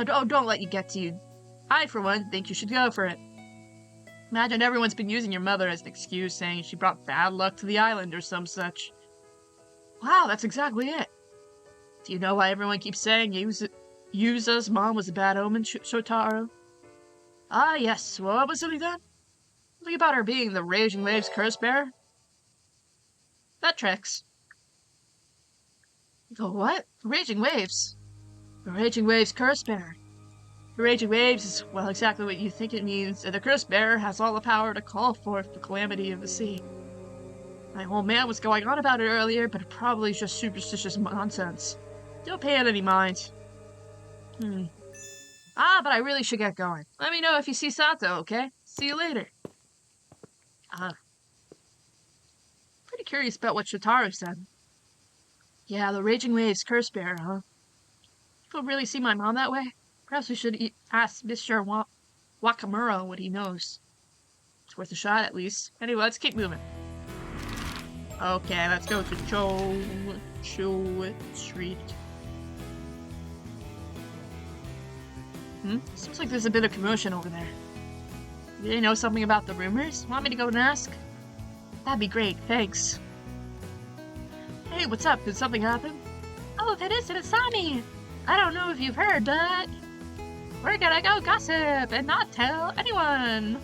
Don't let you get to you. I, for one, think you should go for it. Imagine everyone's been using your mother as an excuse, saying she brought bad luck to the island or some such. Wow, that's exactly it. Do you know why everyone keeps saying Yuza's mom was a bad omen, Shotaro? Yes. What was it again? Something about her being the Raging Waves curse bearer? That tracks. The what? Raging Waves? The Raging Waves curse bearer. The Raging Waves is, well, exactly what you think it means, and the curse bearer has all the power to call forth the calamity of the sea. My old man was going on about it earlier, but it probably is just superstitious nonsense. Don't pay it any mind. But I really should get going. Let me know if you see Sato, okay? See you later. Pretty curious about what Shotaro said. Yeah, the Raging Waves curse bearer, huh? People really see my mom that way? Perhaps we should ask Mr. Wakamura what he knows. It's worth a shot, at least. Anyway, let's keep moving. Okay, let's go to Cho Street. Seems like there's a bit of commotion over there. Do they know something about the rumors? Want me to go and ask? That'd be great, thanks. Hey, what's up? Did something happen? Oh, if it isn't, it's Sami! I don't know if you've heard, but... we're gonna go gossip and not tell anyone!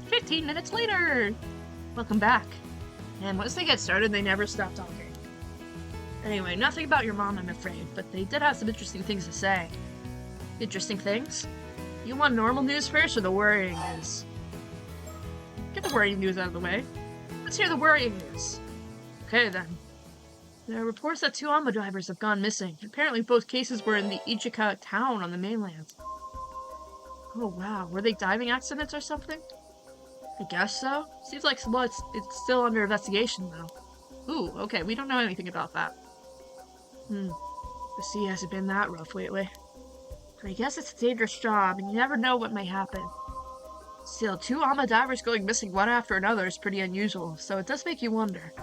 15 minutes later! Welcome back. And once they get started, they never stop talking. Anyway, nothing about your mom, I'm afraid, but they did have some interesting things to say. Interesting things? You want normal news first, or the worrying news? Get the worrying news out of the way. Let's hear the worrying news. Okay, then. There are reports that 2 Amba divers have gone missing. Apparently both cases were in the Ichika town on the mainland. Oh wow, were they diving accidents or something? I guess so. Seems like it's still under investigation though. Ooh, okay, we don't know anything about that. The sea hasn't been that rough lately. But I guess it's a dangerous job, and you never know what may happen. Still, 2 Amba divers going missing one after another is pretty unusual, so it does make you wonder.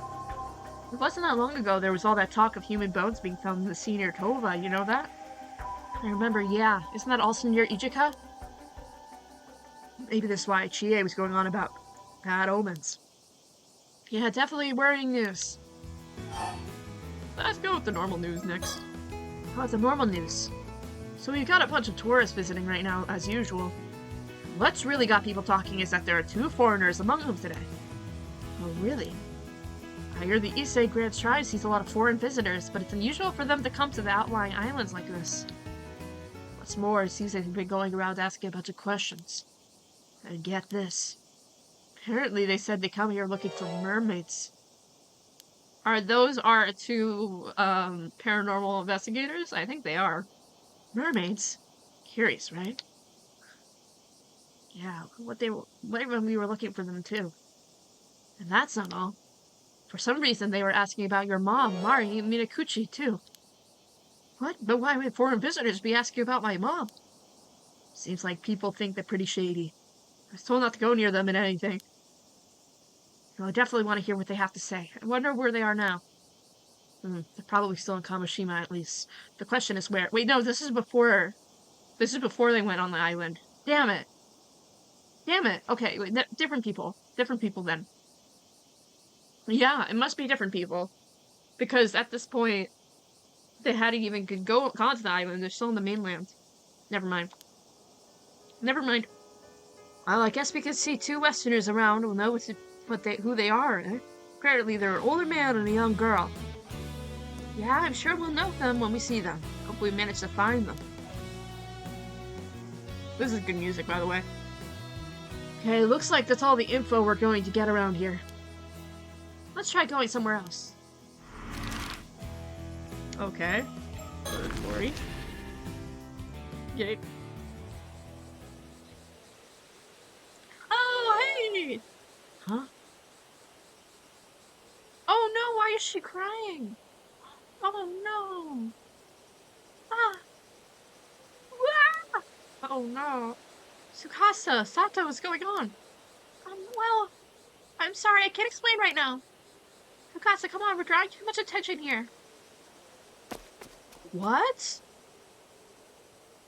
It wasn't that long ago there was all that talk of human bones being found in the sea near Tova, you know that? I remember, yeah. Isn't that also near Ijika? Maybe that's why Chie was going on about bad omens. Yeah, definitely worrying news. Let's go with the normal news next. Oh, the normal news. So we've got a bunch of tourists visiting right now, as usual. What's really got people talking is that there are 2 foreigners among them today. Oh, really? I hear the Issei Grand Shrine sees a lot of foreign visitors, but it's unusual for them to come to the outlying islands like this. What's more, it seems they've been going around asking a bunch of questions. And get this. Apparently they said they come here looking for mermaids. Are those our 2 paranormal investigators? I think they are. Mermaids? Curious, right? Yeah, what when we were looking for them too. And that's not all. For some reason they were asking about your mom, Mari Minakuchi, too. What? But why would foreign visitors be asking about my mom? Seems like people think they're pretty shady. I was told not to go near them and anything. Well, I definitely want to hear what they have to say. I wonder where they are now. They're probably still in Kamishima, at least. The question is where. Wait, no, this is before they went on the island. Damn it. Damn it. Okay, wait, different people. Different people then. Yeah, it must be different people. Because at this point, they hadn't even gone to the island. They're still on the mainland. Never mind. Never mind. Well, I guess we could see 2 Westerners around. We'll know who they are. Apparently, they're an older man and a young girl. Yeah, I'm sure we'll know them when we see them. Hope we manage to find them. This is good music, by the way. Okay, looks like that's all the info we're going to get around here. Let's try going somewhere else. Okay. Sorry. Yay. Oh, hey! Huh? Oh no, why is she crying? Oh no! Ah! Ah! Oh no! Tsukasa, Sato, what's going on? Well, I'm sorry, I can't explain right now. Tsukasa, come on, we're drawing too much attention here. What?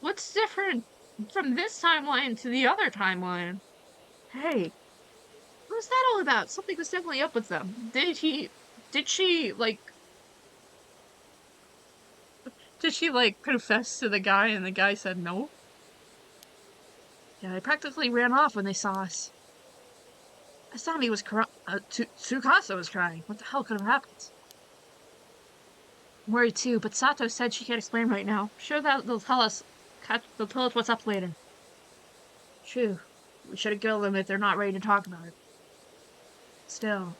What's different from this timeline to the other timeline? Hey, what was that all about? Something was definitely up with them. Did she, like, confess to the guy and the guy said no? Yeah, they practically ran off when they saw us. Asami was Tsukasa was crying. What the hell could have happened? I'm worried too, but Sato said she can't explain right now. Sure that they'll tell us what's up later. True. We should have killed them if they're not ready to talk about it. Still,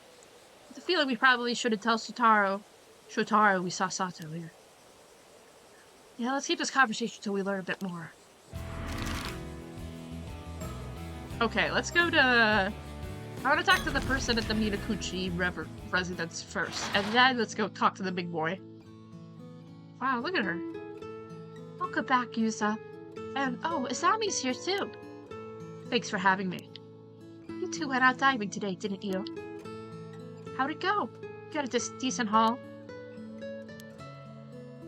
with the feeling we probably should have told Shotaro we saw Sato here. Yeah, let's keep this conversation till we learn a bit more. Okay, let's go to... I want to talk to the person at the Minakuchi residence first, and then let's go talk to the big boy. Wow, look at her. Welcome back, Yusa. And, oh, Asami's here too. Thanks for having me. You 2 went out diving today, didn't you? How'd it go? Got a decent haul?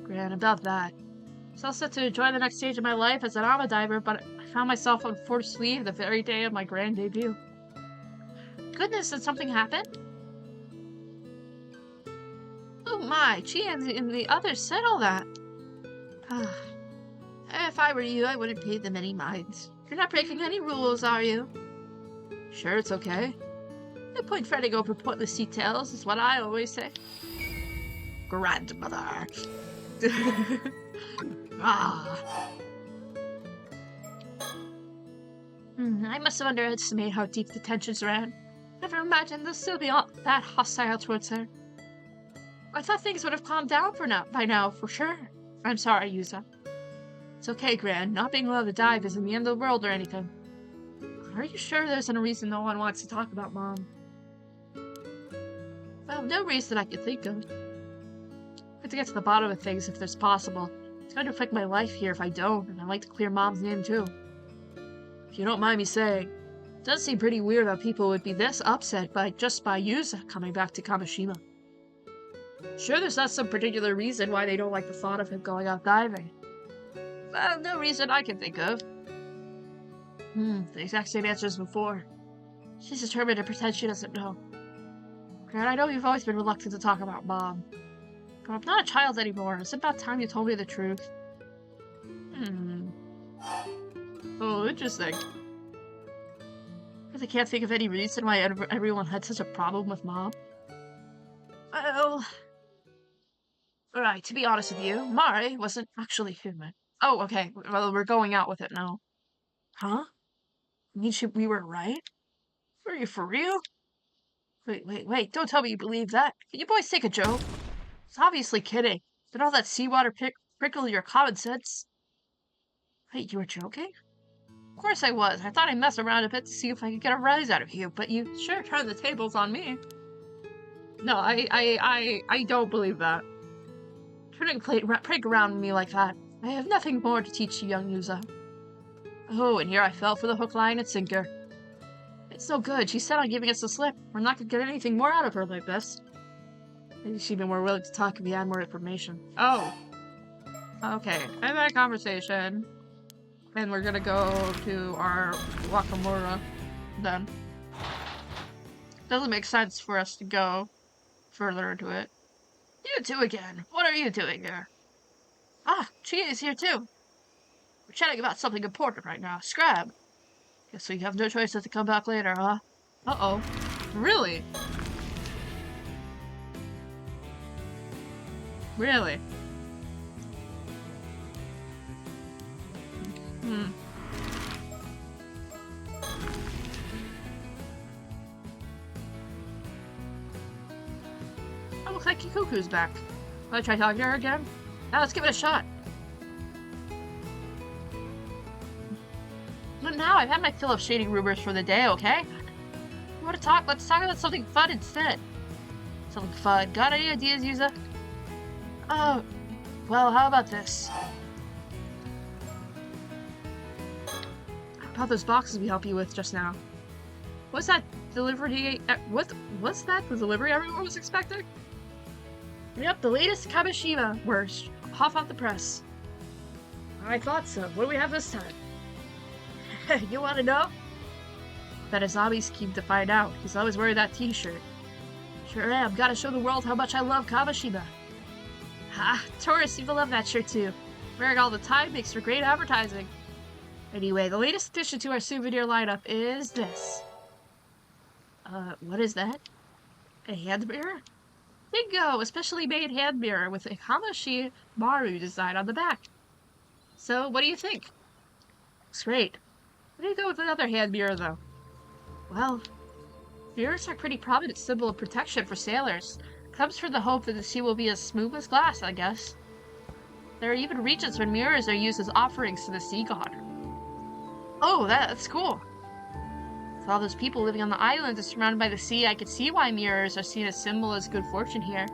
Grand about that. I was all set to enjoy the next stage of my life as an ama diver, but I found myself on forced leave the very day of my grand debut. Goodness, did something happen? Oh my, Chien and the others said all that. If I were you, I wouldn't pay them any minds. You're not breaking any rules, are you? Sure, it's okay. No point fretting over pointless details, is what I always say. Grandmother. I must have underestimated how deep the tensions ran. Never imagined they'll still be all that hostile towards her. I thought things would have calmed down by now, for sure. I'm sorry, Yusa. It's okay, Gran. Not being allowed to dive isn't the end of the world or anything. Are you sure there isn't a reason no one wants to talk about Mom? Well, no reason I can think of. I have to get to the bottom of things if there's possible. It's going to affect my life here if I don't, and I'd like to clear Mom's name too. If you don't mind me saying, it does seem pretty weird that people would be this upset by Yusa coming back to Kamishima. Sure, there's not some particular reason why they don't like the thought of him going out diving. No reason I can think of. The exact same answer as before. She's determined to pretend she doesn't know. And I know you've always been reluctant to talk about Mom. But I'm not a child anymore. It's about time you told me the truth. Oh, interesting. Because I can't think of any reason why everyone had such a problem with Mom. Well... Alright, to be honest with you, Mari wasn't actually human. Oh, okay. Well, we're going out with it now. Huh? You mean we were right? Are you for real? Wait, don't tell me you believe that. Can you boys take a joke? It's obviously kidding. Did all that seawater prickle your common sense? Wait, you were joking? Of course I was. I thought I'd mess around a bit to see if I could get a rise out of you, but you sure turned the tables on me. No, I don't believe that. Turning prank around me like that. I have nothing more to teach you, young Yuza. Oh, and here I fell for the hook, line, and sinker. It's no good. She's set on giving us the slip. We're not gonna get anything more out of her like this. Maybe she'd be more willing to talk if we had more information. Oh. Okay, end that conversation. And we're gonna go to our Wakamura then. Doesn't make sense for us to go further into it. You two again. What are you doing here? Ah, Chia is here too. We're chatting about something important right now. Scrab. Guess we have no choice but to come back later, huh? Uh-oh. Really? Really? Oh, looks like Kikuku's back. Wanna try talking to her again? Now let's give it a shot. But now I've had my fill of shady rumors for the day, okay? You wanna talk? Let's talk about something fun instead. Something fun. Got any ideas, Yuza? Oh, well, how about this? How about those boxes we helped you with just now? Was that delivery? Was that the delivery everyone was expecting? Yep, the latest Kabashima worst. Hot off the press. I thought so. What do we have this time? You want to know? Bet Azami's keen to find out. He's always wearing that t-shirt. Sure am. Gotta show the world how much I love Kabashima. Ha! Tourists seem to love that shirt too. Wearing all the time makes for great advertising. Anyway, the latest addition to our souvenir lineup is this. What is that? A hand mirror? Bingo! A specially made hand mirror with a Hamashi Maru design on the back. So, what do you think? Looks great. What do you go with another hand mirror, though? Well, mirrors are a pretty prominent symbol of protection for sailors. Comes from the hope that the sea will be as smooth as glass, I guess. There are even regions when mirrors are used as offerings to the sea god. Oh, that's cool. With all those people living on the island and surrounded by the sea, I could see why mirrors are seen as symbol of good fortune here.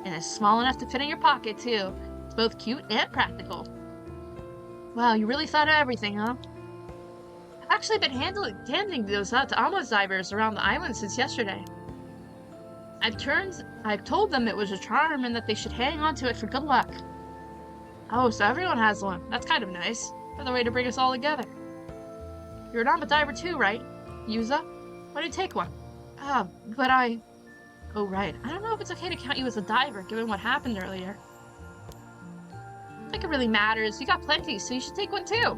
And it's small enough to fit in your pocket, too. It's both cute and practical. Wow, you really thought of everything, huh? I've actually been handing those out to Amos divers around the island since yesterday. I've told them it was a charm and that they should hang on to it for good luck. Oh, so everyone has one. That's kind of nice. Another way to bring us all together. You're an Amos diver too, right? Yuza? Why don't you take one? But I... Oh, right. I don't know if it's okay to count you as a diver, given what happened earlier. I don't think it really matters. You got plenty, so you should take one too.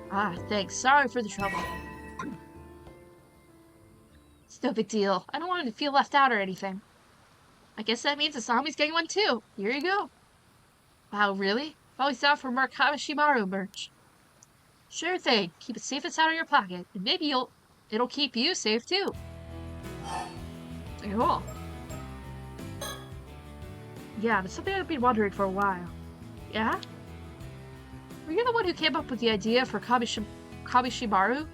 Ah, thanks. Sorry for the trouble. It's no big deal. I don't want him to feel left out or anything. I guess that means Asami's getting one too. Here you go. Wow, really? Always down for more Kabashimaru merch. Sure thing. Keep it safe inside of your pocket, and maybe it'll keep you safe too. Cool. Yeah, it's something I've been wondering for a while. Yeah? Were you the one who came up with the idea for Kabishimaru?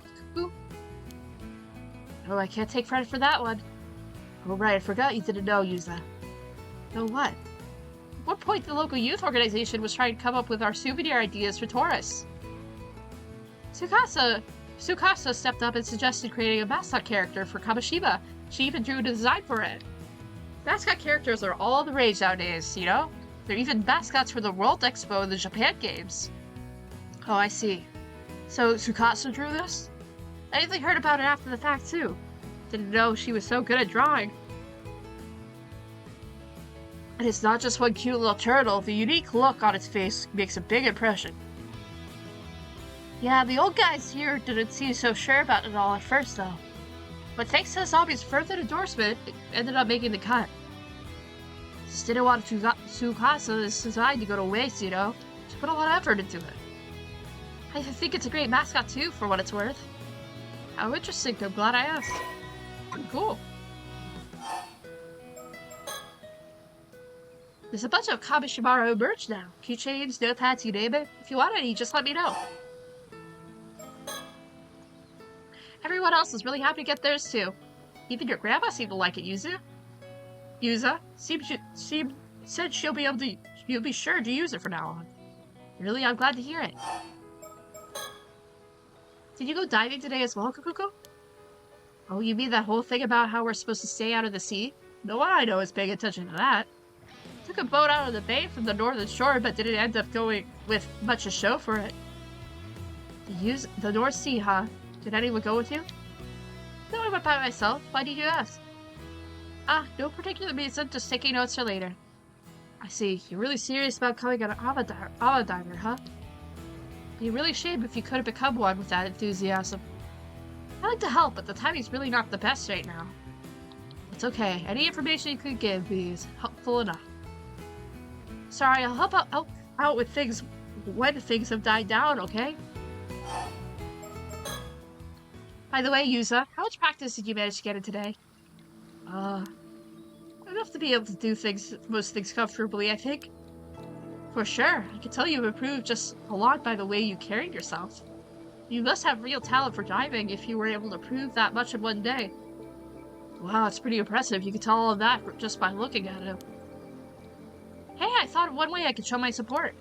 Oh, I can't take credit for that one. Oh right, I forgot you didn't know, Yuza. Know what? At one point, the local youth organization was trying to come up with our souvenir ideas for tourists. Tsukasa stepped up and suggested creating a mascot character for Kabashima. She even drew a design for it. Mascot characters are all the rage nowadays, you know? They're even mascots for the World Expo and the Japan Games. Oh, I see. So Tsukasa drew this? I only heard about it after the fact, too. Didn't know she was so good at drawing. And it's not just one cute little turtle. The unique look on its face makes a big impression. Yeah, the old guys here didn't seem so sure about it all at first, though. But thanks to the zombie's further endorsement, it ended up making the cut. Just didn't want Tsukasa's design to go to waste, you know? She put a lot of effort into it. I think it's a great mascot, too, for what it's worth. How interesting. I'm glad I asked. Cool. There's a bunch of Kamishimaro merch now. Keychains, notepads, you name it. If you want any, just let me know. Everyone else is really happy to get theirs too. Even your grandma seemed to like it, Yuzu. Yuza said she'll be sure to use it from now on. Really, I'm glad to hear it. Did you go diving today as well, Kukuko? Oh, you mean that whole thing about how we're supposed to stay out of the sea? No one I know is paying attention to that. Took a boat out of the bay from the northern shore, but didn't end up going with much a show for it. The North Sea, huh? Did anyone go with you? No, I went by myself. Why did you ask? Ah, no particular reason, just taking notes for later. I see. You're really serious about becoming an Ava diver, huh? It'd be really a shame if you couldn't become one with that enthusiasm. I'd like to help, but the timing's really not the best right now. It's okay. Any information you could give me is helpful enough. Sorry, I'll help out with things when things have died down, okay? By the way, Yuza, how much practice did you manage to get in today? Enough to be able to do most things comfortably, I think. For sure, I can tell you've improved just a lot by the way you carried yourself. You must have real talent for diving if you were able to prove that much in one day. Wow, it's pretty impressive. You could tell all of that just by looking at him. Hey, I thought of one way I could show my support.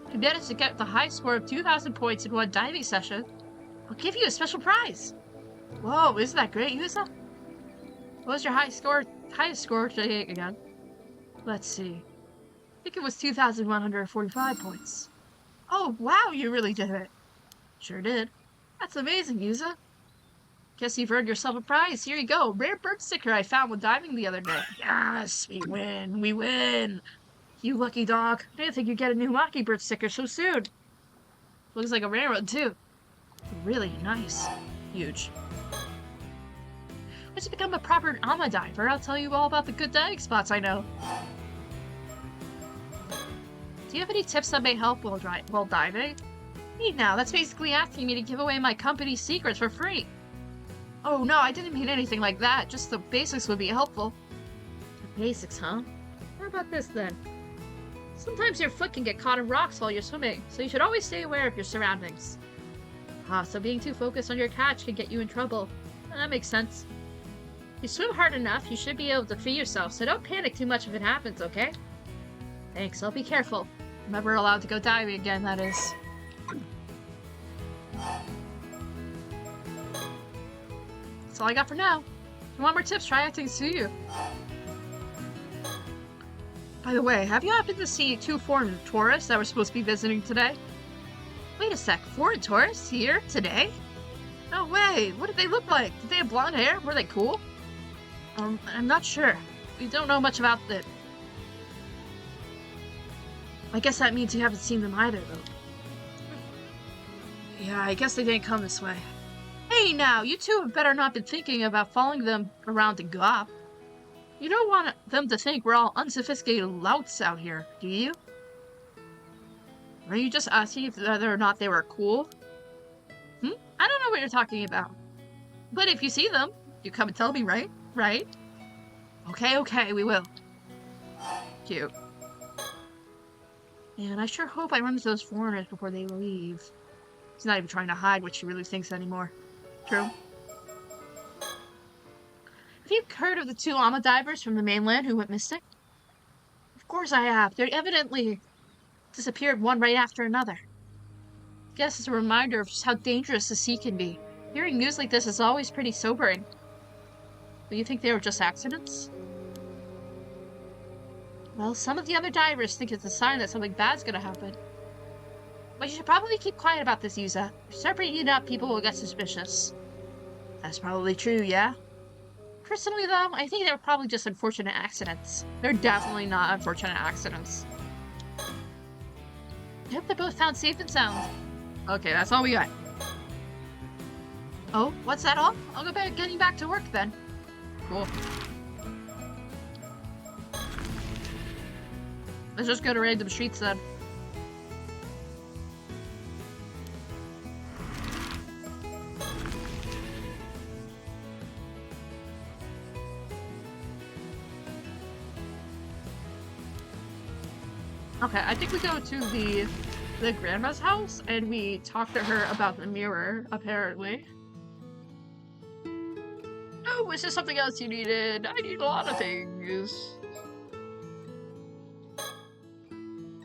If you managed to get the high score of 2,000 points in one diving session, I'll give you a special prize. Whoa, isn't that great, Yusa? What was your highest score today again? Let's see. I think it was 2,145 points. Oh, wow, you really did it. Sure did. That's amazing, Yusa. Guess you've earned yourself a prize. Here you go. Rare bird sticker I found when diving the other day. Yes, we win. We win. You lucky dog. I didn't think you'd get a new Mockingbird sticker so soon. Looks like a rare one, too. Really nice. Huge. Once you become a proper Ama diver, I'll tell you all about the good diving spots I know. Do you have any tips that may help while diving? Hey now, that's basically asking me to give away my company's secrets for free. Oh no, I didn't mean anything like that. Just the basics would be helpful. The basics, huh? How about this then? Sometimes your foot can get caught in rocks while you're swimming, so you should always stay aware of your surroundings. Ah, so being too focused on your catch can get you in trouble. That makes sense. If you swim hard enough, you should be able to free yourself, so don't panic too much if it happens, okay? Thanks, I'll be careful. I'm never allowed to go diving again, that is. That's all I got for now. If you want more tips, try acting Suyu. By the way, have you happened to see 2 foreign tourists that were supposed to be visiting today? Wait a sec, foreign tourists here today? No way! What did they look like? Did they have blonde hair? Were they cool? I'm not sure. We don't know much about it. I guess that means you haven't seen them either, though. Yeah, I guess they didn't come this way. Hey now, you two have better not been thinking about following them around to Gop. You don't want them to think we're all unsophisticated louts out here, do you? Are you just asking whether or not they were cool? I don't know what you're talking about. But if you see them, you come and tell me, right? Right? Okay, we will. Cute. And I sure hope I run into those foreigners before they leave. He's not even trying to hide what she really thinks anymore. True. Have you heard of the 2 Ama divers from the mainland who went missing? Of course I have. They evidently disappeared one right after another. I guess it's a reminder of just how dangerous the sea can be. Hearing news like this is always pretty sobering. But you think they were just accidents? Well, some of the other divers think it's a sign that something bad's gonna happen. But you should probably keep quiet about this, Yuza. If you start bringing it up, people will get suspicious. That's probably true, yeah? Personally, though, I think they're probably just unfortunate accidents. They're definitely not unfortunate accidents. Yep, they're both found safe and sound. Okay, that's all we got. Oh, what's that all? I'll go back getting back to work then. Cool. Let's just go to random streets then. Okay, I think we go to the grandma's house and we talk to her about the mirror, apparently. Oh, was there something else you needed? I need a lot of things.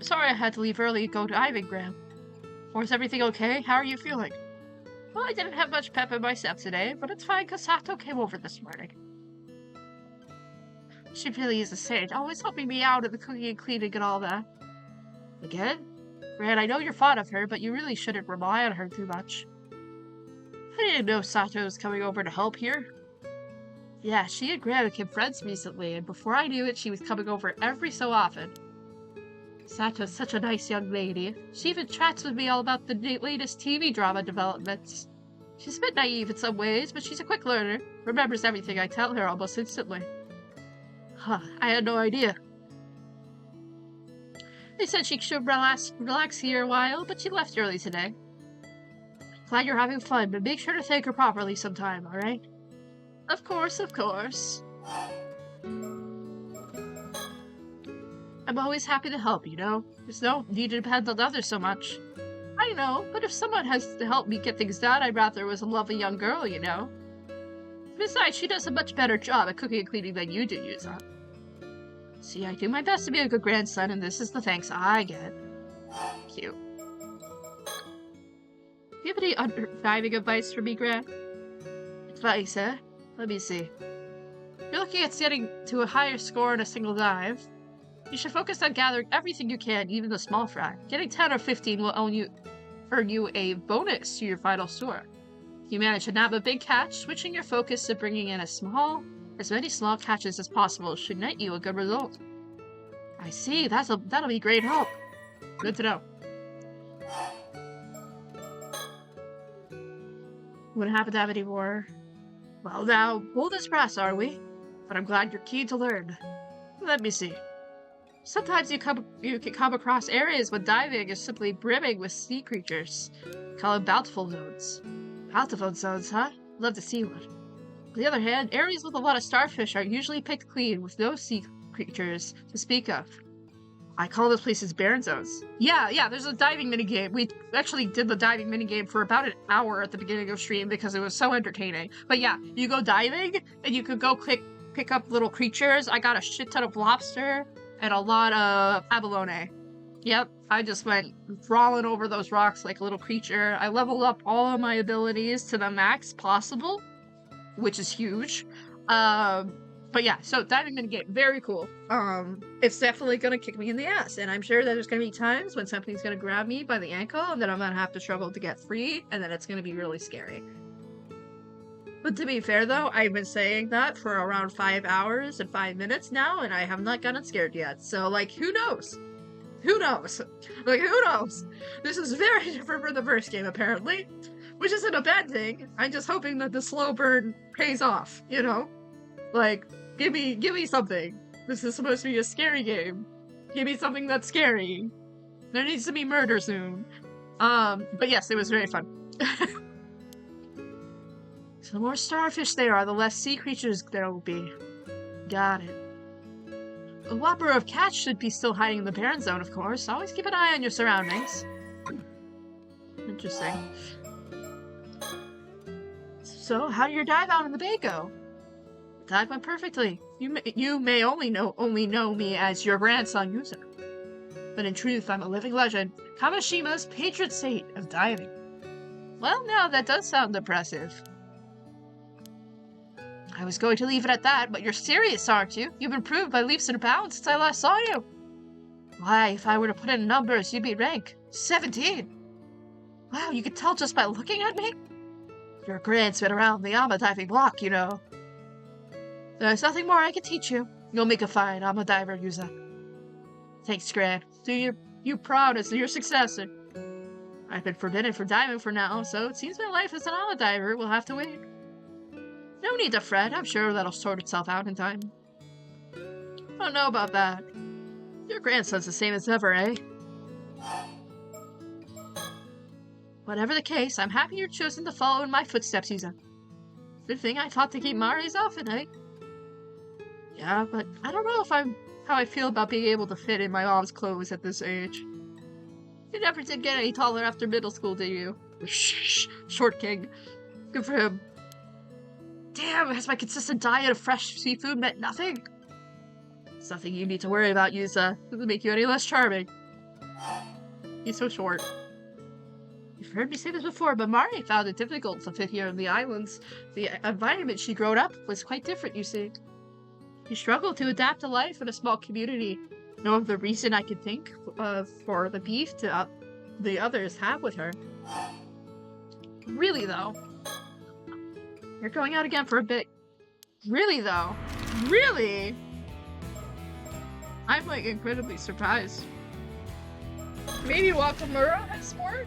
Sorry I had to leave early to go diving, Graham. Or is everything okay? How are you feeling? Well, I didn't have much pep in my step today, but it's fine because Sato came over this morning. She really is a saint, always helping me out in the cooking and cleaning and all that. Again? Gran, I know you're fond of her, but you really shouldn't rely on her too much. I didn't know Sato was coming over to help here. Yeah, she and Gran became friends recently, and before I knew it, she was coming over every so often. Sato's such a nice young lady. She even chats with me all about the latest TV drama developments. She's a bit naive in some ways, but she's a quick learner. Remembers everything I tell her almost instantly. Huh, I had no idea. They said she should relax here a while, but she left early today. Glad you're having fun, but make sure to thank her properly sometime, alright? Of course, of course. I'm always happy to help, you know? There's no need to depend on others so much. I know, but if someone has to help me get things done, I'd rather it was a lovely young girl, you know? Besides, she does a much better job at cooking and cleaning than you do, Yuza. See, I do my best to be a good grandson, and this is the thanks I get. Cute. Do you have any diving advice for me, Gran? Advice, eh? Let me see. You're looking at getting to a higher score in a single dive. You should focus on gathering everything you can, even the small fry. Getting 10 or 15 will earn you a bonus to your final score. If you manage to nab a big catch, switching your focus to bringing in as many small catches as possible should net you a good result. I see, that'll be great help. Good to know. Wouldn't happen to have any more. Well now, bold as brass are we? But I'm glad you're keen to learn. Let me see. Sometimes you can come across areas when diving is simply brimming with sea creatures. Call them bountiful zones. Bountiful zones, huh? Love to see one. On the other hand, areas with a lot of starfish are usually picked clean with no sea creatures to speak of. I call those places barren zones. Yeah, there's a diving minigame. We actually did the diving minigame for about an hour at the beginning of stream because it was so entertaining. But yeah, you go diving and you could go pick up little creatures. I got a shit ton of lobster and a lot of abalone. Yep, I just went crawling over those rocks like a little creature. I leveled up all of my abilities to the max possible, which is huge. But yeah, so diving minigame, very cool. It's definitely gonna kick me in the ass, and I'm sure that there's gonna be times when something's gonna grab me by the ankle, and then I'm gonna have to struggle to get free, and then it's gonna be really scary. But to be fair though, I've been saying that for around 5 hours and 5 minutes now, and I have not gotten scared yet. So like, who knows? Who knows? Like, who knows? This is very different from the first game, apparently. Which isn't a bad thing. I'm just hoping that the slow burn pays off, you know? Like, give me something. This is supposed to be a scary game. Give me something that's scary. There needs to be murder soon. But yes, it was very fun. So the more starfish there are, the less sea creatures there will be. Got it. A whopper of cats should be still hiding in the barren zone, of course. Always keep an eye on your surroundings. Interesting. So, how did your dive out in the bay go? The dive went perfectly. You may only know me as your grandson Yuza. But in truth, I'm a living legend. Kamashima's patron saint of diving. Well, now that does sound impressive. I was going to leave it at that, but you're serious, aren't you? You've improved by leaps and bounds since I last saw you. Why, if I were to put in numbers, you'd be rank 17. Wow, you could tell just by looking at me? Your grand's been around the Ama diving block, you know. There's nothing more I can teach you. You'll make a fine Ama diver, Yuza. Thanks, Gran. Do you proud as your successor. I've been forbidden from diving for now, so it seems my life as an Ama diver will have to wait. No need to fret. I'm sure that'll sort itself out in time. I don't know about that. Your grandson's the same as ever, eh? Whatever the case, I'm happy you're choosing to follow in my footsteps, Yuza. Good thing I fought to keep Mari's off at night. Yeah, but I don't know how I feel about being able to fit in my mom's clothes at this age. You never did get any taller after middle school, did you? Shh, short king. Good for him. Damn, has my consistent diet of fresh seafood meant nothing? It's nothing you need to worry about, Yuza. It doesn't make you any less charming. He's so short. You've heard me say this before, but Mari found it difficult to fit here in the islands. The environment she grew up was quite different, you see. She struggled to adapt to life in a small community. No other reason I could think of for the beef the others have with her. Really, though. You're going out again for a bit. Really, though. Really? I'm, like, incredibly surprised. Maybe Wakamura has more?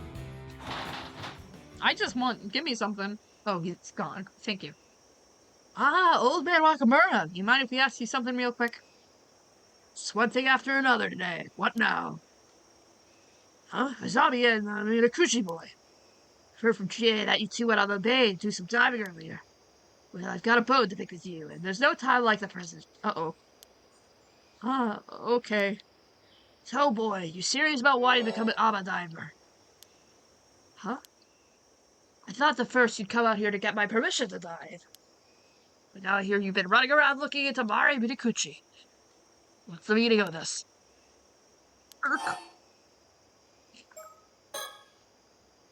I just want... Give me something. Oh, he's gone. Thank you. Ah, old man Wakamura. You mind if we ask you something real quick? It's one thing after another today. What now? Huh? Azami and a Kushi boy. I've heard from GA that you two went on the bay to do some diving earlier. Well, I've got a bone to pick with you, and there's no time like the present. Uh-oh. Ah, okay. So, boy, you serious about wanting to become an Ama diver? Huh? I thought at first you'd come out here to get my permission to dive. But now I hear you've been running around looking into Mari Midikuchi. What's the meaning of this? Urk.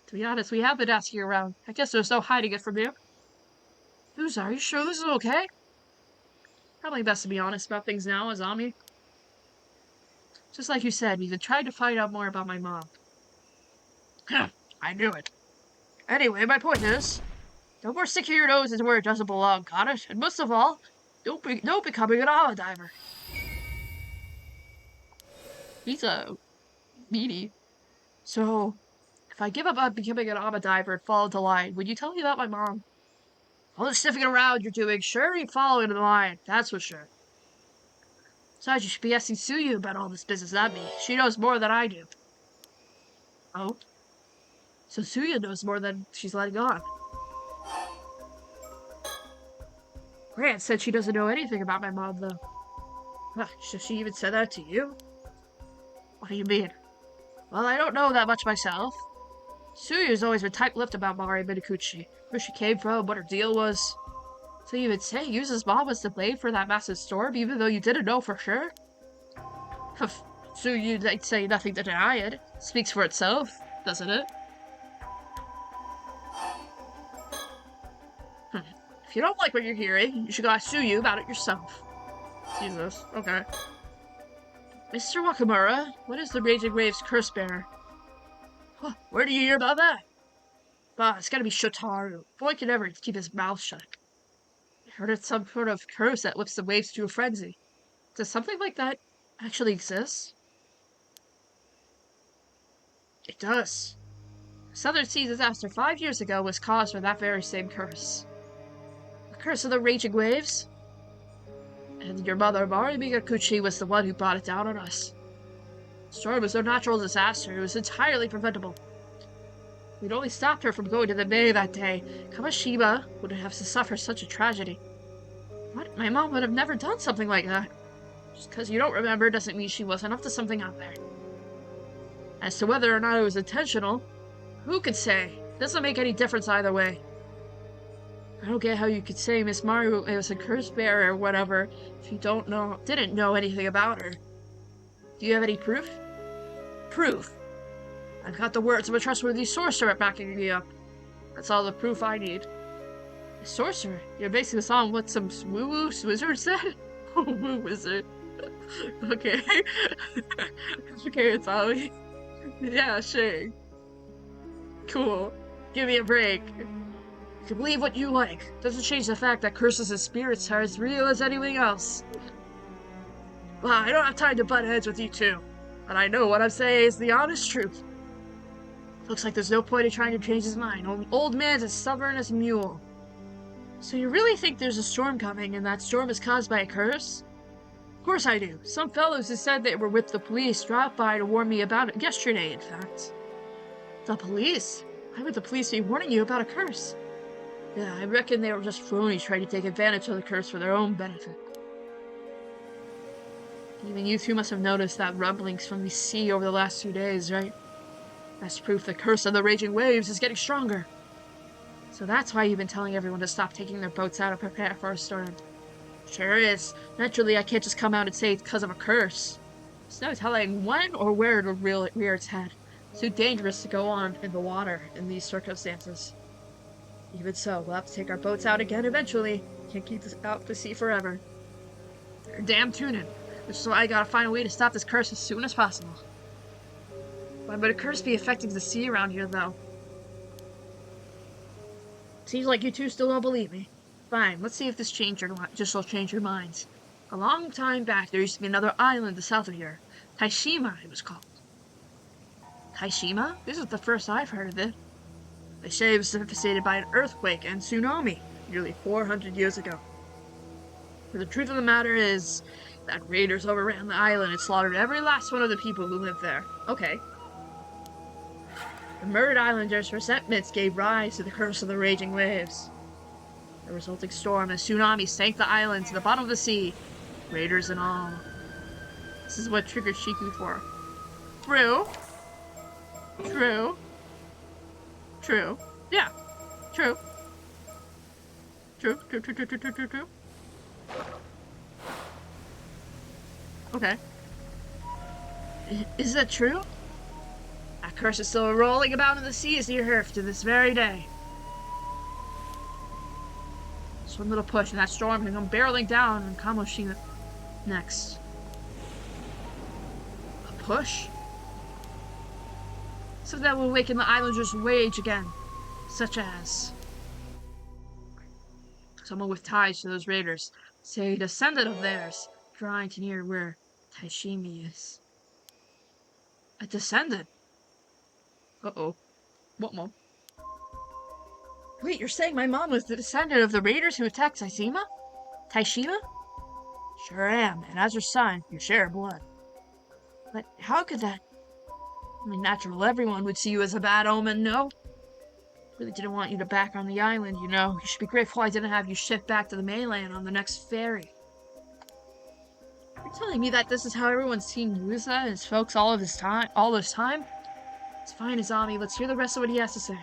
To be honest, we have been asking around. I guess there's no hiding it from you. Yuza, are you sure this is okay? Probably best to be honest about things now, Azami. Just like you said, we've been trying to find out more about my mom. I knew it. Anyway, my point is, no more sticking your nose into where it doesn't belong, got it? And most of all, don't becoming an Ama diver. He's a meanie. So, if I give up on becoming an Ama diver and fall into line, would you tell me about my mom? All the sniffing around you're doing, sure you'd follow into the line, that's for sure. Besides, you should be asking Suyu about all this business, not me. She knows more than I do. Oh? So Suyu knows more than she's letting on. Grant said she doesn't know anything about my mom, though. Huh, so she even said that to you? What do you mean? Well, I don't know that much myself. Suyu's always been tight-lipped about Mari Midikuchi, where she came from, what her deal was. So you would say Yuza's mom was to blame for that massive storm, even though you didn't know for sure? Suyu, I'd say nothing to deny it. Speaks for itself, doesn't it? If you don't like what you're hearing, you should go ask Suyu about it yourself. Jesus, okay. Mr. Wakamura, what is the Raging Waves curse bearer? Huh, where do you hear about that? It's gotta be Shotaru. Boy can never keep his mouth shut. I heard it's some sort of curse that lifts the waves to a frenzy. Does something like that actually exist? It does. The Southern Sea disaster 5 years ago was caused by that very same curse. The curse of the Raging Waves? And your mother, Mari Migakuchi, was the one who brought it down on us. The storm was no natural disaster, it was entirely preventable. We'd only stopped her from going to the bay that day. Kawashima wouldn't have to suffer such a tragedy. What? My mom would have never done something like that. Just because you don't remember doesn't mean she wasn't up to something out there. As to whether or not it was intentional, who could say? It doesn't make any difference either way. I don't get how you could say Miss Maru was a curse bearer or whatever if you didn't know anything about her. Do you have any proof? Proof? I've got the words of a trustworthy sorcerer backing me up. That's all the proof I need. Sorcerer? You're basing this on what some woo-woo wizard said? Woo wizard. Okay. Okay, Tommy. Yeah, sure. Cool. Give me a break. You can believe what you like. Doesn't change the fact that curses and spirits are as real as anything else. Well, I don't have time to butt heads with you two. But I know what I'm saying is the honest truth. Looks like there's no point in trying to change his mind. Old man's as stubborn as a mule. So you really think there's a storm coming and that storm is caused by a curse? Of course I do. Some fellows who said they were with the police dropped by to warn me about it yesterday, in fact. The police? Why would the police be warning you about a curse? Yeah, I reckon they were just phonies trying to take advantage of the curse for their own benefit. Even you two must have noticed that rumblings from the sea over the last 2 days, right? That's proof the curse of the raging waves is getting stronger. So that's why you've been telling everyone to stop taking their boats out and prepare for a storm. Sure is. Naturally, I can't just come out and say it's because of a curse. There's no telling when or where it'll rear its head. It's too dangerous to go on in the water in these circumstances. Even so, we'll have to take our boats out again eventually. Can't keep this out to sea forever. You're damn tuning. Which is why I gotta find a way to stop this curse as soon as possible. Why would a curse be affecting the sea around here, though? Seems like you two still don't believe me. Fine, let's see if this will change your minds. A long time back, there used to be another island to the south of here. Taishima, it was called. Taishima? This is the first I've heard of it. They say it was devastated by an earthquake and tsunami nearly 400 years ago. But the truth of the matter is that raiders overran the island and slaughtered every last one of the people who lived there. Okay. The murdered islanders' resentments gave rise to the curse of the raging waves. The resulting storm and tsunami sank the island to the bottom of the sea, raiders and all. This is what triggered Shiku for. True. True. True. Yeah. True. True. True, true, true, true, true, true, true. Okay. Is that true? That curse is still rolling about in the seas near Herf to this very day. Just one little push and that storm can come barreling down on Kamoshima next. A push? So that will awaken the islanders' rage again. Such as someone with ties to those raiders, say a descendant of theirs, trying to near where Taishimi is. A descendant? Uh-oh. What mom? Wait, you're saying my mom was the descendant of the raiders who attacked Taishima? Taishima? Sure am, and as her son, you share blood. But how could that? I mean, natural, everyone would see you as a bad omen, no? Really didn't want you to back on the island, you know. You should be grateful I didn't have you shipped back to the mainland on the next ferry. You're telling me that this is how everyone's seen Yuza and his folks all this time? It's fine, Izami. Let's hear the rest of what he has to say.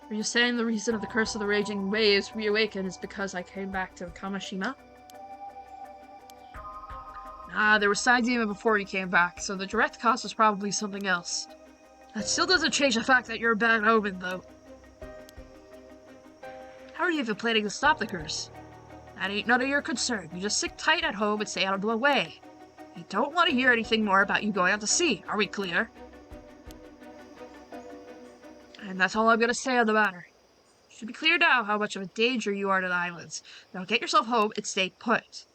Are you saying the reason of the curse of the raging waves reawakened is because I came back to Kamashima? Nah, there were signs even before you came back, so the direct cause was probably something else. That still doesn't change the fact that you're a bad omen, though. How are you even planning to stop the curse? That ain't none of your concern. You just sit tight at home and stay out of the way. I don't want to hear anything more about you going out to sea. Are we clear? And that's all I'm gonna say on the matter. It should be clear now how much of a danger you are to the islands. Now get yourself home and stay put.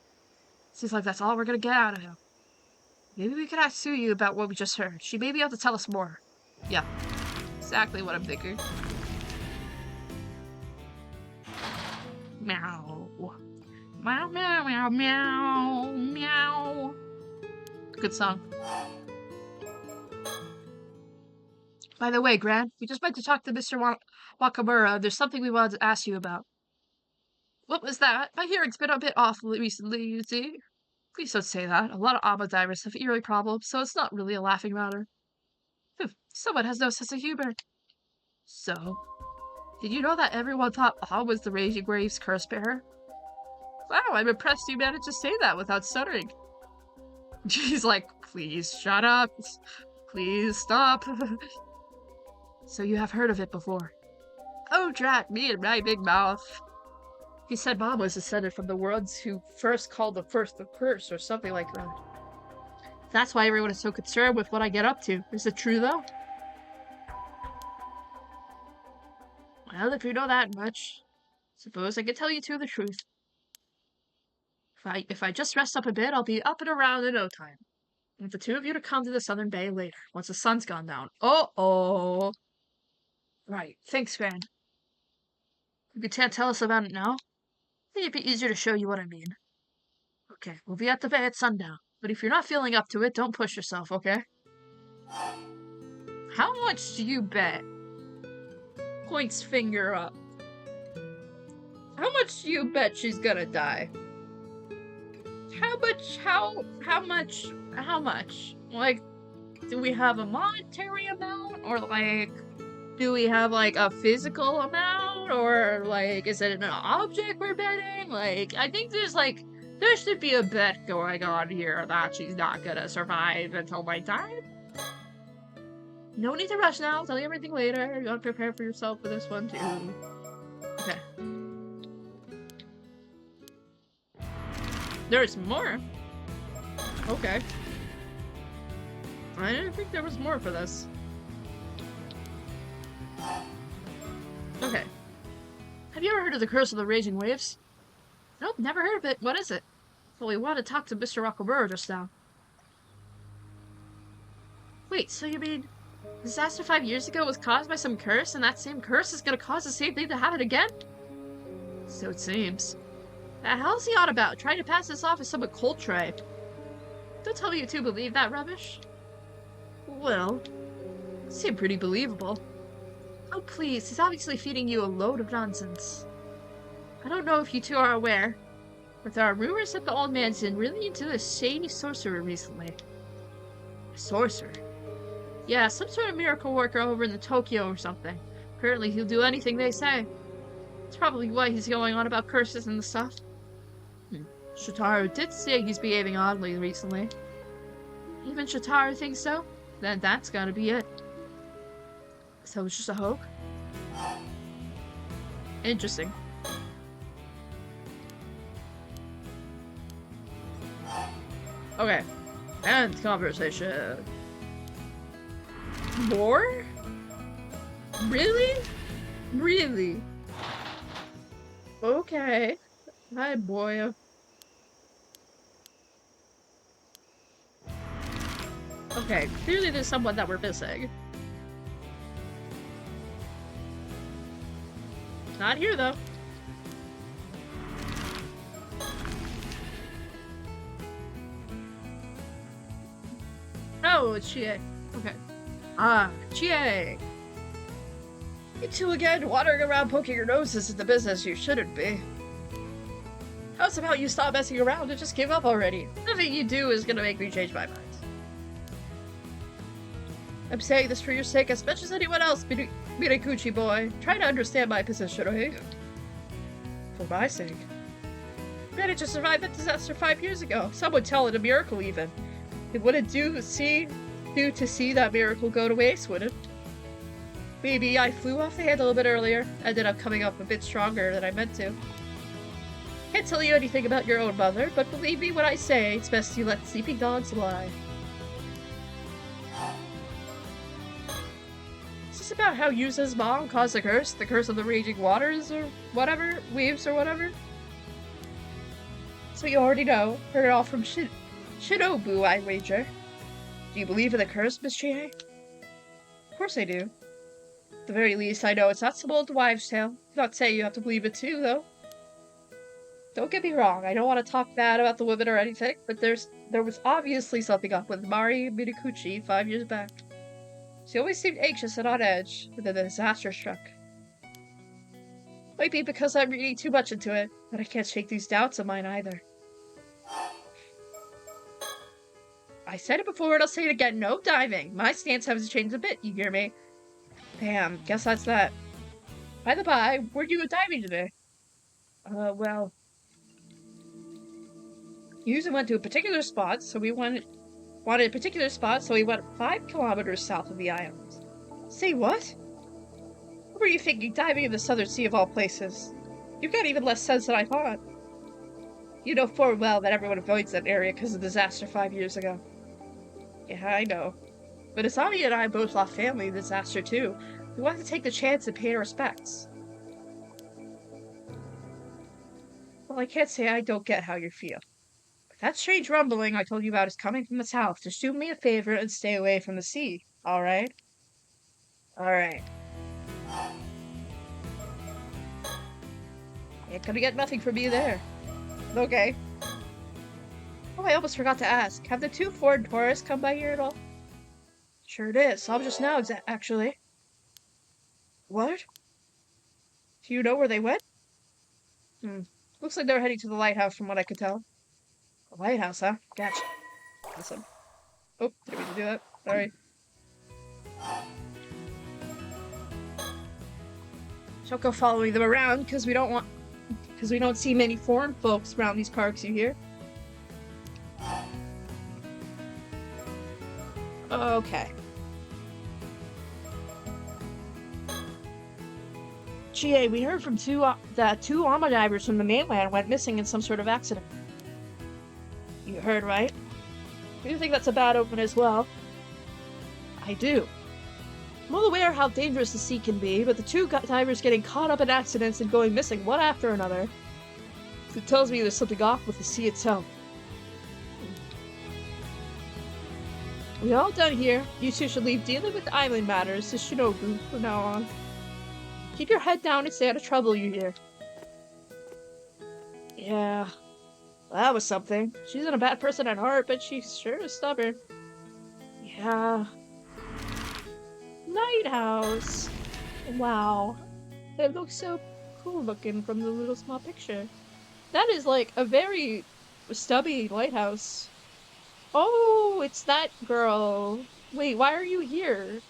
Seems like that's all we're gonna get out of him. Maybe we could ask Suyu about what we just heard. She may be able to tell us more. Yeah, exactly what I'm thinking. Meow. Meow, meow, meow, meow, meow. Good song. By the way, Gran, we just went to talk to Mr. Wakamura. There's something we wanted to ask you about. What was that? My hearing's been a bit off recently, you see. Please don't say that. A lot of Aba divers have earring problems, so it's not really a laughing matter. Someone has no sense of humor. So, did you know that everyone thought Ah was the Raging Waves curse bearer? Wow, I'm impressed you managed to say that without stuttering. She's like, please shut up. Please stop. So you have heard of it before? Oh, drat me and my big mouth. He said Mom was descended from the ones who first called the first the curse, or something like that. That's why everyone is so concerned with what I get up to. Is it true, though? Well, if you know that much, suppose I could tell you two the truth. If I just rest up a bit, I'll be up and around in no time. And for the two of you to come to the Southern Bay later, once the sun's gone down. Oh. Right, thanks, Gran. If you can't tell us about it now, I think it'd be easier to show you what I mean. Okay, we'll be at the bay at sundown. But if you're not feeling up to it, don't push yourself, okay? How much do you bet? Points finger up. How much do you bet she's gonna die? How much? Like, do we have a monetary amount? Or, like, do we have, like, a physical amount? Or, like, is it an object we're betting? Like, I think there should be a bet going on here that she's not gonna survive until my time. No need to rush now. I'll tell you everything later. You gotta prepare for yourself for this one, too. Okay. There's more? Okay. I didn't think there was more for this. Okay. Have you ever heard of the Curse of the Raging Waves? Nope, never heard of it. What is it? Well, we want to talk to Mr. Rockabura just now. Wait, so you mean the disaster 5 years ago was caused by some curse, and that same curse is gonna cause the same thing to happen again? So it seems. The hell's he on about? Trying to pass this off as some occult tribe. Don't tell me you two believe that rubbish. Well, it seemed pretty believable. Oh please, he's obviously feeding you a load of nonsense. I don't know if you two are aware, but there are rumors that the old man's been really into a shady sorcerer recently. A sorcerer? Yeah, some sort of miracle worker over in the Tokyo or something. Apparently he'll do anything they say. That's probably why he's going on about curses and stuff. Shotaro did say he's behaving oddly recently. Even Shotaro thinks so? Then that's gotta be it. So it's just a hoax? Interesting. Okay. End conversation. More? Really? Really? Okay. Hi, boy. Okay, clearly there's someone that we're missing. Not here, though. Oh, it's Chie. Okay. Ah, Chie! You two again, wandering around poking your noses at the business you shouldn't be. How's about you stop messing around and just give up already? Nothing you do is gonna make me change my mind. I'm saying this for your sake as much as anyone else, Mirikuchi boy. Try to understand my position, okay? For my sake. I managed to survive that disaster 5 years ago. Some would tell it a miracle, even. It wouldn't do to see that miracle go to waste, would it? Maybe I flew off the handle a bit earlier. Ended up coming up a bit stronger than I meant to. Can't tell you anything about your own mother, but believe me when I say it's best you let sleeping dogs lie. Is this about how Yusa's mom caused the curse of the raging waters or whatever, waves or whatever? So you already know. Heard it all from Shinobu, I wager. Do you believe in the curse, Miss Chie? Of course I do. At the very least, I know it's not some old wives' tale. Not saying you have to believe it too, though. Don't get me wrong, I don't want to talk bad about the women or anything, but there was obviously something up with Mari Mirikuchi 5 years back. She always seemed anxious and on edge when the disaster struck. Might be because I'm reading too much into it, but I can't shake these doubts of mine either. I said it before and I'll say it again, no diving. My stance hasn't changed a bit, you hear me? Damn, guess that's that. By the by, where'd you go diving today? Well... You usually went to a particular spot, so we wanted a particular spot, so we went 5 kilometers south of the island. Say what? What were you thinking, diving in the Southern Sea of all places? You've got even less sense than I thought. You know full well that everyone avoids that area because of the disaster 5 years ago. Yeah, I know. But Asami and I both lost family in the disaster too. We wanted to take the chance and pay our respects. Well, I can't say I don't get how you feel. If that strange rumbling I told you about is coming from the south, just do me a favor and stay away from the sea, alright? Alright. Ain't gonna get nothing from you there. Okay. Oh, I almost forgot to ask. Have the two Ford Taurus come by here at all? Sure it is. Saw them just now, actually. What? Do you know where they went? Looks like they're heading to the lighthouse from what I could tell. The lighthouse, huh? Gotcha. Awesome. Oh, didn't mean to do that. Sorry. Don't go following them around, because we don't see many foreign folks around these parks, you hear? Okay. GA, we heard from that two llama divers from the mainland went missing in some sort of accident. You heard right? You think that's a bad omen as well? I do. I'm well aware how dangerous the sea can be, but the two divers getting caught up in accidents and going missing one after another, it tells me there's something off with the sea itself. We're all done here. You two should leave dealing with island matters to Shinobu from now on. Keep your head down and stay out of trouble, you hear? Yeah. Well, that was something. She's not a bad person at heart, but she sure is stubborn. Yeah. Lighthouse. Wow. It looks so cool looking from the little small picture. That is like a very stubby lighthouse. Oh, it's that girl. Wait, why are you here?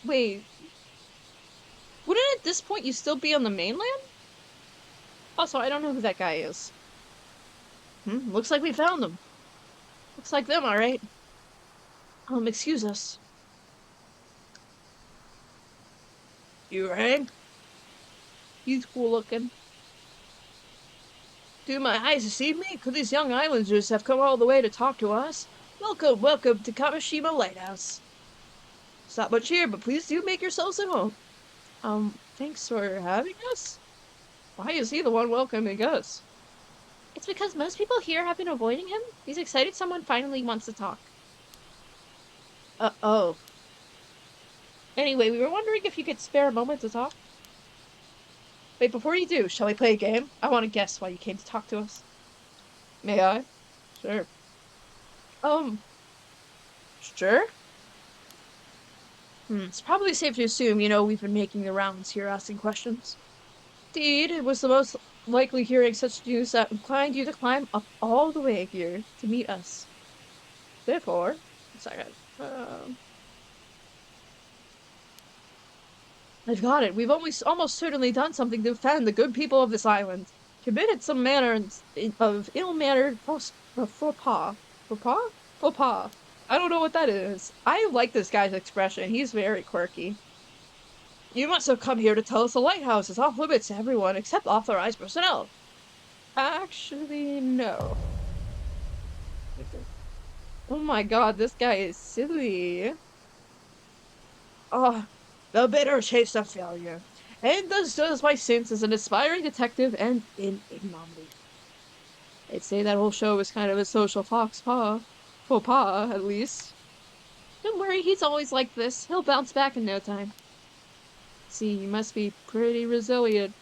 Wait. Wouldn't at this point you still be on the mainland? Also, I don't know who that guy is. Looks like we found them. Looks like them, alright. Excuse us. You rang? He's cool looking. Do my eyes deceive me? Could these young islanders have come all the way to talk to us? Welcome to Kamishima Lighthouse. It's not much here, but please do make yourselves at home. Thanks for having us? Why is he the one welcoming us? It's because most people here have been avoiding him. He's excited someone finally wants to talk. Oh. Anyway, we were wondering if you could spare a moment to talk. Wait, before you do, shall we play a game? I want to guess why you came to talk to us. May I? Sure. Sure? It's probably safe to assume, we've been making the rounds here asking questions. Indeed, it was the most likely hearing such news that inclined you to climb up all the way here to meet us. Therefore, I've got it. We've almost certainly done something to offend the good people of this island. Committed some manner of ill-mannered faux pas. Faux pas? Faux pas. I don't know what that is. I like this guy's expression. He's very quirky. You must have come here to tell us the lighthouse is off limits to everyone except authorized personnel. Actually, no. Oh my god, this guy is silly. The bitter taste of failure. And thus does my sins as an aspiring detective and in ignominy. I'd say that whole show was kind of a social faux pas, at least. Don't worry, he's always like this. He'll bounce back in no time. See, you must be pretty resilient.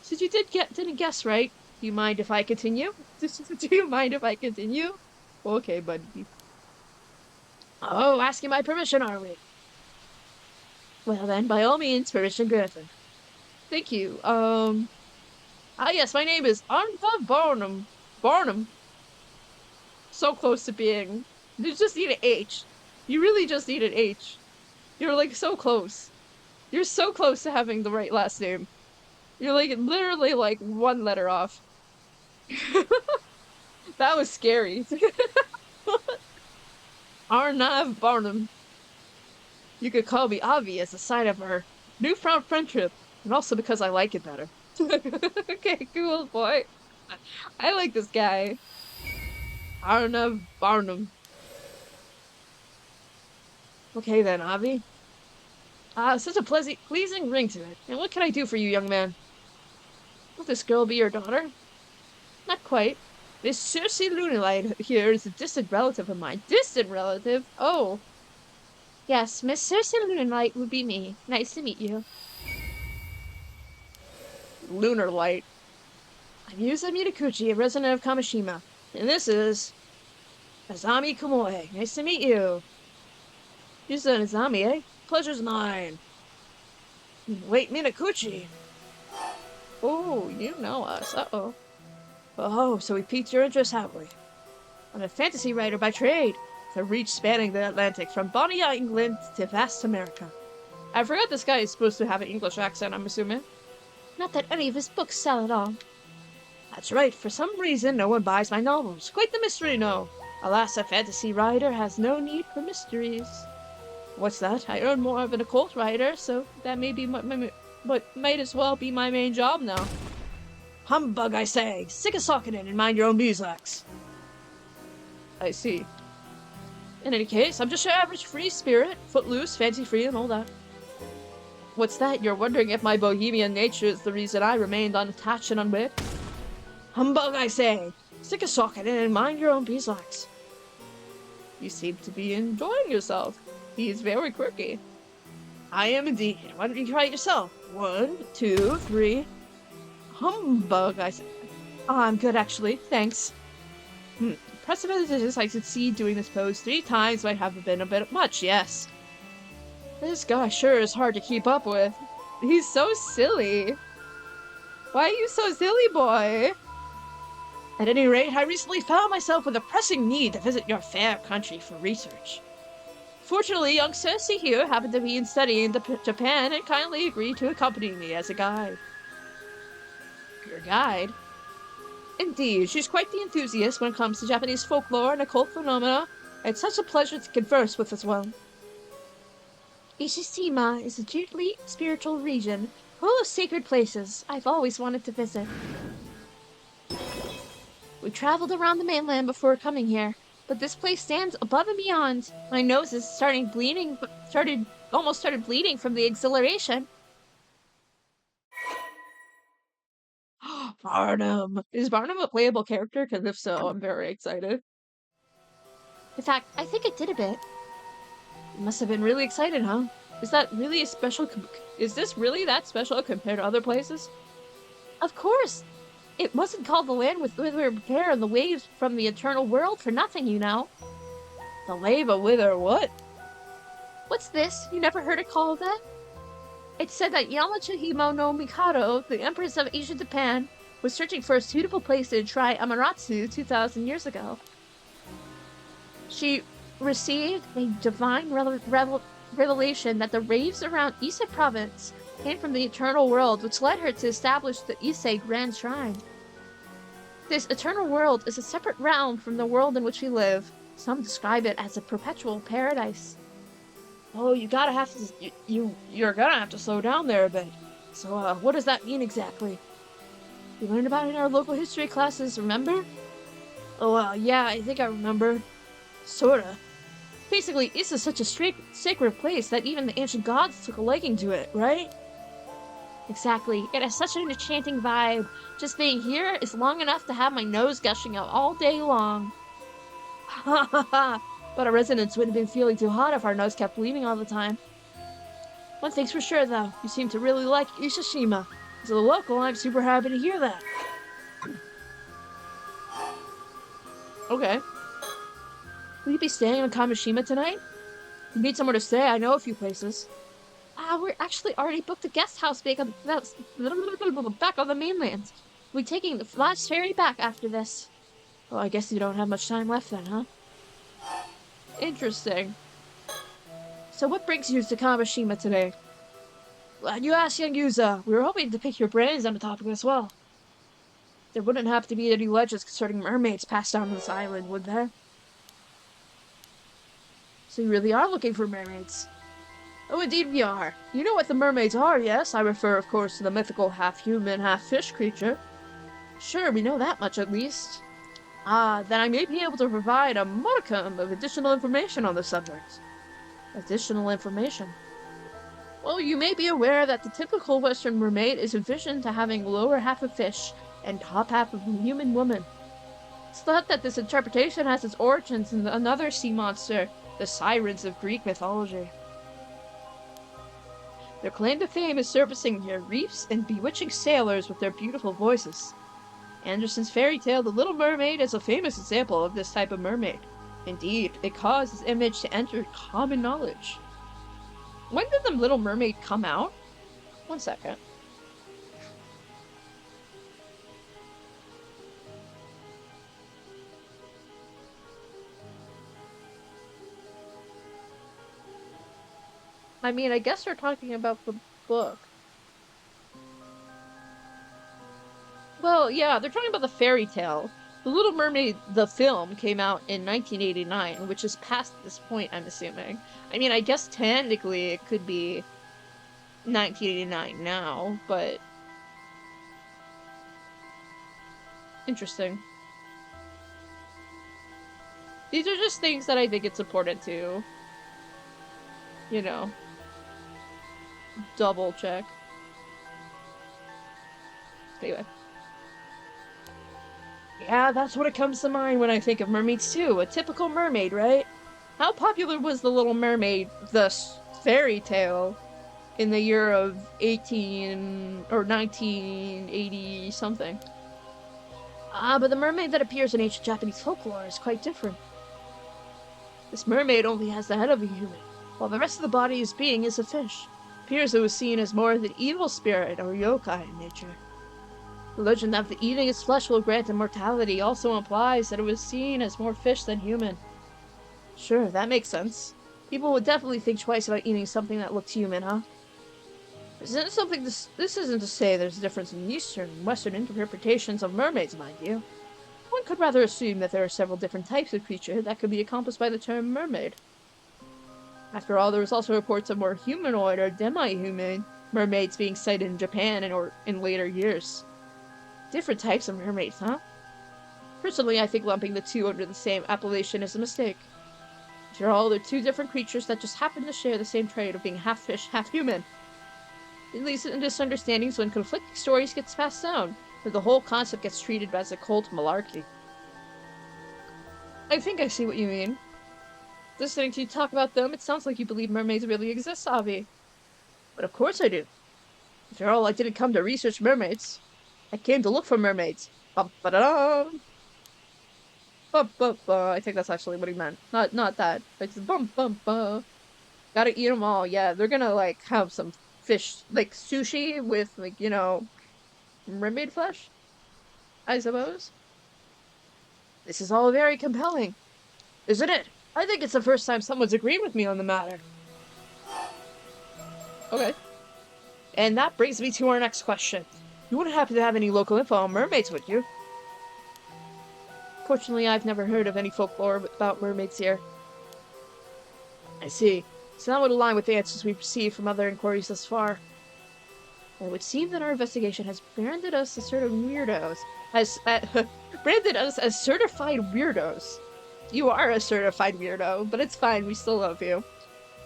Since you didn't guess right, do you mind if I continue? Do you mind if I continue? Okay, buddy. Oh, asking my permission, are we? Well then, by all means, permission granted. Thank you. Yes, my name is Arnva Barnum. Barnum. So close to being... You just need an H. You really just need an H. You're, like, so close. You're so close to having the right last name. You're, like, literally, like, one letter off. That was scary. Arnav Barnum. You could call me Avi as a sign of our Newfound friendship, and also because I like it better. Okay, cool, boy. I like this guy. Arnav Barnum. Okay then, Avi. Such a pleasing ring to it. And what can I do for you, young man? Will this girl be your daughter? Not quite. Miss Circe Lunalight here is a distant relative of mine. Distant relative? Oh. Yes, Miss Circe Lunalight would be me. Nice to meet you. Lunar Light. I'm Yusa Mitakuchi, a resident of Kamishima. And this is Azami Kumoe. Nice to meet you. Yusa and Azami, eh? Pleasure's mine. Wait, Minakuchi. Oh, you know us. Uh-oh. Oh, so we piqued your interest, have we? I'm a fantasy writer by trade, with a reach spanning the Atlantic from Bonnie, England to vast America. I forgot this guy is supposed to have an English accent, I'm assuming. Not that any of his books sell at all. That's right, for some reason no one buys my novels. Quite the mystery, no. Alas, a fantasy writer has no need for mysteries. What's that? I earn more of an occult writer, so that may be what might as well be my main job now. Humbug, I say! Stick a socket in and mind your own beeswax. I see. In any case, I'm just your average free spirit, footloose, fancy-free, and all that. What's that? You're wondering if my bohemian nature is the reason I remained unattached and unwed? Humbug, I say! Stick a socket in and mind your own beeswax. You seem to be enjoying yourself. He's very quirky. I am indeed. Why don't you try it yourself? 1, 2, 3... Humbug, I say. Oh, I'm good, actually. Thanks. Impressive as it is, I succeed doing this pose 3 times might have been a bit much, yes. This guy sure is hard to keep up with. He's so silly. Why are you so silly, boy? At any rate, I recently found myself with a pressing need to visit your fair country for research. Fortunately, young Circe here happened to be studying in Japan and kindly agreed to accompany me as a guide. Your guide? Indeed, she's quite the enthusiast when it comes to Japanese folklore and occult phenomena. It's such a pleasure to converse with as well. Ishishima is a deeply spiritual region, full of sacred places I've always wanted to visit. We traveled around the mainland before coming here, but this place stands above and beyond. My nose is almost started bleeding from the exhilaration. Barnum! Is Barnum a playable character? Because if so, I'm very excited. In fact, I think it did a bit. You must have been really excited, huh? Is that really a special... Is this really that special compared to other places? Of course! It wasn't called the land with wither repair and the waves from the eternal world for nothing, you know. The lava wither what? What's this? You never heard it called that? It said that Yamachihimo no Mikado, the Empress of Ancient Japan, was searching for a suitable place to try Amaterasu 2,000 years ago. She received a divine revelation that the raves around Ise province came from the eternal world, which led her to establish the Ise Grand Shrine. This eternal world is a separate realm from the world in which we live. Some describe it as a perpetual paradise. Oh, you're gonna have to slow down there a bit. So, what does that mean exactly? We learned about it in our local history classes, remember? Oh, yeah, I think I remember. Sorta. Basically, Ise is such a sacred place that even the ancient gods took a liking to it, right? Exactly. It has such an enchanting vibe. Just being here is long enough to have my nose gushing out all day long. Ha ha ha! But our residents wouldn't have been feeling too hot if our nose kept bleeding all the time. One thing's for sure, though. You seem to really like Ishishima. As a local, I'm super happy to hear that. Okay. Will you be staying in Kamishima tonight? If you need somewhere to stay, I know a few places. We're actually already booked a guest house back on the mainland. We'll be taking the last ferry back after this. Well, I guess you don't have much time left then, huh? Interesting. So what brings you to Kamishima today? Glad you asked, young Yuza. We were hoping to pick your brains on the topic as well. There wouldn't have to be any legends concerning mermaids passed down on this island, would there? So you really are looking for mermaids? Oh, indeed we are. You know what the mermaids are, yes? I refer, of course, to the mythical half-human, half-fish creature. Sure, we know that much at least. Ah, then I may be able to provide a modicum of additional information on the subject. Additional information? Well, you may be aware that the typical Western mermaid is envisioned to having lower half of fish and top half of a human woman. It's thought that this interpretation has its origins in another sea monster, the sirens of Greek mythology. Their claim to fame is servicing near reefs and bewitching sailors with their beautiful voices. Andersen's fairy tale The Little Mermaid is a famous example of this type of mermaid. Indeed, it caused its image to enter common knowledge. When did The Little Mermaid come out? 1 second. I mean, I guess they're talking about the book. Well, yeah, they're talking about the fairy tale. The Little Mermaid, the film, came out in 1989, which is past this point, I'm assuming. I mean, I guess technically it could be 1989 now, but... Interesting. These are just things that I think it's important to, you know, double check. Anyway. Yeah, that's what it comes to mind when I think of mermaids too. A typical mermaid, right? How popular was The Little Mermaid, the fairy tale, in the year of 1980 something? Ah, but the mermaid that appears in ancient Japanese folklore is quite different. This mermaid only has the head of a human, while the rest of the body's being is a fish. It appears it was seen as more of an evil spirit or yokai in nature. The legend that eating its flesh will grant immortality also implies that it was seen as more fish than human. Sure, that makes sense. People would definitely think twice about eating something that looks human, huh? This isn't to say there's a difference in Eastern and Western interpretations of mermaids, mind you. One could rather assume that there are several different types of creature that could be encompassed by the term mermaid. After all, there was also reports of more humanoid or demi-human mermaids being sighted in Japan or in later years. Different types of mermaids, huh? Personally, I think lumping the two under the same appellation is a mistake. After all, they're two different creatures that just happen to share the same trait of being half fish, half human. It leads to misunderstandings when conflicting stories gets passed down, or the whole concept gets treated as a cult malarkey. I think I see what you mean. Listening to you talk about them, it sounds like you believe mermaids really exist, Avi. But of course I do. After all, I didn't come to research mermaids. I came to look for mermaids. Bum-ba-da-dum! Bum-ba-ba. I think that's actually what he meant. Not that. It's bum-bum-ba. Gotta eat them all. Yeah, they're gonna, like, have some fish, like, sushi with, like, you know, mermaid flesh? I suppose. This is all very compelling. Isn't it? I think it's the first time someone's agreed with me on the matter. Okay. And that brings me to our next question. You wouldn't happen to have any local info on mermaids, would you? Fortunately, I've never heard of any folklore about mermaids here. I see. So that would align with the answers we've received from other inquiries thus far. It would seem that our investigation has branded us as branded us as certified weirdos. You are a certified weirdo, but it's fine, we still love you.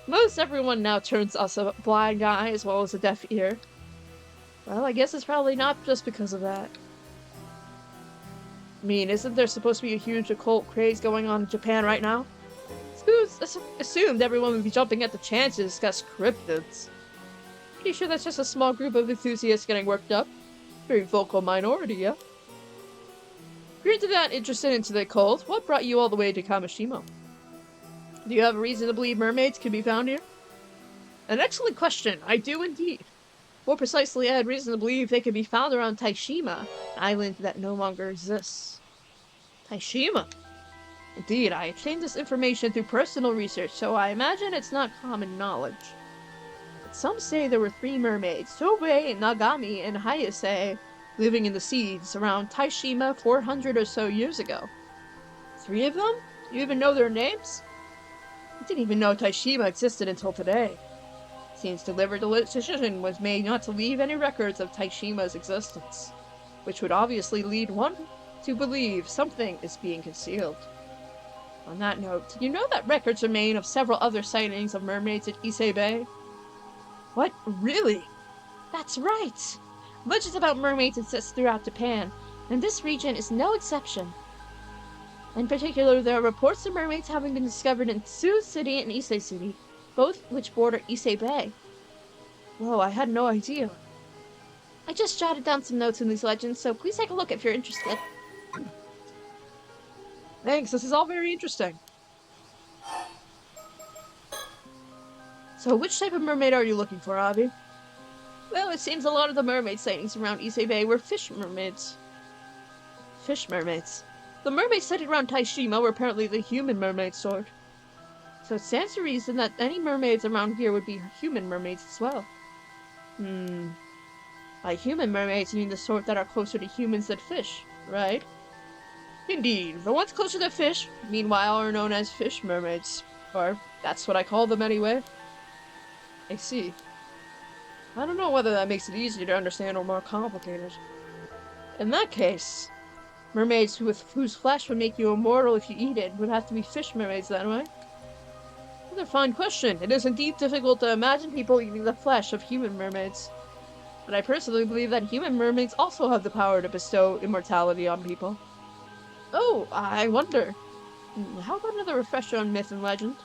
Most everyone now turns us a blind eye as well as a deaf ear. Well, I guess it's probably not just because of that. I mean, isn't there supposed to be a huge occult craze going on in Japan right now? Who's assumed everyone would be jumping at the chance to discuss cryptids? Pretty sure that's just a small group of enthusiasts getting worked up. Very vocal minority, yeah? If you're into that interested into the occult, what brought you all the way to Kamishima? Do you have a reason to believe mermaids can be found here? An excellent question, I do indeed. More precisely, I had reason to believe they could be found around Taishima, an island that no longer exists. Taishima? Indeed, I obtained this information through personal research, so I imagine it's not common knowledge. But some say there were 3 mermaids, Tobe, Nagami, and Hayase, living in the seas around Taishima 400 or so years ago. 3 of them? You even know their names? I didn't even know Taishima existed until today. Seems deliberate decision was made not to leave any records of Taishima's existence, which would obviously lead one to believe something is being concealed. On that note, did you know that records remain of several other sightings of mermaids at Ise Bay? What? Really? That's right! Legends about mermaids exist throughout Japan, and this region is no exception. In particular, there are reports of mermaids having been discovered in Tsu City and Ise City, both which border Ise Bay. Whoa, I had no idea. I just jotted down some notes in these legends, so please take a look if you're interested. Thanks, this is all very interesting. So which type of mermaid are you looking for, Abby? Well, it seems a lot of the mermaid sightings around Ise Bay were fish mermaids. Fish mermaids? The mermaids sighted around Taishima were apparently the human mermaid sort. So it stands to reason that any mermaids around here would be human mermaids as well. By human mermaids, you mean the sort that are closer to humans than fish, right? Indeed, the ones closer to fish, meanwhile, are known as fish mermaids. Or, that's what I call them anyway. I see. I don't know whether that makes it easier to understand or more complicated. In that case, mermaids whose flesh would make you immortal if you eat it would have to be fish mermaids then, right? Another fine question. It is indeed difficult to imagine people eating the flesh of human mermaids. But I personally believe that human mermaids also have the power to bestow immortality on people. Oh, I wonder. How about another refresher on myth and legend?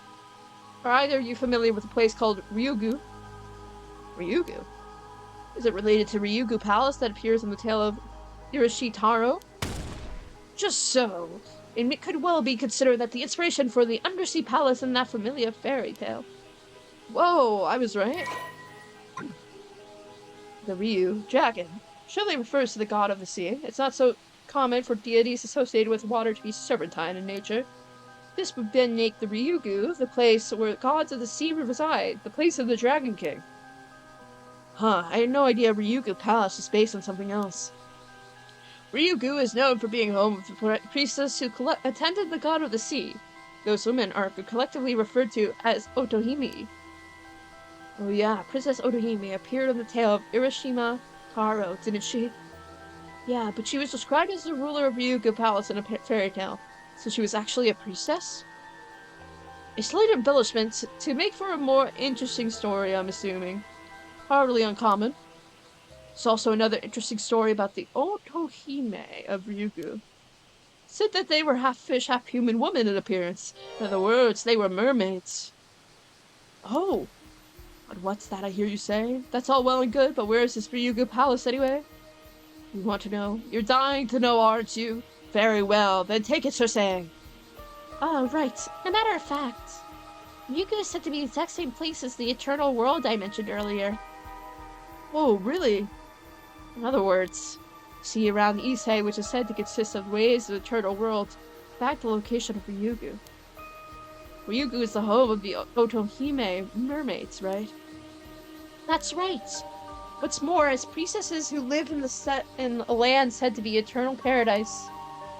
Are either of you familiar with a place called Ryugu? Ryugu? Is it related to Ryugu Palace that appears in the tale of Irashi Taro? Just so. It could well be considered that the inspiration for the undersea palace in that familiar fairy tale. Whoa, I was right. The Ryu, dragon, surely refers to the god of the sea. It's not so common for deities associated with water to be serpentine in nature. This would then make the Ryugu the place where gods of the sea reside, the place of the Dragon King. Huh, I had no idea Ryugu Palace was based on something else. Ryugu is known for being home of the priestess who attended the god of the sea. Those women are collectively referred to as Otohime. Oh yeah, Princess Otohime appeared in the tale of Irashima Taro, didn't she? Yeah, but she was described as the ruler of Ryugu Palace in a fairy tale, so she was actually a priestess? A slight embellishment to make for a more interesting story, I'm assuming. Hardly uncommon. There's also another interesting story about the Otohime of Ryugu. Said that they were half fish, half human woman in appearance. In other words, they were mermaids. Oh! But what's that I hear you say? That's all well and good, but where is this Ryugu Palace anyway? You want to know? You're dying to know, aren't you? Very well, then take it, Sir. Oh, right. A matter of fact, Ryugu is said to be the exact same place as the Eternal World I mentioned earlier. Oh, really? In other words, see around Ise, which is said to consist of ways of the Eternal World, back the location of Ryugu. Ryugu is the home of the Otohime mermaids, right? That's right. What's more, as priestesses who live in a land said to be eternal paradise,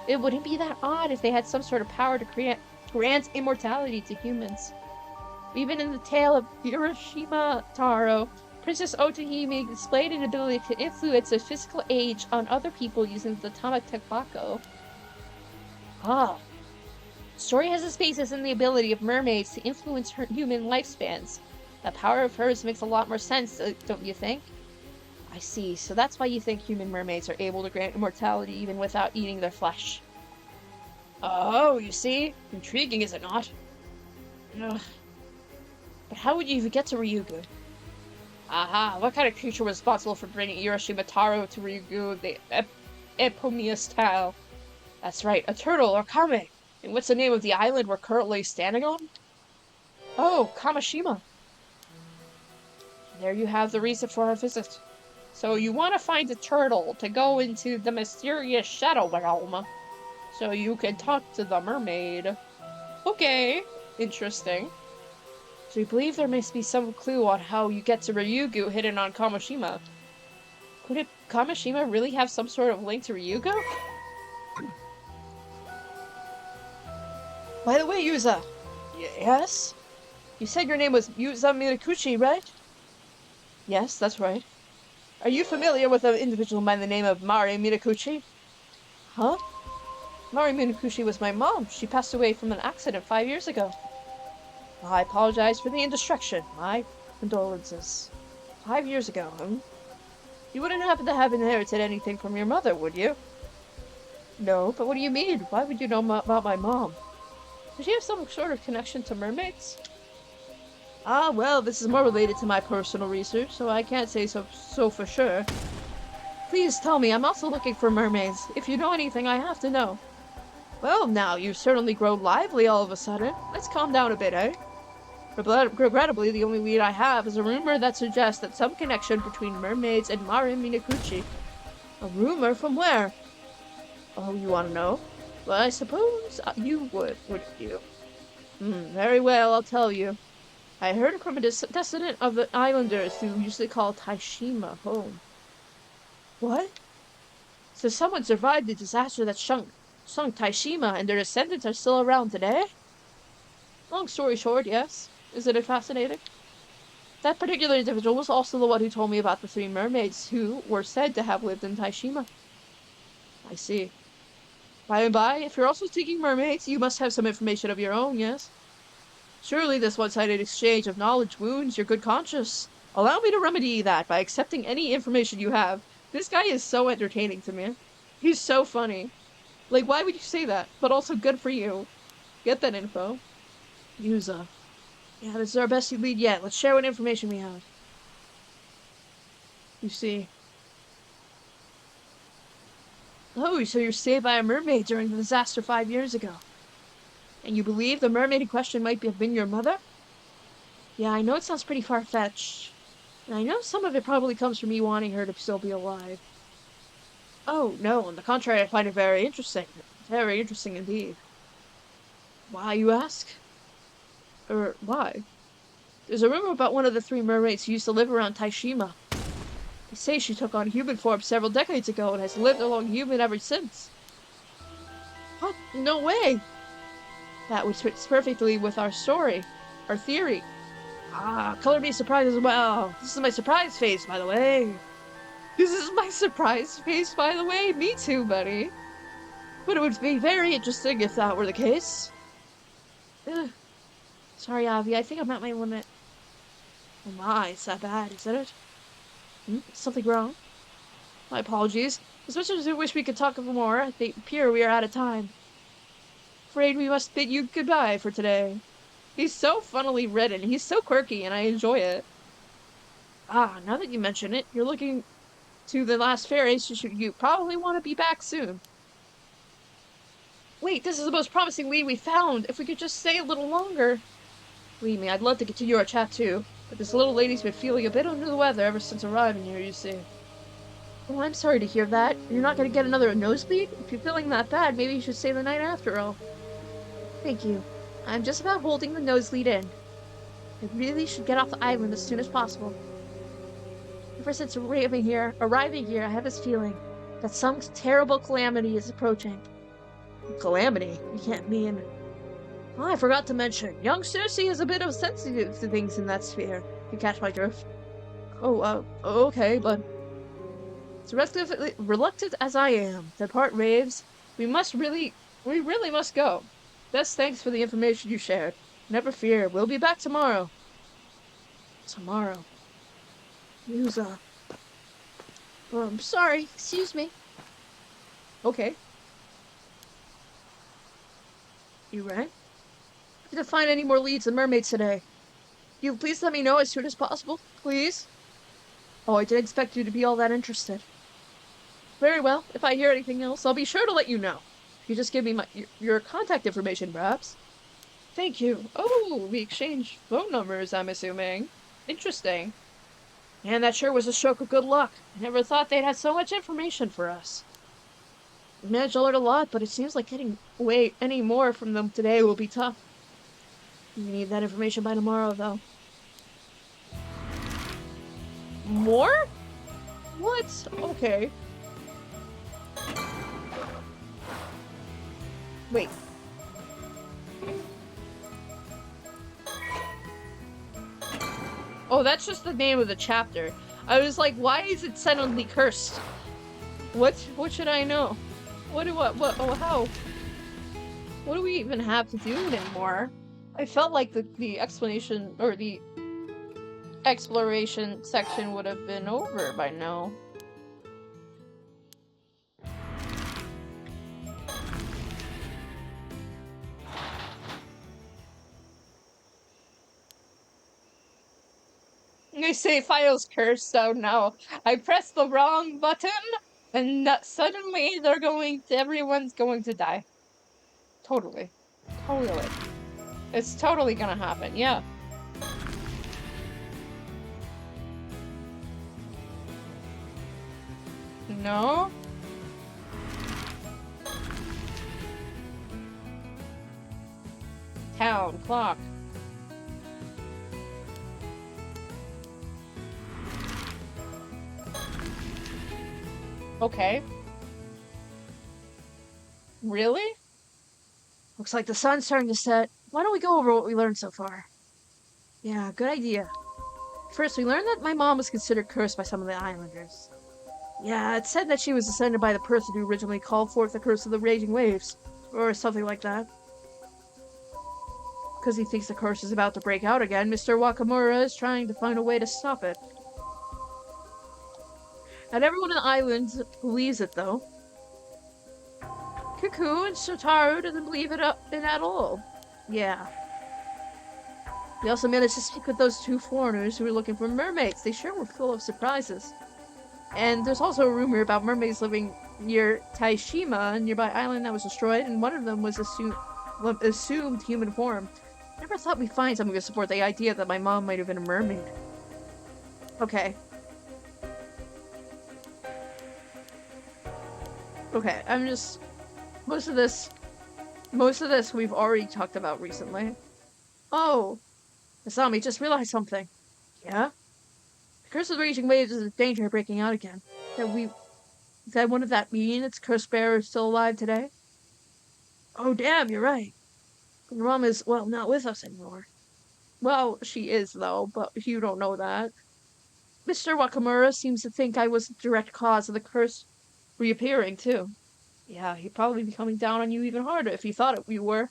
it wouldn't be that odd if they had some sort of power to grant immortality to humans. Even in the tale of Hiroshima Taro, Princess Otohime displayed an ability to influence their physical age on other people using the Tamatebako. Ah. The story has its basis in the ability of mermaids to influence human lifespans. That power of hers makes a lot more sense, don't you think? I see, so that's why you think human mermaids are able to grant immortality even without eating their flesh. Oh, you see? Intriguing, is it not? Ugh. But how would you even get to Ryugu? Aha, what kind of creature was responsible for bringing Hiroshima Taro to Ryugu, the eponymous tale? That's right, a turtle or kame. And what's the name of the island we're currently standing on? Oh, Kamishima. There you have the reason for our visit. So you want to find a turtle to go into the mysterious shadow realm, so you can talk to the mermaid. Okay, interesting. So you believe there must be some clue on how you get to Ryugu hidden on Kamishima. Could Kamishima really have some sort of link to Ryugu? By the way, Yuza. Yes? You said your name was Yuza Minakuchi, right? Yes, that's right. Are you familiar with an individual by the name of Mari Minakuchi? Huh? Mari Minakuchi was my mom. She passed away from an accident 5 years ago. I apologize for the indiscretion. My condolences. 5 years ago, huh? You wouldn't happen to have inherited anything from your mother, would you? No, but what do you mean? Why would you know about my mom? Does she have some sort of connection to mermaids? Ah, well, this is more related to my personal research, so I can't say so for sure. Please tell me, I'm also looking for mermaids. If you know anything, I have to know. Well, now, you've certainly grown lively all of a sudden. Let's calm down a bit, eh? Regrettably, the only lead I have is a rumor that suggests that some connection between mermaids and Marin Minakuchi. A rumor from where? Oh, you want to know? Well, I suppose you would, wouldn't you? Very well, I'll tell you. I heard it from a descendant of the islanders who usually call Taishima home. What? So someone survived the disaster that sunk Taishima and their descendants are still around today? Long story short, yes. Isn't it fascinating? That particular individual was also the one who told me about the three mermaids who were said to have lived in Taishima. I see. By and by, if you're also seeking mermaids, you must have some information of your own, yes? Surely this one-sided exchange of knowledge wounds your good conscience. Allow me to remedy that by accepting any information you have. This guy is so entertaining to me. He's so funny. Like, why would you say that? But also good for you. Get that info. Yuza. Yeah, this is our best lead yet. Let's share what information we have. You see. Oh, so you're saved by a mermaid during the disaster 5 years ago. And you believe the mermaid in question might have been your mother? Yeah, I know it sounds pretty far-fetched. And I know some of it probably comes from me wanting her to still be alive. Oh, no, on the contrary, I find it very interesting. Very interesting indeed. Why, you ask? Why? There's a rumor about one of the three mermaids who used to live around Taishima. They say she took on human form several decades ago and has lived along human ever since. What? No way! That would fit perfectly with our story. Our theory. Ah, color me surprised as well. This is my surprise face, by the way. This is my surprise face, by the way. Me too, buddy. But it would be very interesting if that were the case. Ugh. Sorry, Avi, I think I'm at my limit. Oh my, it's that bad, isn't it? Something wrong? My apologies. As much as I wish we could talk more, I appear we are out of time. Afraid we must bid you goodbye for today. He's so funnily written, he's so quirky, and I enjoy it. Ah, now that you mention it, you're looking to the last fairy, so you probably want to be back soon. Wait, this is the most promising lead we found. If we could just stay a little longer. Believe me, I'd love to continue our chat too, but this little lady's been feeling a bit under the weather ever since arriving here, you see. Oh, I'm sorry to hear that. You're not going to get another nosebleed? If you're feeling that bad, maybe you should stay the night after all. Thank you. I'm just about holding the nosebleed in. I really should get off the island as soon as possible. Ever since arriving here, I have this feeling that some terrible calamity is approaching. Calamity? You can't mean... Oh, I forgot to mention, young Circe is a bit of sensitive to things in that sphere. You catch my drift? Oh, okay, but... As reluctant as I am to part waves, we really must go. Best thanks for the information you shared. Never fear, we'll be back tomorrow. Tomorrow. Yuza. Oh, I'm sorry, excuse me. Okay. You right? If you find any more leads in mermaids today, you please let me know as soon as possible, please? Oh, I didn't expect you to be all that interested. Very well, if I hear anything else, I'll be sure to let you know. If you just give me your contact information, perhaps. Thank you. Oh, we exchanged phone numbers, I'm assuming. Interesting. And that sure was a stroke of good luck. I never thought they'd had so much information for us. We managed to learn a lot, but it seems like getting away any more from them today will be tough. We need that information by tomorrow, though. More? What? Okay. Wait. Oh, that's just the name of the chapter. I was like, why is it suddenly cursed? What should I know? Oh, how? What do we even have to do anymore? I felt like the explanation, or the exploration section would have been over by now. They say File's cursed, so no. I pressed the wrong button, and suddenly everyone's going to die. Totally. Totally. It's totally gonna happen, yeah. No? Town clock. Okay. Really? Looks like the sun's starting to set. Why don't we go over what we learned so far? Yeah, good idea. First, we learned that my mom was considered cursed by some of the islanders. Yeah, it said that she was descended by the person who originally called forth the curse of the raging waves, or something like that. Because he thinks the curse is about to break out again, Mr. Wakamura is trying to find a way to stop it. Not everyone on the island believes it, though. Cuckoo and Shotaro doesn't believe it at all. Yeah. We also managed to speak with those two foreigners who were looking for mermaids. They sure were full of surprises. And there's also a rumor about mermaids living near Taishima, a nearby island that was destroyed, and one of them was assumed human form. Never thought we'd find something to support the idea that my mom might have been a mermaid. Okay. Okay, I'm just... Most of this we've already talked about recently. Oh! Asami, just realized something. Yeah? The curse of the raging waves is in danger of breaking out again. Wouldn't that mean its curse bearer is still alive today? Oh damn, you're right. Your mom is, well, not with us anymore. Well, she is, though, but you don't know that. Mr. Wakamura seems to think I was the direct cause of the curse reappearing, too. Yeah, he'd probably be coming down on you even harder if he thought you were.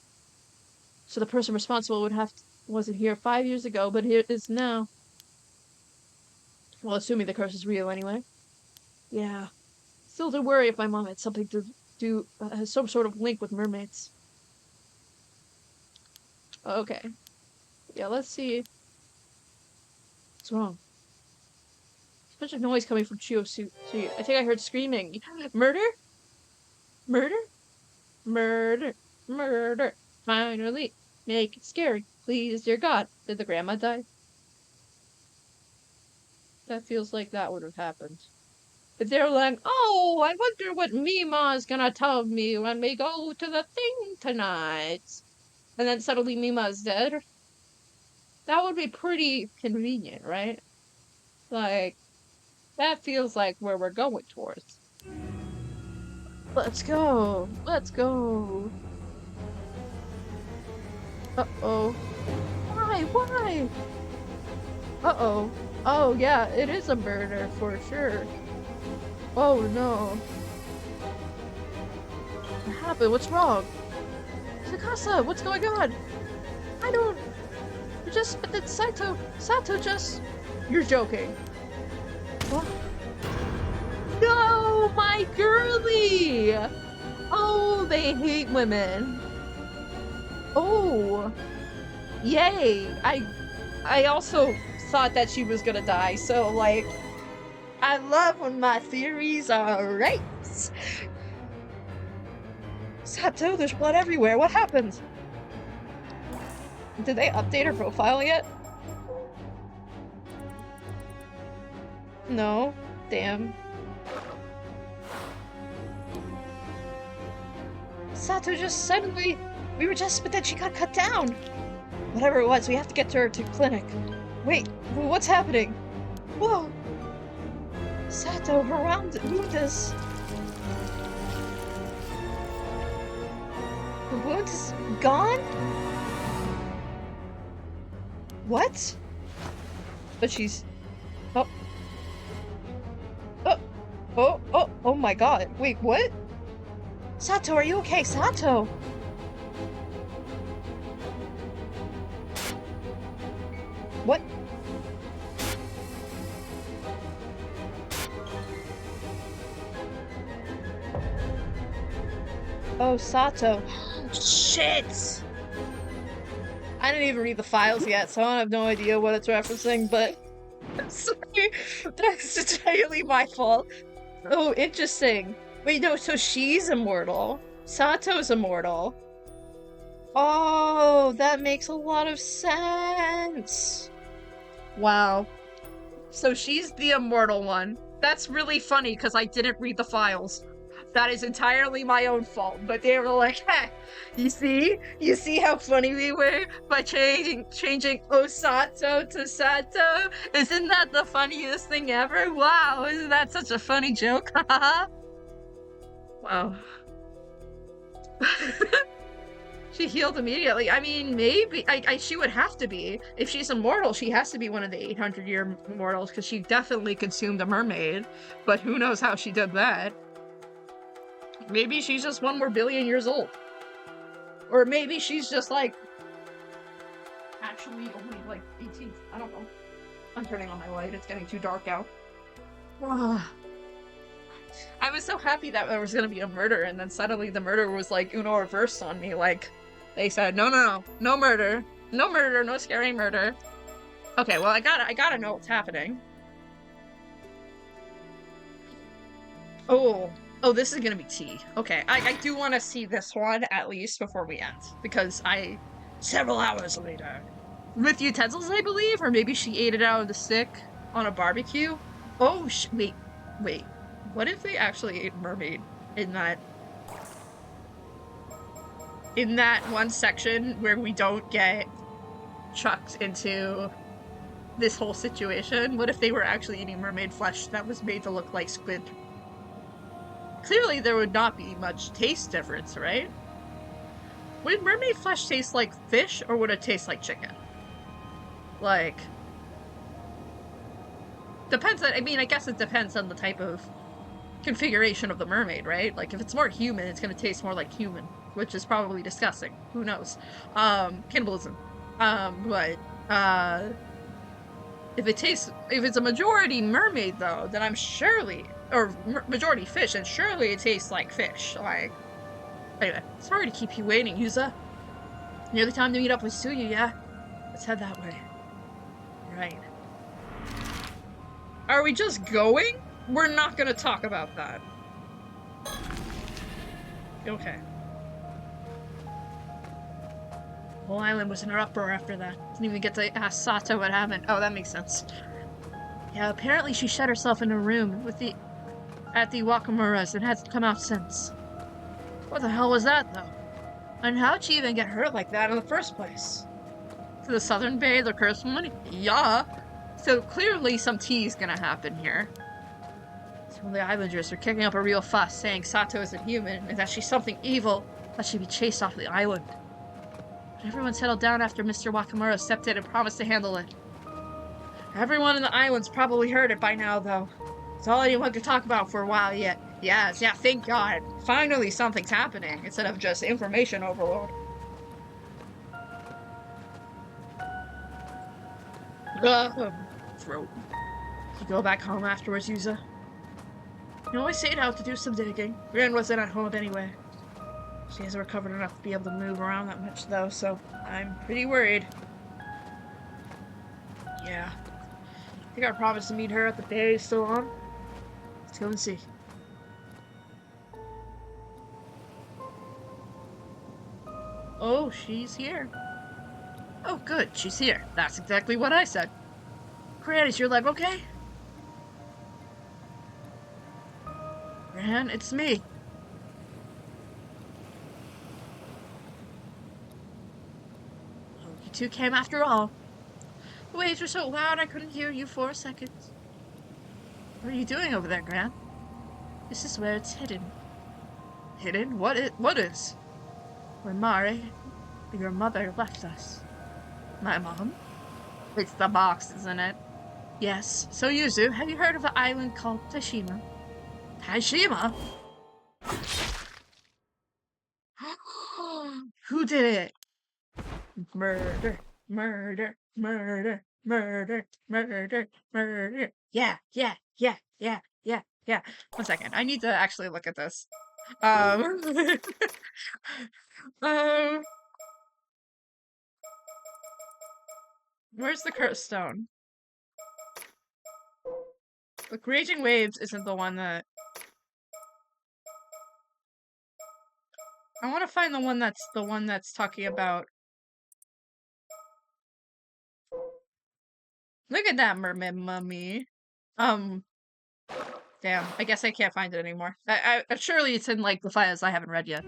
So the person responsible wasn't here 5 years ago, but here is now. Well, assuming the curse is real anyway. Yeah. Still do worry if my mom had something to do, has some sort of link with mermaids. Okay. Yeah, let's see. What's wrong? There's a bunch of noise coming from Chio. I think I heard screaming. Murder? Murder? Murder. Murder. Finally. Make it scary. Please, dear God. Did the grandma die? That feels like that would have happened. But they're like, oh, I wonder what Mima's gonna tell me when we go to the thing tonight. And then suddenly Mima's dead. That would be pretty convenient, right? Like, that feels like where we're going towards. Let's go. Let's go. Uh-oh. Why? Why? Uh-oh. Oh, yeah, it is a murder for sure. Oh, no. What happened? What's wrong? Sakasa, what's going on? I don't... But then Sato just... You're joking. What? No, my girly! Oh, they hate women. Oh. Yay. I also thought that she was gonna die, so, like... I love when my theories are right. Sato, there's blood everywhere. What happened? Did they update her profile yet? No. Damn. Sato just suddenly... but then she got cut down. Whatever it was, we have to get her to clinic. Wait, what's happening? Whoa. Sato, her wound is... The wound is gone? What? but she's... Oh. Oh my god. Wait, what? Sato, are you okay? Sato! What? Oh, Sato. Shit! I didn't even read the files yet, so I have no idea what it's referencing, but... I'm sorry. That's entirely my fault. Oh, interesting. Wait, no, so she's immortal. Sato's immortal. Oh, that makes a lot of sense. Wow. So she's the immortal one. That's really funny because I didn't read the files. That is entirely my own fault. But they were like, hey, you see? You see how funny we were by changing Osato to Sato? Isn't that the funniest thing ever? Wow, isn't that such a funny joke? Wow. She healed immediately. I mean, maybe she would have to be. If she's immortal, she has to be one of the 800-year immortals because she definitely consumed a mermaid. But who knows how she did that? Maybe she's just 1 more billion years old. Or maybe she's just like... actually only like 18. I don't know. I'm turning on my light. It's getting too dark out. I was so happy that there was gonna be a murder, and then suddenly the murder was like Uno reversed on me. Like, they said, no murder. No murder, no scary murder. Okay, well, I gotta know what's happening. Oh, this is gonna be tea. Okay, I do want to see this one at least before we end, because several hours later, with utensils, I believe, or maybe she ate it out of the stick on a barbecue. Oh, wait. What if they actually ate mermaid in that one section where we don't get chucked into this whole situation? What if they were actually eating mermaid flesh that was made to look like squid? Clearly there would not be much taste difference, right? Would mermaid flesh taste like fish, or would it taste like chicken? Like... depends on, I mean, I guess it depends on the type of configuration of the mermaid, right? Like, if it's more human, it's gonna taste more like human, which is probably disgusting. Who knows? Cannibalism. If it's a majority mermaid, though, then I'm surely, or majority fish, and surely it tastes like fish. Like, anyway, sorry to keep you waiting, Yuza. Nearly time to meet up with Suyu, yeah? Let's head that way. Right. Are we just going? We're not gonna talk about that. Okay. The whole island was in an uproar after that. Didn't even get to ask Sato what happened. Oh, that makes sense. Yeah, apparently she shut herself in a room at the Wakamuras and hasn't come out since. What the hell was that, though? And how'd she even get hurt like that in the first place? To the southern bay, the cursed one? Yeah. So clearly some tea is gonna happen here. Some of the islanders are kicking up a real fuss, saying Sato isn't human and that she's something evil that should be chased off the island. But everyone settled down after Mr. Wakamura stepped in and promised to handle it. Everyone in the island's probably heard it by now, though. It's all anyone could talk about for a while yet. Yes, yeah, thank God. Finally something's happening, instead of just information overload. Throat. You go back home afterwards, Yuza? You always stayed out to do some digging. Gran wasn't at home anyway. She hasn't recovered enough to be able to move around that much, though, so I'm pretty worried. Yeah. I think I promised to meet her at the bay still on. Let's go and see. Oh, she's here. Oh, good, she's here. That's exactly what I said. Gran, is your leg okay? Gran, it's me. Oh, you two came after all. The waves were so loud I couldn't hear you for a second. What are you doing over there, Gran? This is where it's hidden. Hidden? What is? Where Mari, your mother, left us. My mom? It's the box, isn't it? Yes, so Yuzu, have you heard of an island called Tashima? Tashima? Who did it? Murder, murder, murder, murder, murder, murder. Yeah, yeah, yeah, yeah, yeah, yeah. 1 second, I need to actually look at this. Um, um, where's the cursed stone? The Raging Waves isn't the one that... I want to find the one that's talking about... Look at that mermaid mummy. Damn, I guess I can't find it anymore. Surely it's in, like, the files I haven't read yet.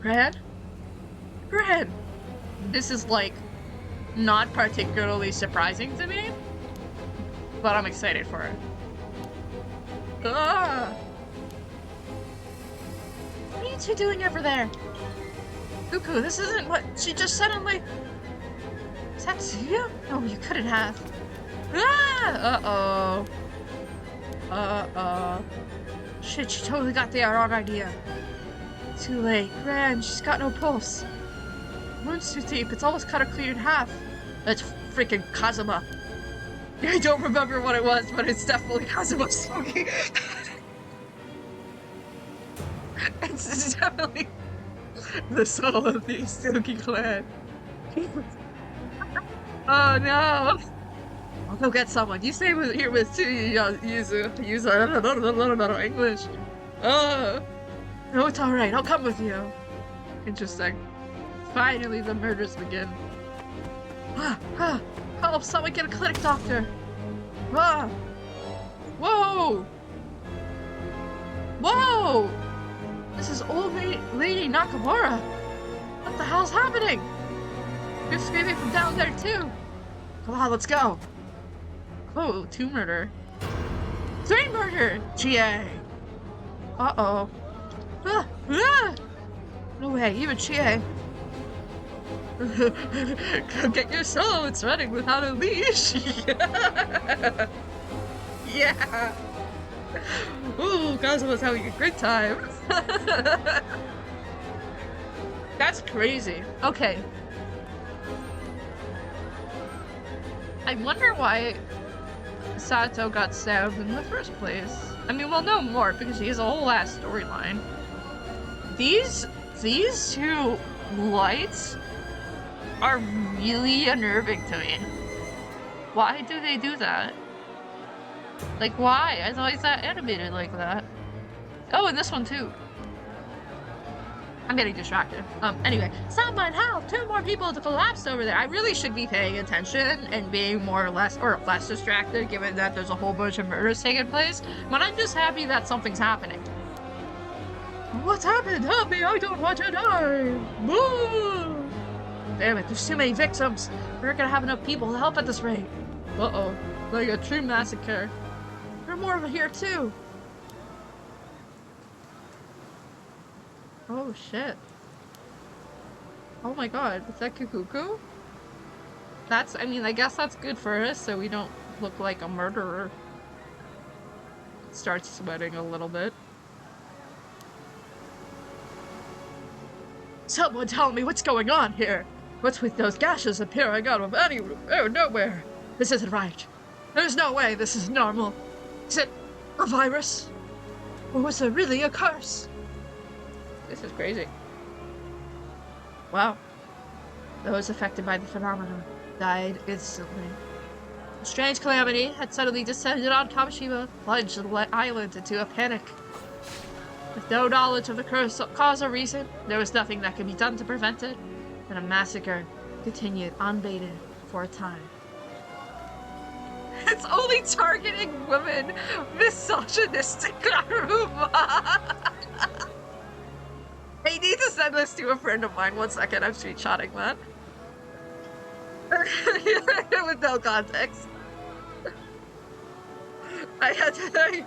Gran? Gran! This is, like, not particularly surprising to me, but I'm excited for it. Ah! What are you two doing over there? Cuckoo, this isn't what she just suddenly... Is that you? No, you couldn't have. Ah! Uh-oh. Uh-oh. Shit, she totally got the wrong idea. Too late. Gran, she's got no pulse. Wound's too deep, it's almost cut her clear in half. That's freaking Kazuma. I don't remember what it was, but it's definitely Kazuma Sugi. It's definitely the soul of the Sugi clan. Oh no! I'll go get someone. You stay here with Yuzu. Yuzu, I don't know English. No, it's alright. I'll come with you. Interesting. Finally, the murders begin. Help! Someone get a clinic doctor! Ah! Whoa! Whoa! This is old lady Nakamura! What the hell's happening? You're screaming from down there too! Come on, let's go! Oh, 2 murder. 3 murder! GA! Uh-oh. No way, even GA. Go get your soul, it's running without a leash! Yeah! Ooh, Kazuma's having a great time. That's crazy. Okay. I wonder why Sato got stabbed in the first place. I mean, we'll know more because he has a whole ass storyline. These 2 lights are really unnerving to me. Why do they do that? Like, why? I thought he's not animated like that. Oh, and this one too. I'm getting distracted. Anyway. Someone help! 2 more people to collapse over there. I really should be paying attention and being more or less distracted, given that there's a whole bunch of murders taking place. But I'm just happy that something's happening. What's happened? Help me! I don't want to die! Boo! Damn it, there's too many victims. We're not gonna have enough people to help at this rate. Uh-oh. Like a true massacre. There are more of them here too. Oh shit. Oh my god, is that Kukuku? I mean, I guess that's good for us so we don't look like a murderer. Starts sweating a little bit. Someone tell me what's going on here! What's with those gashes appearing out of nowhere? This isn't right. There's no way this is normal. Is it a virus? Or was there really a curse? This is crazy. Wow. Those affected by the phenomenon died instantly. A strange calamity had suddenly descended on Kamishima, plunged the island into a panic. With no knowledge of the cause or reason, there was nothing that could be done to prevent it, and a massacre continued unabated for a time. It's only targeting women! Misogynistic Garuma! I need to send this to a friend of mine. 1 second, I'm screenshotting that. With no context. I had to...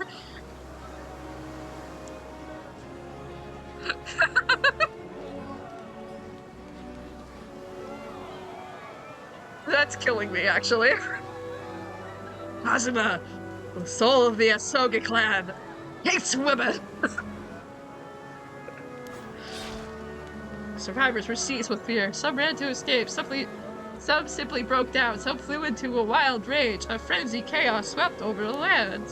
That's killing me, actually. Kazuma, the soul of the Asoga clan, hates women. Survivors were seized with fear. Some ran to escape. Some simply broke down. Some flew into a wild rage. A frenzied chaos swept over the land.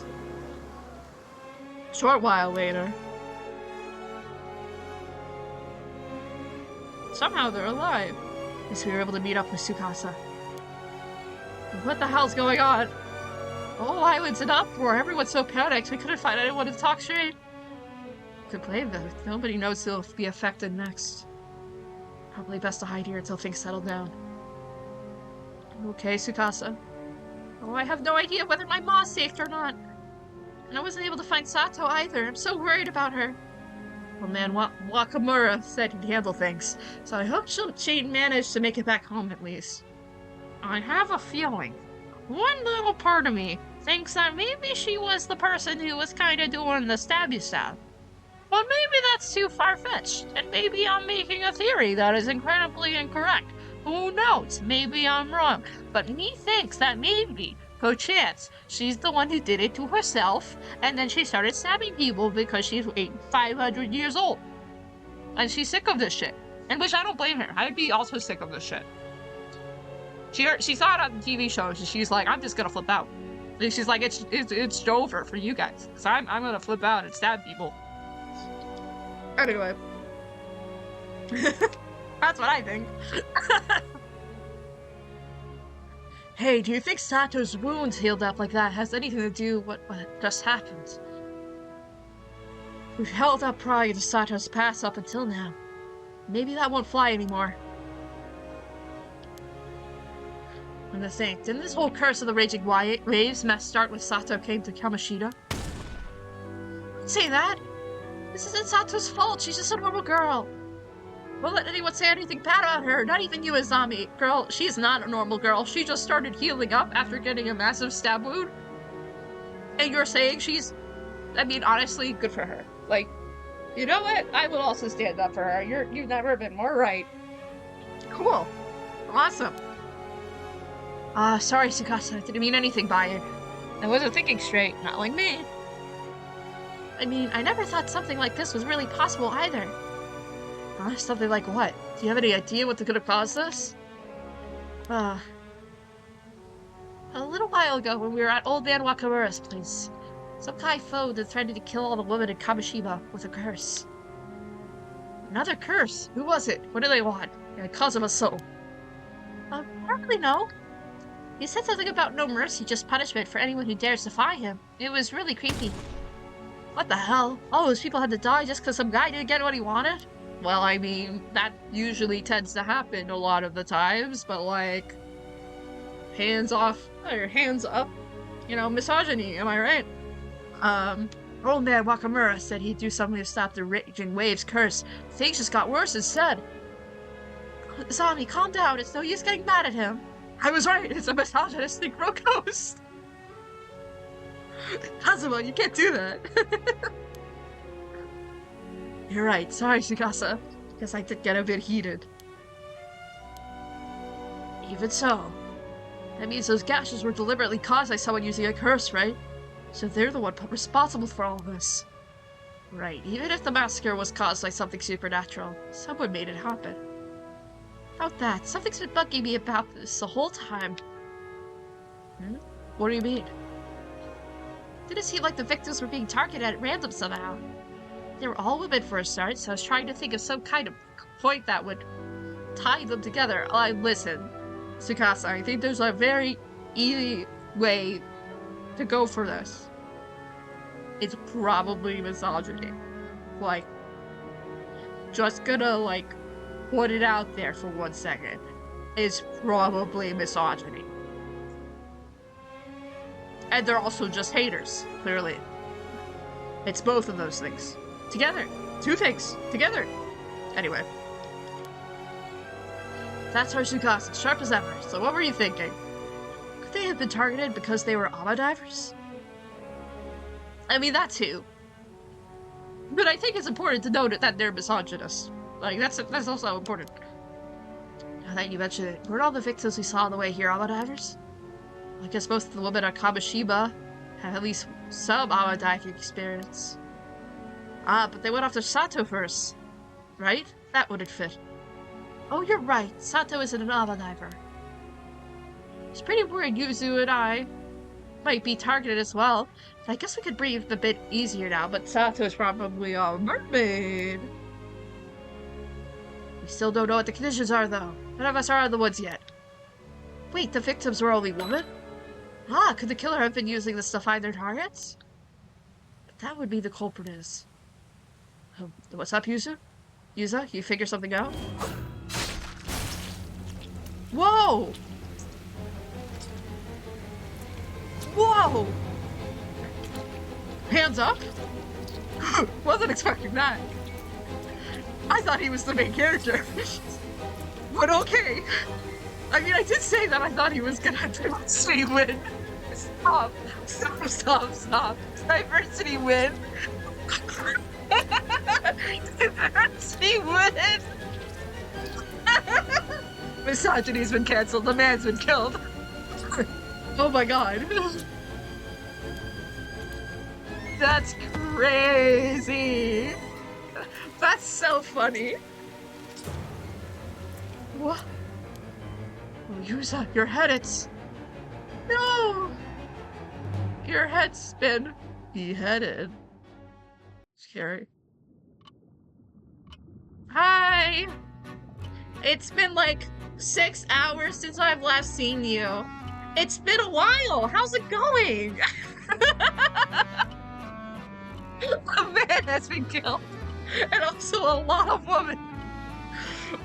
A short while later, somehow they're alive. At least we were able to meet up with Tsukasa. What the hell's going on? The whole island's in uproar. Everyone's so panicked. We couldn't find anyone to talk straight. Could blame them. Nobody knows who'll be affected next. Probably best to hide here until things settle down. Okay, Tsukasa. Oh, I have no idea whether my mom's safe or not. And I wasn't able to find Sato either. I'm so worried about her. Well, man, Wakamura said he'd handle things, so I hope she managed to make it back home at least. I have a feeling. One little part of me thinks that maybe she was the person who was kind of doing the stabby stab. But maybe that's too far-fetched, and maybe I'm making a theory that is incredibly incorrect. Who knows? Maybe I'm wrong. But me thinks that maybe, perchance, she's the one who did it to herself, and then she started stabbing people because she's 500 years old. And she's sick of this shit. And which I don't blame her. I'd be also sick of this shit. She saw it on the TV shows, and she's like, I'm just gonna flip out. And she's like, it's over for you guys. So I'm gonna flip out and stab people. Anyway. That's what I think. Hey, do you think Sato's wounds healed up like that has anything to do with what just happened? We've held up prying to Sato's past up until now. Maybe that won't fly anymore. And to think, didn't this whole curse of the raging waves mess start when Sato came to Kamoshida? Don't say that! This isn't Sato's fault, she's just a normal girl. Don't let anyone say anything bad about her, not even you, Izami. Girl, she's not a normal girl. She just started healing up after getting a massive stab wound. And you're saying she's... I mean, honestly, good for her. Like, you know what? I will also stand up for her. You've never been more right. Cool. Awesome. Sorry, Tsukasa. I didn't mean anything by it. I wasn't thinking straight. Not like me. I mean, I never thought something like this was really possible either. Something like what? Do you have any idea what could have caused this? A little while ago when we were at Old Man Wakamura's place, some Kai foe that threatened to kill all the women in Kamoshida with a curse. Another curse? Who was it? What do they want? And cause of a soul. I don't really know. He said something about no mercy, just punishment for anyone who dares defy him. It was really creepy. What the hell? All those people had to die just because some guy didn't get what he wanted? Well, I mean, that usually tends to happen a lot of the times, but like, hands off, or hands up, you know, misogyny, am I right? Old Man Wakamura said he'd do something to stop the raging waves curse. Things just got worse instead. Zami, calm down, it's no use getting mad at him. I was right, it's a misogynistic ghost. Kazuma, you can't do that. You're right, sorry, Tsukasa. Guess I did get a bit heated. Even so, that means those gashes were deliberately caused by someone using a curse, right? So they're the one responsible for all of this. Right, even if the massacre was caused by something supernatural, someone made it happen. About that, something's been bugging me about this the whole time. What do you mean? Didn't seem like the victims were being targeted at random somehow. They were all women for a start, so I was trying to think of some kind of point that would tie them together. Listen, Tsukasa, I think there's a very easy way to go for this. It's probably misogyny. Like, just gonna, like, put it out there for 1 second. It's probably misogyny. And they're also just haters, clearly. It's both of those things. Together. Two things. Together. Anyway. That's our Tsukasa, sharp as ever. So what were you thinking? Could they have been targeted because they were Ama divers? I mean, that too. But I think it's important to note that they're misogynist. Like, that's also important. Now that you mentioned it. Weren't all the victims we saw on the way here Ama divers? I guess most of the women on Kamishima have at least some Ama diving experience. Ah, but they went after Sato first, right? That wouldn't fit. Oh, you're right. Sato isn't an Ama diver. It's pretty worried Yuzu and I might be targeted as well. I guess we could breathe a bit easier now, but Sato's probably a mermaid. We still don't know what the conditions are, though. None of us are out of the woods yet. Wait, the victims were only women? Ah, could the killer have been using this to find their targets? But that would be the culprit is. What's up, Yuzu? Yuza, you figure something out? Whoa! Whoa! Hands up? Wasn't expecting that. I thought he was the main character. But okay. I mean, I did say that I thought he was gonna diversity win. Stop. Stop, stop, stop. Diversity win. Diversity win. Misogyny's been cancelled. The man's been killed. Oh my god. That's crazy. That's so funny. What? Oh, Yuza, your head, it's... No! Your head's been beheaded. Scary. Hi! It's been like 6 hours since I've last seen you. It's been a while. How's it going? A man has been killed. And also a lot of women.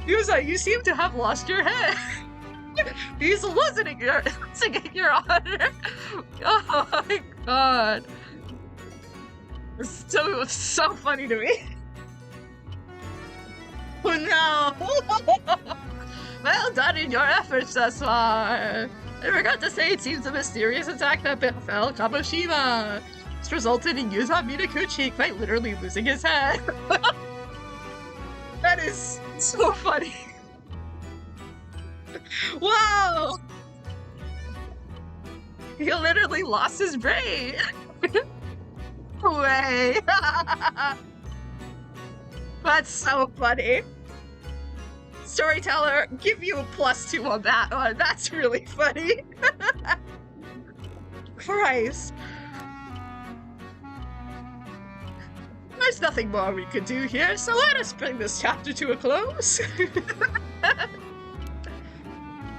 Yuza, you seem to have lost your head. He's listening your honor. Oh my god. It's so funny to me. Oh no! Well done in your efforts thus far. I forgot to say, it seems a mysterious attack that befell Kamoshima. This resulted in Yuza Minakuchi quite literally losing his head. That is so funny. Wow! He literally lost his brain. Way. That's so funny. Storyteller, give you a +2 on that one. That's really funny. Christ. There's nothing more we could do here, so let us bring this chapter to a close.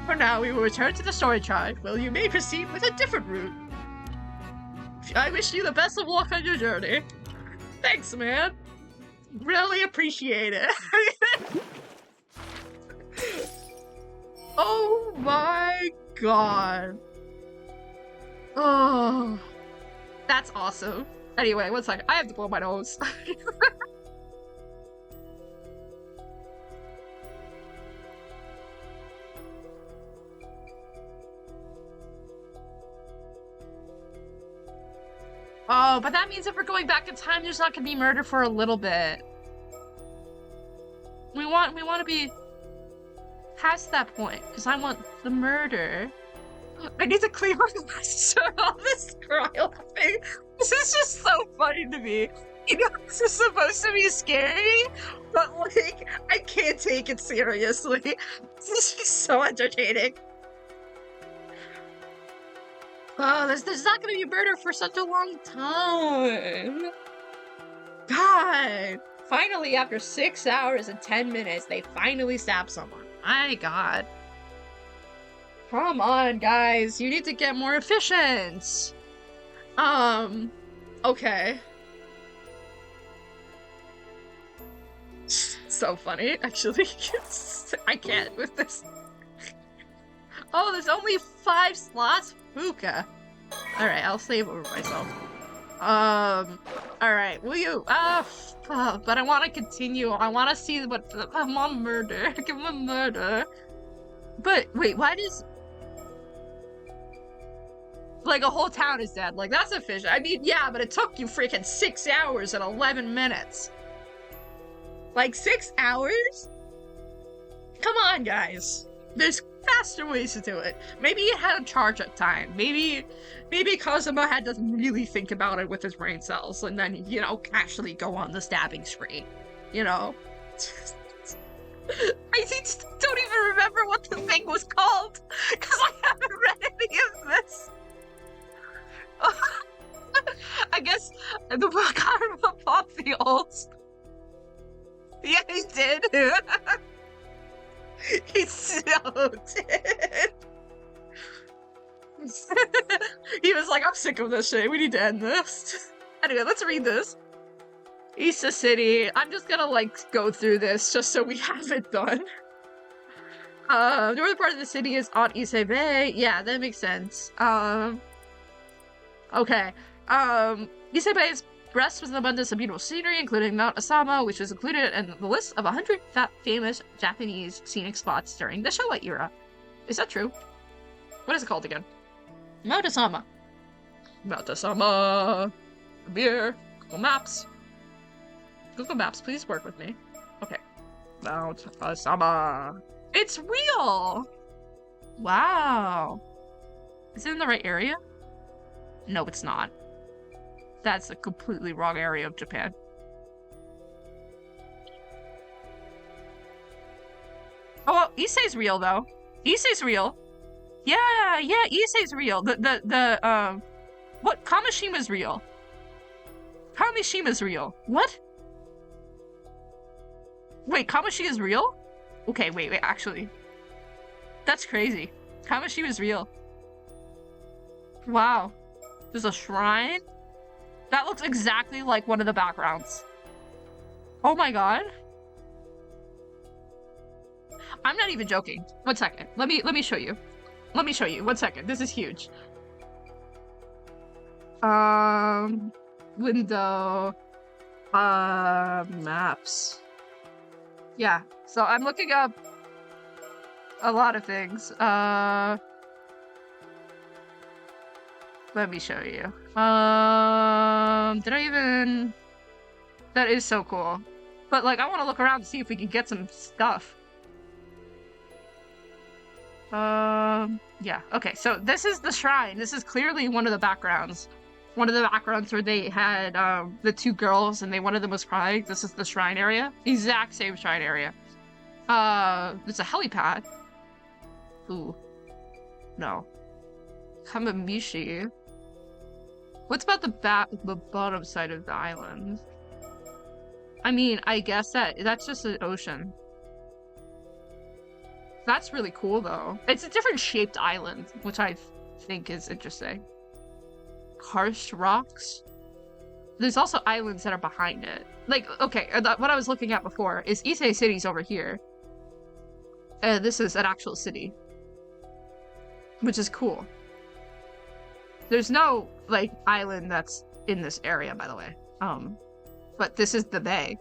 For now, we will return to the story tribe, where you may proceed with a different route. I wish you the best of luck on your journey. Thanks, man. Really appreciate it. Oh my god. Oh, that's awesome. Anyway, one second. I have to blow my nose. Oh, but that means if we're going back in time, there's not gonna be murder for a little bit. We want to be past that point, because I want the murder. I need to clean my glasses for all this cry laughing. This is just so funny to me. You know, this is supposed to be scary, but like, I can't take it seriously. This is just so entertaining. Oh, there's not gonna be murder for such a long time. God. Finally, after 6 hours and 10 minutes, they finally stab someone. My god. Come on, guys. You need to get more efficient. Okay. So funny, actually. I can't with this. Oh, there's only 5 slots? Fuka. Alright, I'll save over myself. Alright, will you? But I want to continue. I want to see what. I want murder. Give him a murder. But, wait, why does. Like, a whole town is dead. Like, that's efficient. I mean, yeah, but it took you freaking 6 hours and 11 minutes. Like, 6 hours? Come on, guys. There's faster ways to do it. Maybe he had a charge at time. Maybe Kazuma had to really think about it with his brain cells and then, you know, actually go on the stabbing spree. You know? I don't even remember what the thing was called, because I haven't read any of this. I guess the Karma popped the olds. Yeah, he did. He so did. He was like, I'm sick of this shit. We need to end this. Anyway, let's read this. Issa City. I'm just gonna, like, go through this just so we have it done. The northern part of the city is on Ise Bay. Yeah, that makes sense. Okay. Ise Bay is blessed with an abundance of beautiful scenery, including Mount Asama, which is included in the list of 100 famous Japanese scenic spots during the Showa era. Is that true? What is it called again? Mount Asama. Mount Asama. Beer. Google Maps. Google Maps, please work with me. Okay. Mount Asama. It's real! Wow. Is it in the right area? No, it's not. That's a completely wrong area of Japan. Oh, well, Issei's real, though. Issei's real. Yeah, Issei's real. What? Kamashima's real. Kamishima's real. What? Wait, Kamashi is real? Okay, wait, actually. That's crazy. Kamashima's real. Wow. There's a shrine? That looks exactly like one of the backgrounds. Oh my god. I'm not even joking. 1 second. Let me show you. Let me show you. 1 second. This is huge. Window. Maps. Yeah. So I'm looking up a lot of things. Let me show you. Did I even... That is so cool. But, like, I want to look around to see if we can get some stuff. Yeah. Okay, so this is the shrine. This is clearly one of the backgrounds. One of the backgrounds where they had, the 2 girls and one of them was crying. This is the shrine area. Exact same shrine area. There's a helipad. Ooh. No. Kamamishi. What's about the bottom side of the island? I mean, I guess that's just an ocean. That's really cool, though. It's a different shaped island, which I think is interesting. Karst rocks? There's also islands that are behind it. Like, okay, what I was looking at before is Ise City's over here. This is an actual city. Which is cool. There's no, like, island that's in this area, by the way. But this is the bay.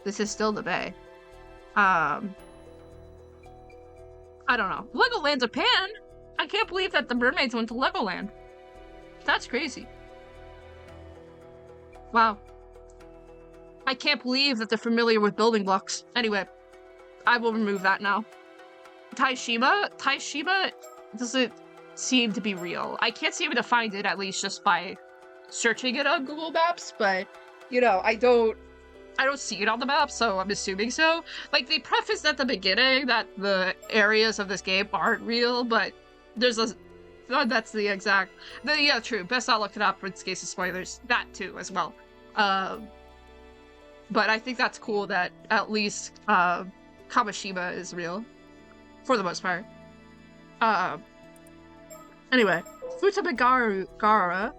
This is still the bay. I don't know. Legoland Japan? I can't believe that the mermaids went to Legoland. That's crazy. Wow. I can't believe that they're familiar with building blocks. Anyway, I will remove that now. Taishima doesn't seem to be real. I can't seem to find it, at least just by searching it on Google Maps, but, you know, I don't see it on the map, so I'm assuming so. Like, they prefaced at the beginning that the areas of this game aren't real, but there's a... Oh, that's the exact... Yeah, true. Best not look it up in case of spoilers. That, too, as well. But I think that's cool that at least Kamashima is real. For the most part. Anyway. Futabagara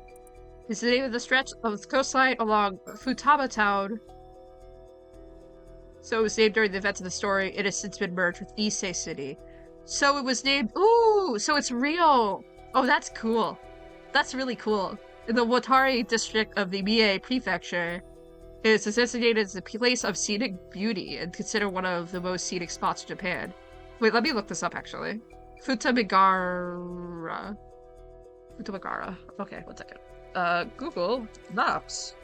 is the name of the stretch of the coastline along Futaba Town. So it was named during the events of the story. It has since been merged with Ise City. So it was named... Ooh! So it's real! Oh, that's cool. That's really cool. In the Watari district of the Mie Prefecture, it is designated as a place of scenic beauty and considered one of the most scenic spots in Japan. Wait, let me look this up, actually. Futabagara. Okay, 1 second. Google Maps.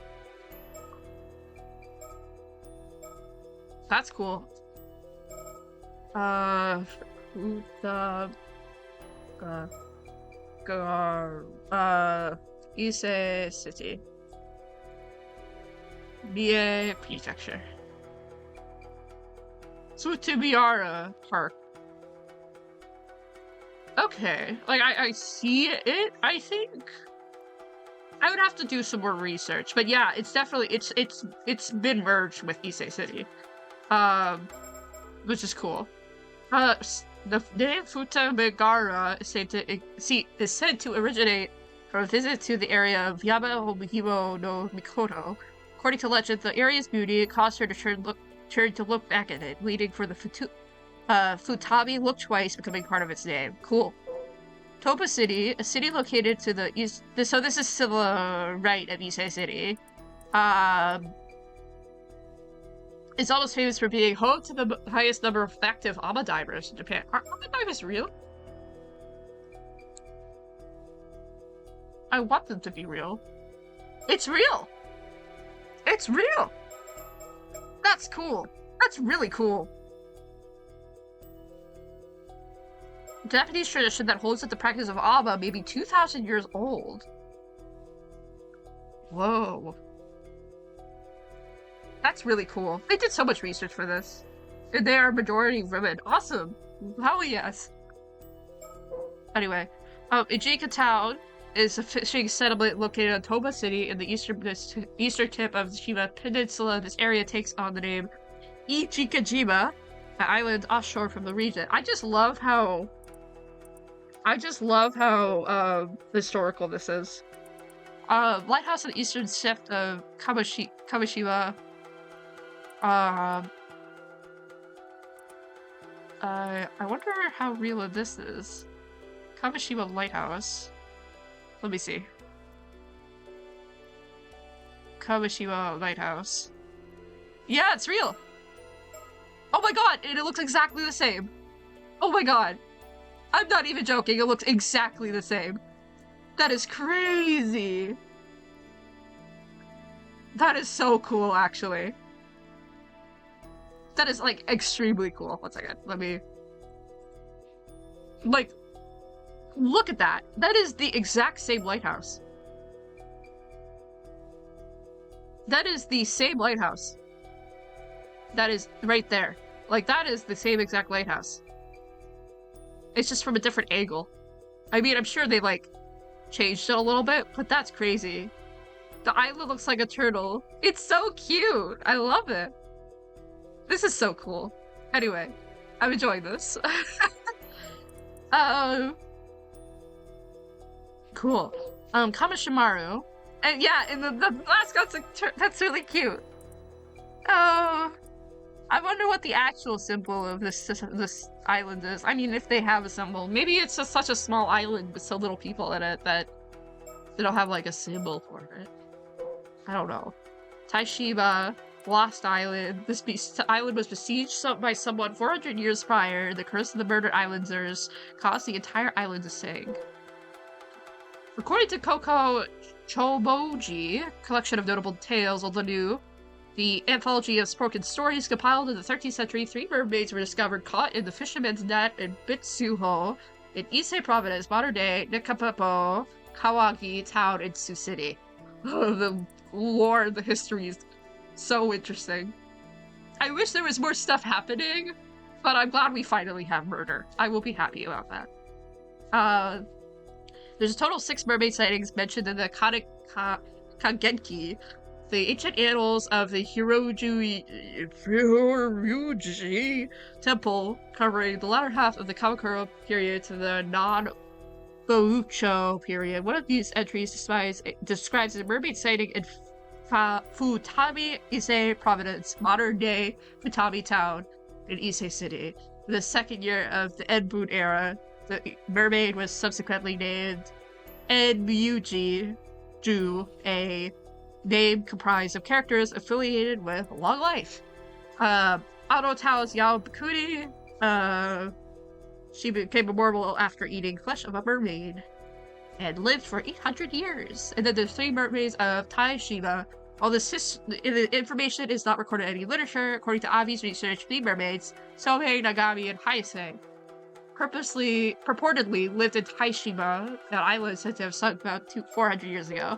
That's cool. Futa, Ise City. Mie Prefecture. Tsutsumiara Park. Okay, like I see it. I think I would have to do some more research, but yeah, it's definitely it's been merged with Ise City, which is cool. The name Futa Megara is said to originate from a visit to the area of Yamahimo no Mikoto. According to legend, the area's beauty caused her to turn to look back at it, leading for the Futami look twice, becoming part of its name. Cool. Toba City, a city located to the east. So this is to the right of Ise City. It's almost famous for being home to the highest number of active AMA divers in Japan. Are AMA divers real? I want them to be real. It's real! It's real! That's cool. That's really cool. Japanese tradition that holds that the practice of AMA may be 2,000 years old. Whoa. That's really cool. They did so much research for this. And they are majority women. Awesome. Hell yes. Anyway, Ijika Town is a fishing settlement located on Toba City in the eastern tip of the Shima Peninsula. This area takes on the name Ichikajima, an island offshore from the region. I just love how historical this is. Lighthouse in the eastern tip of Kamishima. I wonder how real this is. Kamishima Lighthouse. Let me see. Kamishima Lighthouse. Yeah, it's real! Oh my god, and it looks exactly the same! Oh my god! I'm not even joking, it looks exactly the same. That is crazy! That is so cool, actually. That is, like, extremely cool. One second, let me... Like, look at that. That is the exact same lighthouse. That is the same lighthouse. That is right there. Like, that is the same exact lighthouse. It's just from a different angle. I mean, I'm sure they, like, changed it a little bit, but that's crazy. The island looks like a turtle. It's so cute! I love it. This is so cool. Anyway, I'm enjoying this. Cool. Kamishimaru. And yeah, and the mascot's that's really cute. Oh, I wonder what the actual symbol of this island is. I mean, if they have a symbol. Maybe it's just such a small island with so little people in it that they don't have, like, a symbol for it. I don't know. Taishiba. Lost Island. This island was besieged by someone 400 years prior. The curse of the murdered islanders caused the entire island to sink. According to Koko Choboji, collection of notable tales, old and new, the anthology of spoken stories compiled in the 13th century, 3 mermaids were discovered caught in the fisherman's net in Bitsuho, in Ise Province, modern-day Nikapopo, Kawagi town in Sioux City. The lore, the history is so interesting. I wish there was more stuff happening, but I'm glad we finally have murder. I will be happy about that. There's a total of 6 mermaid sightings mentioned in the Kagenki, the ancient annals of the Hirojuji temple, covering the latter half of the Kamakura period to the non-Boucho period. One of these entries describes a mermaid sighting in Futami Ise Province, modern-day Futami town in Ise City. In the second year of the Enbun era, the mermaid was subsequently named Enmyuji-ju, a name comprised of characters affiliated with long life. Anotao's Yaobakuni, she became immortal after eating flesh of a mermaid and lived for 800 years. And then there's 3 mermaids of Taishima. All this information is not recorded in any literature. According to Avi's research, 3 mermaids, Sohei, Nagami, and Haise, purportedly lived in Taishima, an island said to have sunk about 400 years ago.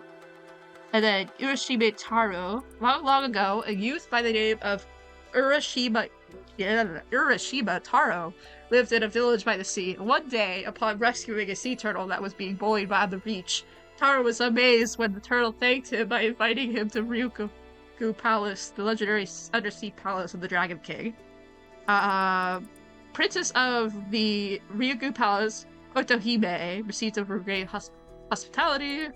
And then Urashima Taro, long ago, a youth by the name of Urashima Taro lived in a village by the sea. One day, upon rescuing a sea turtle that was being bullied by the beach, Taro was amazed when the turtle thanked him by inviting him to Ryukyu Palace, the legendary undersea palace of the Dragon King. Princess of the Ryukyu Palace, Otohime, received him for great hospitality.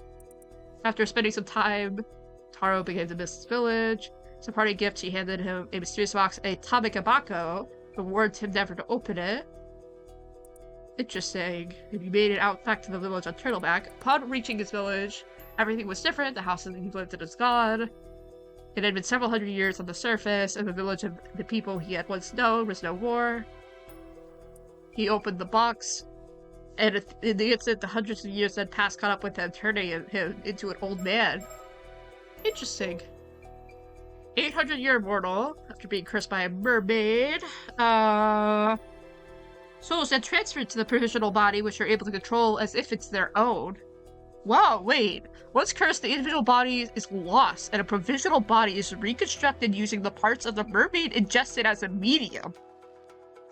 After spending some time, Taro began to miss his village. As a parting gift, she handed him a mysterious box, a Tamekabako, but warned him never to open it. Interesting. He made it out back to the village on Turtleback. Upon reaching his village, everything was different. The house that he lived in was gone. It had been several hundred years on the surface, and the village of the people he had once known was no more. He opened the box, and in the instant, the hundreds of years that had passed caught up with him, turning him into an old man. Interesting. 800-year immortal, after being cursed by a mermaid. Souls then transferred to the provisional body, which are able to control as if it's their own. Wow, wait. Once cursed, the individual body is lost, and a provisional body is reconstructed using the parts of the mermaid ingested as a medium.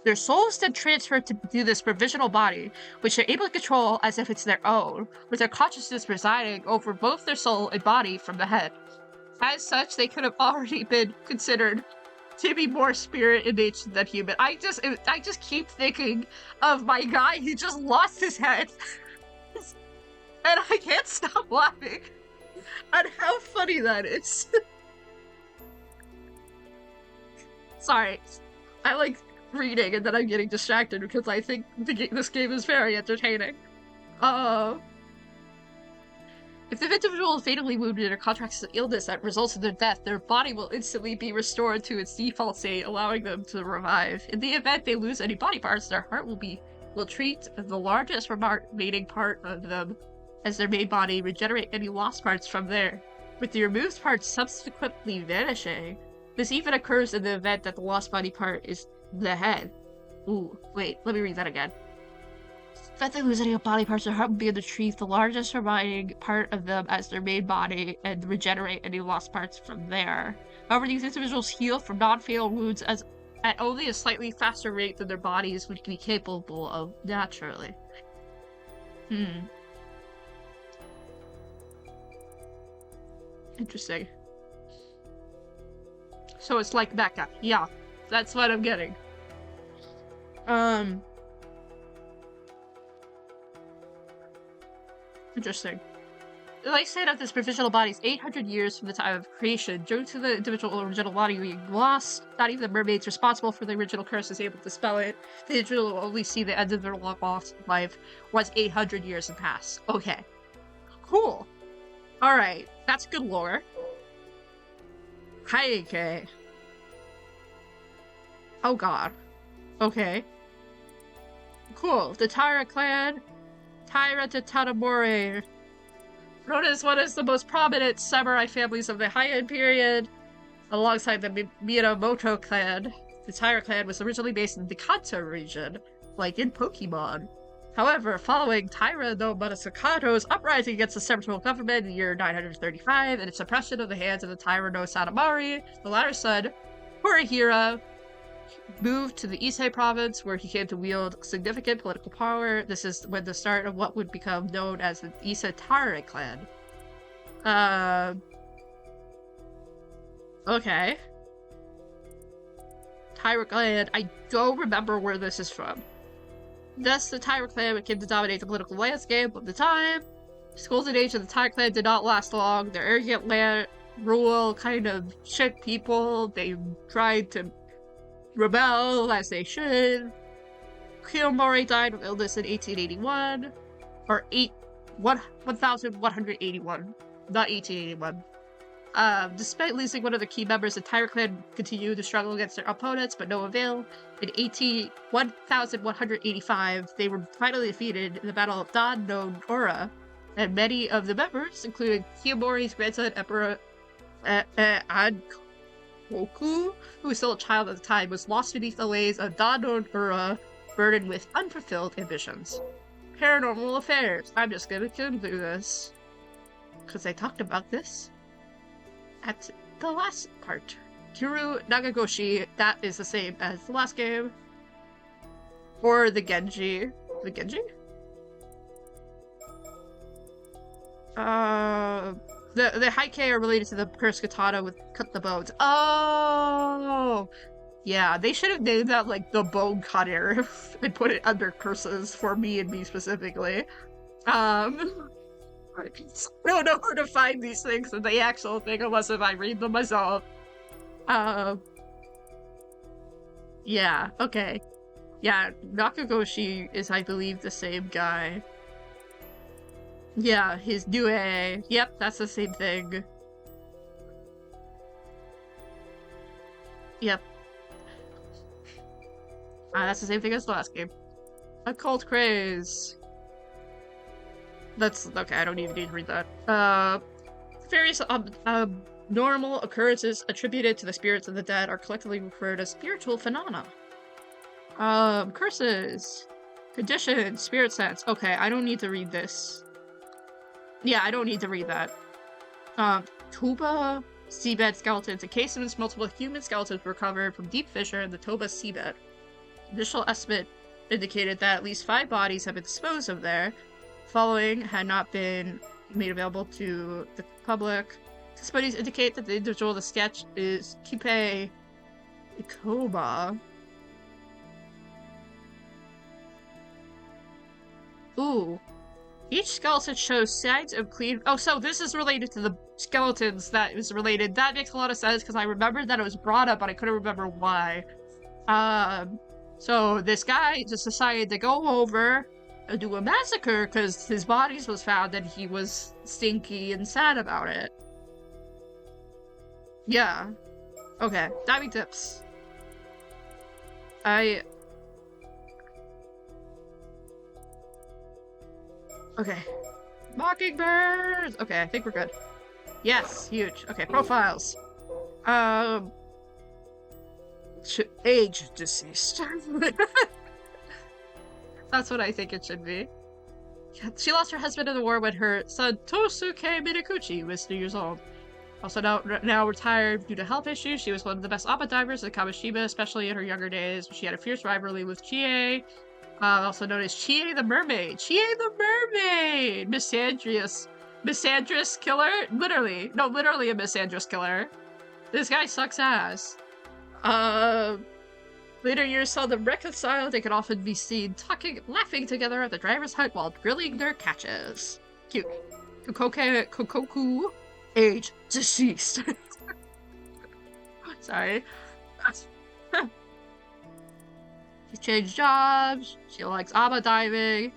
Their souls then transferred to this provisional body, which they're able to control as if it's their own, with their consciousness residing over both their soul and body from the head. As such, they could have already been considered to be more spirit in nature than human. I just keep thinking of my guy who just lost his head. And I can't stop laughing at how funny that is. Sorry. I like reading and then I'm getting distracted because I think this game is very entertaining. If the individual is fatally wounded or contracts an illness that results in their death, their body will instantly be restored to its default state, allowing them to revive. In the event they lose any body parts, their heart will treat the largest remaining part of them as their main body, regenerate any lost parts from there, with the removed parts subsequently vanishing. This even occurs in the event that the lost body part is the head. Ooh, wait, let me read that again. If they lose any body parts, their heart will be able to treat the largest remaining part of them as their main body and regenerate any lost parts from there. However, these individuals heal from non-fatal wounds at only a slightly faster rate than their bodies would be capable of naturally. Interesting. So it's like that guy. Yeah, that's what I'm getting. Interesting. Like said of this provisional body is 800 years from the time of creation. Due to the individual original body being lost, not even the mermaids responsible for the original curse is able to spell it. The individual will only see the end of their lost life once 800 years have passed. Okay. Cool. Alright. That's good lore. Haike. Oh god. Okay. Cool. The Taira clan. Taira de Tatamore. Known as one of the most prominent samurai families of the Heian period, alongside the Minamoto clan. The Taira clan was originally based in the Kanto region, like in Pokemon. However, following Taira no Manasakato's uprising against the central government in the year 935 and its suppression of the hands of the Taira no Sanamari, the latter's son, Horihira, moved to the Ise province, where he came to wield significant political power. This is when the start of what would become known as the Ise Taira clan. Okay. Taira clan, I don't remember where this is from. Thus, the Taira clan came to dominate the political landscape of the time. The golden age of the Taira clan did not last long. Their arrogant land rule kind of shook people. They tried to rebel as they should. Kiyomori died of illness in 1881, or 1181, not 1881. Despite losing one of the key members, the Taira clan continued to struggle against their opponents, but no avail. In 1185, they were finally defeated in the Battle of Dan no Ora, and many of the members, including Kiyomori's grandson, Emperor Goku, who was still a child at the time, was lost beneath the waves of Dan no Ura burdened with unfulfilled ambitions. Paranormal affairs. I'm just gonna do this. Because I talked about this at the last part. Kiru Nagagoshi, that is the same as the last game. Or the Genji. The Genji? The Heike are related to the cursed katana with cut the bones. Oh! Yeah, they should have named that, like, the bone cutter and put it under curses for me and me specifically. I don't know where to find these things in the actual thing unless if I read them myself. Yeah, okay. Yeah, Nakagoshi is, I believe, the same guy. Yeah, his Due. Yep, that's the same thing. Yep. That's the same thing as the last game. Occult craze. That's okay, I don't even need to read that. Various abnormal occurrences attributed to the spirits of the dead are collectively referred as spiritual phenomena. Curses. Conditions. Spirit sense. Okay, I don't need to read this. Yeah, I don't need to read that. Toba seabed skeletons. Encasements, multiple human skeletons were recovered from deep fissure in the Toba seabed. Initial estimate indicated that at least 5 bodies have been disposed of there. Following had not been made available to the public. Studies indicate that the individual of the sketch is Kipe Ikoba. Ooh. Each skeleton shows signs of clean... Oh, so this is related to the skeletons that is related. That makes a lot of sense because I remembered that it was brought up, but I couldn't remember why. So this guy just decided to go over and do a massacre because his bodies was found and he was stinky and sad about it. Yeah. Okay, diving tips. Okay. Mockingbirds! Okay, I think we're good. Yes, huge. Okay, profiles. Age deceased. That's what I think it should be. She lost her husband in the war when her son Tosuke Minakuchi was 2 years old. Also now retired due to health issues, she was one of the best ABBA divers in Kamishima, especially in her younger days. She had a fierce rivalry with Chie, also known as Chie the Mermaid. Chie the Mermaid! Misandrous killer? Literally a misandrous killer. This guy sucks ass. Later years saw them reconcile. They could often be seen laughing together at the driver's hut while grilling their catches. Cute. Kokoku, age deceased. Sorry. She changed jobs. She likes ABBA diving.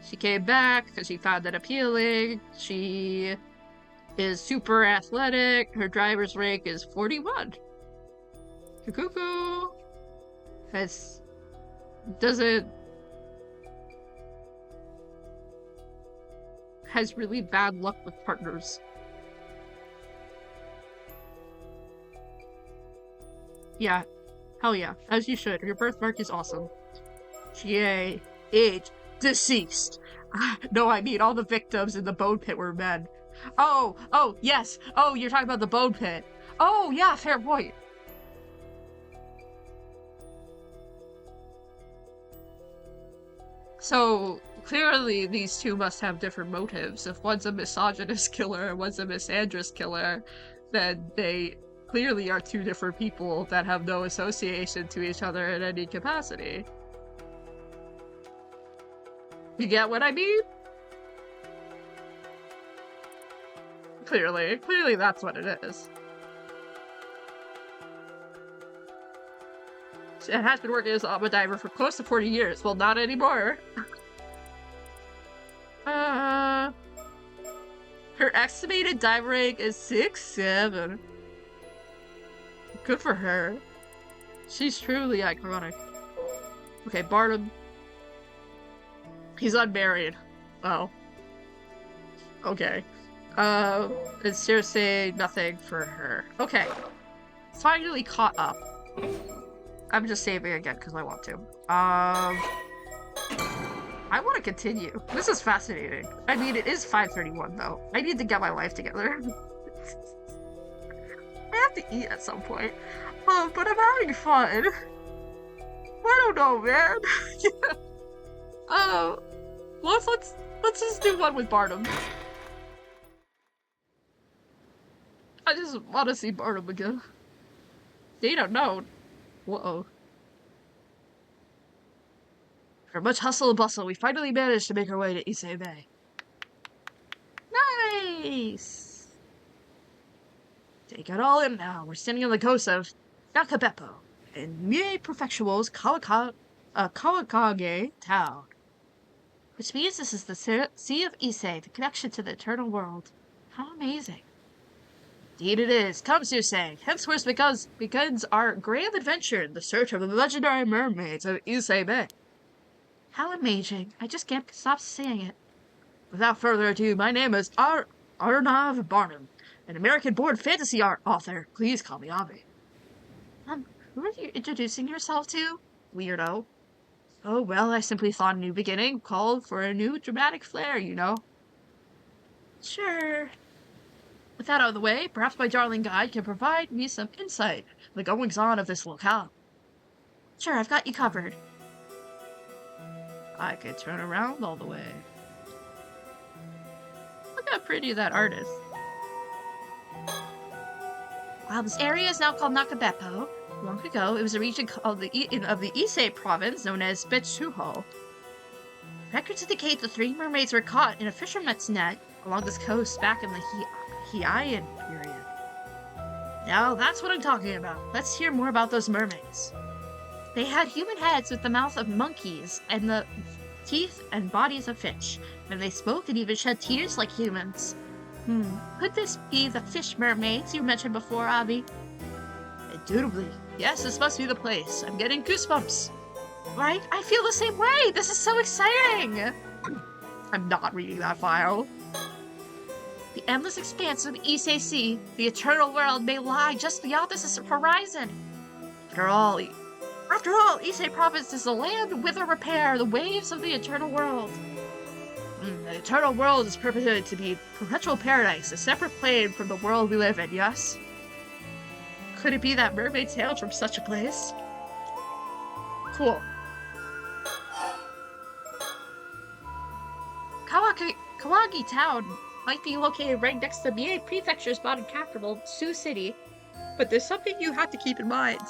She came back because she found it appealing. She is super athletic. Her driver's rank is 41. Kukuku has really bad luck with partners. Yeah, hell yeah, as you should. Your birthmark is awesome. GA, age, deceased. No, I mean all the victims in the bone pit were men. Oh, yes. Oh, you're talking about the bone pit. Oh, yeah, fair point. So, clearly these two must have different motives. If one's a misogynist killer and one's a misandrous killer, then they clearly are two different people that have no association to each other in any capacity. You get what I mean? Clearly that's what it is. She has been working as an ABBA diver for close to 40 years. Well, not anymore. Her estimated dive rank is 6'7". Good for her. She's truly iconic. Okay, Barnum. He's unmarried. Oh. Okay. It's seriously nothing for her. Okay. Finally caught up. I'm just saving again because I want to. I want to continue. This is fascinating. I mean, it is 5:31 though. I need to get my life together. I have to eat at some point. But I'm having fun. I don't know, man. Let's just do one with Barnum. I just want to see Barnum again. They don't know. Whoa. After much hustle and bustle, we finally managed to make our way to Issei Bay. Nice! Take it all in now. We're standing on the coast of Nakabeppo in Mie Prefectural's Kawakage town. Which means this is the Sea of Issei, the connection to the eternal world. How amazing. Indeed it is. Come, Susei. Henceforth begins our grand adventure in the search of the legendary mermaids of Issei Bay. How amazing. I just can't stop saying it. Without further ado, my name is Arnav Barnum, an American-born fantasy art author. Please call me Avi. Who are you introducing yourself to? Weirdo. Oh, well, I simply thought a new beginning called for a new dramatic flair, you know. Sure. With that out of the way, perhaps my darling guide can provide me some insight on the goings-on of this locale. Sure, I've got you covered. I could turn around all the way. Look how pretty that art is. While this area is now called Nakabeppo, long ago it was a region called of the Issei province known as Betsuho. Records indicate the 3 mermaids were caught in a fisherman's net along this coast back in the Heian period. Now that's what I'm talking about. Let's hear more about those mermaids. They had human heads with the mouth of monkeys and the teeth and bodies of fish. When they spoke, and even shed tears like humans. Could this be the fish mermaids you mentioned before, Abby? Indubitably. Yes, this must be the place. I'm getting goosebumps. Right? I feel the same way! This is so exciting! I'm not reading that file. The endless expanse of the Issei Sea, the eternal world, may lie just beyond this horizon. After all, Issei Province is the land whither repair the waves of the eternal world. The eternal world is purported to be perpetual paradise, a separate plane from the world we live in, yes? Could it be that mermaids hailed from such a place? Cool. Kawagi Town might be located right next to Mie Prefecture's modern capital, Sioux City, but there's something you have to keep in mind.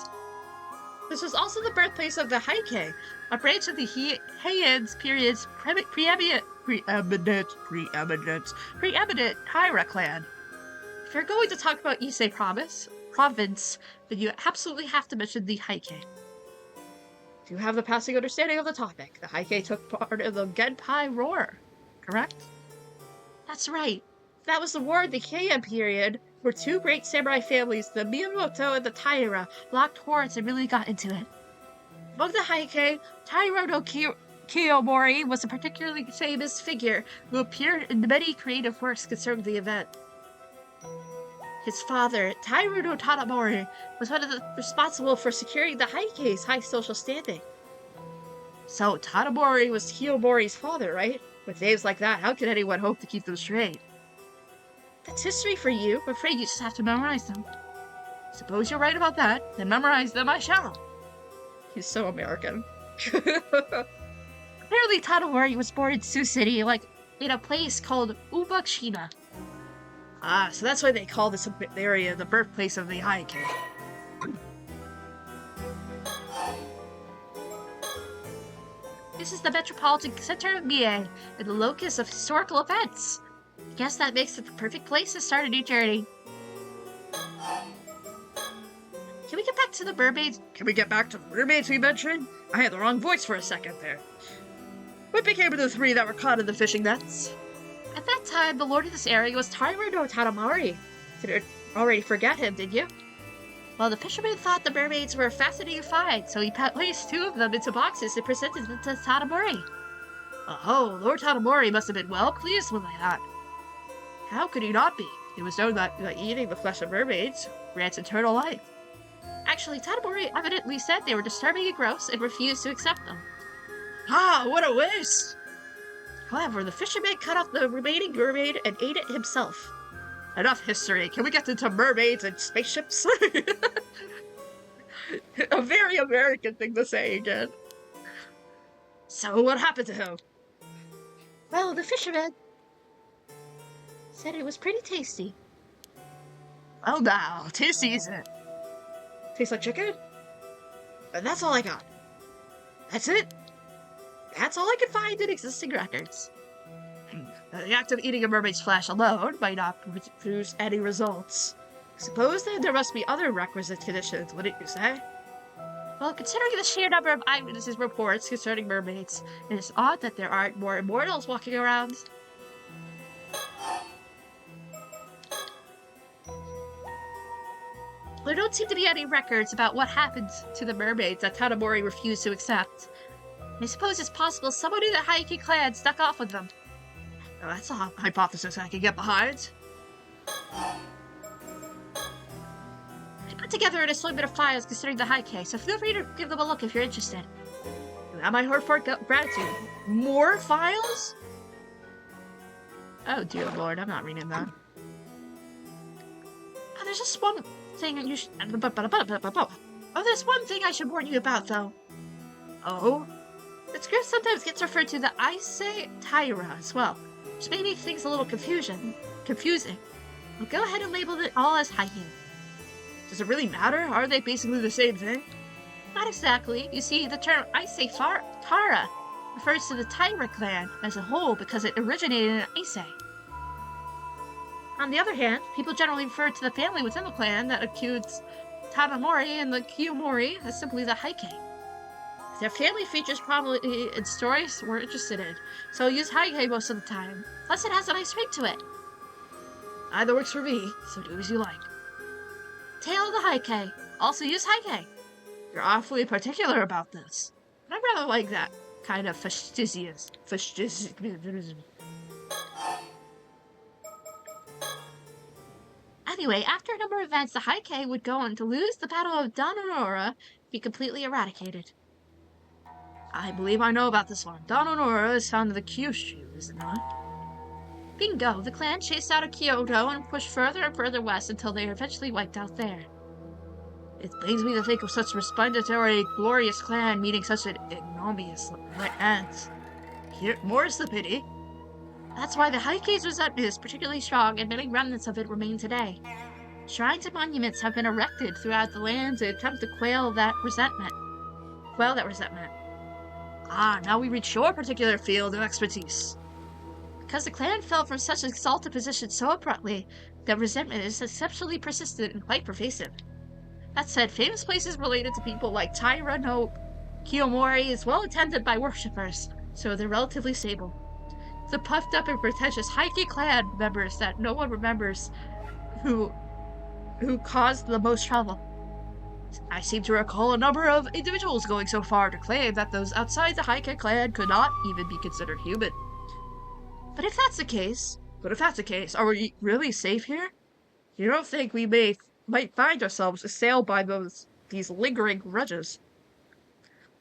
This was also the birthplace of the Heike, a branch of the Heian period's preeminent Taira clan. If you're going to talk about Issei province, then you absolutely have to mention the Heike. If you have the passing understanding of the topic, the Heike took part in the Genpei War, correct? That's right. That was the war of the Heian period, where 2 great samurai families, the Miyamoto and the Taira, locked horns and really got into it. Among the Heike, Taira no Kiyomori was a particularly famous figure who appeared in many creative works concerning the event. His father, Taira no Tadamori, was one of the responsible for securing the Heike's high social standing. So Tadamori was Kiyomori's father, right? With names like that, how can anyone hope to keep them straight? That's history for you. I'm afraid you just have to memorize them. Suppose you're right about that, then memorize them I shall. He's so American. Apparently Tadamori was born in Sioux City, in a place called Ubakshina. Ah, so that's why they call this area the birthplace of the Heike. This is the metropolitan center of Mie, and the locus of historical events. I guess that makes it the perfect place to start a new journey. Can we get back to the mermaids? Can we get back to the mermaids we mentioned? I had the wrong voice for a second there. What became of the 3 that were caught in the fishing nets? At that time, the lord of this area was Taira no Tadamori. Did you already forget him, did you? Well, the fisherman thought the mermaids were a fascinating find, so he placed 2 of them into boxes and presented them to Tadamori. Oh, Lord Tadamori must have been well pleased with that. How could he not be? It was known that eating the flesh of mermaids grants eternal life. Actually, Tadamori evidently said they were disturbing and gross and refused to accept them. Ah, what a waste! However, the fisherman cut off the remaining mermaid and ate it himself. Enough history. Can we get into mermaids and spaceships? A very American thing to say again. So what happened to him? Well, the fisherman said it was pretty tasty. Well now, tasty isn't it? Tastes like chicken? And that's all I got. That's it? That's all I could find in existing records. The act of eating a mermaid's flesh alone might not produce any results. Suppose then there must be other requisite conditions, wouldn't you say? Well, considering the sheer number of eyewitnesses' reports concerning mermaids, it is odd that there aren't more immortals walking around. There don't seem to be any records about what happened to the mermaids that Tadamori refused to accept. I suppose it's possible someone in the Heike clan stuck off with them. Now, that's a hypothesis I can get behind. I put together an assortment of files concerning the Heike, so feel free to give them a look if you're interested. That might hurt for gratitude. More files? Oh dear lord, I'm not reading that. Oh, there's just one thing you should... Oh, there's one thing I should warn you about, though. Oh? The script sometimes gets referred to the Ise Taira as well, which may make things a little confusing. Well, go ahead and label it all as Heike. Does it really matter? Are they basically the same thing? Not exactly. You see, the term Ise Tara refers to the Taira clan as a whole because it originated in Ise. On the other hand, people generally refer to the family within the clan that accused Tadamori and the Kiyomori as simply the Heike. Their family features prominently in stories we're interested in, so I'll use Heike most of the time. Plus, it has a nice ring to it. Either works for me, so do as you like. Tale of the Heike. Also use Heike. You're awfully particular about this. I rather like that kind of fastidious. Anyway, after a number of events, the Heike would go on to lose the Battle of Danonora, be completely eradicated. I believe I know about this one. Danonora is found in the Kyushu, is it not? Bingo! The clan chased out of Kyoto and pushed further and further west until they were eventually wiped out there. It pains me to think of such resplendent, glorious clan meeting such an ignominious end. Here, more's the pity. That's why the Heike's resentment is particularly strong, and many remnants of it remain today. Shrines and monuments have been erected throughout the land to attempt to quell that resentment. Ah, now we reach your particular field of expertise. Because the clan fell from such an exalted position so abruptly, that resentment is exceptionally persistent and quite pervasive. That said, famous places related to people like Taira no Kiyomori is well attended by worshippers, so they're relatively stable. The puffed up and pretentious Heike clan members that no one remembers who caused the most trouble. I seem to recall a number of individuals going so far to claim that those outside the Heike clan could not even be considered human. But if that's the case, are we really safe here? You don't think we might find ourselves assailed by these lingering grudges?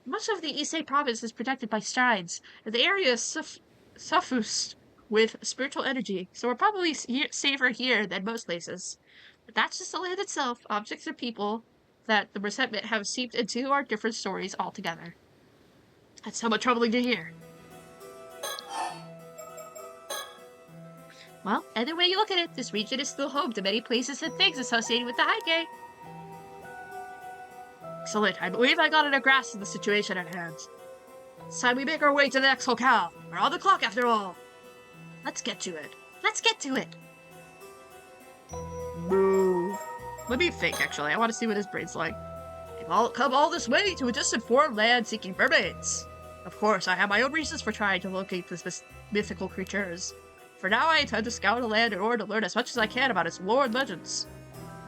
Much of the Ise province is protected by shrines, and the area is suffused with spiritual energy, so we're probably safer here than most places. But that's just the land itself. Objects or people that the resentment have seeped into are different stories altogether. That's somewhat troubling to hear. Well, either way you look at it, this region is still home to many places and things associated with the Heike. Excellent. I believe I got a grasp of the situation at hand. It's time we make our way to the next locale. We're on the clock after all. Let's get to it. Move. Let me think, actually. I want to see what his brain's like. We've all come all this way to a distant foreign land seeking mermaids. Of course, I have my own reasons for trying to locate these mythical creatures. For now, I intend to scout the land in order to learn as much as I can about its lore and legends.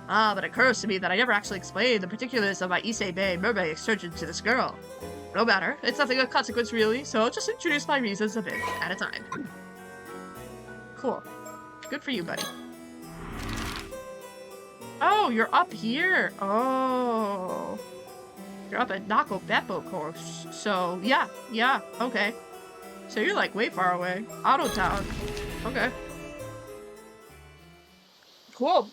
Ah, but it occurs to me that I never actually explained the particulars of my Ise Bay mermaid excursion to this girl. No matter, it's nothing of consequence really, so I'll just introduce my reasons a bit at a time. Cool. Good for you, buddy. Oh, you're up here. Oh. You're up at Nako Beppo course. So, yeah, okay. So you're like way far away. Auto Town. Okay. Cool.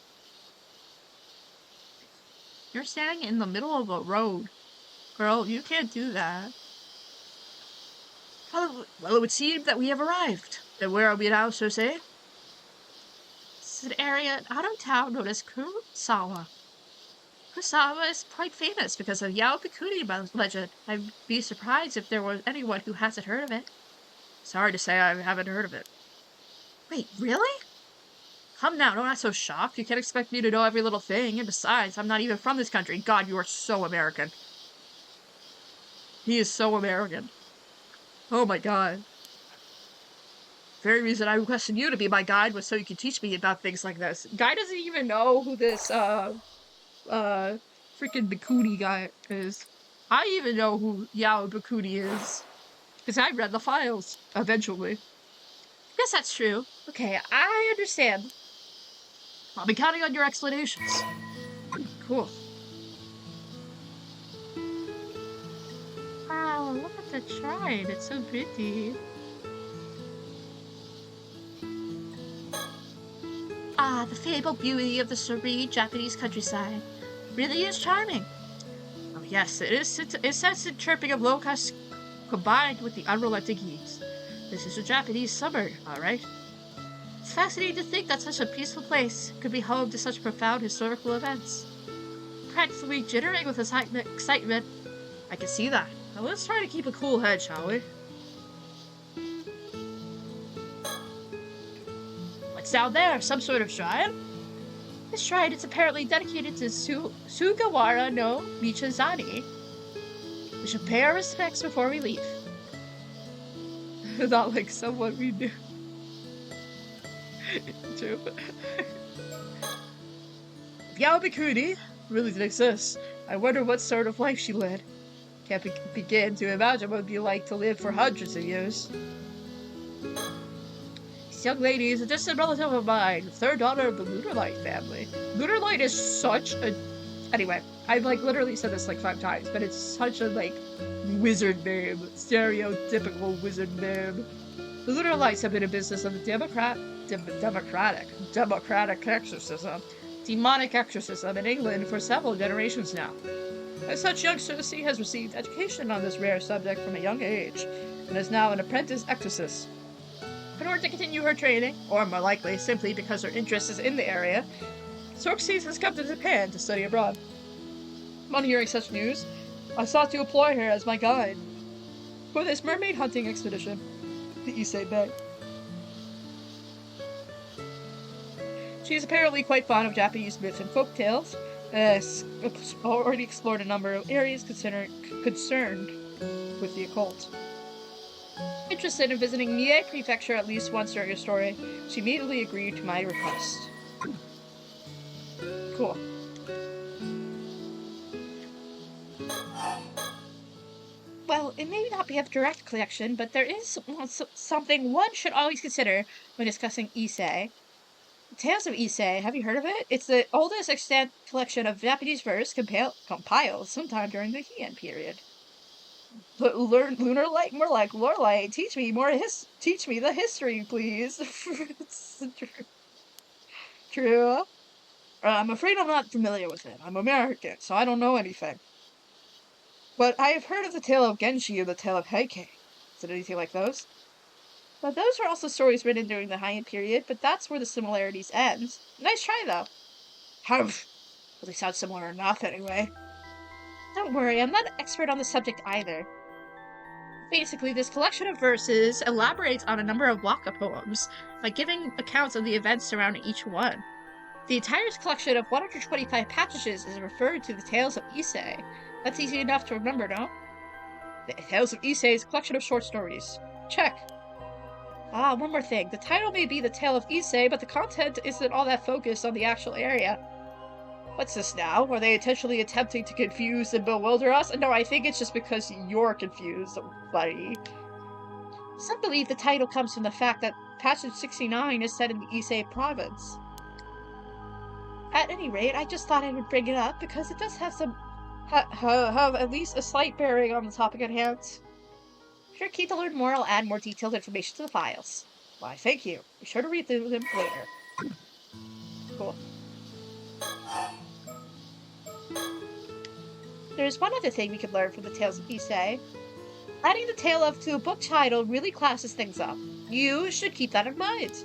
You're standing in the middle of a road. Girl, you can't do that. Well, it would seem that we have arrived. And where are we now, so say? This is an area in Auto Town known as Kurosawa. Kurosawa is quite famous because of Yao Bikuni legend. I'd be surprised if there was anyone who hasn't heard of it. Sorry to say I haven't heard of it. Wait, really? Come now, don't act so shocked. You can't expect me to know every little thing, and besides, I'm not even from this country. God, you are so American. He is so American. Oh my god. The very reason I requested you to be my guide was so you could teach me about things like this. Guy doesn't even know who this, freaking Bikuni guy is. I even know who Yao Bikuni is. Because I read the files, eventually. Yes, that's true. Okay, I understand. I'll be counting on your explanations. Cool. Wow, look at the shrine. It's so pretty. Ah, the fabled beauty of the serene Japanese countryside. Really is charming. Oh yes, it is. It's the chirping of locusts combined with the unrelenting heat. This is a Japanese summer, alright? It's fascinating to think that such a peaceful place could be home to such profound historical events. Practically jittering with excitement. I can see that. Now let's try to keep a cool head, shall we? What's down there? Some sort of shrine? This shrine is apparently dedicated to Sugawara no Michizani. We should pay our respects before we leave. Not like someone we knew. True. If Yao Bikuni really did exist, I wonder what sort of life she led. Can't begin to imagine what it would be like to live for hundreds of years. This young lady is a distant relative of mine, the third daughter of the Lunarlight family. Lunarlight is such a... Anyway, I've like literally said this like 5 times, but it's such a like wizard name. Stereotypical wizard name. The Lunarlights have been in business of the democratic exorcism, demonic exorcism in England for several generations now. As such, young Cersei has received education on this rare subject from a young age, and is now an apprentice exorcist. In order to continue her training, or more likely, simply because her interest is in the area, Cersei has come to Japan to study abroad. Upon hearing such news, I sought to employ her as my guide for this mermaid hunting expedition to Issei Bay. She is apparently quite fond of Japanese myths and folk tales, and has already explored a number of areas concerned with the occult. Interested in visiting Mie Prefecture at least once during her story, she immediately agreed to my request. Cool. Well, it may not be a direct connection, but there is something one should always consider when discussing Issei. Tales of Issei, have you heard of it? It's the oldest extant collection of Japanese verse compiled sometime during the Heian period. Lunar Light, more like Lorelei. Teach me the history, please. It's true. I'm afraid I'm not familiar with it. I'm American, so I don't know anything. But I have heard of the tale of Genji and the tale of Heike. Is it anything like those? But those are also stories written during the Heian period, but that's where the similarities end. Nice try, though. Humph. Well, they sound similar enough, anyway. Don't worry, I'm not an expert on the subject either. Basically, this collection of verses elaborates on a number of waka poems by giving accounts of the events surrounding each one. The entire collection of 125 passages is referred to the Tales of Issei. That's easy enough to remember, no? The Tales of Issei is a collection of short stories. Check. Ah, one more thing. The title may be The Tale of Issei, but the content isn't all that focused on the actual area. What's this now? Are they intentionally attempting to confuse and bewilder us? No, I think it's just because you're confused, buddy. Some believe the title comes from the fact that passage 69 is set in the Issei province. At any rate, I just thought I would bring it up because it does have have at least a slight bearing on the topic at hand. If you're keen to learn more, I'll add more detailed information to the files. Why, thank you. Be sure to read through them later. Cool. There's one other thing we could learn from the Tales of Issei. Adding the tale of to a book title really classes things up. You should keep that in mind.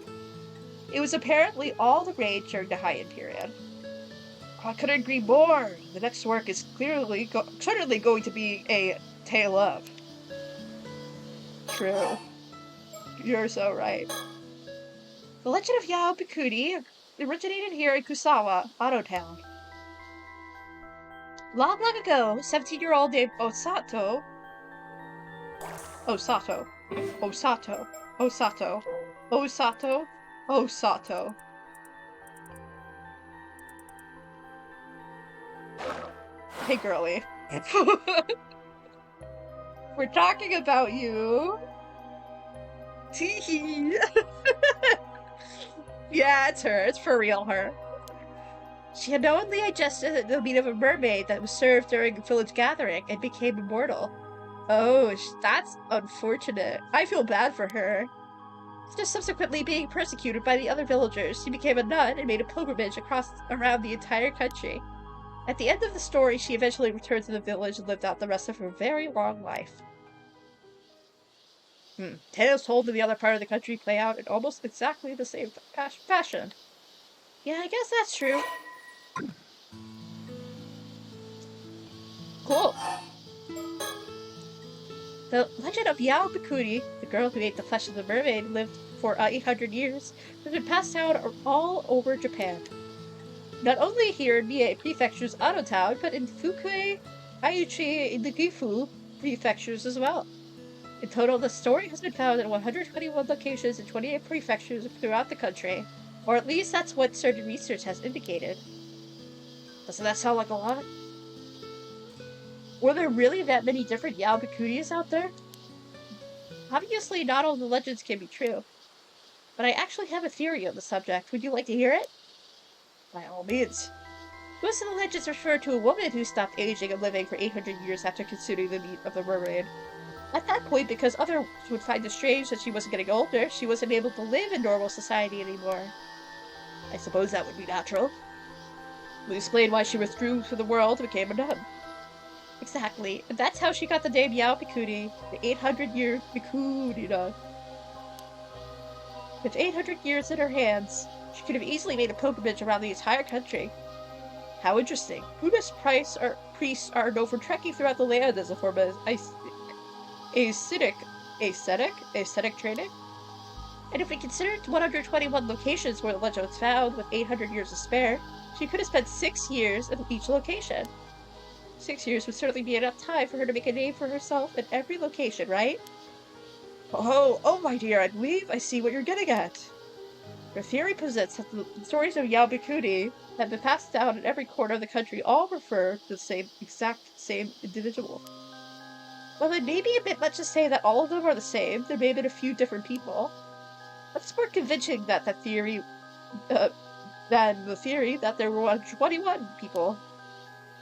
It was apparently all the rage during the Heian period. I couldn't agree more. The next work is certainly going to be a tale of. True. You're so right. The legend of Yao Bikuni originated here in Kusawa, Auto Town. Long, long ago, 17-year-old named Osato. Hey, girly. We're talking about you. Teehee. Yeah, it's her. It's for real her. She unknowingly digested the meat of a mermaid that was served during a village gathering and became immortal. Oh, that's unfortunate. I feel bad for her. After subsequently being persecuted by the other villagers, she became a nun and made a pilgrimage around the entire country. At the end of the story, she eventually returned to the village and lived out the rest of her very long life. Tales told in the other part of the country play out in almost exactly the same fashion. Yeah, I guess that's true. Cool. The legend of Yao Bikuni, the girl who ate the flesh of the mermaid, lived for 800 years, has been passed down all over Japan. Not only here in Mie Prefecture's Ano Town, but in Fukui, Aichi, and the Gifu prefectures as well. In total, the story has been found in 121 locations in 28 prefectures throughout the country, or at least that's what certain research has indicated. Doesn't that sound like a lot? Were there really that many different Yao Bikunis out there? Obviously, not all the legends can be true, but I actually have a theory on the subject. Would you like to hear it? By all means. Most of the legends refer to a woman who stopped aging and living for 800 years after consuming the meat of the mermaid. At that point, because others would find it strange that she wasn't getting older, she wasn't able to live in normal society anymore. I suppose that would be natural. Would explain why she withdrew from the world and became a nun. Exactly, and that's how she got the name Yao Bikuni, the 800-year Bikuni nun. With 800 years in her hands, she could have easily made a pilgrimage around the entire country. How interesting. Buddhist priests are known for trekking throughout the land as a form of aesthetic training. And if we consider 121 locations where the legend was found with 800 years to spare, she could have spent 6 years in each location. 6 years would certainly be enough time for her to make a name for herself in every location, right? Oh, my dear, I believe I see what you're getting at. Her theory posits that the stories of Yao Bikuni have been passed down in every corner of the country all refer to the exact same individual. Well, it may be a bit much to say that all of them are the same. There may have been a few different people. But it's more convincing than the theory that there were 21 people.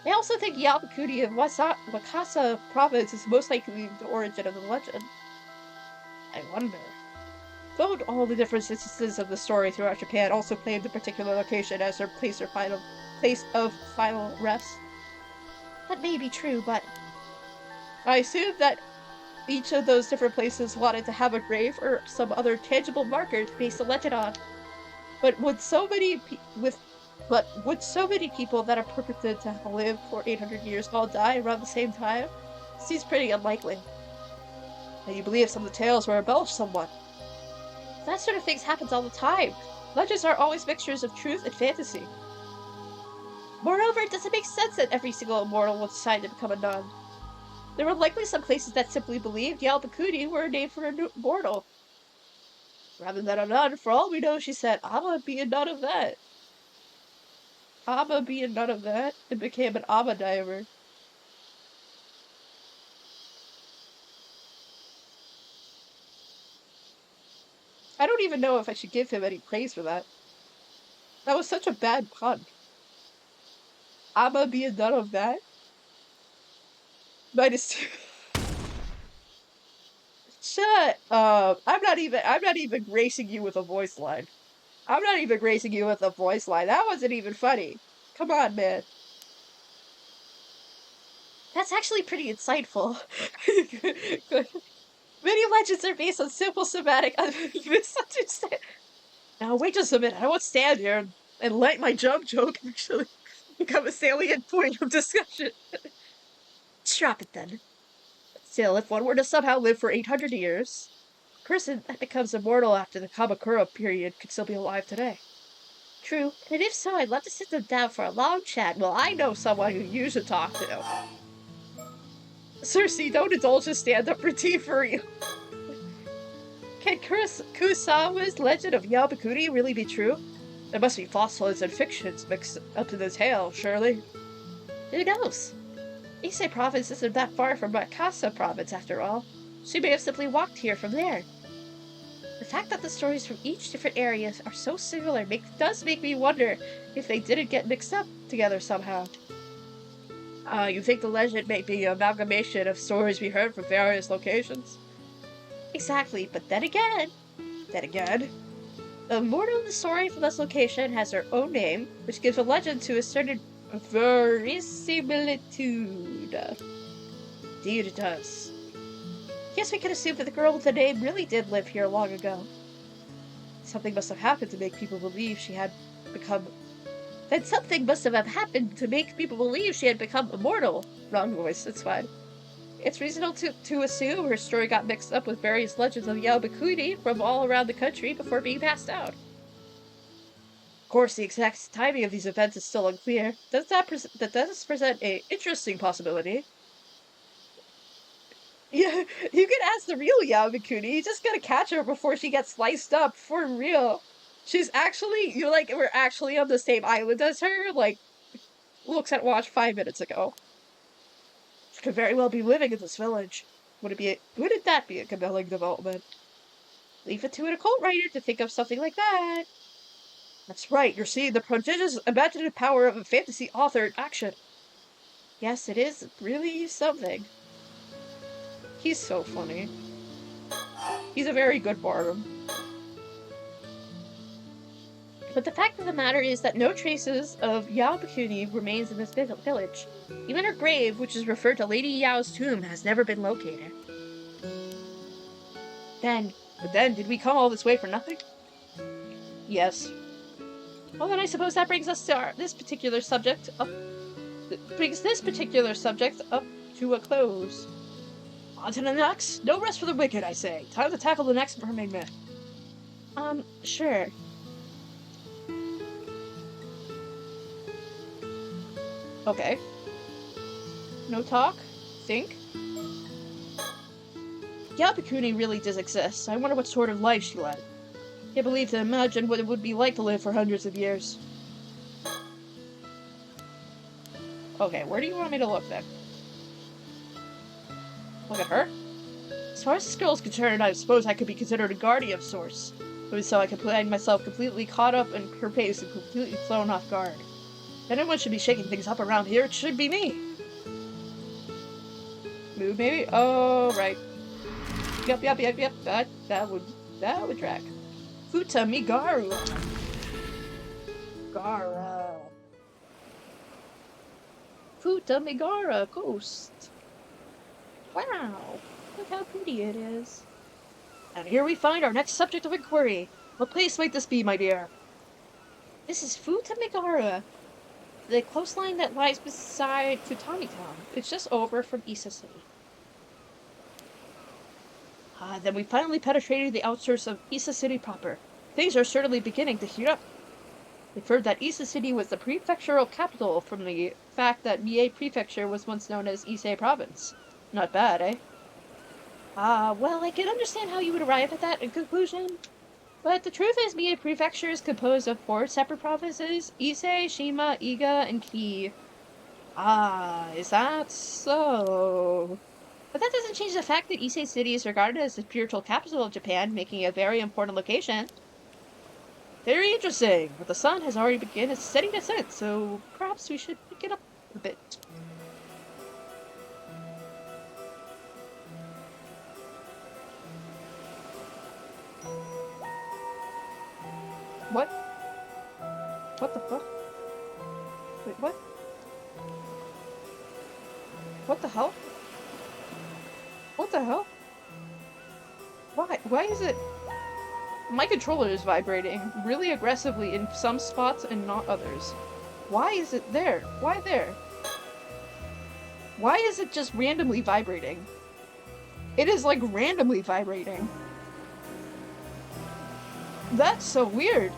I also think Yao Bikuni of Wakasa province is most likely the origin of the legend. I wonder. Though all the different instances of the story throughout Japan also claim the particular location as their place of final rest. That may be true, but I assume that each of those different places wanted to have a grave or some other tangible marker to base the legend on. But would so many people that are purported to have lived for 800 years all die around the same time? Seems pretty unlikely. And you believe some of the tales were embellished somewhat. That sort of thing happens all the time. Legends are always mixtures of truth and fantasy. Moreover, it doesn't make sense that every single immortal will decide to become a nun. There were likely some places that simply believed Yao Bikuni were named for a mortal. Rather than a nun, for all we know, she said, I'ma be a nun of that. I'ma be a nun of that, and became an Amma diver. I don't even know if I should give him any praise for that. That was such a bad pun. I'ma be a none of that. -2. Shut up. I'm not even gracing you with a voice line. I'm not even gracing you with a voice line. That wasn't even funny. Come on, man. That's actually pretty insightful. Many legends are based on simple somatic misunderstanding. Now wait just a minute. I won't stand here and let my jump joke actually become a salient point of discussion. Drop it then. Still, if one were to somehow live for 800 years, a person that becomes immortal after the Kamakura period could still be alive today. True, and if so, I'd love to sit them down for a long chat. Well, I know someone who you should talk to. Cersei, don't indulge in stand-up routine for real. Can Kusawa's legend of Yabakuni really be true? There must be falsehoods and fictions mixed up in the tale, surely. Who knows? Ise province isn't that far from Makasa province, after all. She may have simply walked here from there. The fact that the stories from each different area are so similar does make me wonder if they didn't get mixed up together somehow. You think the legend may be an amalgamation of stories we heard from various locations? Exactly, but then again, the immortal in the story from this location has their own name, which gives a legend to a certain verisimilitude. Indeed it does. Guess we can assume that the girl with the name really did live here long ago. Something must have happened to make people believe she had become... Then something must have happened to make people believe she had become immortal. Wrong voice, it's fine. It's reasonable to assume her story got mixed up with various legends of Yabakuni from all around the country before being passed down. Of course, the exact timing of these events is still unclear. That does present an interesting possibility. Yeah, you can ask the real Yabakuni. You just gotta catch her before she gets sliced up, for real. She's actually, we're actually on the same island as her, looks at watch 5 minutes ago. She could very well be living in this village. Wouldn't that be a compelling development? Leave it to an occult writer to think of something like that. That's right, you're seeing the prodigious imaginative power of a fantasy author in action. Yes, it is really something. He's so funny. He's a very good bard. But the fact of the matter is that no traces of Yabakuni remains in this village. Even her grave, which is referred to Lady Yao's tomb, has never been located. But then, did we come all this way for nothing? Yes. Well, then I suppose that brings us to this particular subject up to a close. On to the next. No rest for the wicked, I say. Time to tackle the next mermaid myth. Sure. Okay. No talk? Think? Yabakuni really does exist. I wonder what sort of life she led. Can't believe to imagine what it would be like to live for hundreds of years. Okay, where do you want me to look then? Look at her? As far as this girl is concerned, I suppose I could be considered a guardian of sorts. So I could find myself completely caught up in her pace and completely thrown off guard. If anyone should be shaking things up around here, it should be me. Move, maybe? Oh, right. Yep. That would track. Futa Migaru. Gara. Futa Megara Ghost. Wow, look how pretty it is. And here we find our next subject of inquiry. What place might this be, my dear? This is Futa Megara, the coastline that lies beside Futami Town. It's just over from Issa City. Then we finally penetrated the outskirts of Issa City proper. Things are certainly beginning to heat up. We've heard that Issa City was the prefectural capital from the fact that Mie Prefecture was once known as Ise Province. Not bad, eh? Well, I can understand how you would arrive at that conclusion. But the truth is, Mie Prefecture is composed of 4 separate provinces: Ise, Shima, Iga, and Ki. Is that so? But that doesn't change the fact that Ise City is regarded as the spiritual capital of Japan, making it a very important location. Very interesting, but the sun has already begun its setting descent, so perhaps we should pick it up bit. What? What the fuck? Wait, what? What the hell? What the hell? Why? Why is it... My controller is vibrating really aggressively in some spots and not others. Why is it there? Why there? Why is it just randomly vibrating? It is like randomly vibrating. That's so weird.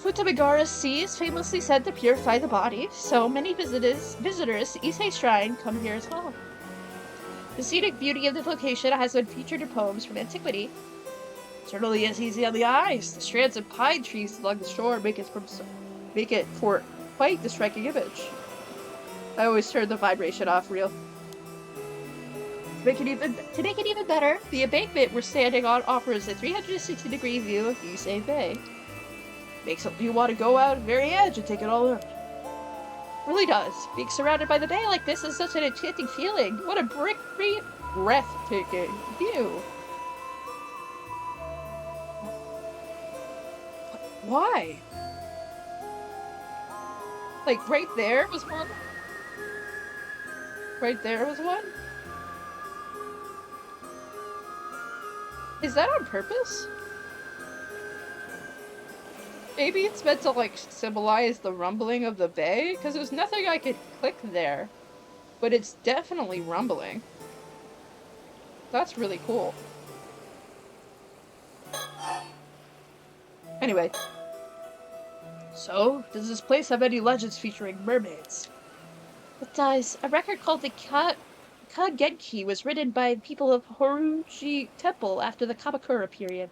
Futamigara's sea is famously said to purify the body, so many visitors to Issei Shrine come here as well. The scenic beauty of the location has been featured in poems from antiquity. Certainly is easy on the eyes. The strands of pine trees along the shore make it for quite the striking image. I always turn the vibration off real. To make it even better, the embankment we're standing on offers a 360-degree view of Issei Bay. Makes you want to go out at the very edge and take it all in. Really does. Being surrounded by the bay like this is such an enchanting feeling. What a breathtaking view. Why? Like, right there was one? Right there was one? Is that on purpose? Maybe it's meant to, like, symbolize the rumbling of the bay? Because there's nothing I could click there. But it's definitely rumbling. That's really cool. Anyway. So, does this place have any legends featuring mermaids? It does. A record called the Kagenki was written by people of Horuji Temple after the Kamakura period.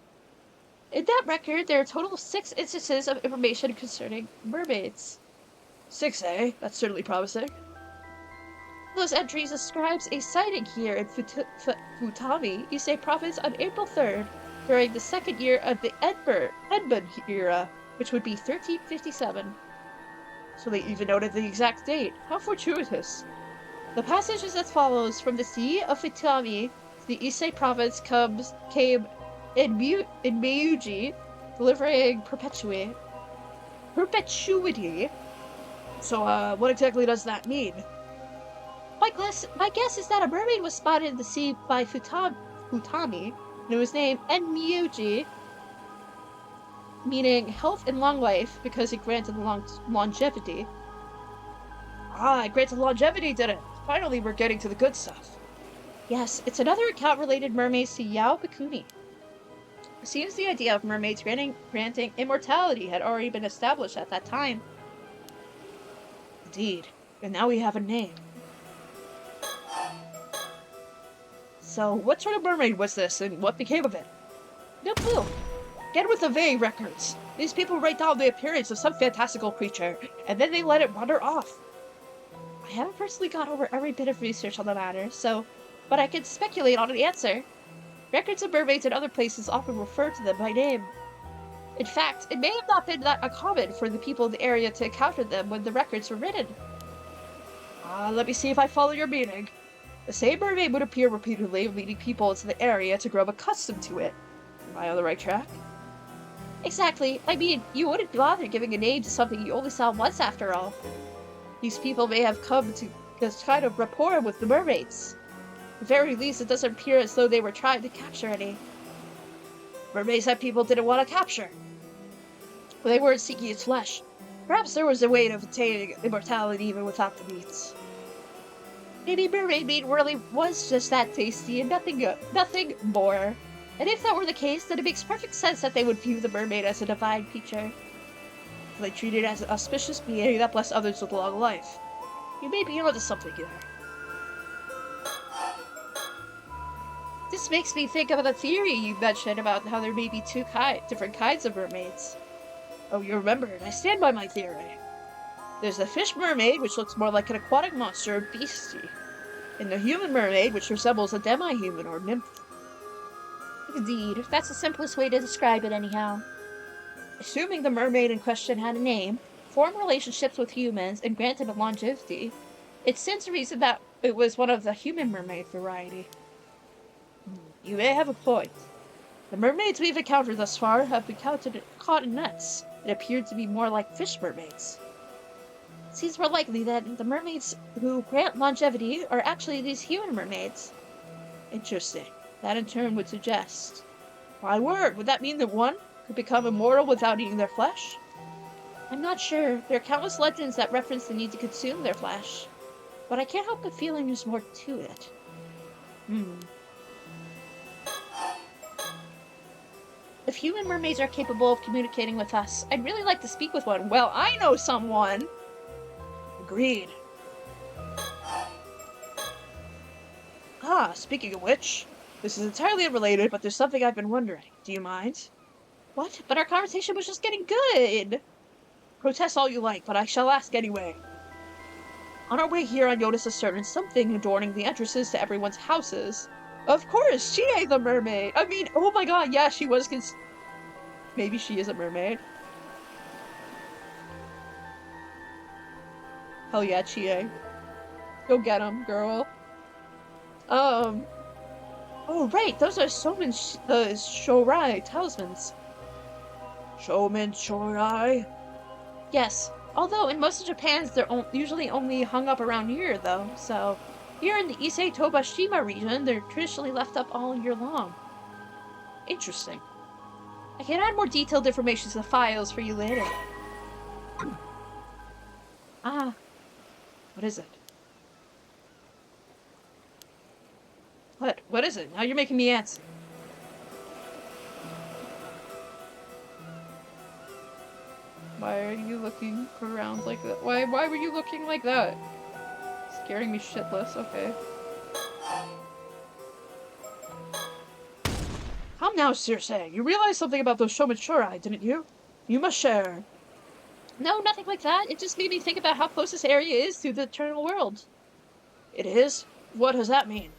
In that record, there are a total of 6 instances of information concerning mermaids. 6, eh? That's certainly promising. Those entries describes a sighting here in Futami, Issei Province on April 3rd, during the second year of the Edmund era, which would be 1357. So they even noted the exact date. How fortuitous. The passage is as follows: from the sea of Futami, the Issei Province came in Meiuji, delivering perpetuity. So, what exactly does that mean? My guess is that a mermaid was spotted in the sea by Futami, and it was named Enmyuji, meaning health and long life, because it granted longevity. Ah, it granted longevity, did it? Finally, we're getting to the good stuff. Yes, it's another account related mermaids to Yao Bikuni. It seems the idea of mermaids granting immortality had already been established at that time. Indeed, and now we have a name. So, what sort of mermaid was this, and what became of it? No clue. Get with the Vey records. These people write down the appearance of some fantastical creature, and then they let it wander off. I haven't personally gone over every bit of research on the matter, but I can speculate on an answer. Records of mermaids in other places often refer to them by name. In fact, it may have not been that uncommon for the people in the area to encounter them when the records were written. Let me see if I follow your meaning. The same mermaid would appear repeatedly, leading people into the area to grow accustomed to it. Am I on the right track? Exactly. I mean, you wouldn't bother giving a name to something you only saw once after all. These people may have come to this kind of rapport with the mermaids. At the very least, it doesn't appear as though they were trying to capture any. Mermaids that people didn't want to capture. But they weren't seeking its flesh. Perhaps there was a way of attaining immortality even without the meats. Maybe mermaid meat really was just that tasty and nothing more. And if that were the case, then it makes perfect sense that they would view the mermaid as a divine creature. They treat it as an auspicious being that blessed others with long life. You may be onto something there. This makes me think of the theory you mentioned about how there may be two different kinds of mermaids. Oh, you remembered. I stand by my theory. There's the fish mermaid, which looks more like an aquatic monster or beastie, and the human mermaid, which resembles a demi-human or nymph. Indeed, that's the simplest way to describe it anyhow. Assuming the mermaid in question had a name, form relationships with humans and grant them longevity. It stands to reason that it was one of the human mermaid variety. You may have a point. The mermaids we've encountered thus far have been caught in nets. It appeared to be more like fish mermaids. It seems more likely that the mermaids who grant longevity are actually these human mermaids. Interesting. That in turn would suggest... My word, would that mean that one could become immortal without eating their flesh? I'm not sure. There are countless legends that reference the need to consume their flesh. But I can't help but feeling there's more to it. If human mermaids are capable of communicating with us, I'd really like to speak with one. Well, I know someone! Agreed. Ah, speaking of which, this is entirely unrelated, but there's something I've been wondering. Do you mind? What? But our conversation was just getting good! Protest all you like, but I shall ask anyway. On our way here, I noticed a certain something adorning the entrances to everyone's houses. Of course, Chie the mermaid! I mean, oh my god, yeah, she was maybe she is a mermaid. Hell yeah, Chie. Go get him, girl. Oh right, those are Showman Shorai talismans. Showman Shorai? Yes, although in most of Japan they're usually only hung up around here, though, so... Here in the Ise Tobashima region, they're traditionally left up all year long. Interesting. I can add more detailed information to the files for you later. Ah. What is it? What? What is it? Now you're making me answer. Why are you looking around like that? Why were you looking like that? Scaring me shitless, okay. Come now, Circe. You realized something about those Showman Shorai, didn't you? You must share. No, nothing like that. It just made me think about how close this area is to the eternal world. It is? What does that mean?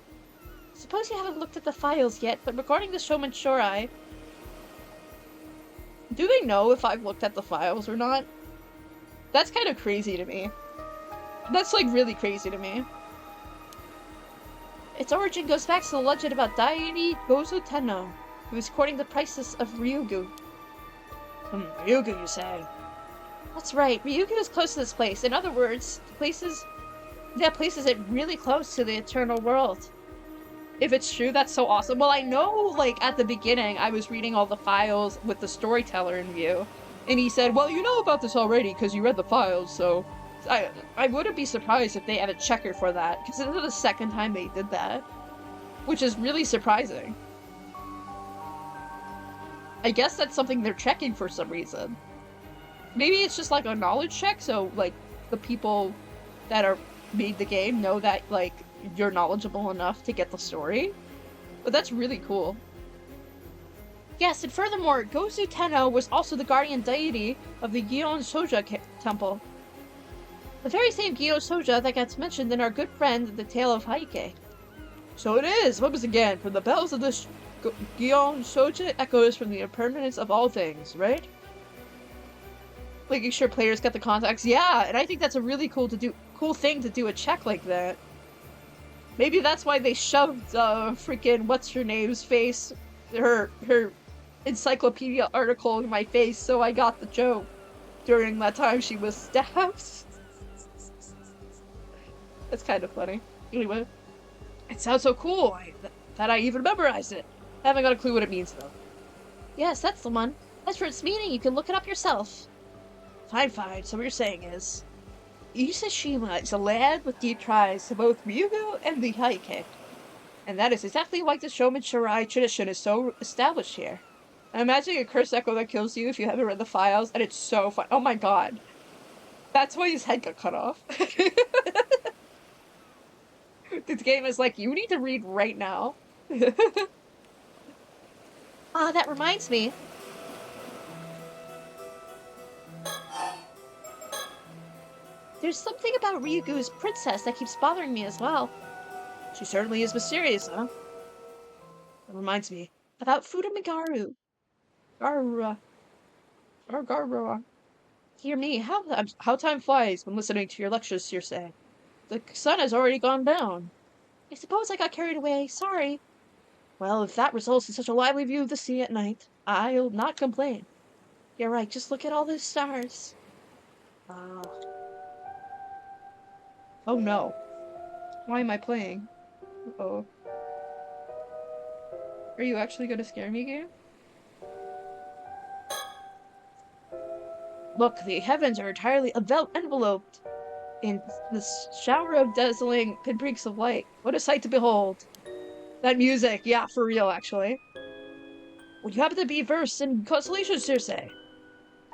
Suppose you haven't looked at the files yet, but regarding the Showman Shorai... Do they know if I've looked at the files or not? That's kind of crazy to me. That's, like, really crazy to me. Its origin goes back to the legend about deity Gozo Tenno, who was courting the princess of Ryugu. Ryugu, you say? That's right, Ryugu is close to this place. In other words, that places it really close to the eternal world. If it's true, that's so awesome. Well, I know, like, at the beginning, I was reading all the files with the storyteller in view, and he said, well, you know about this already because you read the files, so... I wouldn't be surprised if they had a checker for that, because this is the second time they did that. Which is really surprising. I guess that's something they're checking for some reason. Maybe it's just like a knowledge check, so, like, the people that are made the game know that, like, you're knowledgeable enough to get the story. But that's really cool. Yes, and furthermore, Gozu Tenno was also the guardian deity of the Gion Soja temple. The very same Gion Soja that gets mentioned in our good friend, The Tale of Heike. So it is! What was again? From the bells of the Gion Soja echoes from the impermanence of all things, right? Making sure players get the context. Yeah, and I think that's a really cool thing to do a check like that. Maybe that's why they shoved freaking what's-her-name's face, her encyclopedia article in my face, so I got the joke during that time she was stabbed. That's kind of funny. Anyway, it sounds so cool that I even memorized it. I haven't got a clue what it means, though. Yes, that's the one. As for its meaning, you can look it up yourself. Fine. So what you're saying is... Isashima is a land with deep ties to both Ryugu and the Heike. And that is exactly why the Showman Shirai tradition is so established here. I'm imagining a curse echo that kills you if you haven't read the files, and it's so fun. Oh my god. That's why his head got cut off. This game is like, you need to read right now. That reminds me. There's something about Ryugu's princess that keeps bothering me as well. She certainly is mysterious, huh? That reminds me. About Fudamigaru. Garura. Dear me, how time flies when listening to your lectures, Circe. The sun has already gone down. I suppose I got carried away. Sorry. Well, if that results in such a lively view of the sea at night, I'll not complain. You're right, just look at all those stars. Ah. Oh no. Why am I playing? Uh-oh. Are you actually gonna scare me, game? Look, the heavens are entirely enveloped in this shower of dazzling pinpricks of light. What a sight to behold. That music, yeah, for real, actually. Would you happen to be versed in constellations, Circe?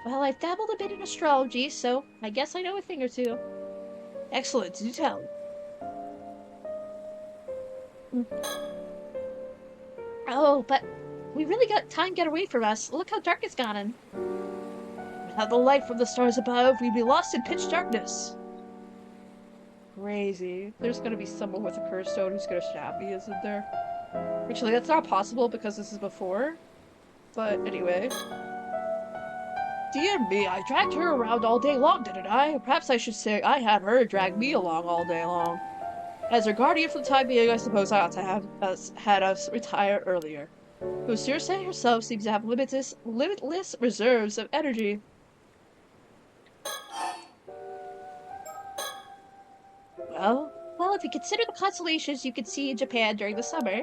Well, I've dabbled a bit in astrology, so I guess I know a thing or two. Excellent, do tell. Oh, but we really got time get away from us. Look how dark it's gotten. Without the light from the stars above, we'd be lost in pitch darkness. Crazy. There's gonna be someone with a curse stone who's gonna stab me, isn't there? Actually, that's not possible because this is before. But anyway. Dear me, I dragged her around all day long, didn't I? Perhaps I should say I had her drag me along all day long. As her guardian for the time being, I suppose I ought to have had us retire earlier. Though Circe herself seems to have limitless reserves of energy. Well, if you consider the constellations you can see in Japan during the summer,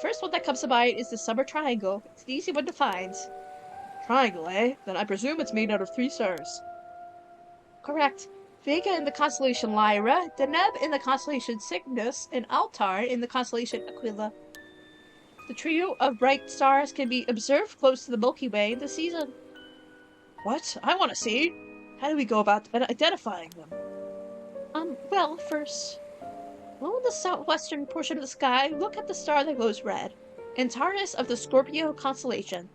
first one that comes to mind is the Summer Triangle. It's an easy one to find. Triangle, eh? Then I presume it's made out of 3 stars. Correct. Vega in the constellation Lyra, Deneb in the constellation Cygnus, and Altar in the constellation Aquila. The trio of bright stars can be observed close to the Milky Way in the season. What? I want to see! How do we go about identifying them? Well, first, low in the southwestern portion of the sky, look at the star that glows red. Antares of the Scorpio constellation.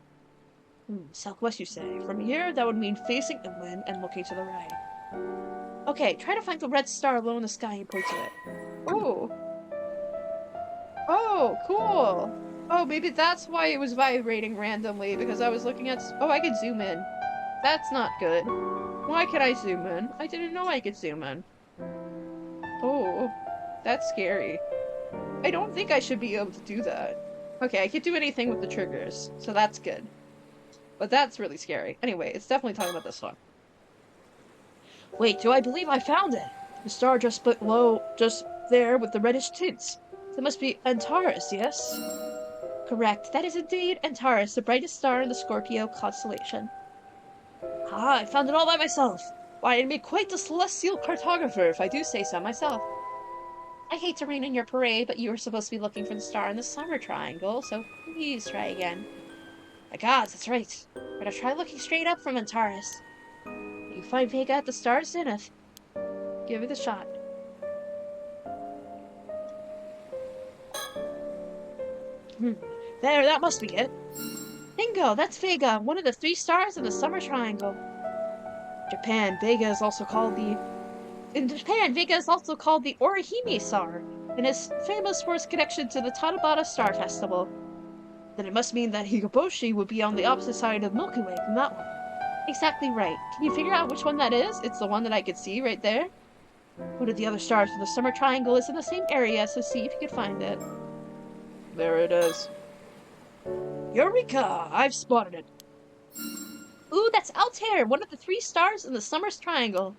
Southwest, you say. From here, that would mean facing inland and looking to the right. Okay, try to find the red star low in the sky and point to it. Oh! Oh, cool! Oh, maybe that's why it was vibrating randomly, because I was looking at... Oh, I can zoom in. That's not good. Why can I zoom in? I didn't know I could zoom in. Oh, that's scary. I don't think I should be able to do that. Okay, I can't do anything with the triggers, so that's good. But that's really scary. Anyway, it's definitely talking about this one. Wait, do I believe I found it? The star just below, just there with the reddish tints. That must be Antares, yes? Correct. That is indeed Antares, the brightest star in the Scorpio constellation. Ah, I found it all by myself. Why, I'd be quite the celestial cartographer if I do say so myself. I hate to rain on your parade, but you were supposed to be looking for the star in the summer triangle, so please try again. My gods, that's right. Better try looking straight up from Antares. You find Vega at the star's zenith. Give it a shot. There, that must be it. Bingo, that's Vega, one of the 3 stars in the summer triangle. In Japan, Vega is also called the Orihime star, and is famous for its connection to the Tanabata Star Festival. Then it must mean that Hikoboshi would be on the opposite side of the Milky Way from that one. Exactly right. Can you figure out which one that is? It's the one that I could see right there. One of the other stars in the summer triangle is in the same area, so see if you can find it. There it is. Eureka! I've spotted it. Ooh, that's Altair, one of the 3 stars in the summer triangle.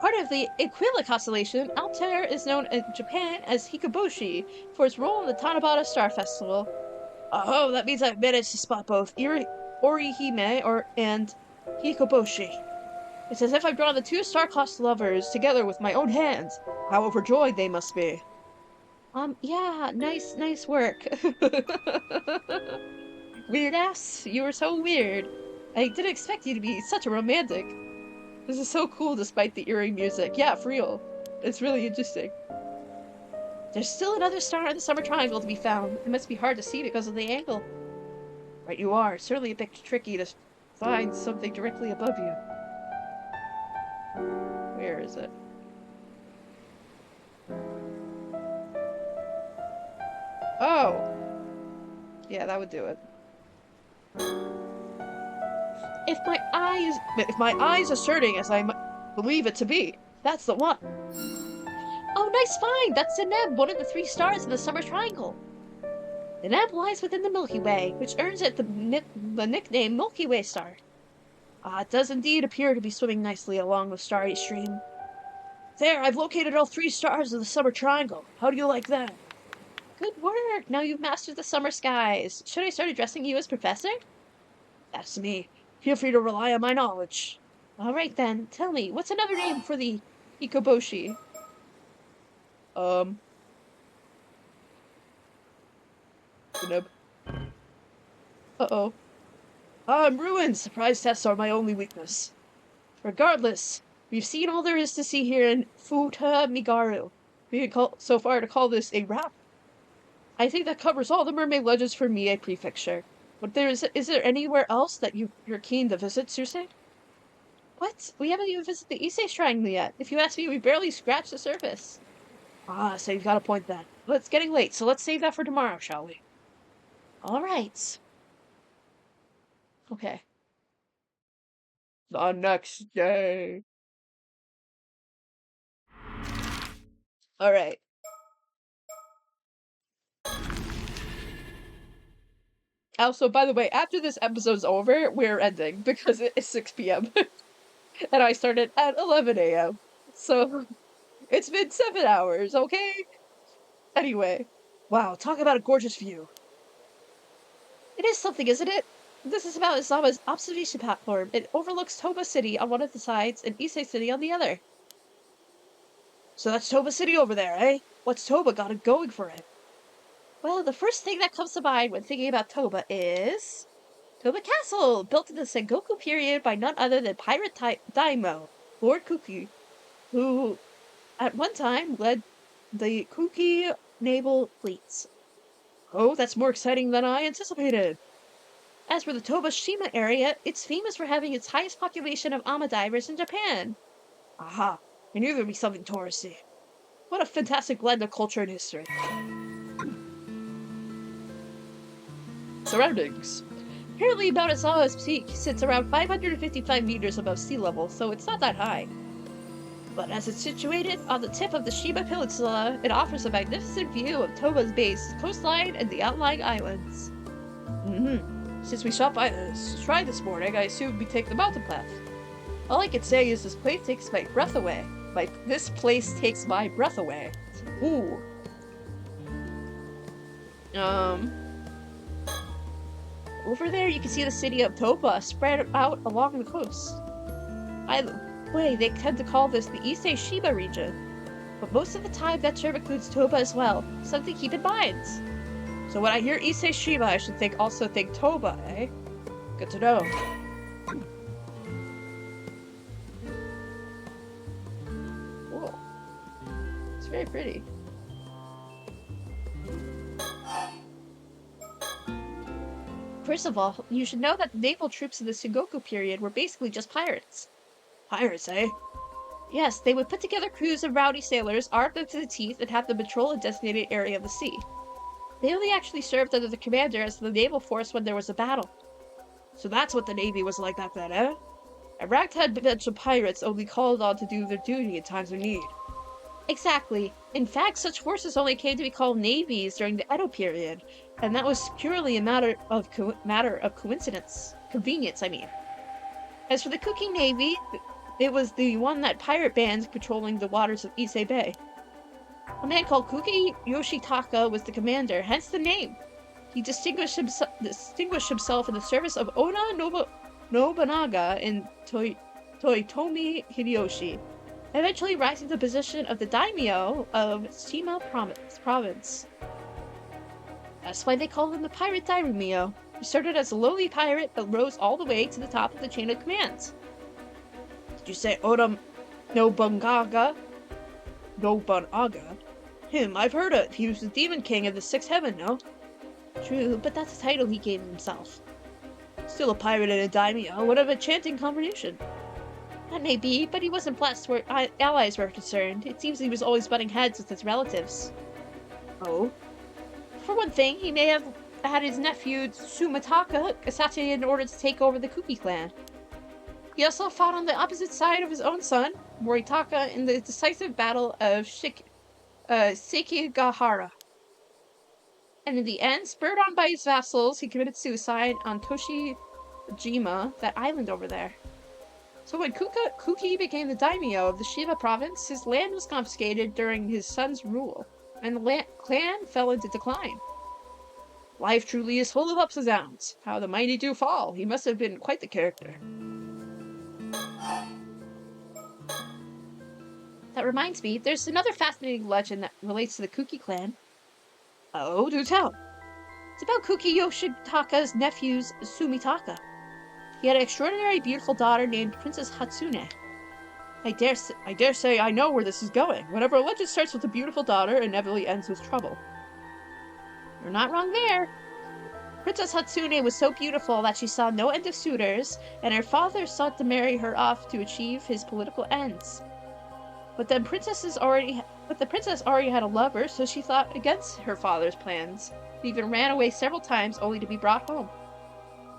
Part of the Aquila constellation, Altair is known in Japan as Hikoboshi for its role in the Tanabata Star Festival. Oh, that means I've managed to spot both Orihime and Hikoboshi. It's as if I've drawn the 2 star-crossed lovers together with my own hands. How overjoyed they must be. Yeah, nice work. Weird ass, you were so weird. I didn't expect you to be such a romantic. This is so cool despite the eerie music. Yeah, for real. It's really interesting. There's still another star in the summer triangle to be found. It must be hard to see because of the angle. Right you are. It's certainly a bit tricky to find something directly above you. Where is it? Oh! Yeah, that would do it. If my eyes asserting as believe it to be, that's the one. Oh, nice find! That's Deneb, one of the 3 stars in the Summer Triangle. Deneb lies within the Milky Way, which earns it the nickname Milky Way Star. It does indeed appear to be swimming nicely along the starry stream. There, I've located all 3 stars of the Summer Triangle. How do you like that? Good work! Now you've mastered the summer skies. Should I start addressing you as Professor? That's me. Feel free to rely on my knowledge. Alright then, tell me, what's another name for the Ikoboshi? Deneb. Uh-oh. I'm ruined! Surprise tests are my only weakness. Regardless, we've seen all there is to see here in Futa Migaru. We can so far to call this a wrap. I think that covers all the mermaid legends for Mie Prefecture. But is there anywhere else that you're keen to visit, Sursei? What? We haven't even visited the Issei Shrine yet. If you ask me, we barely scratched the surface. So you've got a point then. Well, it's getting late, so let's save that for tomorrow, shall we? Alright. Okay. The next day. Alright. Also, by the way, after this episode's over, we're ending because it's 6 p.m. and I started at 11 a.m. So, it's been 7 hours, okay? Anyway. Wow, talk about a gorgeous view. It is something, isn't it? This is about Izama's observation platform. It overlooks Toba City on one of the sides and Issei City on the other. So that's Toba City over there, eh? What's Toba got it going for it? Well, the first thing that comes to mind when thinking about Toba is... Toba Castle, built in the Sengoku period by none other than pirate daimyo, Lord Kuki, who at one time led the Kuki naval fleets. Oh, that's more exciting than I anticipated. As for the Toba Shima area, it's famous for having its highest population of ama divers in Japan. Aha, I knew there'd be something touristy. What a fantastic blend of culture and history. Surroundings. Apparently Mount Izama's peak sits around 555 meters above sea level, so it's not that high. But as it's situated on the tip of the Shima Peninsula, it offers a magnificent view of Toba's base, coastline, and the outlying islands. Since we stopped by the shrine this morning, I assumed we take the mountain path. All I can say is this place takes my breath away. This place takes my breath away. Ooh. Over there you can see the city of Toba spread out along the coast. By the way, they tend to call this the Issei Shima region. But most of the time that term includes Toba as well, something to keep in mind. So when I hear Issei Shima, I should also think Toba, eh? Good to know. Cool. It's very pretty. First of all, you should know that the naval troops in the Sengoku period were basically just pirates. Pirates, eh? Yes, they would put together crews of rowdy sailors, armed them to the teeth, and have them patrol a designated area of the sea. They only actually served under the commander as the naval force when there was a battle. So that's what the Navy was like back then, eh? A ragtag bunch of pirates only called on to do their duty in times of need. Exactly. In fact, such forces only came to be called navies during the Edo period, and that was purely a matter of coincidence. Convenience, I mean. As for the Kuki Navy, it was the one that pirate bands patrolling the waters of Issei Bay. A man called Kuki Yoshitaka was the commander, hence the name. He distinguished himself in the service of Oda Nobunaga and Toyotomi Hideyoshi, eventually rising to the position of the daimyo of Shima province. That's why they call him the Pirate Daimyo. He started as a lowly pirate, but rose all the way to the top of the chain of command. Did you say Oda Nobunaga? Nobunaga? Him, I've heard of. He was the Demon King of the Sixth Heaven, no? True, but that's a title he gave himself. Still a pirate and a daimyo, what of a chanting combination? That may be, but he wasn't blessed where allies were concerned. It seems he was always butting heads with his relatives. Oh? For one thing, he may have had his nephew Sumataka assassinated in order to take over the Kuki clan. He also fought on the opposite side of his own son, Moritaka, in the decisive battle of Sekigahara. And in the end, spurred on by his vassals, he committed suicide on Toshijima, that island over there. So when Kuki became the daimyo of the Shiba province, his land was confiscated during his son's rule, and the clan fell into decline. Life truly is full of ups and downs. How the mighty do fall. He must have been quite the character. That reminds me, there's another fascinating legend that relates to the Kuki clan. Oh, do tell. It's about Kuki Yoshitaka's nephews, Sumitaka. He had an extraordinarily beautiful daughter named Princess Hatsune. I dare say I know where this is going. Whenever a legend starts with a beautiful daughter, it inevitably ends with trouble. You're not wrong there. Princess Hatsune was so beautiful that she saw no end of suitors, and her father sought to marry her off to achieve his political ends. But the princess already had a lover, so she thought against her father's plans, and even ran away several times only to be brought home.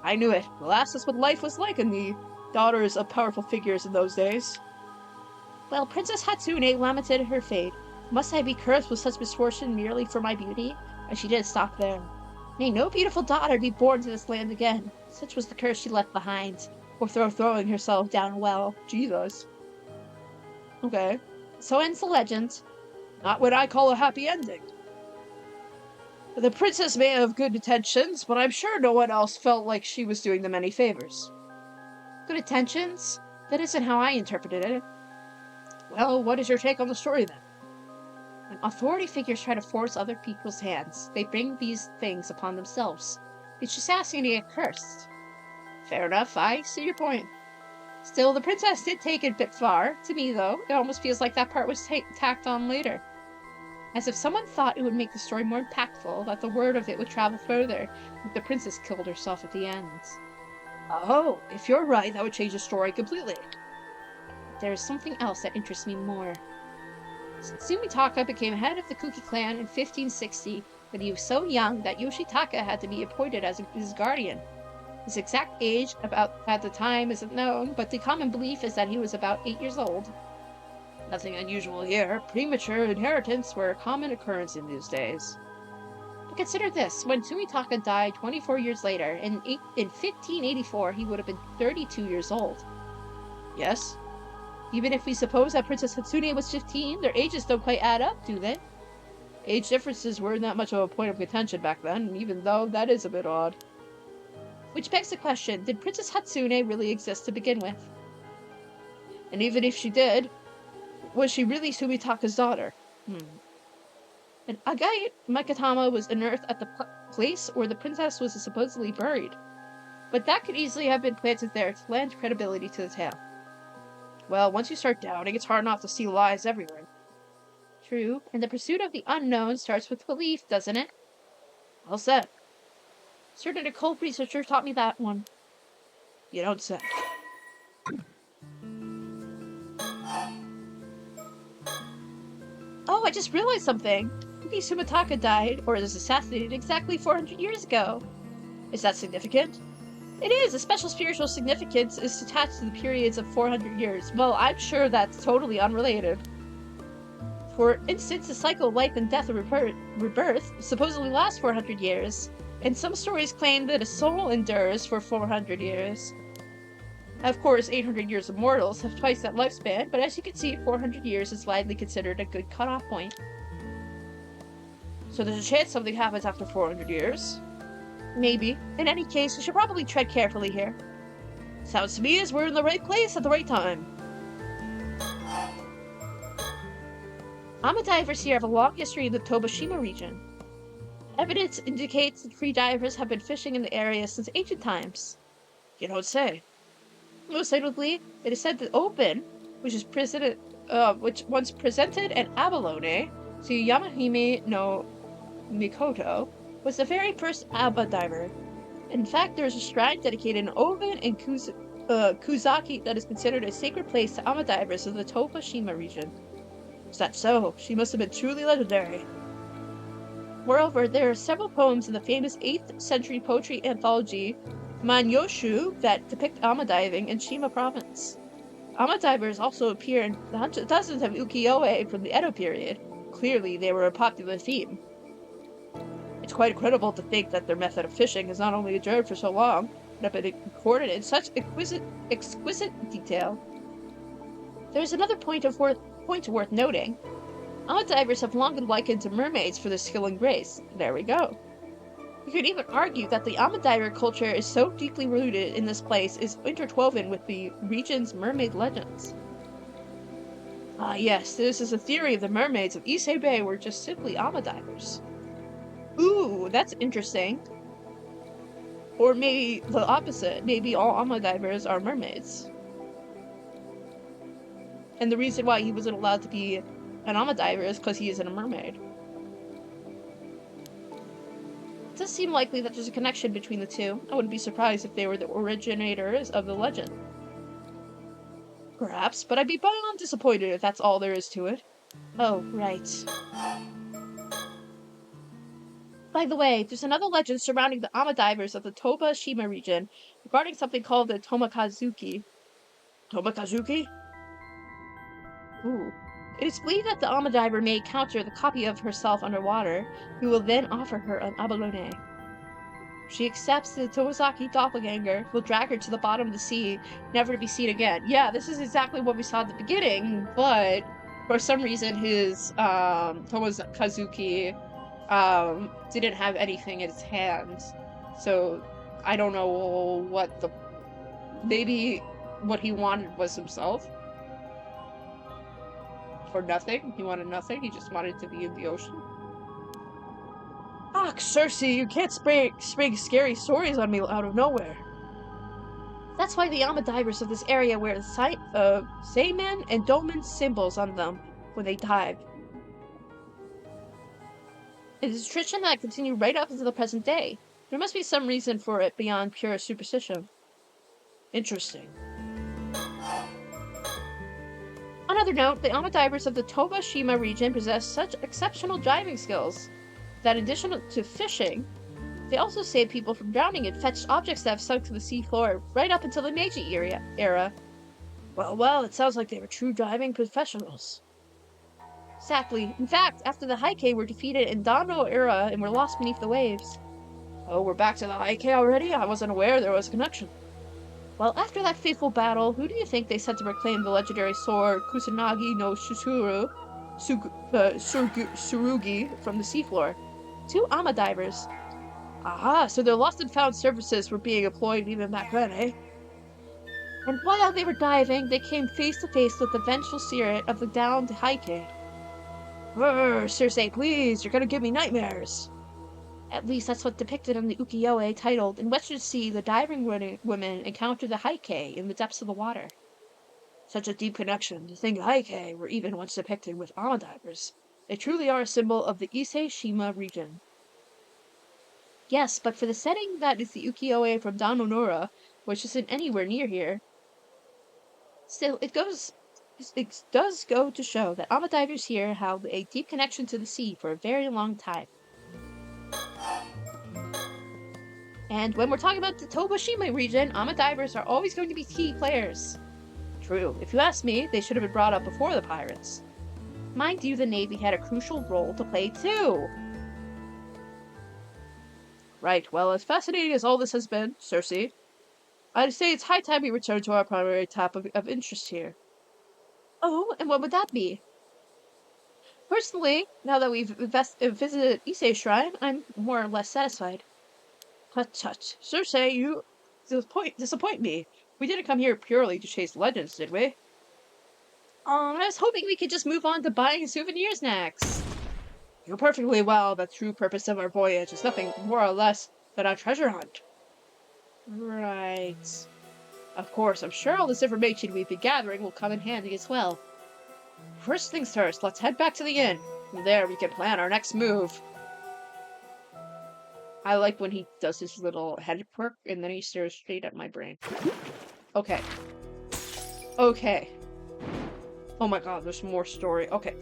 I knew it. Alas, that's what life was like in the daughters of powerful figures in those days. Well, Princess Hatsune lamented her fate. Must I be cursed with such misfortune merely for my beauty? And she didn't stop there. May no beautiful daughter be born to this land again. Such was the curse she left behind, before throwing herself down a well. Jesus. Okay. So ends the legend. Not what I call a happy ending. The princess may have good intentions, but I'm sure no one else felt like she was doing them any favors. Good intentions? That isn't how I interpreted it. Well, what is your take on the story then? When authority figures try to force other people's hands, they bring these things upon themselves. It's just asking to get cursed. Fair enough, I see your point. Still, the princess did take it a bit far. To me, though, it almost feels like that part was tacked on later. As if someone thought it would make the story more impactful, that the word of it would travel further, if the princess killed herself at the end. Oh, if you're right, that would change the story completely. There is something else that interests me more. Sumitaka became head of the Kuki clan in 1560, but he was so young that Yoshitaka had to be appointed as his guardian. His exact age at the time isn't known, but the common belief is that he was about 8 years old. Nothing unusual here. Premature inheritance were a common occurrence in these days. But consider this, when Sumitaka died 24 years later, in 1584 he would have been 32 years old. Yes? Even if we suppose that Princess Hatsune was 15, their ages don't quite add up, do they? Age differences weren't that much of a point of contention back then, even though that is a bit odd. Which begs the question, did Princess Hatsune really exist to begin with? And even if she did, was she really Sumitaka's daughter? And Agate Mikatama was unearthed at the place where the princess was supposedly buried. But that could easily have been planted there to lend credibility to the tale. Well, once you start doubting, it's hard not to see lies everywhere. True, and the pursuit of the unknown starts with belief, doesn't it? Well said. Certain occult researcher taught me that one. You don't say. Oh, I just realized something. Kuki Sumitaka died, or was assassinated, exactly 400 years ago. Is that significant? It is. A special spiritual significance is attached to the periods of 400 years. Well, I'm sure that's totally unrelated. For instance, the cycle of life and death and rebirth supposedly lasts 400 years, and some stories claim that a soul endures for 400 years. Of course, 800 years of mortals have twice that lifespan, but as you can see, 400 years is widely considered a good cutoff point. So there's a chance something happens after 400 years. Maybe. In any case, we should probably tread carefully here. Sounds to me as we're in the right place at the right time. Amadivers here have a long history in the Tobashima region. Evidence indicates that free divers have been fishing in the area since ancient times. You don't say. Most notably, it is said that Open, which once presented an abalone to Yamahime no Mikoto, was the very first ABBA diver. In fact, there is a shrine dedicated in Oben and Kuzaki that is considered a sacred place to ABBA divers of the Tobashima region. Is that so? She must have been truly legendary. Moreover, there are several poems in the famous 8th century poetry anthology Manyoshu that depict ama diving in Shima province. Ama divers also appear in dozens of ukiyo-e from the Edo period. Clearly, they were a popular theme. It's quite incredible to think that their method of fishing has not only endured for so long, but been recorded in such exquisite detail. There's another point worth noting. Ama divers have long been likened to mermaids for their skill and grace. There we go. You could even argue that the ama diver culture is so deeply rooted in this place is interwoven with the region's mermaid legends. Ah yes, this is a theory of the mermaids of Ise Bay were just simply ama divers. Ooh, that's interesting. Or maybe the opposite. Maybe all ama divers are mermaids. And the reason why he wasn't allowed to be an ama diver is because he isn't a mermaid. It does seem likely that there's a connection between the two. I wouldn't be surprised if they were the originators of the legend. Perhaps, but I'd be beyond disappointed if that's all there is to it. Oh, right. By the way, there's another legend surrounding the ama divers of the Toba Shima region regarding something called the Tomikazuki. Tomikazuki? Ooh. It is believed that the ama diver may encounter the copy of herself underwater, who will then offer her an abalone. She accepts the Towasaki doppelganger, will drag her to the bottom of the sea, never to be seen again. Yeah, this is exactly what we saw at the beginning, but for some reason his Tomokazuki didn't have anything in his hands. So I don't know what maybe what he wanted was himself. For nothing. He wanted nothing. He just wanted to be in the ocean. Ah, Cersei, you can't spring scary stories on me out of nowhere. That's why the ama divers of this area wear the Seimen and Domen symbols on them when they dive. It is a tradition that continued right up until the present day. There must be some reason for it beyond pure superstition. Interesting. On another note, the ama divers of the Toba Shima region possess such exceptional diving skills that in addition to fishing, they also saved people from drowning and fetched objects that have sunk to the seafloor right up until the Meiji era. Well, it sounds like they were true diving professionals. Exactly. In fact, after the Heike were defeated in Dano era and were lost beneath the waves. Oh, we're back to the Heike already? I wasn't aware there was a connection. Well, after that fateful battle, who do you think they sent to reclaim the legendary sword Kusanagi no Tsurugi from the seafloor? 2 ama divers. Aha, so their lost and found services were being employed even back then, eh? And while they were diving, they came face to face with the vengeful spirit of the downed Heike. Cersei, please, you're gonna give me nightmares. At least that's what's depicted in the ukiyo-e titled, In Western Sea, the diving women encounter the Heike in the depths of the water. Such a deep connection. To think Heike were even once depicted with ama divers. They truly are a symbol of the Ise Shima region. Yes, but for the setting that is the ukiyo-e from Danonora, which isn't anywhere near here. Still, it does go to show that ama divers here have a deep connection to the sea for a very long time. And when we're talking about the Toba Shima region, ama divers are always going to be key players. True, if you ask me, they should have been brought up before the pirates. Mind you, the Navy had a crucial role to play too. Right, well, as fascinating as all this has been, Cersei, I'd say it's high time we return to our primary topic of interest here. Oh, and what would that be? Personally, now that we've visited Issei Shrine, I'm more or less satisfied. Tut, Cersei, you disappoint me. We didn't come here purely to chase legends, did we? I was hoping we could just move on to buying souvenirs next. You know perfectly well the true purpose of our voyage is nothing more or less than a treasure hunt. Right. Of course, I'm sure all this information we've been gathering will come in handy as well. First things first, let's head back to the inn. From there, we can plan our next move. I like when he does his little head quirk and then he stares straight at my brain. Okay. Okay. Oh my god, there's more story. Okay.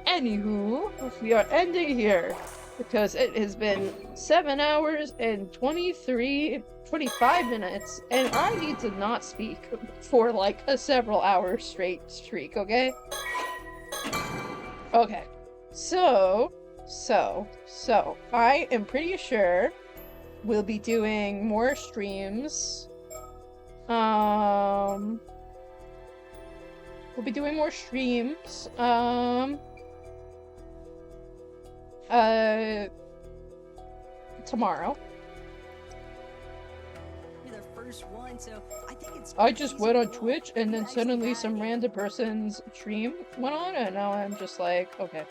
Anywho, we are ending here. because it has been 7 hours and 25 minutes, and I need to not speak for like a several hours straight streak, okay? Okay. So, I am pretty sure we'll be doing more streams. We'll be doing more streams. Tomorrow. You're the first one, so I think it's I just went on Twitch and then suddenly some random person's stream went on and now I'm just like, okay.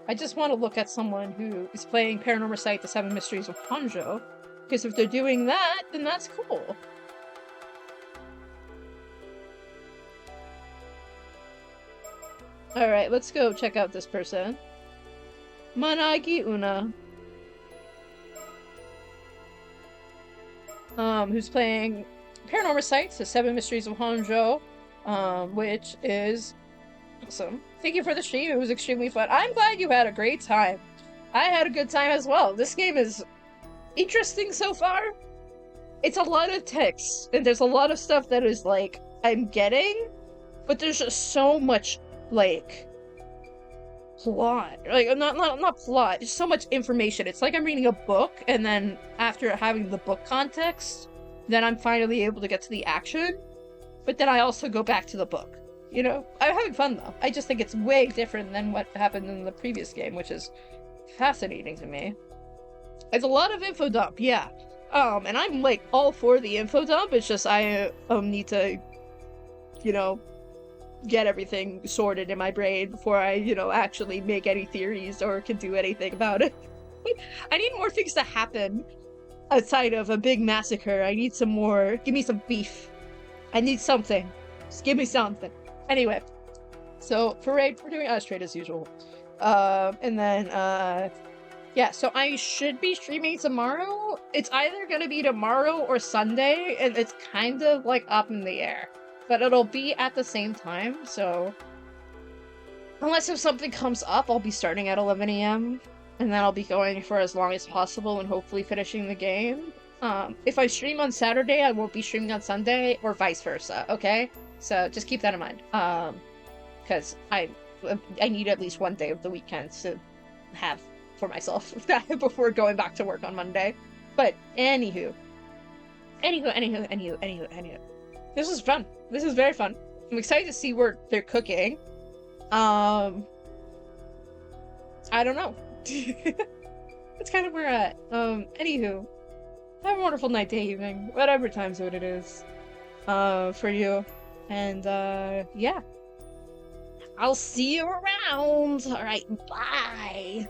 I just want to look at someone who is playing Paranormasight: The Seven Mysteries of Hanjo, because if they're doing that, then that's cool. Alright, let's go check out this person. Managi Una. Who's playing Paranormasight: The Seven Mysteries of Hanjo, which is awesome. Thank you for the stream, it was extremely fun. I'm glad you had a great time. I had a good time as well. This game is interesting so far. It's a lot of text, and there's a lot of stuff that is like, I'm getting, but there's just so much, like, plot. Like, not plot, just so much information. It's like I'm reading a book, and then after having the book context, then I'm finally able to get to the action, but then I also go back to the book. You know? I'm having fun, though. I just think it's way different than what happened in the previous game, which is fascinating to me. It's a lot of info dump, yeah. And I'm, like, all for the info dump, it's just I need to, you know, get everything sorted in my brain before I, you know, actually make any theories or can do anything about it. I need more things to happen outside of a big massacre. I need some more. Give me some beef. I need something. Just give me something. Anyway, so for raid, we're doing us trade as usual. And then, yeah, so I should be streaming tomorrow. It's either gonna be tomorrow or Sunday, and it's kind of like up in the air. But it'll be at the same time, so unless if something comes up, I'll be starting at 11 AM, and then I'll be going for as long as possible and hopefully finishing the game. If I stream on Saturday, I won't be streaming on Sunday, or vice versa, okay? So just keep that in mind, because I need at least one day of the weekend to have for myself before going back to work on Monday. But anywho. This is fun. This is very fun. I'm excited to see where they're cooking. I don't know. That's kind of where we're at. Anywho. Have a wonderful night, day, evening, whatever time zone it is. For you. And, yeah. I'll see you around. Alright, bye.